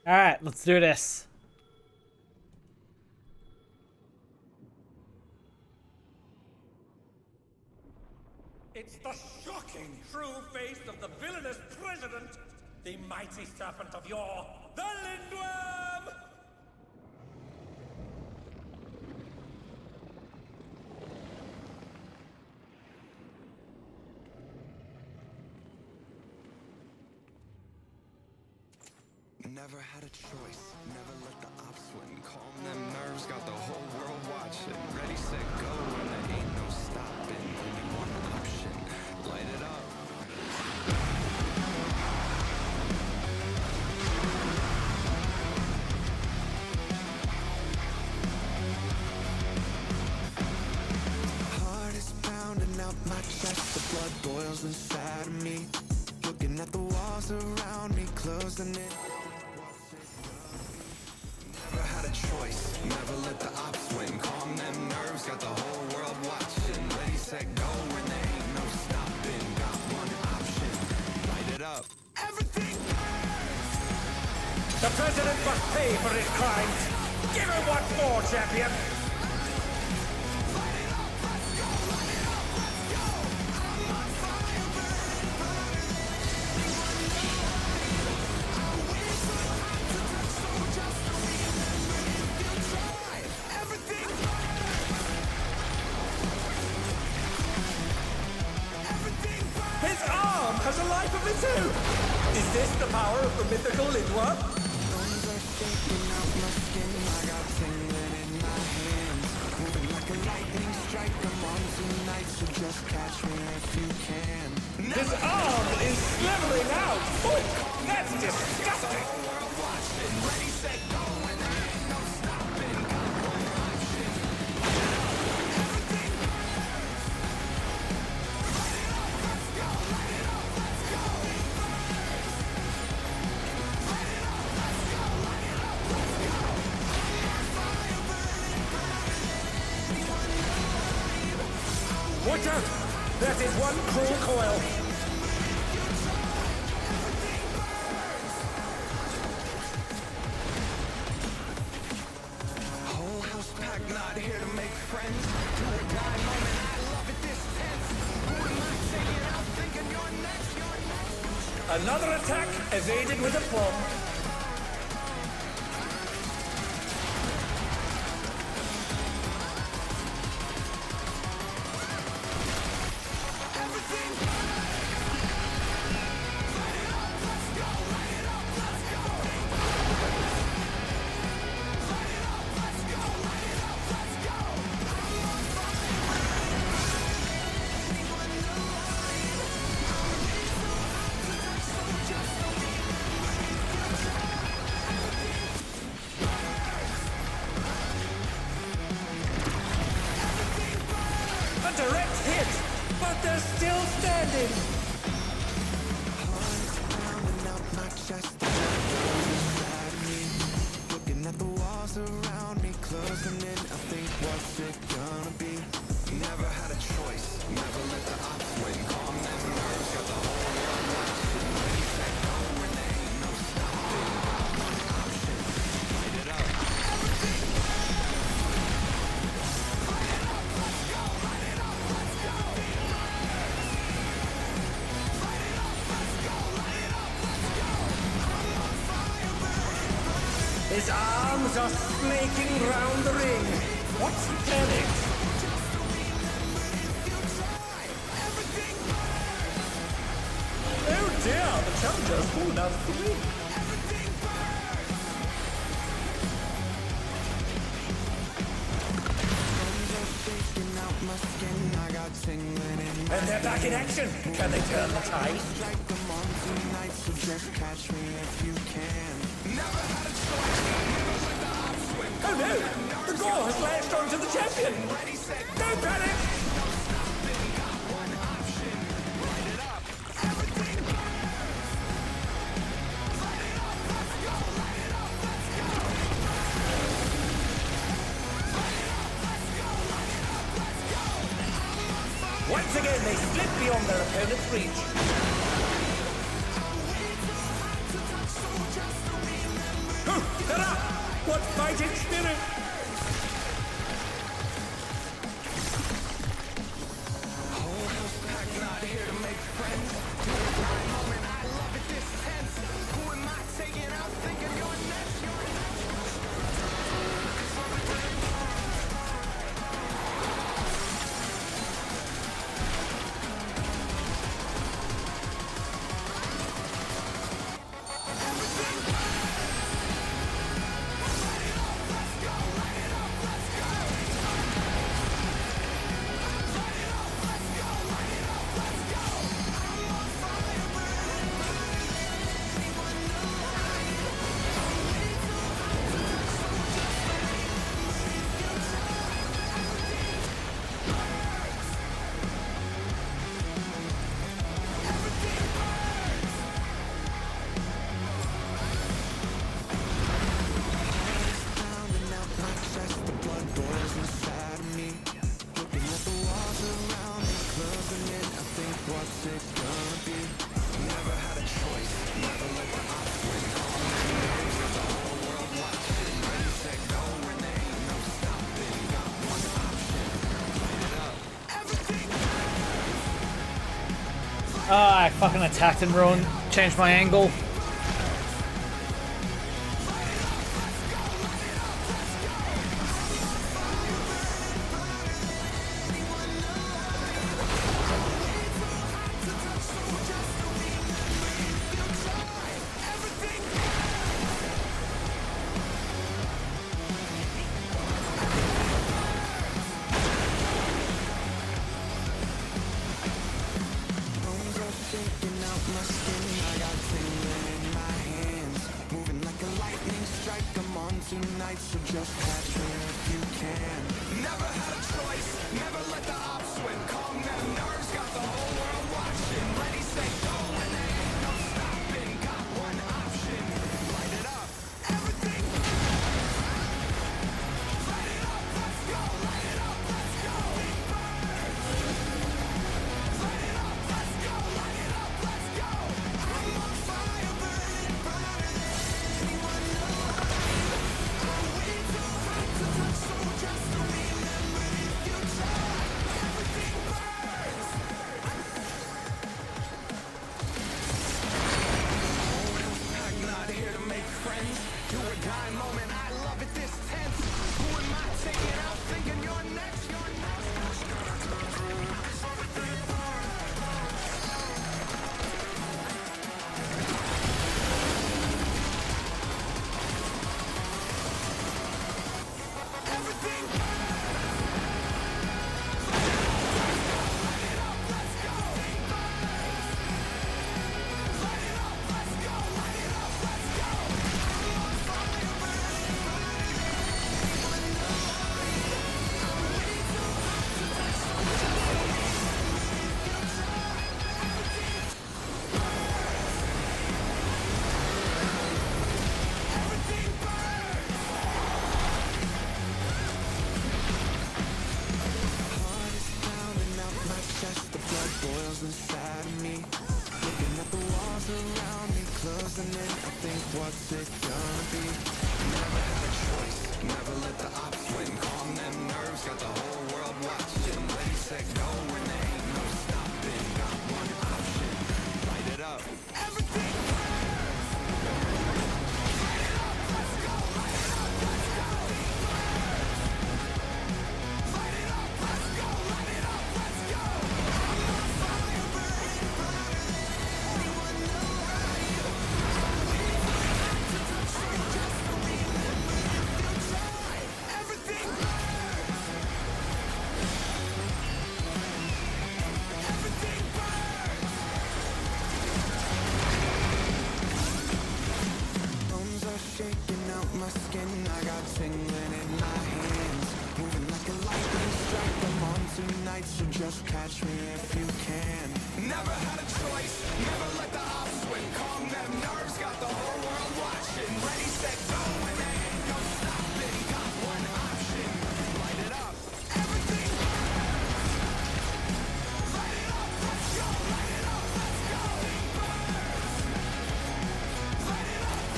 Alright, let's do this. It's the shocking true face of the villainous president, the mighty serpent of yore, the Lindworm! Never had a choice, never let the ops win. Calm them nerves, got the whole world watching. Ready, set, go, and there ain't no stopping. Only one option. battles inside of me. Looking at the walls around me, closing in. Never had a choice, never let the ops win. Calm them nerves, got the whole world watching. Ready, set, go, when there ain't no stopping. Got one option, light it up. Everything burns! The president must pay for his crimes. Give him what for, champion! His arm has a life of its own! Is this the power of the mythical Lidwa? Bones are shaking out my skin. I got tingling in my hands. Moving like a lightning strike. I'm on tonight, so just catch me if you can. His arm is slithering out! Oh, that's disgusting! Ready, set, go, and there ain't no stopping. Got one option. Everything burns. Light it up, let's go. Light it up, let's go. Light it up, let's go. Light it up, let's go. I'm on fire, burning, burning. Anyone alive? Watch out! That is one cruel coil! Whole house packed, not here to make friends. Do or die moment, I love it this tense. Who am I taking out? Thinking you're next, you're next. Another attack evaded with aplomb. A direct hit, but they're still standing. Heart's pounding out my chest. Inside me. Looking at the walls around me, closing in. I think, what's it gonna be? Never had a choice. Never let the ops win. Calm them nerves, got the whole world watching. Ready, set, go, when there ain't no stopping. Got one option, light it up. Everything burns. Light it up, let's go. Light it up, let's go. Light it up, let's go. Light it up, let's go. I'm on fire, burning, burning. His arms are snaking round the ring. What's he planning? Oh dear, the challenger's fallen out of the ring. And they're back in action. Can they turn the tide? Strike them on tonight, so just catch me if you can. Never had a choice. Never let the ops win. Oh no! The gore has lashed onto the champion! Ready, set, Don't panic! no stopping. Got one option. Light it up. Everything burns. Light it up, let's go. Light it up, let's go. Light it up, let's go. Light it up, let's go. I'm on fire. Once again, they slip beyond their opponent's reach. Hurrah! What fighting spirit! Whole house packed, not here to make friends. Do or die moment, I love it this tense. Who am I taking out? Thinking you're next, you're next. Everything burns. Light it up, let's go. I fucking attacked and ruined, changed my angle.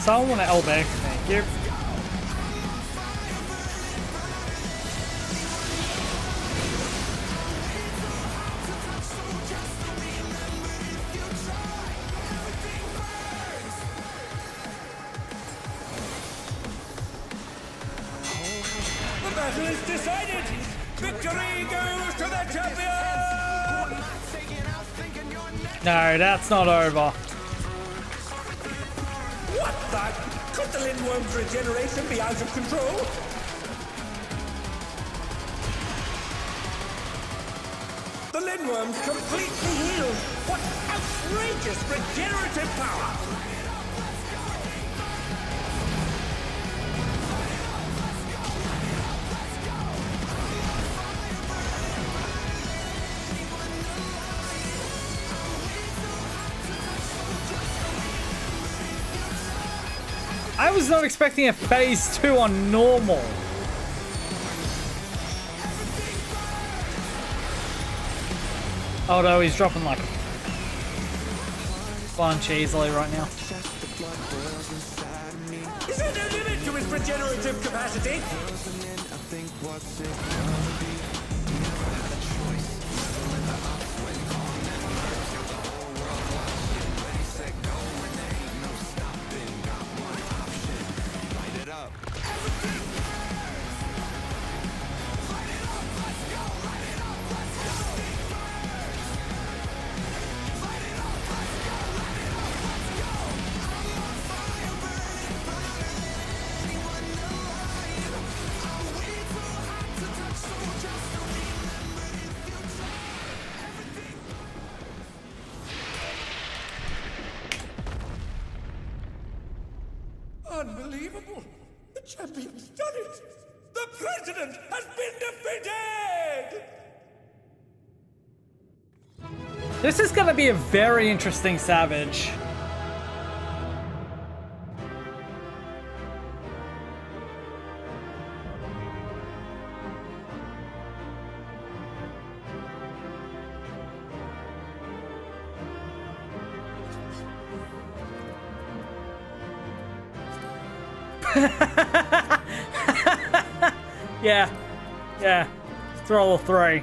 Someone want to L back, thank you. The battle is decided! Victory goes to the champion! No, that's not over. What the? Could the Lindworm's regeneration be out of control? The Lindworm's completely healed! What outrageous regenerative power! I was not expecting a phase 2 on normal. Although he's dropping like a bunch easily right now. Is there no limit to his regenerative capacity? unbelievable! The champion's done it! The president has been defeated! This is gonna be a very interesting Savage. Yeah. Yeah. Throw all three.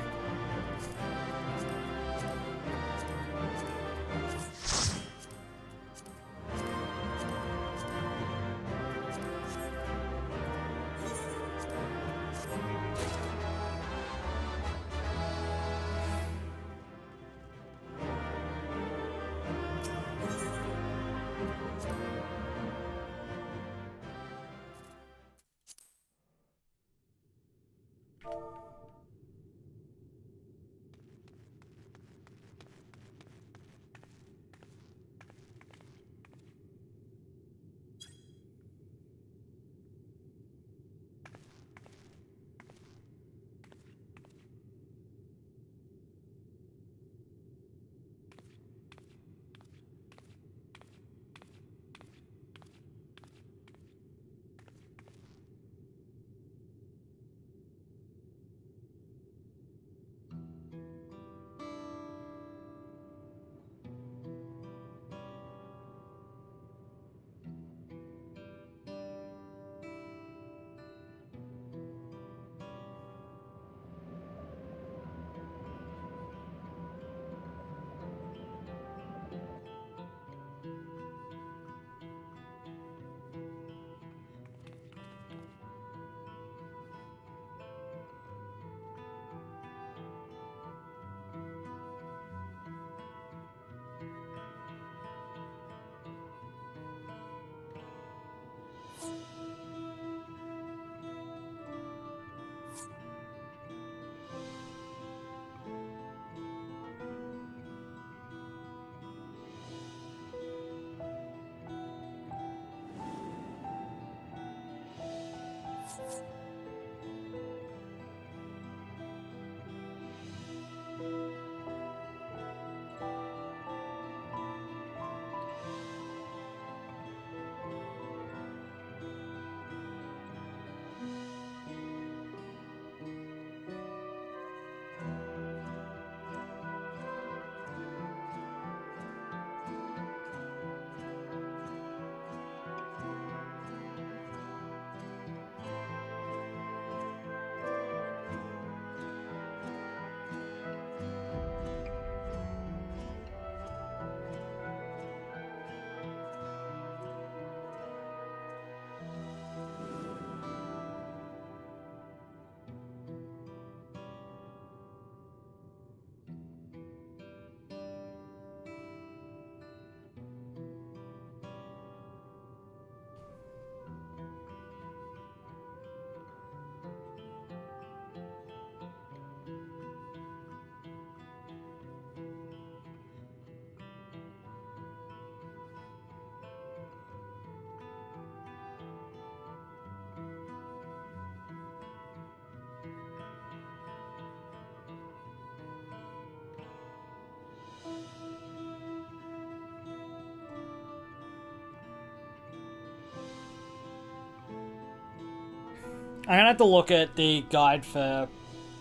I'm gonna have to look at the guide for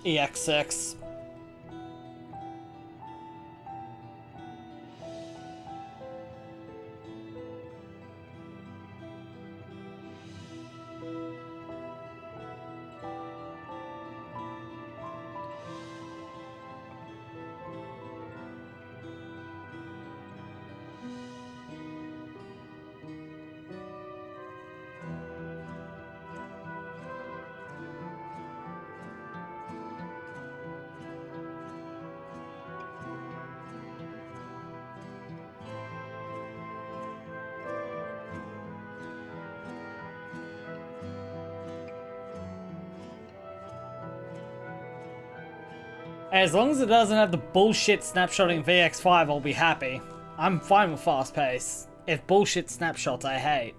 EX6. As long as it doesn't have the bullshit snapshotting VX5, I'll be happy. I'm fine with fast pace. It's bullshit snapshots I hate.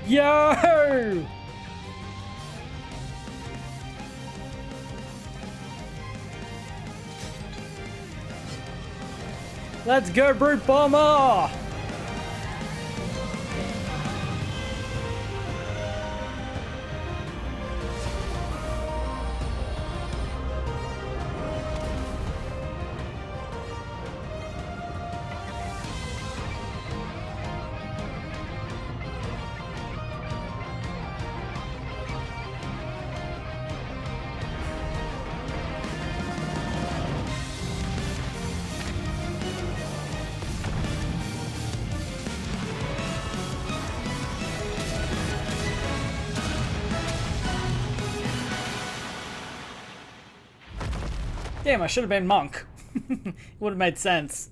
Yo! Let's go, Brute Bomber! Damn, I should have been monk. Would have made sense.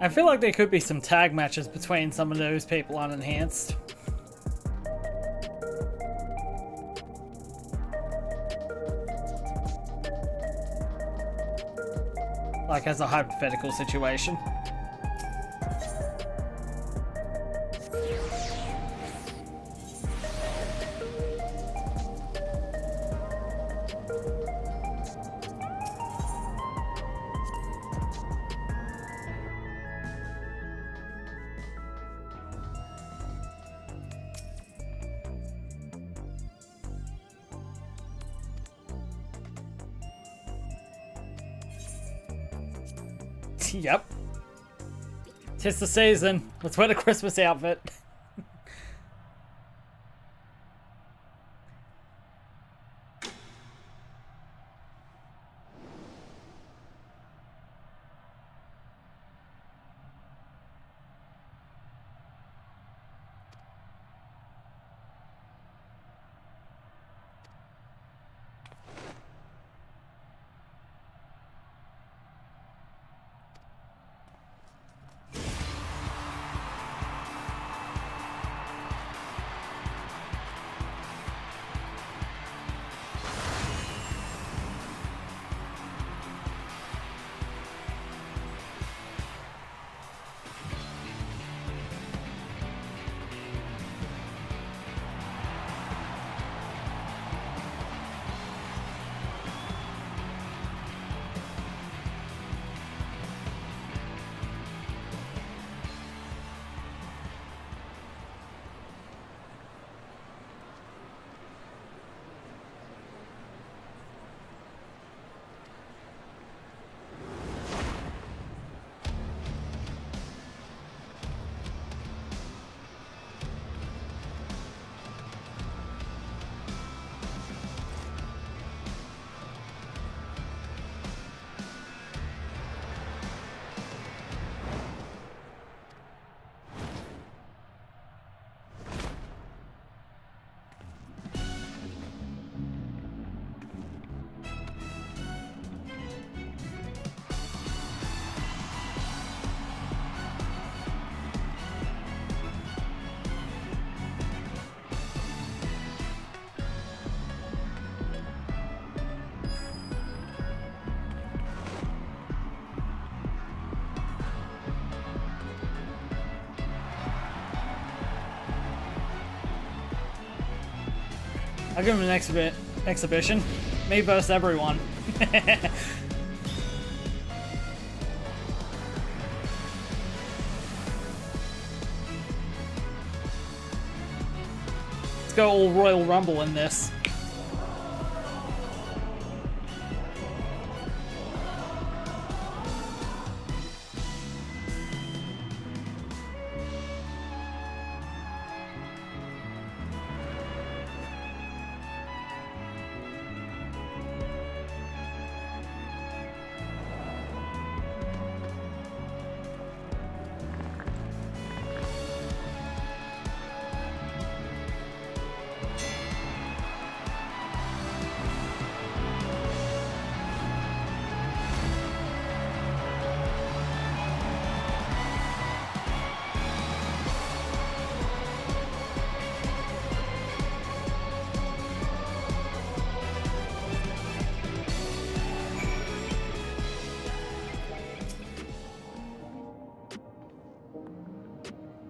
I feel like there could be some tag matches between some of those people unenhanced. Like as a hypothetical situation. Yep. 'Tis the season. Let's wear the Christmas outfit. I'll give him an exhibition. Me versus everyone. Let's go all Royal Rumble in this.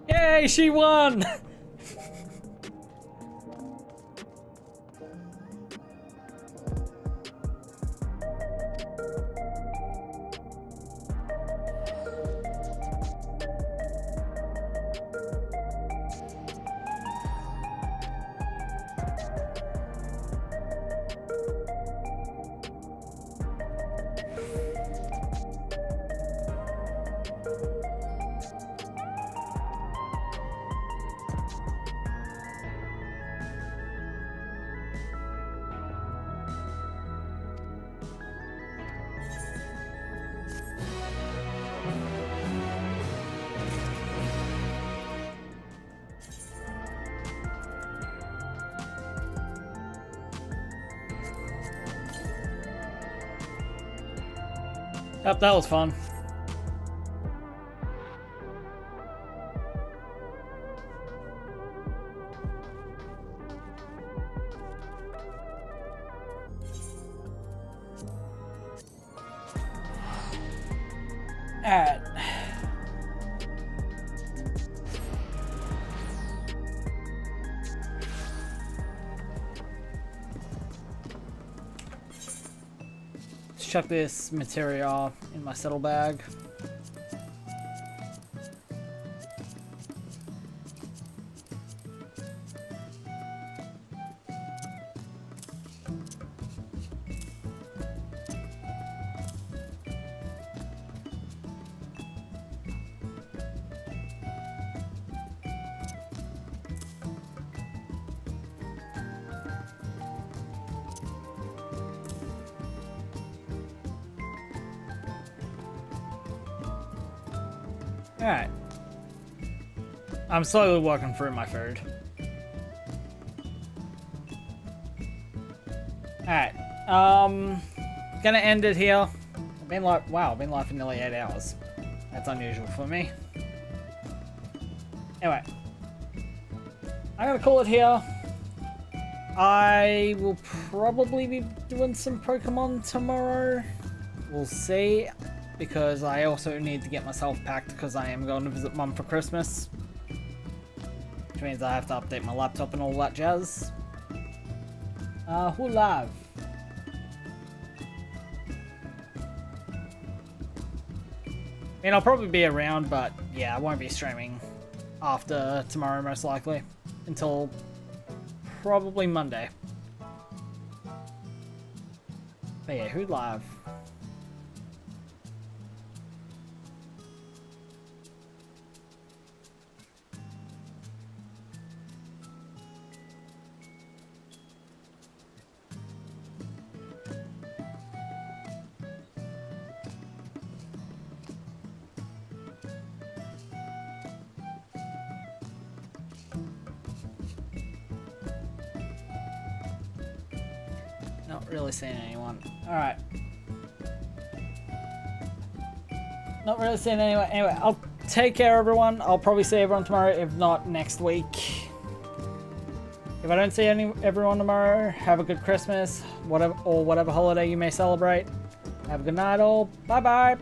Yay, she won! Yep, that was fun. Alright. Let's chuck this material in my saddle bag. Alright. I'm slowly walking through my food. Alright. Gonna end it here. I've been like, wow, I've been live for nearly 8 hours. That's unusual for me. Anyway. I'm gonna call it here. I will probably be doing some Pokemon tomorrow. We'll see. Because I also need to get myself packed because I am going to visit Mum for Christmas. Which means I have to update my laptop and all that jazz. Who live? I mean, I'll probably be around, but yeah, I won't be streaming after tomorrow most likely. Until probably Monday. But yeah, who live? Not really seeing anyone. Alright. Not really seeing anyone. Anyway, I'll take care, everyone. I'll probably see everyone tomorrow, if not next week. If I don't see everyone tomorrow, have a good Christmas, whatever holiday you may celebrate. Have a good night, all. Bye-bye.